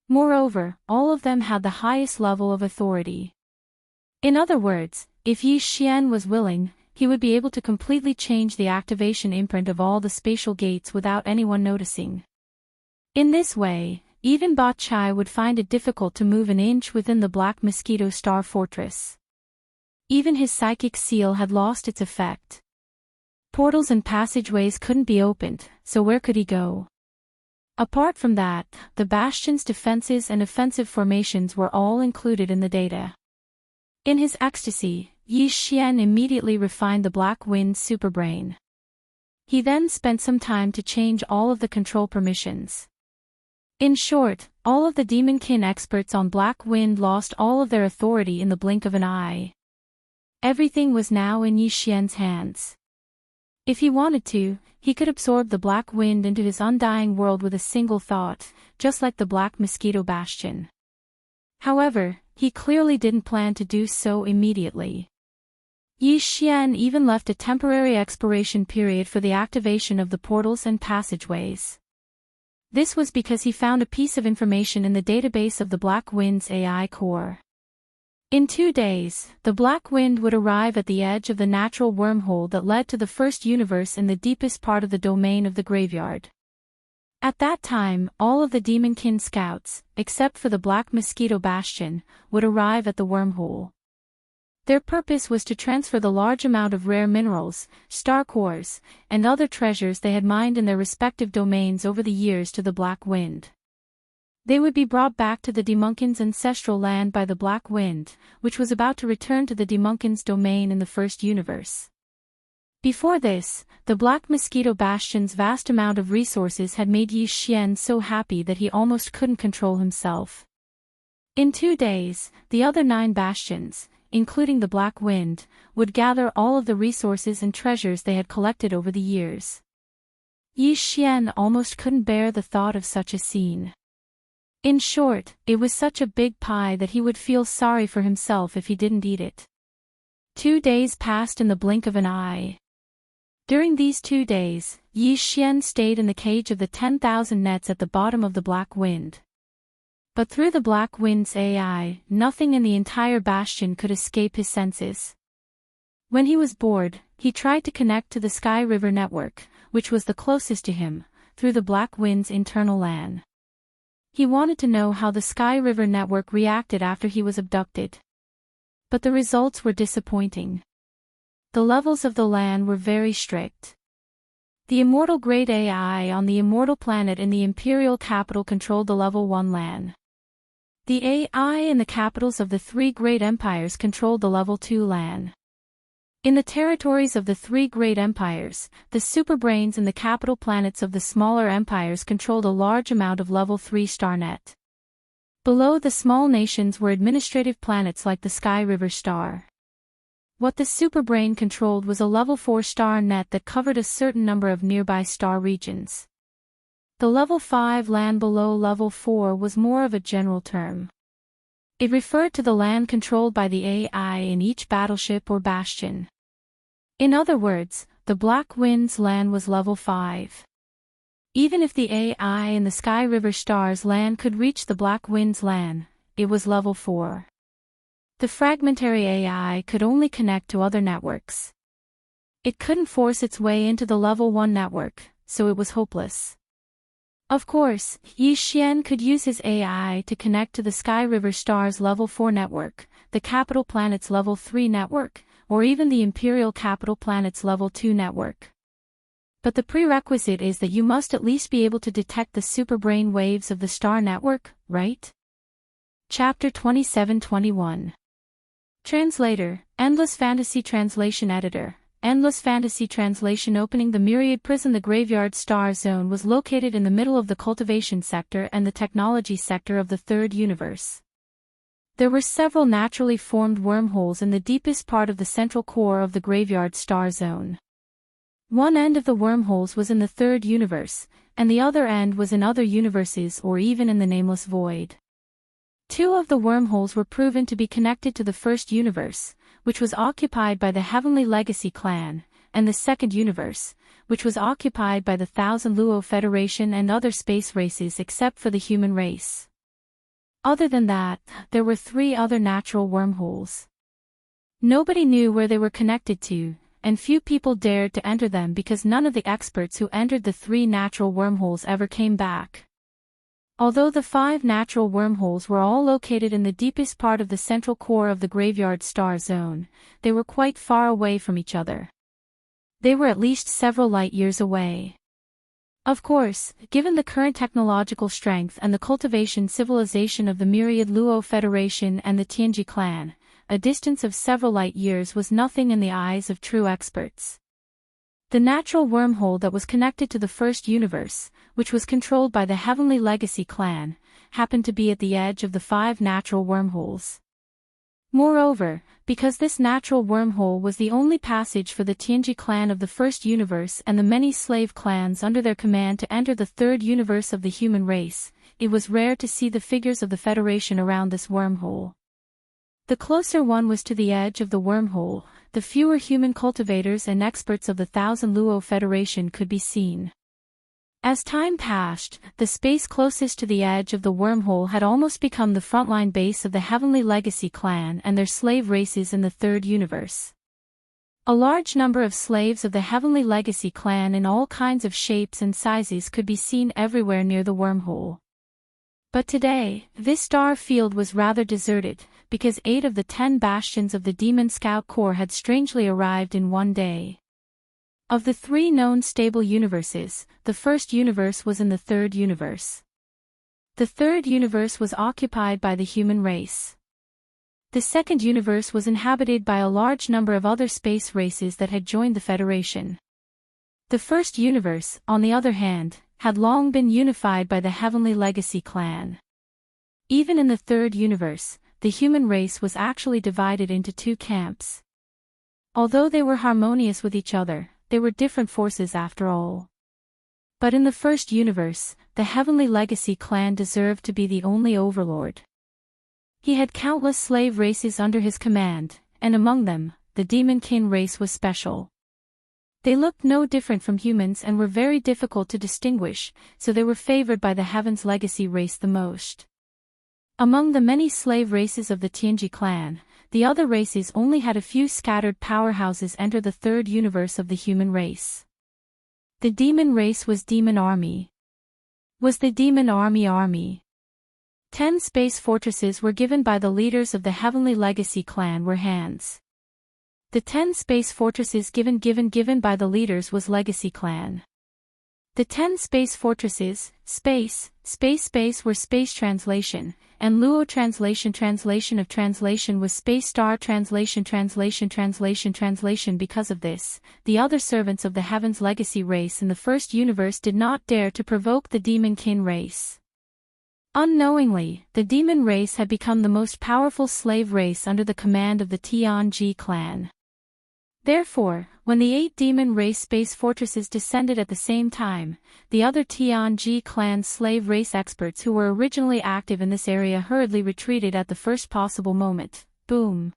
Moreover, all of them had the highest level of authority. In other words, if Yi Xian was willing, he would be able to completely change the activation imprint of all the spatial gates without anyone noticing. In this way, even Ba Chai would find it difficult to move an inch within the Black Mosquito Star Fortress. Even his psychic seal had lost its effect. Portals and passageways couldn't be opened, so where could he go? Apart from that, the Bastion's defenses and offensive formations were all included in the data. In his ecstasy, Yi Xian immediately refined the Black Wind superbrain. He then spent some time to change all of the control permissions. In short, all of the Demonkin experts on Black Wind lost all of their authority in the blink of an eye. Everything was now in Yi Xian's hands. If he wanted to, he could absorb the Black Wind into his undying world with a single thought, just like the Black Mosquito Bastion. However, he clearly didn't plan to do so immediately. Yi Xian even left a temporary expiration period for the activation of the portals and passageways. This was because he found a piece of information in the database of the Black Wind's AI core. In 2 days, the Black Wind would arrive at the edge of the natural wormhole that led to the first universe in the deepest part of the domain of the graveyard. At that time, all of the Demonkin scouts, except for the Black Mosquito Bastion, would arrive at the wormhole. Their purpose was to transfer the large amount of rare minerals, star cores, and other treasures they had mined in their respective domains over the years to the Black Wind. They would be brought back to the Demonkin's ancestral land by the Black Wind, which was about to return to the Demonkin's domain in the first universe. Before this, the Black Mosquito Bastion's vast amount of resources had made Yi Xian so happy that he almost couldn't control himself. In 2 days, the other 9 bastions, including the Black Wind, would gather all of the resources and treasures they had collected over the years. Yi Xian almost couldn't bear the thought of such a scene. In short, it was such a big pie that he would feel sorry for himself if he didn't eat it. 2 days passed in the blink of an eye. During these 2 days, Yi Xian stayed in the cage of the 10,000 nets at the bottom of the Black Wind. But through the Black Wind's AI, nothing in the entire bastion could escape his senses. When he was bored, he tried to connect to the Sky River network, which was the closest to him, through the Black Wind's internal LAN. He wanted to know how the Sky River network reacted after he was abducted. But the results were disappointing. The levels of the LAN were very strict. The Immortal Grade AI on the Immortal Planet in the Imperial Capital controlled the Level 1 LAN. The AI in the capitals of the 3 great empires controlled the Level 2 LAN. In the territories of the 3 great empires, the superbrains in the capital planets of the smaller empires controlled a large amount of Level 3 StarNet. Below the small nations were administrative planets like the Sky River star. What the superbrain controlled was a Level 4 star net that covered a certain number of nearby star regions. The Level 5 LAN below Level 4 was more of a general term. It referred to the LAN controlled by the AI in each battleship or bastion. In other words, the Black Wind's LAN was Level 5. Even if the AI in the Sky River Star's LAN could reach the Black Wind's LAN, it was Level 4. The fragmentary AI could only connect to other networks. It couldn't force its way into the Level 1 network, so it was hopeless. Of course, Yi Xian could use his AI to connect to the Sky River Star's Level 4 network, the Capital Planet's Level 3 network, or even the Imperial Capital Planet's Level 2 network. But the prerequisite is that you must at least be able to detect the superbrain waves of the star network, right? Chapter 27-21. Translator, Endless Fantasy Translation Editor. Endless Fantasy Translation. Opening the Myriad Prison. The Graveyard Star Zone was located in the middle of the cultivation sector and the technology sector of the third universe. There were several naturally formed wormholes in the deepest part of the central core of the Graveyard Star Zone. One end of the wormholes was in the third universe, and the other end was in other universes or even in the nameless void. 2 of the wormholes were proven to be connected to the first universe, which was occupied by the Heavenly Legacy clan, and the second universe, which was occupied by the Thousand Luo Federation and other space races except for the human race. Other than that, there were 3 other natural wormholes. Nobody knew where they were connected to, and few people dared to enter them because none of the experts who entered the 3 natural wormholes ever came back. Although the 5 natural wormholes were all located in the deepest part of the central core of the Graveyard Star Zone, they were quite far away from each other. They were at least several light years away. Of course, given the current technological strength and the cultivation civilization of the Myriad Luo Federation and the Tianji clan, a distance of several light years was nothing in the eyes of true experts. The natural wormhole that was connected to the first universe, which was controlled by the Heavenly Legacy clan, happened to be at the edge of the 5 natural wormholes. Moreover, because this natural wormhole was the only passage for the Tianji clan of the first universe and the many slave clans under their command to enter the third universe of the human race, it was rare to see the figures of the Federation around this wormhole. The closer one was to the edge of the wormhole, the fewer human cultivators and experts of the Thousand Luo Federation could be seen. As time passed, the space closest to the edge of the wormhole had almost become the frontline base of the Heavenly Legacy clan and their slave races in the third universe. A large number of slaves of the Heavenly Legacy clan in all kinds of shapes and sizes could be seen everywhere near the wormhole. But today, this star field was rather deserted, because 8 of the 10 bastions of the Demon Scout Corps had strangely arrived in one day. Of the 3 known stable universes, the first universe was in the third universe. The third universe was occupied by the human race. The second universe was inhabited by a large number of other space races that had joined the Federation. The first universe, on the other hand, had long been unified by the Heavenly Legacy clan. Even in the third universe, the human race was actually divided into 2 camps. Although they were harmonious with each other, they were different forces after all. But in the first universe, the Heavenly Legacy clan deserved to be the only overlord. He had countless slave races under his command, and among them, the Demonkin race was special. They looked no different from humans and were very difficult to distinguish, so they were favored by the Heaven's Legacy race the most. Among the many slave races of the Tianji clan, the other races only had a few scattered powerhouses enter the third universe of the human race. The demon race was Demon Army. Was the Demon Army? 10 space fortresses were given by the leaders of the Heavenly Legacy clan were hands. The 10 space fortresses given by the leaders was Legacy clan. The 10 space fortresses, space were space translation, and Luo translation of translation was space star translation. Because of this, the other servants of the Heaven's Legacy race in the first universe did not dare to provoke the Demonkin race. Unknowingly, the demon race had become the most powerful slave race under the command of the Tianji clan. Therefore, when the 8 demon race space fortresses descended at the same time, the other Tianji clan slave race experts who were originally active in this area hurriedly retreated at the first possible moment. Boom!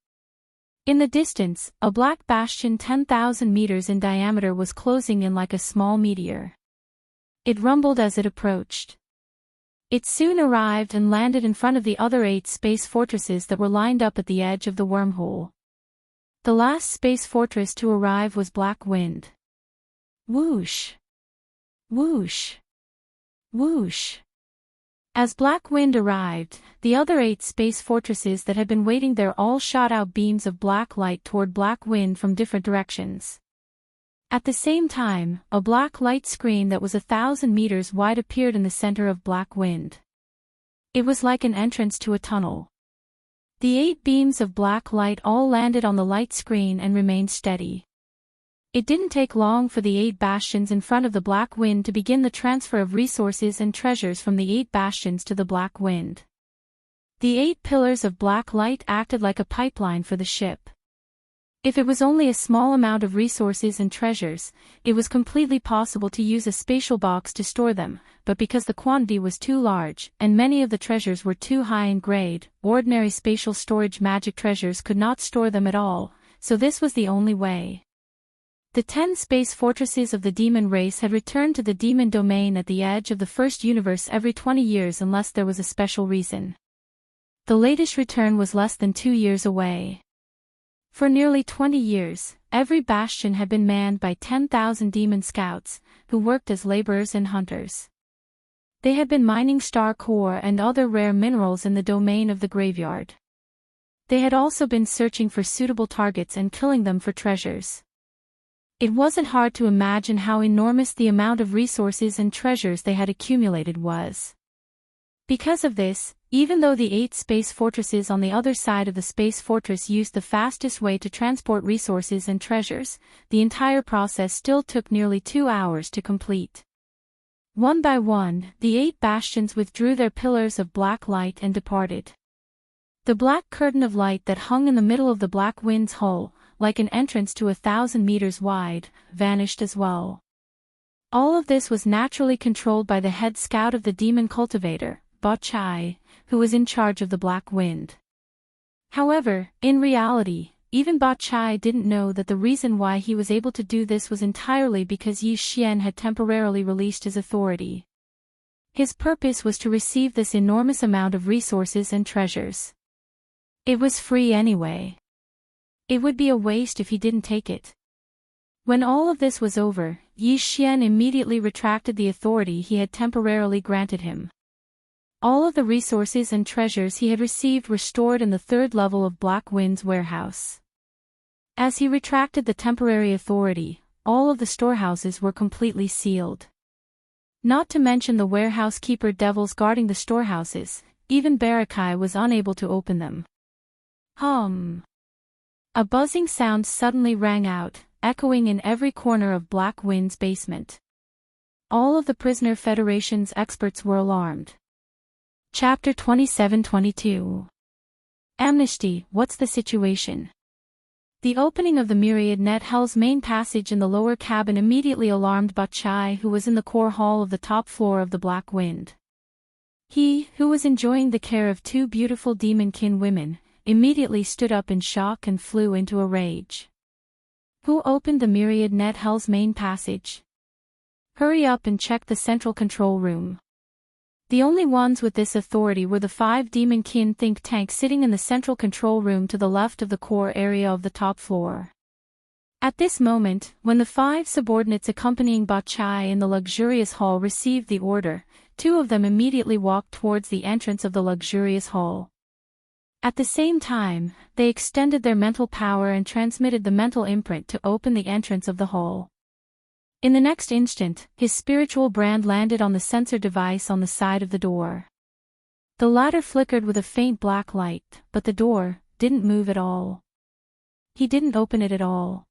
In the distance, a black bastion 10,000 meters in diameter was closing in like a small meteor. It rumbled as it approached. It soon arrived and landed in front of the other 8 space fortresses that were lined up at the edge of the wormhole. The last space fortress to arrive was Black Wind. Whoosh! Whoosh! Whoosh! As Black Wind arrived, the other 8 space fortresses that had been waiting there all shot out beams of black light toward Black Wind from different directions. At the same time, a black light screen that was 1,000 meters wide appeared in the center of Black Wind. It was like an entrance to a tunnel. The 8 beams of black light all landed on the light screen and remained steady. It didn't take long for the 8 bastions in front of the Black Wind to begin the transfer of resources and treasures from the 8 bastions to the Black Wind. The 8 pillars of black light acted like a pipeline for the ship. If it was only a small amount of resources and treasures, it was completely possible to use a spatial box to store them, but because the quantity was too large, and many of the treasures were too high in grade, ordinary spatial storage magic treasures could not store them at all, so this was the only way. The 10 space fortresses of the demon race had returned to the demon domain at the edge of the first universe every 20 years unless there was a special reason. The latest return was less than 2 years away. For nearly 20 years, every bastion had been manned by 10,000 demon scouts, who worked as laborers and hunters. They had been mining star core and other rare minerals in the domain of the graveyard. They had also been searching for suitable targets and killing them for treasures. It wasn't hard to imagine how enormous the amount of resources and treasures they had accumulated was. Because of this, even though the 8 space fortresses on the other side of the space fortress used the fastest way to transport resources and treasures, the entire process still took nearly 2 hours to complete. One by one, the 8 bastions withdrew their pillars of black light and departed. The black curtain of light that hung in the middle of the Black Wind's hull, like an entrance to 1,000 meters wide, vanished as well. All of this was naturally controlled by the head scout of the demon cultivator, Ba Chai, who was in charge of the Black Wind. However, in reality, even Ba Chai didn't know that the reason why he was able to do this was entirely because Yi Xian had temporarily released his authority. His purpose was to receive this enormous amount of resources and treasures. It was free anyway. It would be a waste if he didn't take it. When all of this was over, Yi Xian immediately retracted the authority he had temporarily granted him. All of the resources and treasures he had received were stored in the 3rd level of Black Wind's warehouse. As he retracted the temporary authority, all of the storehouses were completely sealed. Not to mention the warehouse keeper devils guarding the storehouses, even Barakai was unable to open them. Hum. A buzzing sound suddenly rang out, echoing in every corner of Black Wind's basement. All of the Prisoner Federation's experts were alarmed. Chapter 27-22. Amnesty, what's the situation? The opening of the myriad net hell's main passage in the lower cabin immediately alarmed Bachai, who was in the core hall of the top floor of the Black Wind. He, who was enjoying the care of two beautiful demon-kin women, immediately stood up in shock and flew into a rage. Who opened the myriad net hell's main passage? Hurry up and check the central control room. The only ones with this authority were the 5 demon-kin think tanks sitting in the central control room to the left of the core area of the top floor. At this moment, when the 5 subordinates accompanying Bachai in the luxurious hall received the order, 2 of them immediately walked towards the entrance of the luxurious hall. At the same time, they extended their mental power and transmitted the mental imprint to open the entrance of the hall. In the next instant, his spiritual brand landed on the sensor device on the side of the door. The latter flickered with a faint black light, but the door didn't move at all. He didn't open it at all.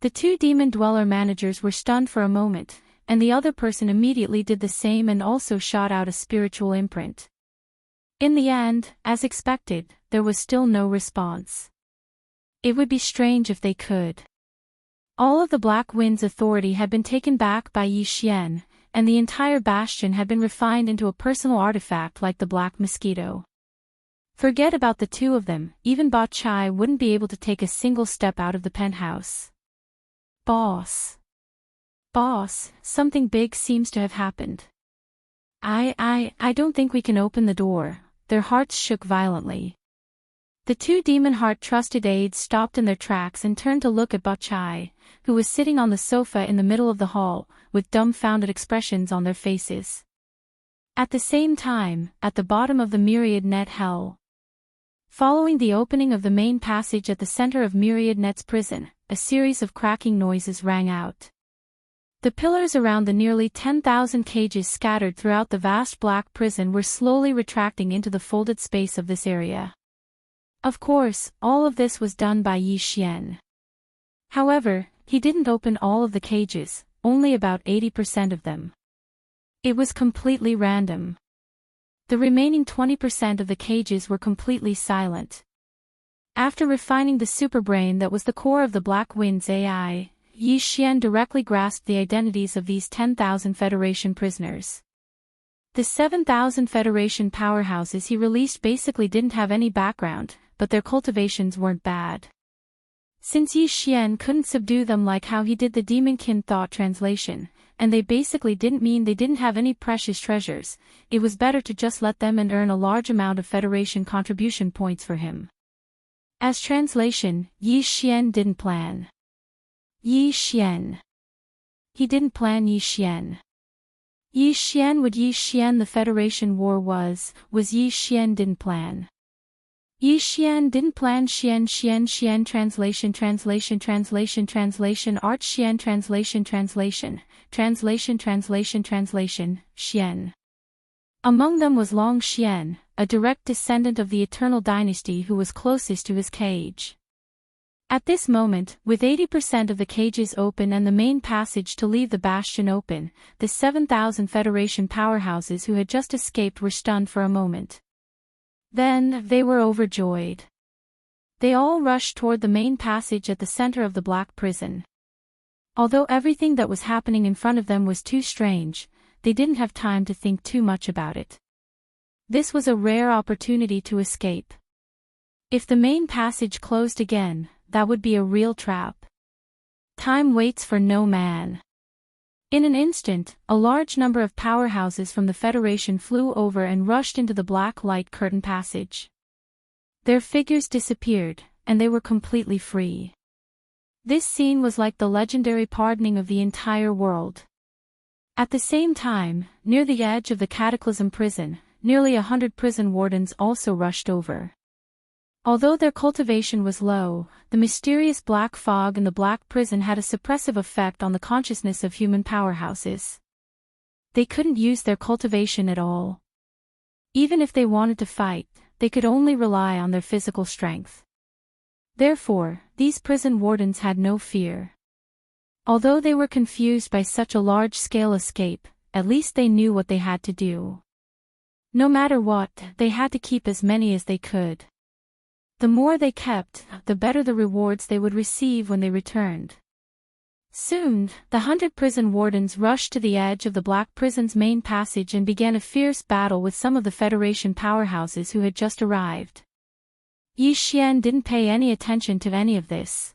The 2 demon dweller managers were stunned for a moment, and the other person immediately did the same and also shot out a spiritual imprint. In the end, as expected, there was still no response. It would be strange if they could. All of the Black Wind's authority had been taken back by Yi Xian, and the entire bastion had been refined into a personal artifact like the Black Mosquito. Forget about the 2 of them, even Bachai wouldn't be able to take a single step out of the penthouse. Boss, something big seems to have happened. I don't think we can open the door. Their hearts shook violently. The 2 demon heart trusted aides stopped in their tracks and turned to look at Bachai, who was sitting on the sofa in the middle of the hall, with dumbfounded expressions on their faces. At the same time, at the bottom of the myriad net hell, following the opening of the main passage at the center of myriad net's prison, a series of cracking noises rang out. The pillars around the nearly 10,000 cages scattered throughout the vast black prison were slowly retracting into the folded space of this area. Of course, all of this was done by Yi Xian. However, he didn't open all of the cages, only about 80% of them. It was completely random. The remaining 20% of the cages were completely silent. After refining the superbrain that was the core of the Black Wind's AI, Yi Xian directly grasped the identities of these 10,000 Federation prisoners. The 7,000 Federation powerhouses he released basically didn't have any background, but their cultivations weren't bad. Since Yi Xian couldn't subdue them like how he did the Demonkin thought translation, and they basically didn't mean they didn't have any precious treasures, it was better to just let them and earn a large amount of Federation contribution points for him. As translation, Yi Xian didn't plan. Yi Xian. He didn't plan Yi Xian. Yi Xian what Yi Xian the Federation war was Yi Xian didn't plan. Yi Xian didn't plan Xian translation art Xian translation Xian. Among them was Long Xian, a direct descendant of the Eternal Dynasty who was closest to his cage. At this moment, with 80% of the cages open and the main passage to leave the bastion open, the 7,000 Federation powerhouses who had just escaped were stunned for a moment. Then, they were overjoyed. They all rushed toward the main passage at the center of the black prison. Although everything that was happening in front of them was too strange, they didn't have time to think too much about it. This was a rare opportunity to escape. If the main passage closed again, that would be a real trap. Time waits for no man. In an instant, a large number of powerhouses from the Federation flew over and rushed into the black light curtain passage. Their figures disappeared, and they were completely free. This scene was like the legendary pardoning of the entire world. At the same time, near the edge of the Cataclysm prison, nearly 100 prison wardens also rushed over. Although their cultivation was low, the mysterious black fog in the black prison had a suppressive effect on the consciousness of human powerhouses. They couldn't use their cultivation at all. Even if they wanted to fight, they could only rely on their physical strength. Therefore, these prison wardens had no fear. Although they were confused by such a large-scale escape, at least they knew what they had to do. No matter what, they had to keep as many as they could. The more they kept, the better the rewards they would receive when they returned. Soon, the 100 prison wardens rushed to the edge of the Black Prison's main passage and began a fierce battle with some of the Federation powerhouses who had just arrived. Yi Xian didn't pay any attention to any of this.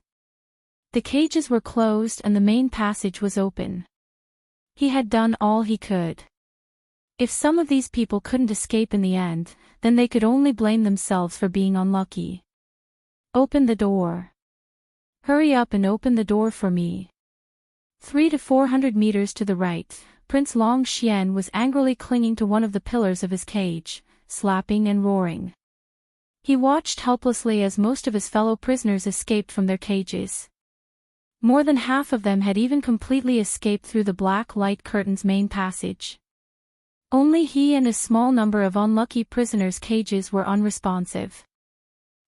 The cages were closed and the main passage was open. He had done all he could. If some of these people couldn't escape in the end, then they could only blame themselves for being unlucky. Open the door. Hurry up and open the door for me. 300 to 400 meters to the right, Prince Long Xian was angrily clinging to one of the pillars of his cage, slapping and roaring. He watched helplessly as most of his fellow prisoners escaped from their cages. More than half of them had even completely escaped through the black light curtain's main passage. Only he and a small number of unlucky prisoners' cages were unresponsive.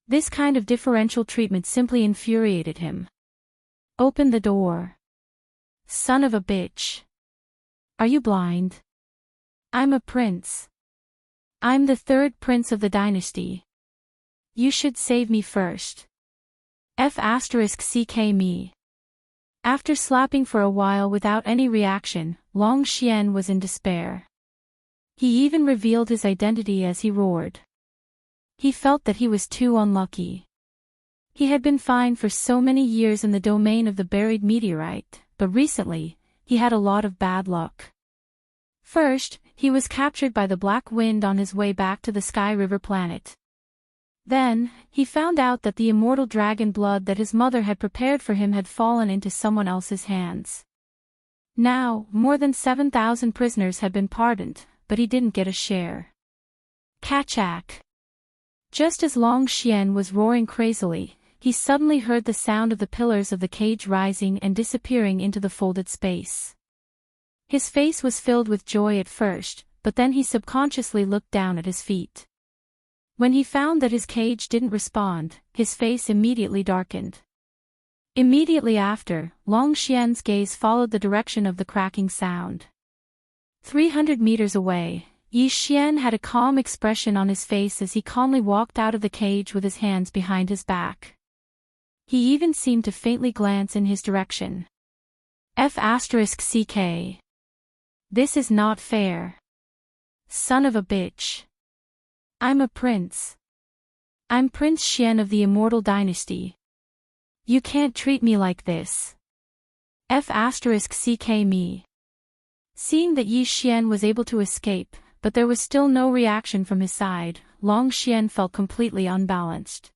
This kind of differential treatment simply infuriated him. Open the door. Son of a bitch. Are you blind? I'm a prince. I'm the third prince of the dynasty. You should save me first. F*** me. After slapping for a while without any reaction, Long Xian was in despair. He even revealed his identity as he roared. He felt that he was too unlucky. He had been fine for so many years in the domain of the buried meteorite, but recently, he had a lot of bad luck. First, he was captured by the Black Wind on his way back to the Sky River planet. Then, he found out that the immortal dragon blood that his mother had prepared for him had fallen into someone else's hands. Now, more than 7,000 prisoners had been pardoned, but he didn't get a share. Kachak. Just as Long Xian was roaring crazily, he suddenly heard the sound of the pillars of the cage rising and disappearing into the folded space. His face was filled with joy at first, but then he subconsciously looked down at his feet. When he found that his cage didn't respond, his face immediately darkened. Immediately after, Long Xian's gaze followed the direction of the cracking sound. 300 meters away, Yi Xian had a calm expression on his face as he calmly walked out of the cage with his hands behind his back. He even seemed to faintly glance in his direction. F***. This is not fair. Son of a bitch. I'm a prince. I'm Prince Xian of the Immortal Dynasty. You can't treat me like this. F*** me. Seeing that Yi Xian was able to escape, but there was still no reaction from his side, Long Xian felt completely unbalanced.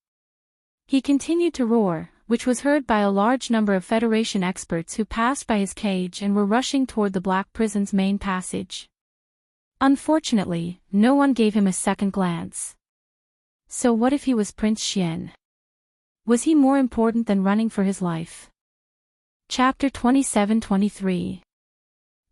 He continued to roar, which was heard by a large number of Federation experts who passed by his cage and were rushing toward the Black Prison's main passage. Unfortunately, no one gave him a second glance. So what if he was Prince Xian? Was he more important than running for his life? Chapter 27-23.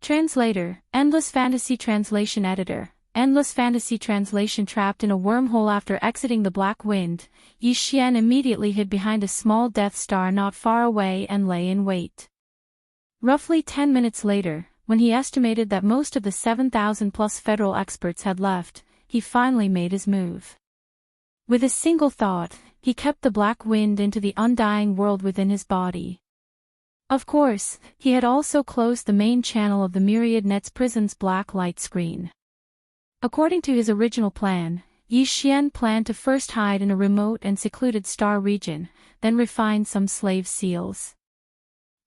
Translator, Endless Fantasy Translation Editor. Endless Fantasy Translation. Trapped in a wormhole after exiting the Black Wind, Yi Xian immediately hid behind a small Death Star not far away and lay in wait. Roughly 10 minutes later, when he estimated that most of the 7,000+ federal experts had left, he finally made his move. With a single thought, he kept the Black Wind into the undying world within his body. Of course, he had also closed the main channel of the Myriad Net's prison's black light screen. According to his original plan, Yi Xian planned to first hide in a remote and secluded star region, then refine some slave seals.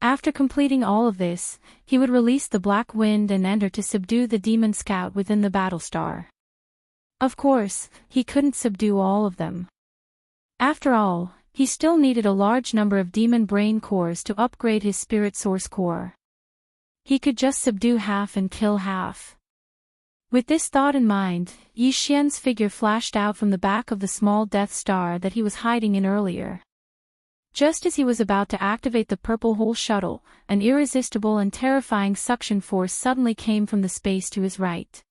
After completing all of this, he would release the Black Wind and enter to subdue the demon scout within the Battlestar. Of course, he couldn't subdue all of them. After all, he still needed a large number of demon brain cores to upgrade his spirit source core. He could just subdue half and kill half. With this thought in mind, Yi Xian's figure flashed out from the back of the small Death Star that he was hiding in earlier. Just as he was about to activate the Purple Hole shuttle, an irresistible and terrifying suction force suddenly came from the space to his right.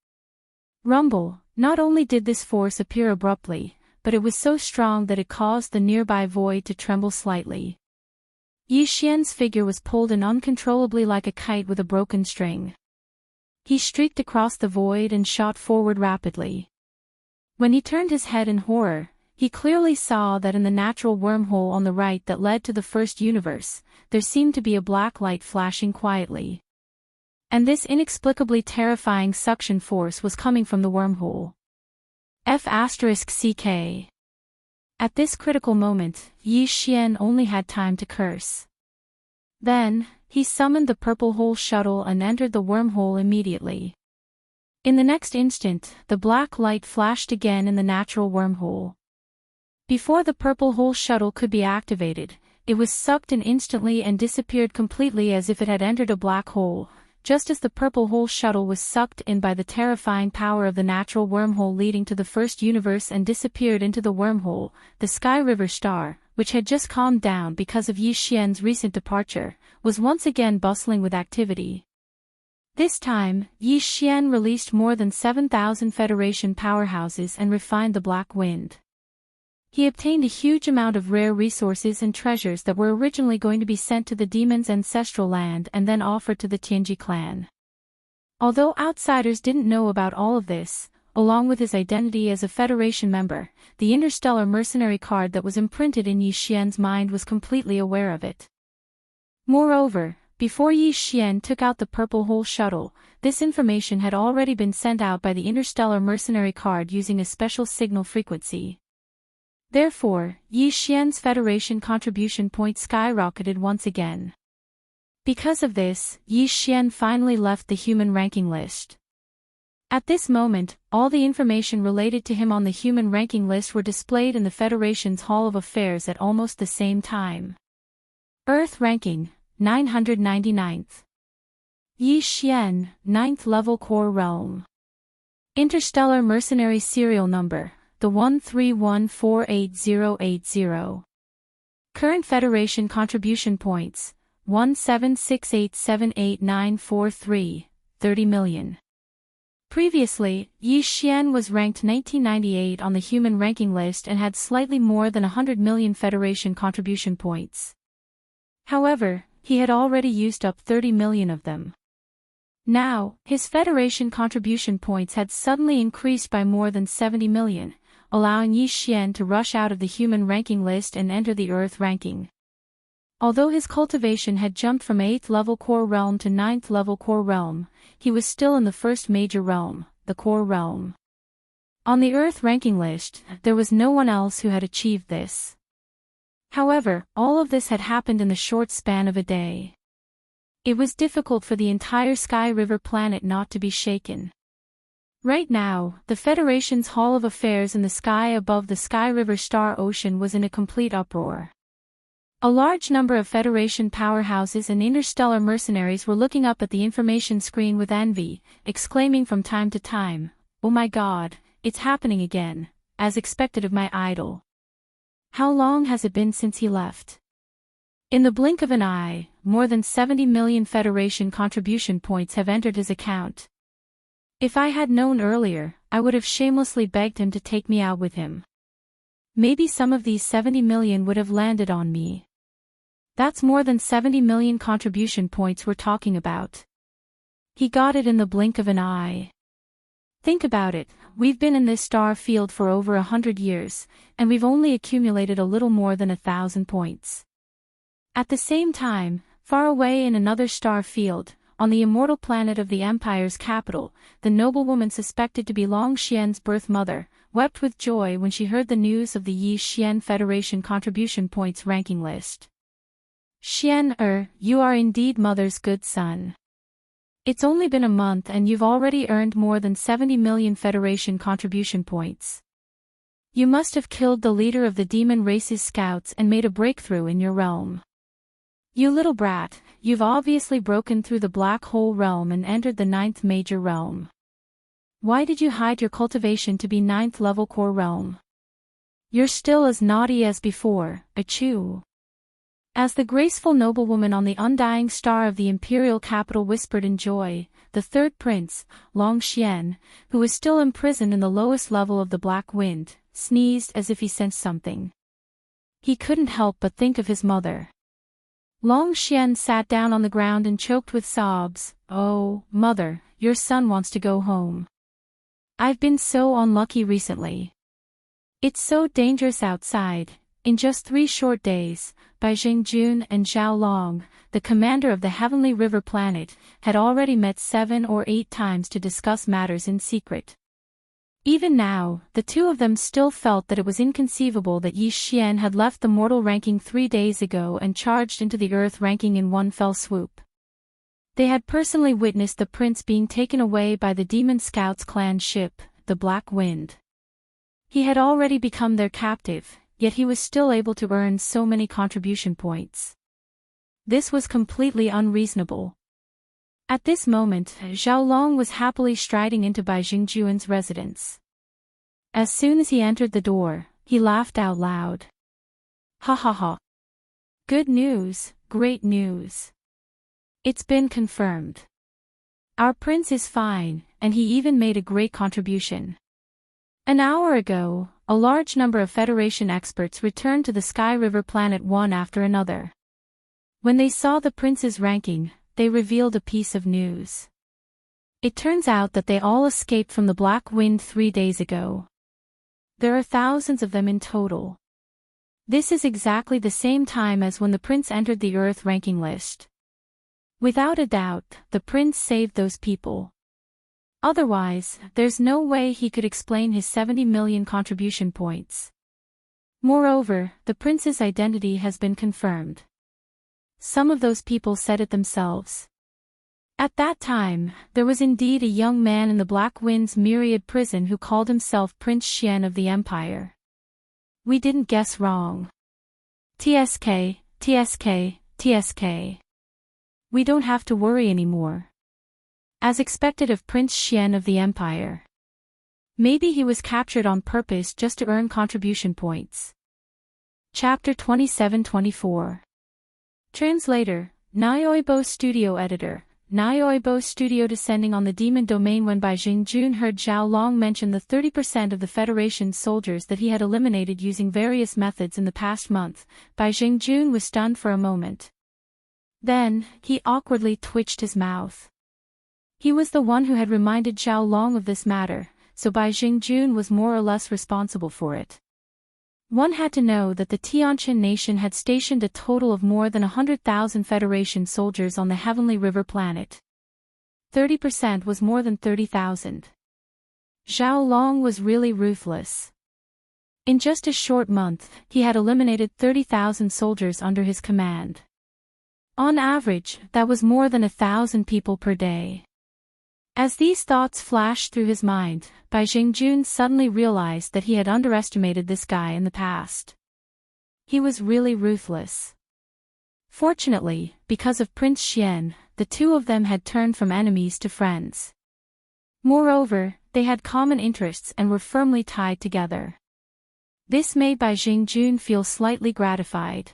Rumble. Not only did this force appear abruptly, but it was so strong that it caused the nearby void to tremble slightly. Yi Xian's figure was pulled in uncontrollably like a kite with a broken string. He streaked across the void and shot forward rapidly. When he turned his head in horror, he clearly saw that in the natural wormhole on the right that led to the first universe, there seemed to be a black light flashing quietly. And this inexplicably terrifying suction force was coming from the wormhole. F***CK. At this critical moment, Yi Xian only had time to curse. Then, he summoned the purple hole shuttle and entered the wormhole immediately. In the next instant, the black light flashed again in the natural wormhole. Before the purple hole shuttle could be activated, it was sucked in instantly and disappeared completely as if it had entered a black hole. Just as the purple hole shuttle was sucked in by the terrifying power of the natural wormhole leading to the first universe and disappeared into the wormhole, the Sky River star, which had just calmed down because of Yi Xian's recent departure, was once again bustling with activity. This time, Yi Xian released more than 7,000 Federation powerhouses and refined the Black Wind. He obtained a huge amount of rare resources and treasures that were originally going to be sent to the demon's ancestral land and then offered to the Tianji clan. Although outsiders didn't know about all of this, along with his identity as a Federation member, the interstellar mercenary card that was imprinted in Yi Xian's mind was completely aware of it. Moreover, before Yi Xian took out the purple hole shuttle, this information had already been sent out by the interstellar mercenary card using a special signal frequency. Therefore, Yi Xian's Federation contribution point skyrocketed once again. Because of this, Yi Xian finally left the human ranking list. At this moment, all the information related to him on the human ranking list were displayed in the Federation's Hall of Affairs at almost the same time. Earth ranking, 999th. Yi Xian, 9th level core realm. Interstellar mercenary serial number, the 131488080. Current Federation contribution points, 176878943, 30 million. Previously, Yi Xian was ranked 1998 on the human ranking list and had slightly more than 100 million Federation contribution points. However, he had already used up 30 million of them. Now, his Federation contribution points had suddenly increased by more than 70 million, allowing Yi Xian to rush out of the human ranking list and enter the Earth ranking. Although his cultivation had jumped from 8th level core realm to 9th level core realm, he was still in the first major realm, the core realm. On the Earth ranking list, there was no one else who had achieved this. However, all of this had happened in the short span of a day. It was difficult for the entire Sky River planet not to be shaken. Right now, the Federation's Hall of Affairs in the sky above the Sky River Star Ocean was in a complete uproar. A large number of Federation powerhouses and interstellar mercenaries were looking up at the information screen with envy, exclaiming from time to time, "Oh my God, it's happening again, as expected of my idol. How long has it been since he left?" In the blink of an eye, more than 70 million Federation contribution points have entered his account. If I had known earlier, I would have shamelessly begged him to take me out with him. Maybe some of these 70 million would have landed on me. That's more than 70 million contribution points we're talking about. He got it in the blink of an eye. Think about it, we've been in this star field for over 100 years, and we've only accumulated a little more than 1,000 points. At the same time, far away in another star field, on the immortal planet of the Empire's capital, the noblewoman suspected to be Long Xian's birth mother, wept with joy when she heard the news of the Yi Xian Federation contribution points ranking list. "Xian, you are indeed mother's good son. It's only been a month and you've already earned more than 70 million Federation contribution points. You must have killed the leader of the demon race's scouts and made a breakthrough in your realm. You little brat, you've obviously broken through the black hole realm and entered the 9th major realm. Why did you hide your cultivation to be 9th level core realm? You're still as naughty as before, achoo." As the graceful noblewoman on the undying star of the imperial capital whispered in joy, the third prince, Long Xian, who was still imprisoned in the lowest level of the Black Wind, sneezed as if he sensed something. He couldn't help but think of his mother. Long Xian sat down on the ground and choked with sobs. "Oh, mother, your son wants to go home. I've been so unlucky recently. It's so dangerous outside. In just 3 short days, Bai Jingjun and Zhao Long, the commander of the Heavenly River planet, had already met 7 or 8 times to discuss matters in secret. Even now, the two of them still felt that it was inconceivable that Yi Xian had left the mortal ranking 3 days ago and charged into the earth ranking in one fell swoop. They had personally witnessed the prince being taken away by the Demon Scouts clan ship, the Black Wind. He had already become their captive, yet he was still able to earn so many contribution points. This was completely unreasonable. At this moment, Zhao Long was happily striding into Bai Jingjuan's residence. As soon as he entered the door, he laughed out loud. Ha ha ha. Good news, great news. It's been confirmed. Our prince is fine, and he even made a great contribution. An hour ago, a large number of Federation experts returned to the Sky River planet one after another. When they saw the prince's ranking, they revealed a piece of news. It turns out that they all escaped from the Black Wind 3 days ago. There are thousands of them in total. This is exactly the same time as when the prince entered the Earth ranking list. Without a doubt, the prince saved those people. Otherwise, there's no way he could explain his 70 million contribution points. Moreover, the prince's identity has been confirmed. Some of those people said it themselves. At that time, there was indeed a young man in the Black Wind's myriad prison who called himself Prince Xian of the Empire. We didn't guess wrong. TSK, TSK, TSK. We don't have to worry anymore. As expected of Prince Xian of the Empire. Maybe he was captured on purpose just to earn contribution points. Chapter 27-24. Translator, Nyoibo Studio Editor, Nyoibo Studio. Descending on the demon domain. When Bai Jingjun heard Zhao Long mention the 30% of the Federation's soldiers that he had eliminated using various methods in the past month, Bai Jingjun was stunned for a moment. Then, he awkwardly twitched his mouth. He was the one who had reminded Zhao Long of this matter, so Bai Jingjun was more or less responsible for it. One had to know that the Tianqian nation had stationed a total of more than 100,000 Federation soldiers on the Heavenly River planet. 30% was more than 30,000. Zhao Long was really ruthless. In just a short month, he had eliminated 30,000 soldiers under his command. On average, that was more than 1,000 people per day. As these thoughts flashed through his mind, Bai Jingjun suddenly realized that he had underestimated this guy in the past. He was really ruthless. Fortunately, because of Prince Xian, the two of them had turned from enemies to friends. Moreover, they had common interests and were firmly tied together. This made Bai Jingjun feel slightly gratified.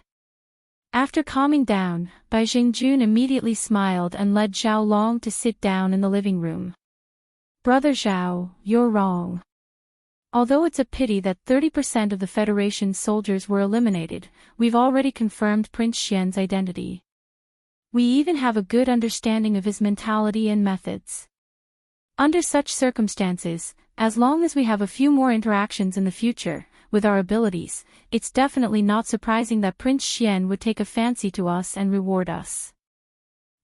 After calming down, Bai Jingjun immediately smiled and led Zhao Long to sit down in the living room. Brother Zhao, you're wrong. Although it's a pity that 30% of the Federation's soldiers were eliminated, we've already confirmed Prince Xian's identity. We even have a good understanding of his mentality and methods. Under such circumstances, as long as we have a few more interactions in the future, with our abilities, it's definitely not surprising that Prince Xian would take a fancy to us and reward us.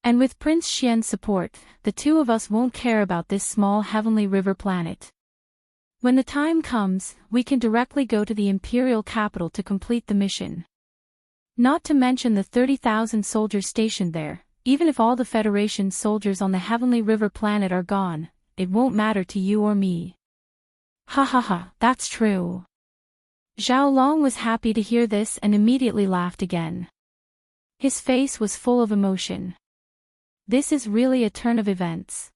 And with Prince Xian's support, the two of us won't care about this small Heavenly River planet. When the time comes, we can directly go to the Imperial capital to complete the mission. Not to mention the 30,000 soldiers stationed there. Even if all the Federation soldiers on the Heavenly River planet are gone, it won't matter to you or me. Ha ha ha, that's true. Zhao Long was happy to hear this and immediately laughed again. His face was full of emotion. This is really a turn of events.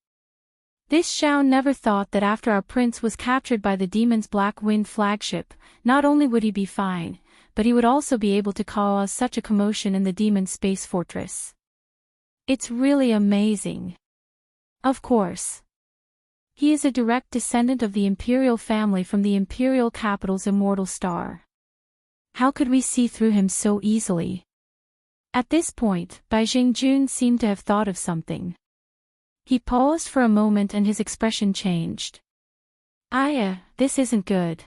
This Zhao never thought that after our prince was captured by the demon's Black Wind flagship, not only would he be fine, but he would also be able to cause such a commotion in the demon's space fortress. It's really amazing. Of course. He is a direct descendant of the Imperial family from the Imperial capital's immortal star. How could we see through him so easily? At this point, Bai Jingjun seemed to have thought of something. He paused for a moment and his expression changed. This isn't good.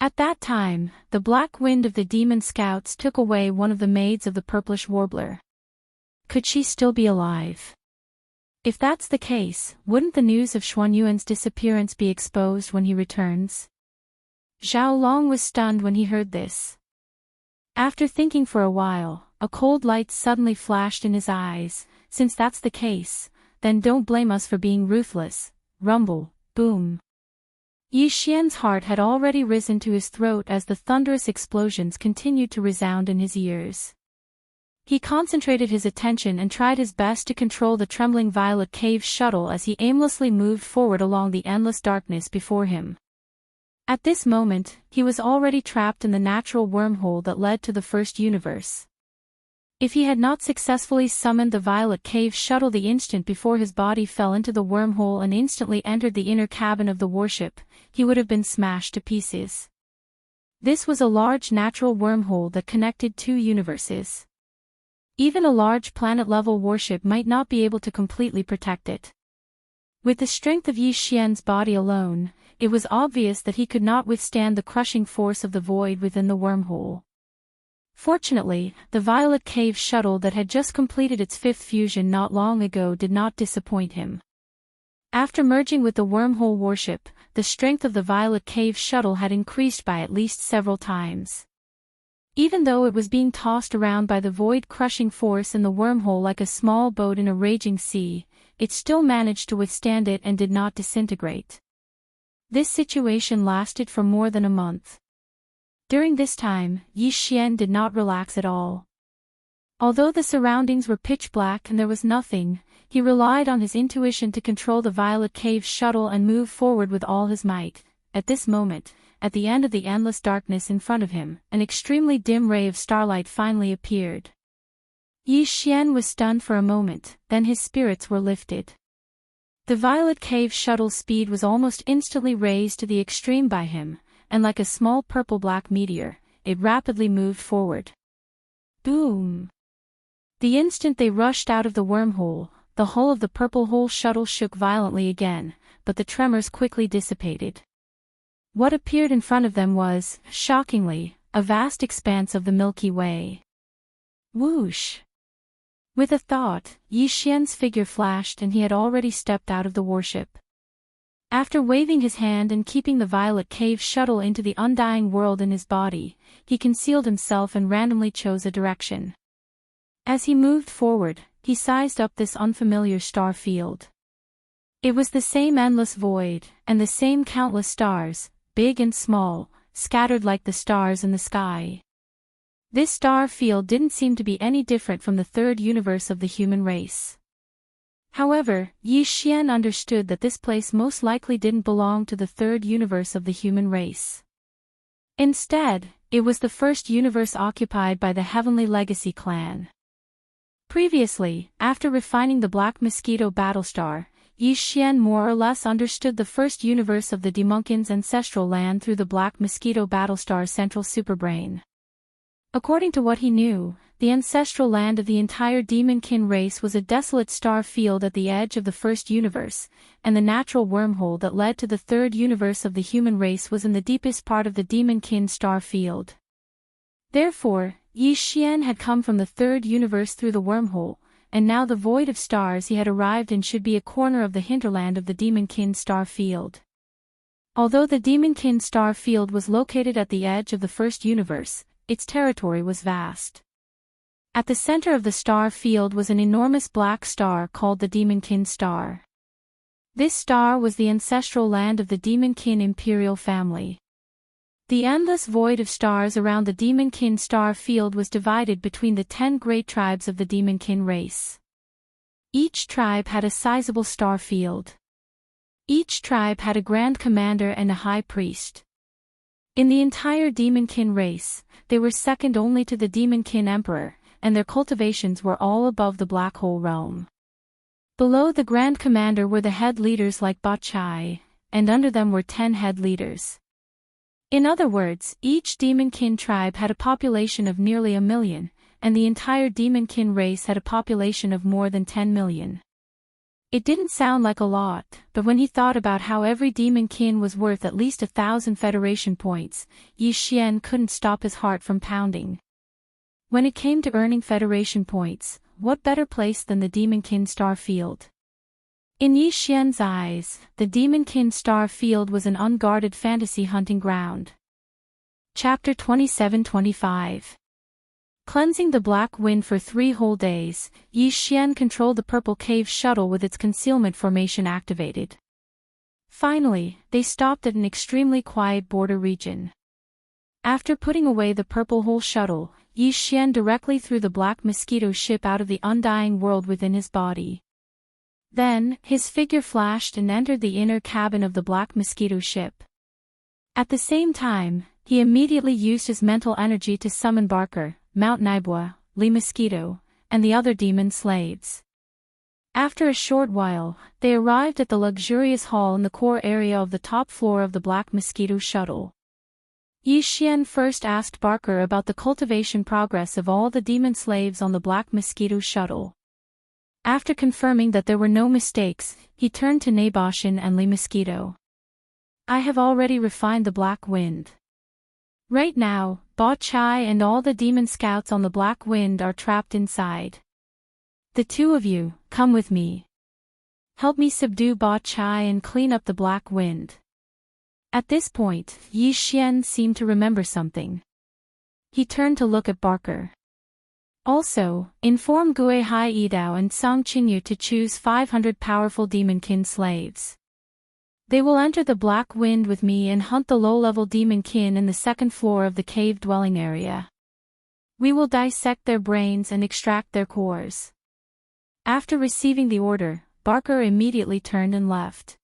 At that time, the black wind of the demon scouts took away one of the maids of the purplish warbler. Could she still be alive? If that's the case, wouldn't the news of Xuanyuan's disappearance be exposed when he returns? Zhao Long was stunned when he heard this. After thinking for a while, a cold light suddenly flashed in his eyes. Since that's the case, then don't blame us for being ruthless. Rumble, boom. Yi Xian's heart had already risen to his throat as the thunderous explosions continued to resound in his ears. He concentrated his attention and tried his best to control the trembling violet cave shuttle as he aimlessly moved forward along the endless darkness before him. At this moment, he was already trapped in the natural wormhole that led to the first universe. If he had not successfully summoned the violet cave shuttle the instant before his body fell into the wormhole and instantly entered the inner cabin of the warship, he would have been smashed to pieces. This was a large natural wormhole that connected two universes. Even a large planet-level warship might not be able to completely protect it. With the strength of Yi Xian's body alone, it was obvious that he could not withstand the crushing force of the void within the wormhole. Fortunately, the violet cave shuttle that had just completed its fifth fusion not long ago did not disappoint him. After merging with the wormhole warship, the strength of the violet cave shuttle had increased by at least several times. Even though it was being tossed around by the void-crushing force in the wormhole like a small boat in a raging sea, it still managed to withstand it and did not disintegrate. This situation lasted for more than a month. During this time, Yi Xian did not relax at all. Although the surroundings were pitch black and there was nothing, he relied on his intuition to control the violet cave shuttle and move forward with all his might. At this moment, at the end of the endless darkness in front of him, an extremely dim ray of starlight finally appeared. Yi Xian was stunned for a moment, then his spirits were lifted. The violet cave shuttle's speed was almost instantly raised to the extreme by him, and like a small purple-black meteor, it rapidly moved forward. Boom! The instant they rushed out of the wormhole, the hull of the purple hole shuttle shook violently again, but the tremors quickly dissipated. What appeared in front of them was, shockingly, a vast expanse of the Milky Way. Whoosh! With a thought, Yi Xian's figure flashed and he had already stepped out of the warship. After waving his hand and keeping the violet cave shuttle into the undying world in his body, he concealed himself and randomly chose a direction. As he moved forward, he sized up this unfamiliar star field. It was the same endless void, and the same countless stars, big and small, scattered like the stars in the sky. This star field didn't seem to be any different from the third universe of the human race. However, Yi Xian understood that this place most likely didn't belong to the third universe of the human race. Instead, it was the first universe occupied by the Heavenly Legacy clan. Previously, after refining the Black Mosquito Battlestar, Yi Xian more or less understood the first universe of the Demonkin's ancestral land through the Black Mosquito Battlestar's central superbrain. According to what he knew, the ancestral land of the entire Demonkin race was a desolate star field at the edge of the first universe, and the natural wormhole that led to the third universe of the human race was in the deepest part of the Demonkin star field. Therefore, Yi Xian had come from the third universe through the wormhole, and now the void of stars he had arrived in should be a corner of the hinterland of the Demonkin star field. Although the Demonkin star field was located at the edge of the first universe, its territory was vast. At the center of the star field was an enormous black star called the Demonkin star. This star was the ancestral land of the Demonkin imperial family. The endless void of stars around the Demonkin star field was divided between the 10 great tribes of the Demonkin race. Each tribe had a sizable star field. Each tribe had a grand commander and a high priest. In the entire Demonkin race, they were second only to the Demonkin emperor, and their cultivations were all above the black hole realm. Below the grand commander were the head leaders like Ba Chai, and under them were 10 head leaders. In other words, each Demonkin tribe had a population of nearly 1 million, and the entire Demonkin race had a population of more than 10 million. It didn't sound like a lot, but when he thought about how every demon kin was worth at least 1,000 Federation points, Yi Xian couldn't stop his heart from pounding. When it came to earning Federation points, what better place than the Demonkin Star Field? In Yi Xian's eyes, the Demonkin Star Field was an unguarded fantasy hunting ground. Chapter 27-25. Cleansing the Black Wind for 3 whole days, Yi Xian controlled the Purple Cave shuttle with its concealment formation activated. Finally, they stopped at an extremely quiet border region. After putting away the Purple Hole shuttle, Yi Xian directly threw the Black Mosquito ship out of the undying world within his body. Then, his figure flashed and entered the inner cabin of the Black Mosquito ship. At the same time, he immediately used his mental energy to summon Barker, Mount Naibua, Li Mosquito, and the other demon slaves. After a short while, they arrived at the luxurious hall in the core area of the top floor of the Black Mosquito shuttle. Yi Xian first asked Barker about the cultivation progress of all the demon slaves on the Black Mosquito shuttle. After confirming that there were no mistakes, he turned to Naboshin and Li Mosquito. I have already refined the Black Wind. Right now, Ba Chai and all the demon scouts on the Black Wind are trapped inside. The 2 of you, come with me. Help me subdue Ba Chai and clean up the Black Wind. At this point, Yi Xian seemed to remember something. He turned to look at Barker. Also, inform Gue Hai Yidao and Song Qingyu to choose 500 powerful demonkin slaves. They will enter the Black Wind with me and hunt the low-level demonkin in the 2nd floor of the cave dwelling area. We will dissect their brains and extract their cores. After receiving the order, Barker immediately turned and left.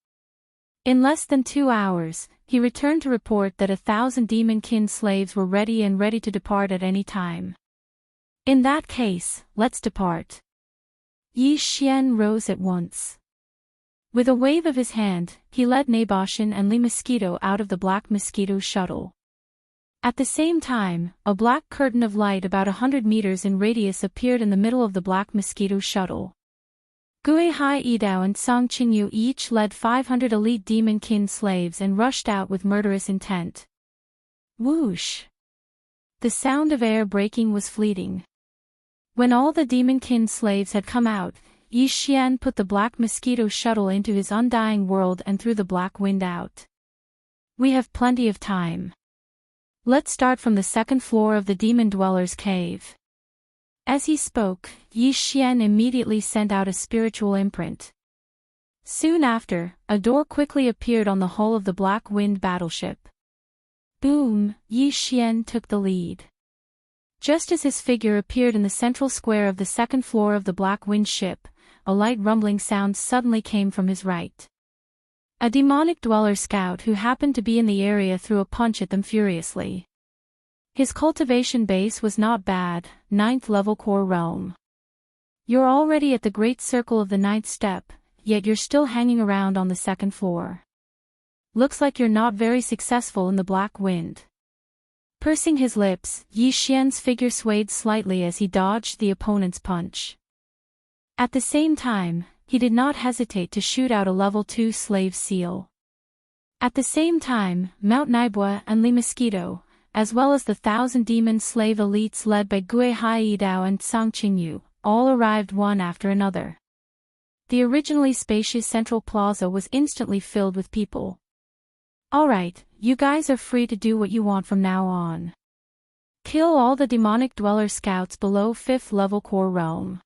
In less than 2 hours, he returned to report that 1,000 demonkin slaves were ready to depart at any time. In that case, let's depart. Yi Xian rose at once. With a wave of his hand, he led Naboshin and Li Mosquito out of the Black Mosquito shuttle. At the same time, a black curtain of light about 100 meters in radius appeared in the middle of the Black Mosquito shuttle. Gue Hai Yidao and Song Qingyu each led 500 elite demonkin slaves and rushed out with murderous intent. Whoosh! The sound of air breaking was fleeting. When all the demonkin slaves had come out, Yi Xian put the Black Mosquito shuttle into his undying world and threw the Black Wind out. We have plenty of time. Let's start from the 2nd floor of the Demon Dweller's cave. As he spoke, Yi Xian immediately sent out a spiritual imprint. Soon after, a door quickly appeared on the hull of the Black Wind battleship. Boom! Yi Xian took the lead. Just as his figure appeared in the central square of the 2nd floor of the Black Wind ship, a light rumbling sound suddenly came from his right. A demonic dweller scout who happened to be in the area threw a punch at them furiously. His cultivation base was not bad, 9th level core realm. You're already at the great circle of the 9th step, yet you're still hanging around on the 2nd floor. Looks like you're not very successful in the Black Wind. Pursing his lips, Yi Xian's figure swayed slightly as he dodged the opponent's punch. At the same time, he did not hesitate to shoot out a level 2 slave seal. At the same time, Mount Naibua and Li Mosquito, as well as the 1,000 demon slave elites led by Gue Hai Yidao and Song Qingyu, all arrived one after another. The originally spacious central plaza was instantly filled with people. Alright, you guys are free to do what you want from now on. Kill all the demonic dweller scouts below 5th level core realm.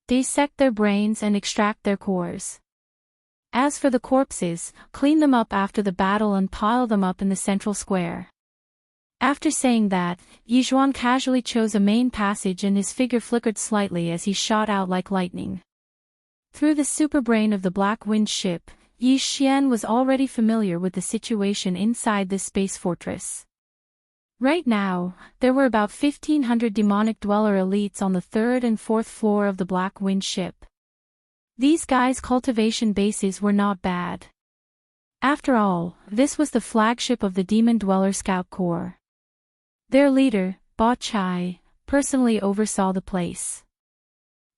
Dissect their brains and extract their cores. As for the corpses, clean them up after the battle and pile them up in the central square. After saying that, Yi Zhuan casually chose a main passage and his figure flickered slightly as he shot out like lightning. Through the superbrain of the Black Wind ship, Yi Xian was already familiar with the situation inside this space fortress. Right now, there were about 1,500 demonic dweller elites on the 3rd and 4th floor of the Black Wind ship. These guys' cultivation bases were not bad. After all, this was the flagship of the Demon Dweller Scout Corps. Their leader, Ba Chai, personally oversaw the place.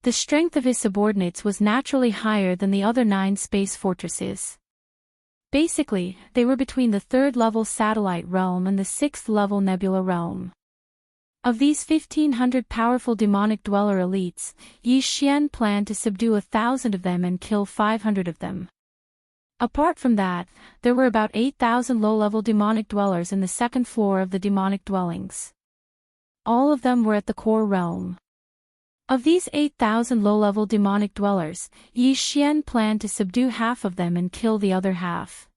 The strength of his subordinates was naturally higher than the other 9 space fortresses. Basically, they were between the 3rd-level satellite realm and the 6th-level nebula realm. Of these 1,500 powerful demonic dweller elites, Yi Xian planned to subdue 1,000 of them and kill 500 of them. Apart from that, there were about 8,000 low-level demonic dwellers in the 2nd floor of the demonic dwellings. All of them were at the core realm. Of these 8,000 low-level demonic dwellers, Yi Xian planned to subdue half of them and kill the other half.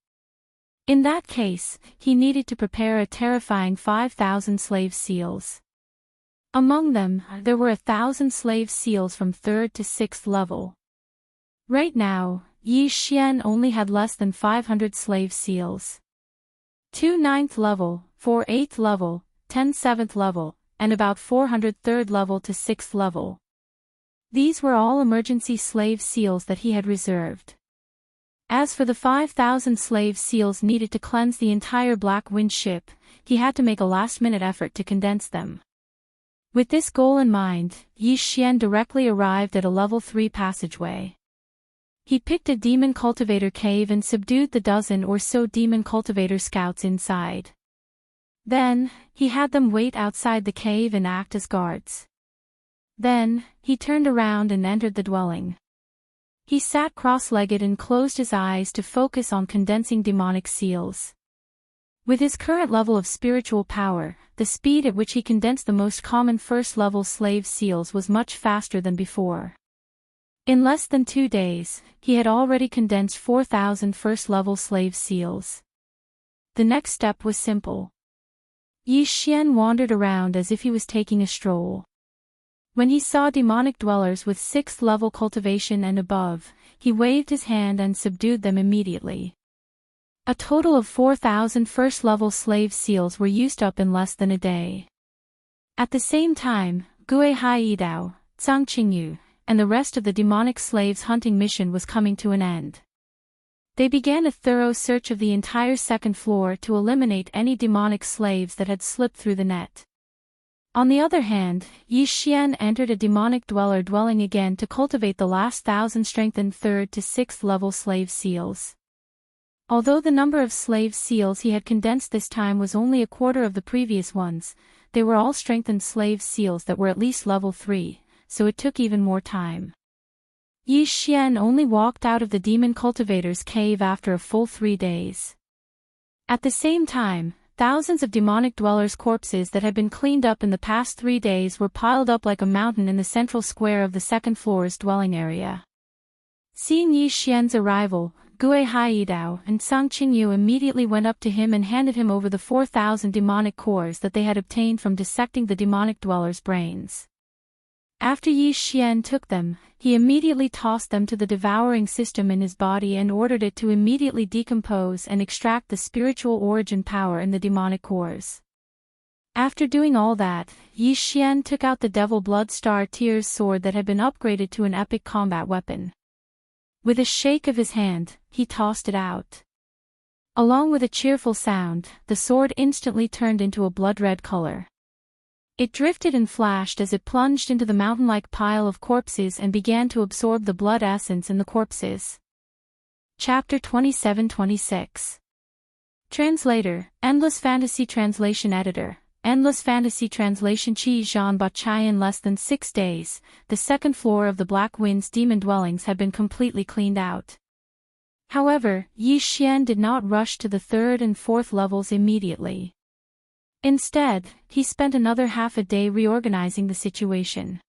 In that case, he needed to prepare a terrifying 5,000 slave seals. Among them, there were 1,000 slave seals from 3rd to 6th level. Right now, Yi Xian only had less than 500 slave seals. 2 9th level, 4 8th level, 10 7th level, and about 400 3rd level to 6th level. These were all emergency slave seals that he had reserved. As for the 5,000 slave seals needed to cleanse the entire Black Wind ship, he had to make a last-minute effort to condense them. With this goal in mind, Yi Xian directly arrived at a level 3 passageway. He picked a demon cultivator cave and subdued the dozen or so demon cultivator scouts inside. Then, he had them wait outside the cave and act as guards. Then, he turned around and entered the dwelling. He sat cross-legged and closed his eyes to focus on condensing demonic seals. With his current level of spiritual power, the speed at which he condensed the most common 1st-level slave seals was much faster than before. In less than 2 days, he had already condensed 4,000 1st-level slave seals. The next step was simple. Yi Xian wandered around as if he was taking a stroll. When he saw demonic dwellers with 6th-level cultivation and above, he waved his hand and subdued them immediately. A total of 4,000 1st-level slave seals were used up in less than a day. At the same time, Gue Hai Yidao, Zhang Qingyu, and the rest of the demonic slaves hunting mission was coming to an end. They began a thorough search of the entire 2nd floor to eliminate any demonic slaves that had slipped through the net. On the other hand, Yi Xian entered a demonic dweller dwelling again to cultivate the last 1,000 strengthened 3rd to 6th level slave seals. Although the number of slave seals he had condensed this time was only a quarter of the previous ones, they were all strengthened slave seals that were at least level 3, so it took even more time. Yi Xian only walked out of the demon cultivator's cave after a full 3 days. At the same time, thousands of demonic dwellers' corpses that had been cleaned up in the past 3 days were piled up like a mountain in the central square of the 2nd floor's dwelling area. Seeing Yi Xian's arrival, Gue Hai Yidao and Zhang Qingyu immediately went up to him and handed him over the 4,000 demonic cores that they had obtained from dissecting the demonic dwellers' brains. After Yi Xian took them, he immediately tossed them to the devouring system in his body and ordered it to immediately decompose and extract the spiritual origin power in the demonic cores. After doing all that, Yi Xian took out the Devil Blood Star Tears sword that had been upgraded to an epic combat weapon. With a shake of his hand, he tossed it out. Along with a cheerful sound, the sword instantly turned into a blood-red color. It drifted and flashed as it plunged into the mountain-like pile of corpses and began to absorb the blood essence in the corpses. Chapter 27-26. Translator, Endless Fantasy Translation Editor, Endless Fantasy Translation Qi Zhan Bachai. In less than 6 days, the 2nd floor of the Black Wind's demon dwellings had been completely cleaned out. However, Yi Xian did not rush to the 3rd and 4th levels immediately. Instead, he spent another half a day reorganizing the situation.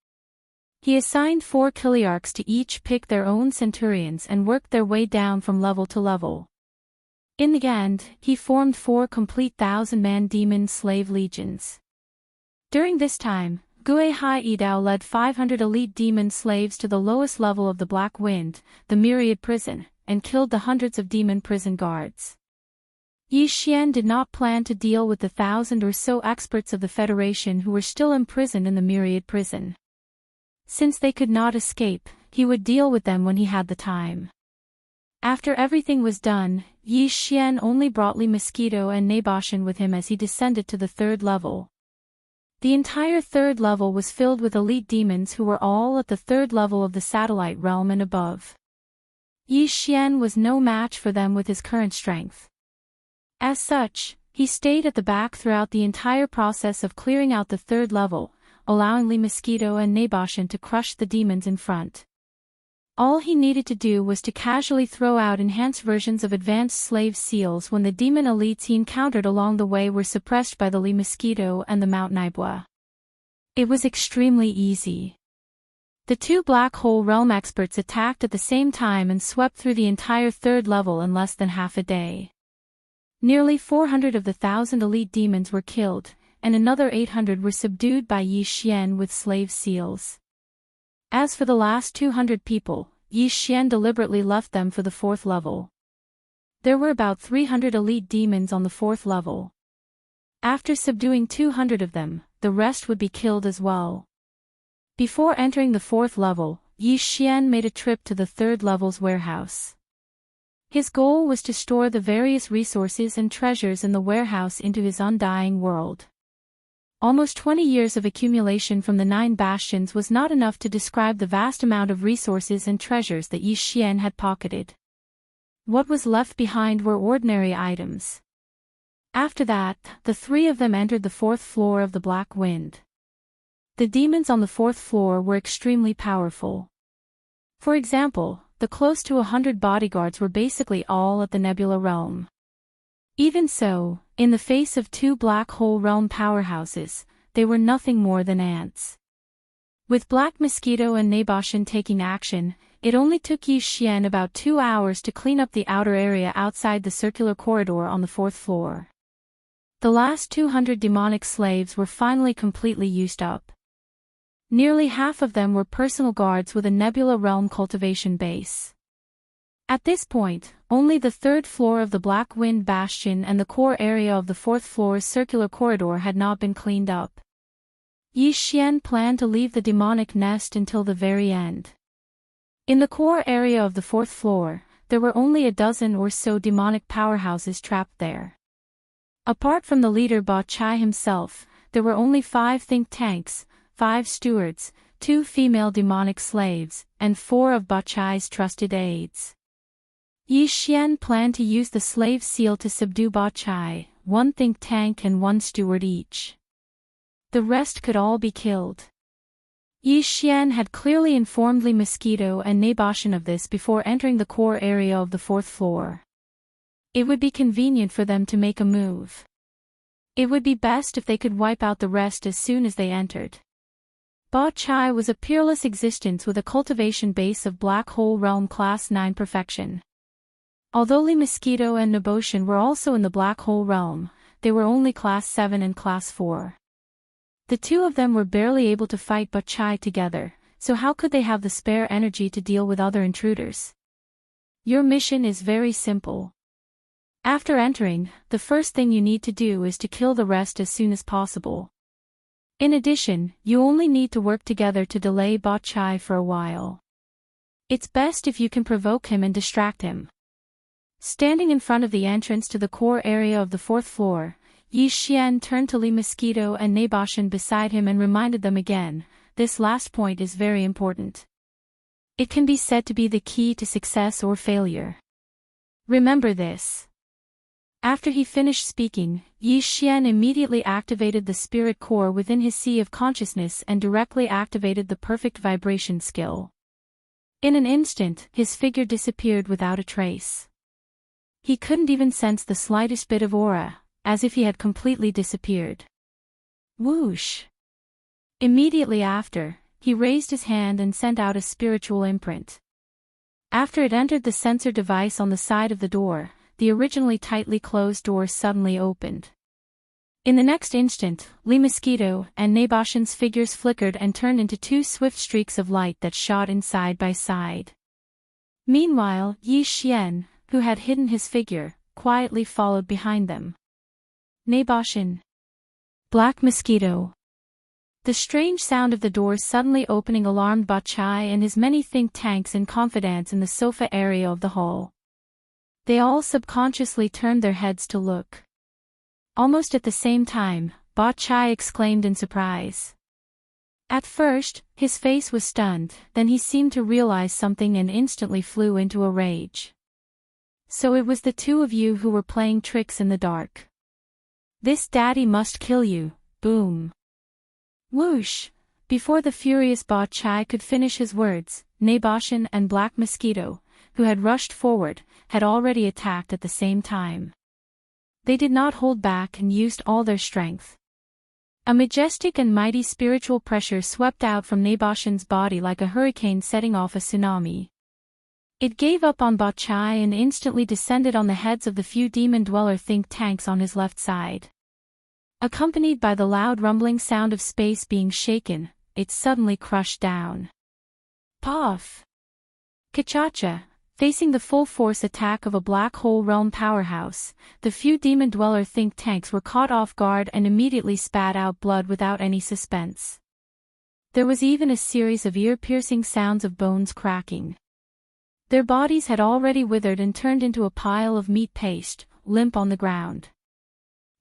He assigned 4 Kiliarchs to each pick their own centurions and worked their way down from level to level. In the end, he formed 4 complete 1,000-man demon slave legions. During this time, Gue Hai Yidao led 500 elite demon slaves to the lowest level of the Black Wind, the Myriad Prison, and killed the hundreds of demon prison guards. Yi Xian did not plan to deal with the 1,000 or so experts of the Federation who were still imprisoned in the Myriad Prison. Since they could not escape, he would deal with them when he had the time. After everything was done, Yi Xian only brought Li Mosquito and Naboshan with him as he descended to the 3rd level. The entire third level was filled with elite demons who were all at the third level of the satellite realm and above. Yi Xian was no match for them with his current strength. As such, he stayed at the back throughout the entire process of clearing out the third level, allowing Li Mosquito and Naboshin to crush the demons in front. All he needed to do was to casually throw out enhanced versions of advanced slave seals when the demon elites he encountered along the way were suppressed by the Li Mosquito and the Mount Naibua. It was extremely easy. The two black hole realm experts attacked at the same time and swept through the entire third level in less than half a day. Nearly 400 of the 1,000 elite demons were killed, and another 800 were subdued by Yi Xian with slave seals. As for the last 200 people, Yi Xian deliberately left them for the fourth level. There were about 300 elite demons on the fourth level. After subduing 200 of them, the rest would be killed as well. Before entering the fourth level, Yi Xian made a trip to the third level's warehouse. His goal was to store the various resources and treasures in the warehouse into his undying world. Almost 20 years of accumulation from the 9 bastions was not enough to describe the vast amount of resources and treasures that Yi Xian had pocketed. What was left behind were ordinary items. After that, the three of them entered the fourth floor of the Black Wind. The demons on the fourth floor were extremely powerful. For example, the close to 100 bodyguards were basically all at the Nebula realm. Even so, in the face of 2 black hole realm powerhouses, they were nothing more than ants. With Black Mosquito and Naboshin taking action, it only took Yi Xian about 2 hours to clean up the outer area outside the circular corridor on the fourth floor. The last 200 demonic slaves were finally completely used up. Nearly half of them were personal guards with a Nebula realm cultivation base. At this point, only the third floor of the Black Wind Bastion and the core area of the fourth floor's circular corridor had not been cleaned up. Yi Xian planned to leave the demonic nest until the very end. In the core area of the fourth floor, there were only a dozen or so demonic powerhouses trapped there. Apart from the leader Ba Chai himself, there were only 5 think tanks, 5 stewards, 2 female demonic slaves, and 4 of Ba Chai's trusted aides. Yi Xian planned to use the slave seal to subdue Ba Chai, 1 think tank and 1 steward each. The rest could all be killed. Yi Xian had clearly informed Li Mosquito and Naboshin of this before entering the core area of the fourth floor. It would be convenient for them to make a move. It would be best if they could wipe out the rest as soon as they entered. Ba Chai was a peerless existence with a cultivation base of Black Hole Realm Class 9 perfection. Although Li Mosquito and Naboshin were also in the Black Hole Realm, they were only Class 7 and Class 4. The two of them were barely able to fight Ba Chai together, so how could they have the spare energy to deal with other intruders? Your mission is very simple. After entering, the first thing you need to do is to kill the rest as soon as possible. In addition, you only need to work together to delay Ba Chai for a while. It's best if you can provoke him and distract him. Standing in front of the entrance to the core area of the fourth floor, Yi Xian turned to Li Mosquito and Naboshin beside him and reminded them again, this last point is very important. It can be said to be the key to success or failure. Remember this. After he finished speaking, Yi Xian immediately activated the spirit core within his sea of consciousness and directly activated the perfect vibration skill. In an instant, his figure disappeared without a trace. He couldn't even sense the slightest bit of aura, as if he had completely disappeared. Whoosh! Immediately after, he raised his hand and sent out a spiritual imprint. After it entered the sensor device on the side of the door, the originally tightly closed door suddenly opened. In the next instant, Li Mosquito and Naboshin's figures flickered and turned into 2 swift streaks of light that shot in side by side. Meanwhile, Yi Xian, who had hidden his figure, quietly followed behind them. Naboshin. Black Mosquito. The strange sound of the door suddenly opening alarmed Ba Chai and his many think tanks in confidence in the sofa area of the hall. They all subconsciously turned their heads to look. Almost at the same time, Ba Chai exclaimed in surprise. At first, his face was stunned, then he seemed to realize something and instantly flew into a rage. So it was the two of you who were playing tricks in the dark. This daddy must kill you, boom. Whoosh! Before the furious Ba Chai could finish his words, Naboshan and Black Mosquito, who had rushed forward, had already attacked at the same time. They did not hold back and used all their strength. A majestic and mighty spiritual pressure swept out from Naboshan's body like a hurricane setting off a tsunami. It gave up on Ba Chai and instantly descended on the heads of the few demon dweller think tanks on his left side. Accompanied by the loud rumbling sound of space being shaken, it suddenly crushed down. Puff! Kachacha! Facing the full-force attack of a black hole realm powerhouse, the few demon dweller think tanks were caught off guard and immediately spat out blood without any suspense. There was even a series of ear-piercing sounds of bones cracking. Their bodies had already withered and turned into a pile of meat paste, limp on the ground.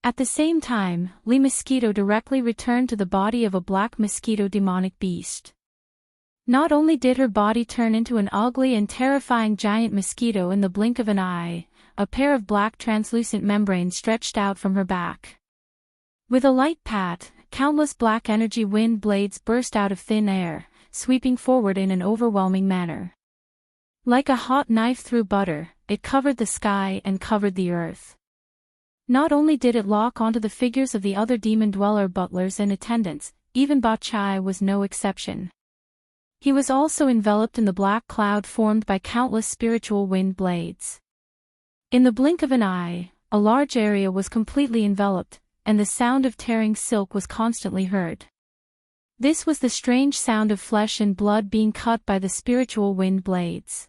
At the same time, Lee Mosquito directly returned to the body of a black mosquito demonic beast. Not only did her body turn into an ugly and terrifying giant mosquito in the blink of an eye, a pair of black translucent membranes stretched out from her back. With a light pat, countless black energy wind blades burst out of thin air, sweeping forward in an overwhelming manner. Like a hot knife through butter, it covered the sky and covered the earth. Not only did it lock onto the figures of the other demon dweller butlers and attendants, even Ba Chai was no exception. He was also enveloped in the black cloud formed by countless spiritual wind blades. In the blink of an eye, a large area was completely enveloped, and the sound of tearing silk was constantly heard. This was the strange sound of flesh and blood being cut by the spiritual wind blades.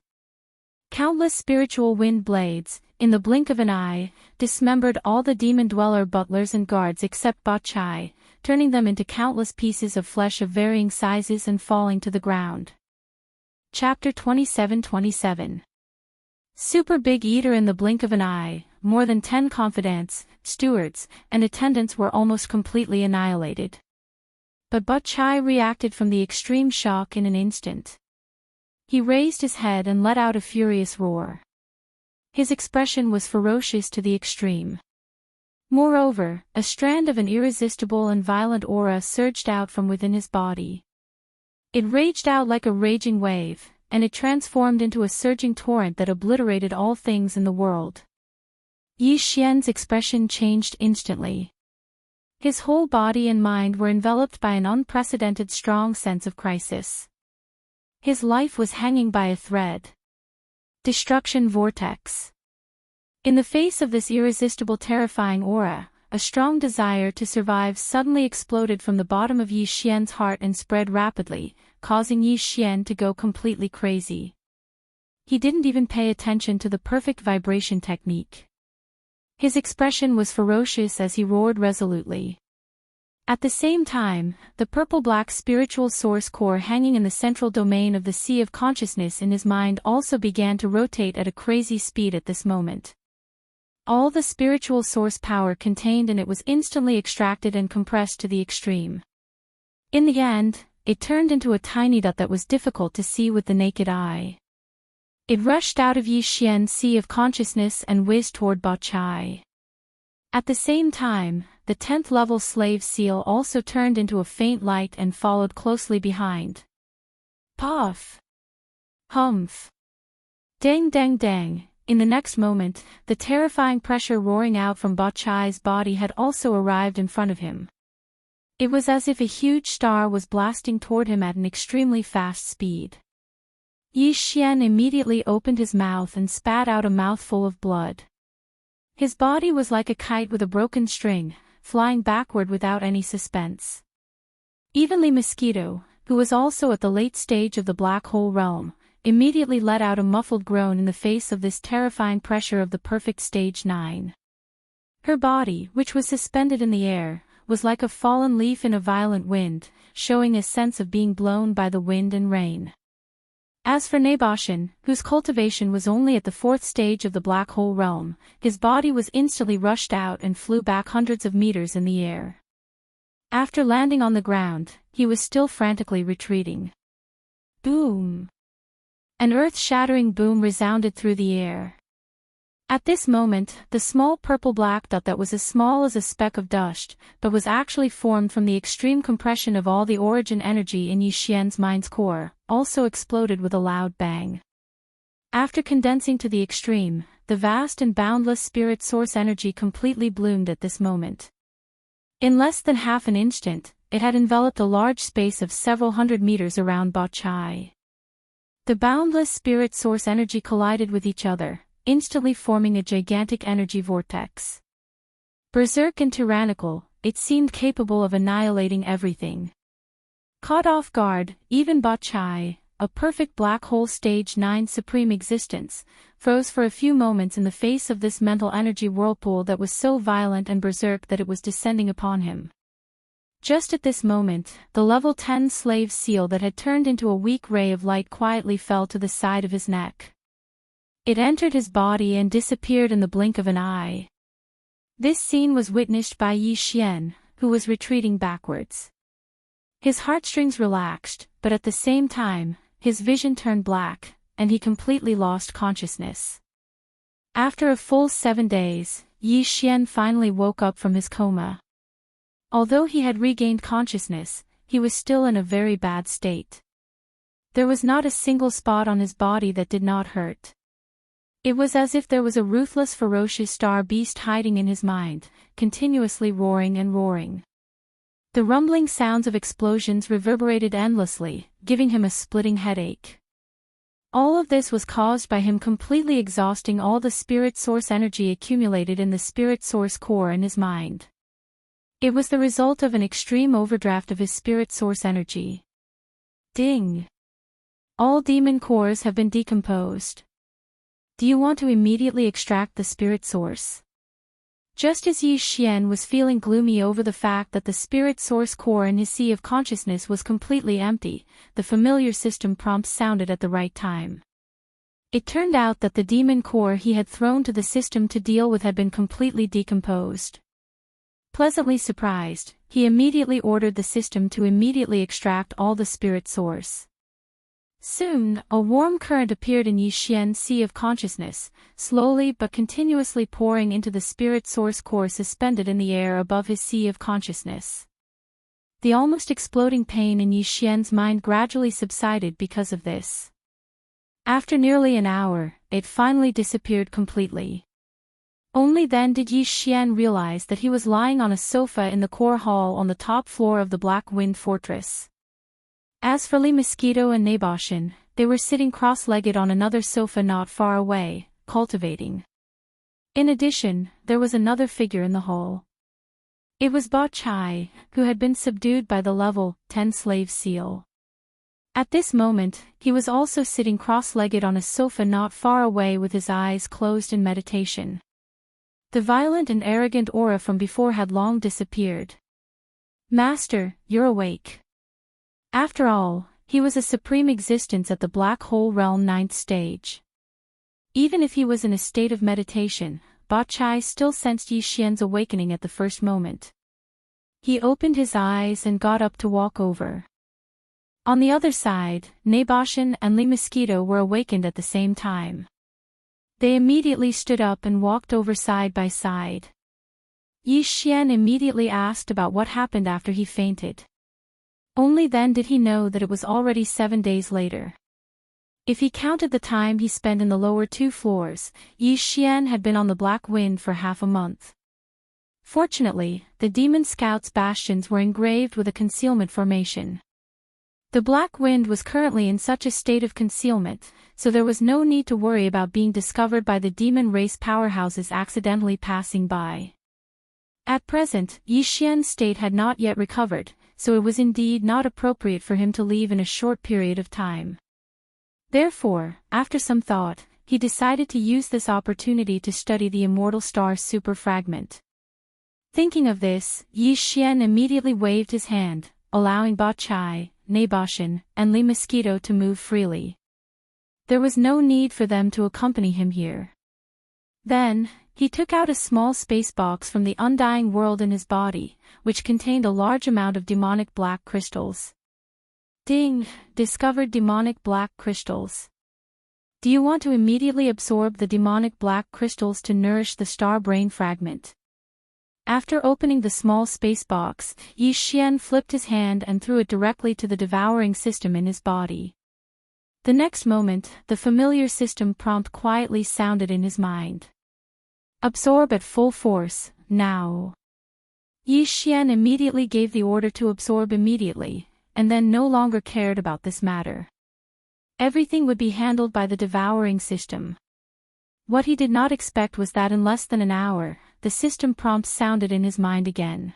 Countless spiritual wind blades, in the blink of an eye, dismembered all the demon dweller butlers and guards except Ba Chai, turning them into countless pieces of flesh of varying sizes and falling to the ground. Chapter 27:27. Super Big Eater. In the blink of an eye, more than 10 confidants, stewards, and attendants were almost completely annihilated. But Ba Chai reacted from the extreme shock in an instant. He raised his head and let out a furious roar. His expression was ferocious to the extreme. Moreover, a strand of an irresistible and violent aura surged out from within his body. It raged out like a raging wave, and it transformed into a surging torrent that obliterated all things in the world. Yi Xian's expression changed instantly. His whole body and mind were enveloped by an unprecedented strong sense of crisis. His life was hanging by a thread. Destruction vortex. In the face of this irresistible terrifying aura, a strong desire to survive suddenly exploded from the bottom of Yi Xian's heart and spread rapidly, causing Yi Xian to go completely crazy. He didn't even pay attention to the perfect vibration technique. His expression was ferocious as he roared resolutely. At the same time, the purple-black spiritual source core hanging in the central domain of the sea of consciousness in his mind also began to rotate at a crazy speed at this moment. All the spiritual source power contained in it was instantly extracted and compressed to the extreme. In the end, it turned into a tiny dot that was difficult to see with the naked eye. It rushed out of Yi Xian's sea of consciousness and whizzed toward Ba Chai. At the same time, the 10th level slave seal also turned into a faint light and followed closely behind. Puff! Humph! Dang dang dang! In the next moment, the terrifying pressure roaring out from Ba Chai's body had also arrived in front of him. It was as if a huge star was blasting toward him at an extremely fast speed. Yi Xian immediately opened his mouth and spat out a mouthful of blood. His body was like a kite with a broken string, flying backward without any suspense. Even Lee Mosquito, who was also at the late stage of the black hole realm, immediately let out a muffled groan in the face of this terrifying pressure of the perfect stage 9. Her body, which was suspended in the air, was like a fallen leaf in a violent wind, showing a sense of being blown by the wind and rain. As for Naboshan, whose cultivation was only at the 4th stage of the black hole realm, his body was instantly rushed out and flew back hundreds of meters in the air. After landing on the ground, he was still frantically retreating. Boom! An earth-shattering boom resounded through the air. At this moment, the small purple-black dot that was as small as a speck of dust, but was actually formed from the extreme compression of all the origin energy in Yi Xian's mind's core, also exploded with a loud bang. After condensing to the extreme, the vast and boundless spirit source energy completely bloomed at this moment. In less than half an instant, it had enveloped a large space of several hundred meters around Ba Chai. The boundless spirit source energy collided with each other, instantly forming a gigantic energy vortex. Berserk and tyrannical, it seemed capable of annihilating everything. Caught off guard, even Ba Chai, a perfect black hole stage 9 supreme existence, froze for a few moments in the face of this mental energy whirlpool that was so violent and berserk that it was descending upon him. Just at this moment, the level 10 slave seal that had turned into a weak ray of light quietly fell to the side of his neck. It entered his body and disappeared in the blink of an eye. This scene was witnessed by Yi Xian, who was retreating backwards. His heartstrings relaxed, but at the same time, his vision turned black, and he completely lost consciousness. After a full 7 days, Yi Xian finally woke up from his coma. Although he had regained consciousness, he was still in a very bad state. There was not a single spot on his body that did not hurt. It was as if there was a ruthless ferocious star beast hiding in his mind, continuously roaring and roaring. The rumbling sounds of explosions reverberated endlessly, giving him a splitting headache. All of this was caused by him completely exhausting all the spirit source energy accumulated in the spirit source core in his mind. It was the result of an extreme overdraft of his spirit source energy. Ding! All demon cores have been decomposed. Do you want to immediately extract the spirit source? Just as Yi Xian was feeling gloomy over the fact that the spirit source core in his sea of consciousness was completely empty, the familiar system prompt sounded at the right time. It turned out that the demon core he had thrown to the system to deal with had been completely decomposed. Pleasantly surprised, he immediately ordered the system to immediately extract all the spirit source. Soon, a warm current appeared in Yi Xian's sea of consciousness, slowly but continuously pouring into the spirit source core suspended in the air above his sea of consciousness. The almost exploding pain in Yi Xian's mind gradually subsided because of this. After nearly an hour, it finally disappeared completely. Only then did Yi Xian realize that he was lying on a sofa in the core hall on the top floor of the Black Wind Fortress. As for Li Mosquito and Naboshin, they were sitting cross-legged on another sofa not far away, cultivating. In addition, there was another figure in the hall. It was Ba Chai, who had been subdued by the level 10 slave seal. At this moment, he was also sitting cross-legged on a sofa not far away with his eyes closed in meditation. The violent and arrogant aura from before had long disappeared. Master, you're awake. After all, he was a supreme existence at the Black Hole Realm 9th stage. Even if he was in a state of meditation, Ba Chai still sensed Yi Xian's awakening at the first moment. He opened his eyes and got up to walk over. On the other side, Naboshin and Li Mosquito were awakened at the same time. They immediately stood up and walked over side by side. Yi Xian immediately asked about what happened after he fainted. Only then did he know that it was already 7 days later. If he counted the time he spent in the lower 2 floors, Yi Xian had been on the Black Wind for half a month. Fortunately, the Demon Scouts' bastions were engraved with a concealment formation. The Black Wind was currently in such a state of concealment, so there was no need to worry about being discovered by the demon race powerhouses accidentally passing by. At present, Yi Xian's state had not yet recovered, so it was indeed not appropriate for him to leave in a short period of time. Therefore, after some thought, he decided to use this opportunity to study the immortal star superfragment. Thinking of this, Yi Xian immediately waved his hand, allowing Ba Chai, Naboshin, and Li Mosquito to move freely. There was no need for them to accompany him here. Then, he took out a small space box from the undying world in his body, which contained a large amount of demonic black crystals. Ding! Discovered demonic black crystals. Do you want to immediately absorb the demonic black crystals to nourish the star brain fragment? After opening the small space box, Yi Xian flipped his hand and threw it directly to the devouring system in his body. The next moment, the familiar system prompt quietly sounded in his mind. Absorb at full force, now. Yi Xian immediately gave the order to absorb immediately, and then no longer cared about this matter. Everything would be handled by the devouring system. What he did not expect was that in less than an hour, the system prompt sounded in his mind again.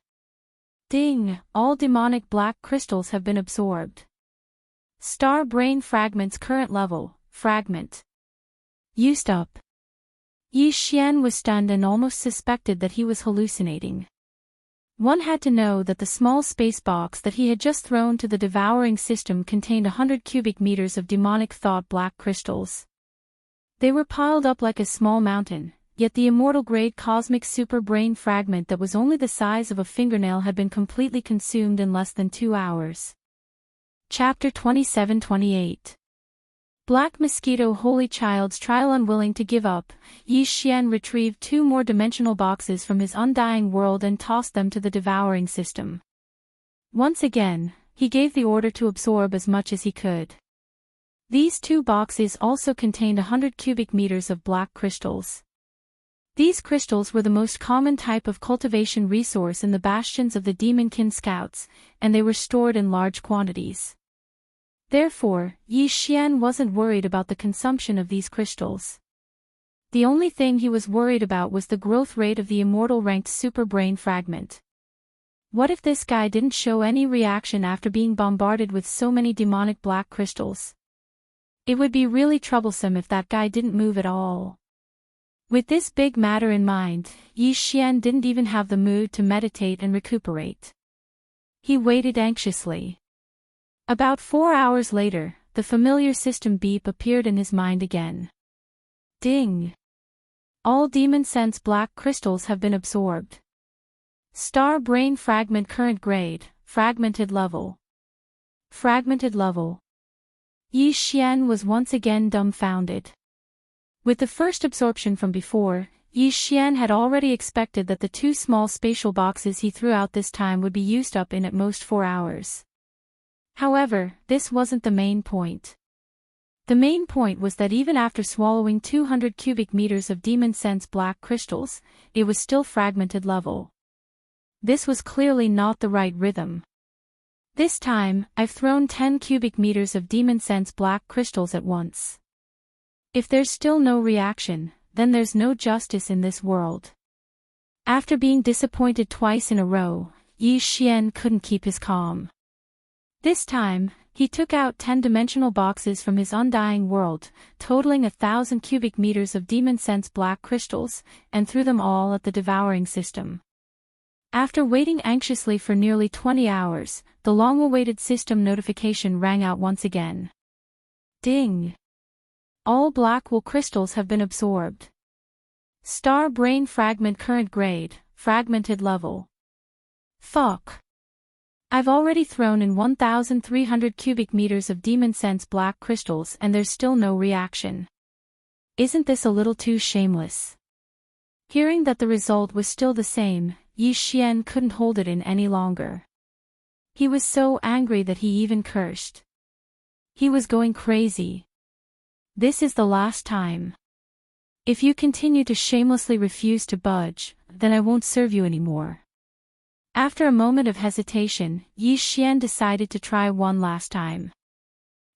Ding! All demonic black crystals have been absorbed. Star brain fragments current level, fragment. Used up. Yi Xian was stunned and almost suspected that he was hallucinating. One had to know that the small space box that he had just thrown to the devouring system contained 100 cubic meters of demonic thought black crystals. They were piled up like a small mountain, yet the immortal-grade cosmic super brain fragment that was only the size of a fingernail had been completely consumed in less than 2 hours. Chapter 27-28. Black Mosquito Holy Child's Trial. Unwilling to give up, Yi Xian retrieved 2 more dimensional boxes from his undying world and tossed them to the devouring system. Once again, he gave the order to absorb as much as he could. These 2 boxes also contained 100 cubic meters of black crystals. These crystals were the most common type of cultivation resource in the bastions of the Demonkin Scouts, and they were stored in large quantities. Therefore, Yi Xian wasn't worried about the consumption of these crystals. The only thing he was worried about was the growth rate of the immortal-ranked super brain fragment. What if this guy didn't show any reaction after being bombarded with so many demonic black crystals? It would be really troublesome if that guy didn't move at all. With this big matter in mind, Yi Xian didn't even have the mood to meditate and recuperate. He waited anxiously. About 4 hours later, the familiar system beep appeared in his mind again. Ding! All Demon Sense black crystals have been absorbed. Star brain fragment current grade, fragmented level. Fragmented level. Yi Xian was once again dumbfounded. With the first absorption from before, Yi Xian had already expected that the 2 small spatial boxes he threw out this time would be used up in at most 4 hours. However, this wasn't the main point. The main point was that even after swallowing 200 cubic meters of Demon Sense black crystals, it was still fragmented level. This was clearly not the right rhythm. This time, I've thrown 10 cubic meters of Demon Sense black crystals at once. If there's still no reaction, then there's no justice in this world. After being disappointed twice in a row, Yi Xian couldn't keep his calm. This time, he took out 10-dimensional boxes from his undying world, totaling 1,000 cubic meters of Demon Sense black crystals, and threw them all at the devouring system. After waiting anxiously for nearly 20 hours, the long-awaited system notification rang out once again. Ding! All black wool crystals have been absorbed. Star brain fragment current grade, fragmented level. Fuck! I've already thrown in 1,300 cubic meters of Demon Sense black crystals and there's still no reaction. Isn't this a little too shameless? Hearing that the result was still the same, Yi Xian couldn't hold it in any longer. He was so angry that he even cursed. He was going crazy. This is the last time. If you continue to shamelessly refuse to budge, then I won't serve you anymore. After a moment of hesitation, Yi Xian decided to try one last time.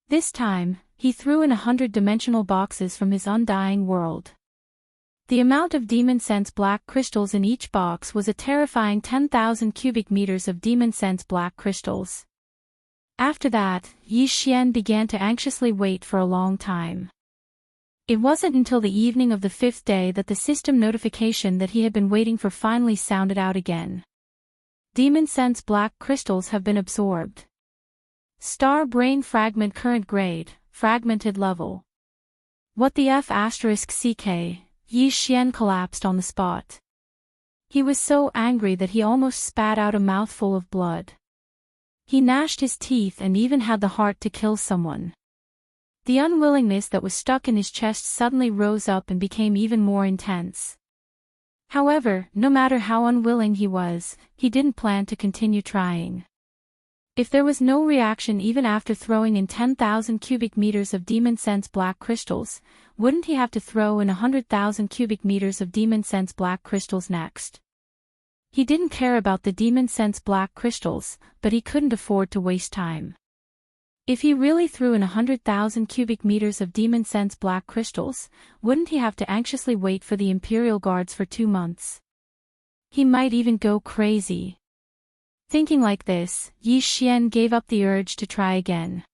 This time, he threw in 100-dimensional boxes from his undying world. The amount of Demon Sense black crystals in each box was a terrifying 10,000 cubic meters of Demon Sense black crystals. After that, Yi Xian began to anxiously wait for a long time. It wasn't until the evening of the 5th day that the system notification that he had been waiting for finally sounded out again. Demon Sense black crystals have been absorbed. Star brain fragment current grade, fragmented level. What the F***ck? Yi Xian collapsed on the spot. He was so angry that he almost spat out a mouthful of blood. He gnashed his teeth and even had the heart to kill someone. The unwillingness that was stuck in his chest suddenly rose up and became even more intense. However, no matter how unwilling he was, he didn't plan to continue trying. If there was no reaction even after throwing in 10,000 cubic meters of demon sense black crystals, wouldn't he have to throw in 100,000 cubic meters of demon sense black crystals next? He didn't care about the demon sense black crystals, but he couldn't afford to waste time. If he really threw in 100,000 cubic meters of demon sense black crystals, wouldn't he have to anxiously wait for the Imperial Guards for 2 months? He might even go crazy. Thinking like this, Yi Xian gave up the urge to try again.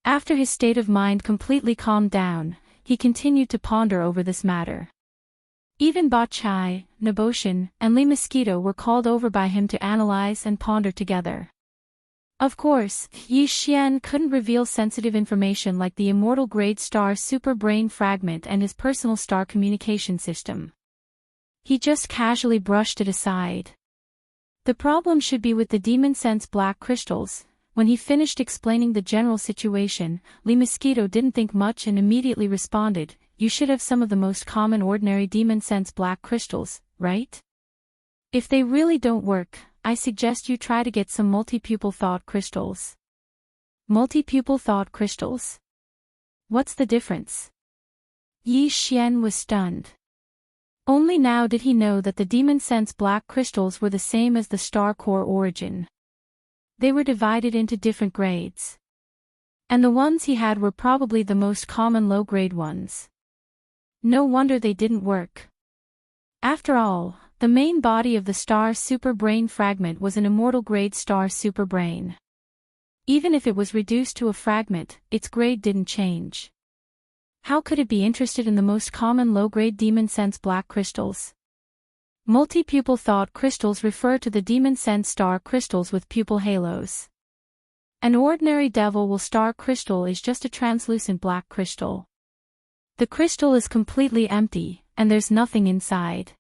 After his state of mind completely calmed down, he continued to ponder over this matter. Even Ba Chai, Naboshin, and Li Mosquito were called over by him to analyze and ponder together. Of course, Yi Xian couldn't reveal sensitive information like the immortal grade star super brain fragment and his personal star communication system. He just casually brushed it aside. The problem should be with the demon sense black crystals. When he finished explaining the general situation, Li Mosquito didn't think much and immediately responded, "You should have some of the most common ordinary demon sense black crystals, right? If they really don't work, I suggest you try to get some multi-pupil thought crystals." Multi-pupil thought crystals? What's the difference? Yi Xian was stunned. Only now did he know that the demon sense black crystals were the same as the star core origin. They were divided into different grades. And the ones he had were probably the most common low-grade ones. No wonder they didn't work. After all, the main body of the star super brain fragment was an immortal grade star super brain. Even if it was reduced to a fragment, its grade didn't change. How could it be interested in the most common low-grade demon sense black crystals? Multi-pupil thought crystals refer to the demon sense star crystals with pupil halos. An ordinary devil star crystal is just a translucent black crystal. The crystal is completely empty, and there's nothing inside.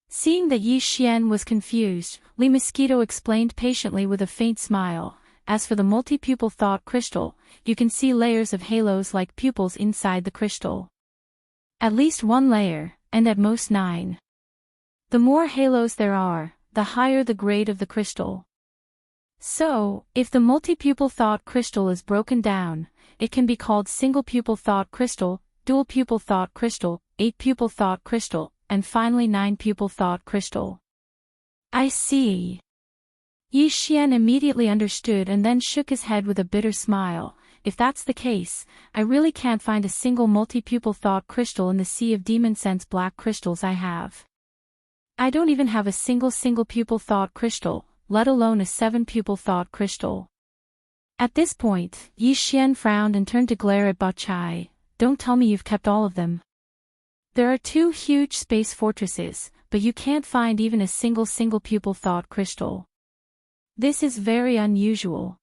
Seeing that Yi Xian was confused, Li Mosquito explained patiently with a faint smile, "As for the multi-pupil thought crystal, you can see layers of halos like pupils inside the crystal. At least 1 layer, and at most 9. The more halos there are, the higher the grade of the crystal. So, if the multi-pupil thought crystal is broken down, it can be called single-pupil thought crystal, dual-pupil thought crystal, 8-pupil thought crystal, and finally 9-pupil thought crystal." I see. Yi Xian immediately understood and then shook his head with a bitter smile. If that's the case, I really can't find a single multi-pupil thought crystal in the sea of demon sense black crystals I have. I don't even have a single pupil thought crystal, let alone a 7-pupil thought crystal. At this point, Yi Xian frowned and turned to glare at Ba Chai. "Don't tell me you've kept all of them." "There are 2 huge space fortresses, but you can't find even a single pupil thought crystal. This is very unusual.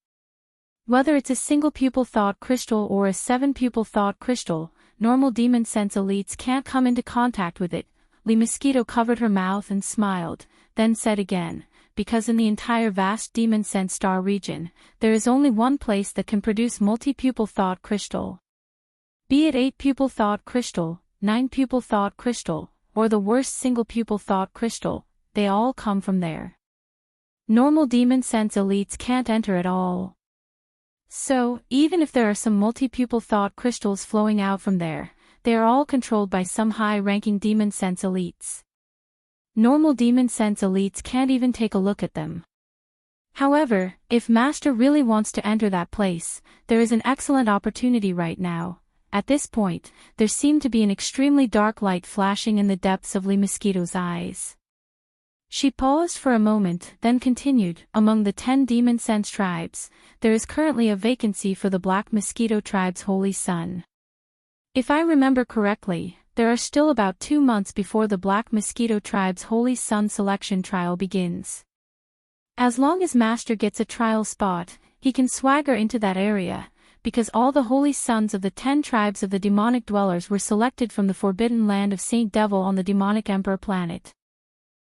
Whether it's a single pupil thought crystal or a 7-pupil thought crystal, normal demon sense elites can't come into contact with it." Li Mosquito covered her mouth and smiled, then said again, "Because in the entire vast demon sense star region, there is only one place that can produce multi-pupil thought crystal. Be it 8-pupil thought crystal, 9-pupil thought crystal, or the worst single-pupil thought crystal, they all come from there. Normal demon sense elites can't enter at all. So, even if there are some multi-pupil thought crystals flowing out from there, they are all controlled by some high-ranking demon sense elites. Normal demon sense elites can't even take a look at them. However, if Master really wants to enter that place, there is an excellent opportunity right now." At this point, there seemed to be an extremely dark light flashing in the depths of Li Mosquito's eyes. She paused for a moment, then continued, "Among the 10 demon sense tribes, there is currently a vacancy for the Black Mosquito tribe's holy son. If I remember correctly, there are still about 2 months before the Black Mosquito tribe's holy son selection trial begins. As long as Master gets a trial spot, he can swagger into that area, because all the holy sons of the 10 tribes of the demonic dwellers were selected from the forbidden land of Saint Devil on the demonic emperor planet.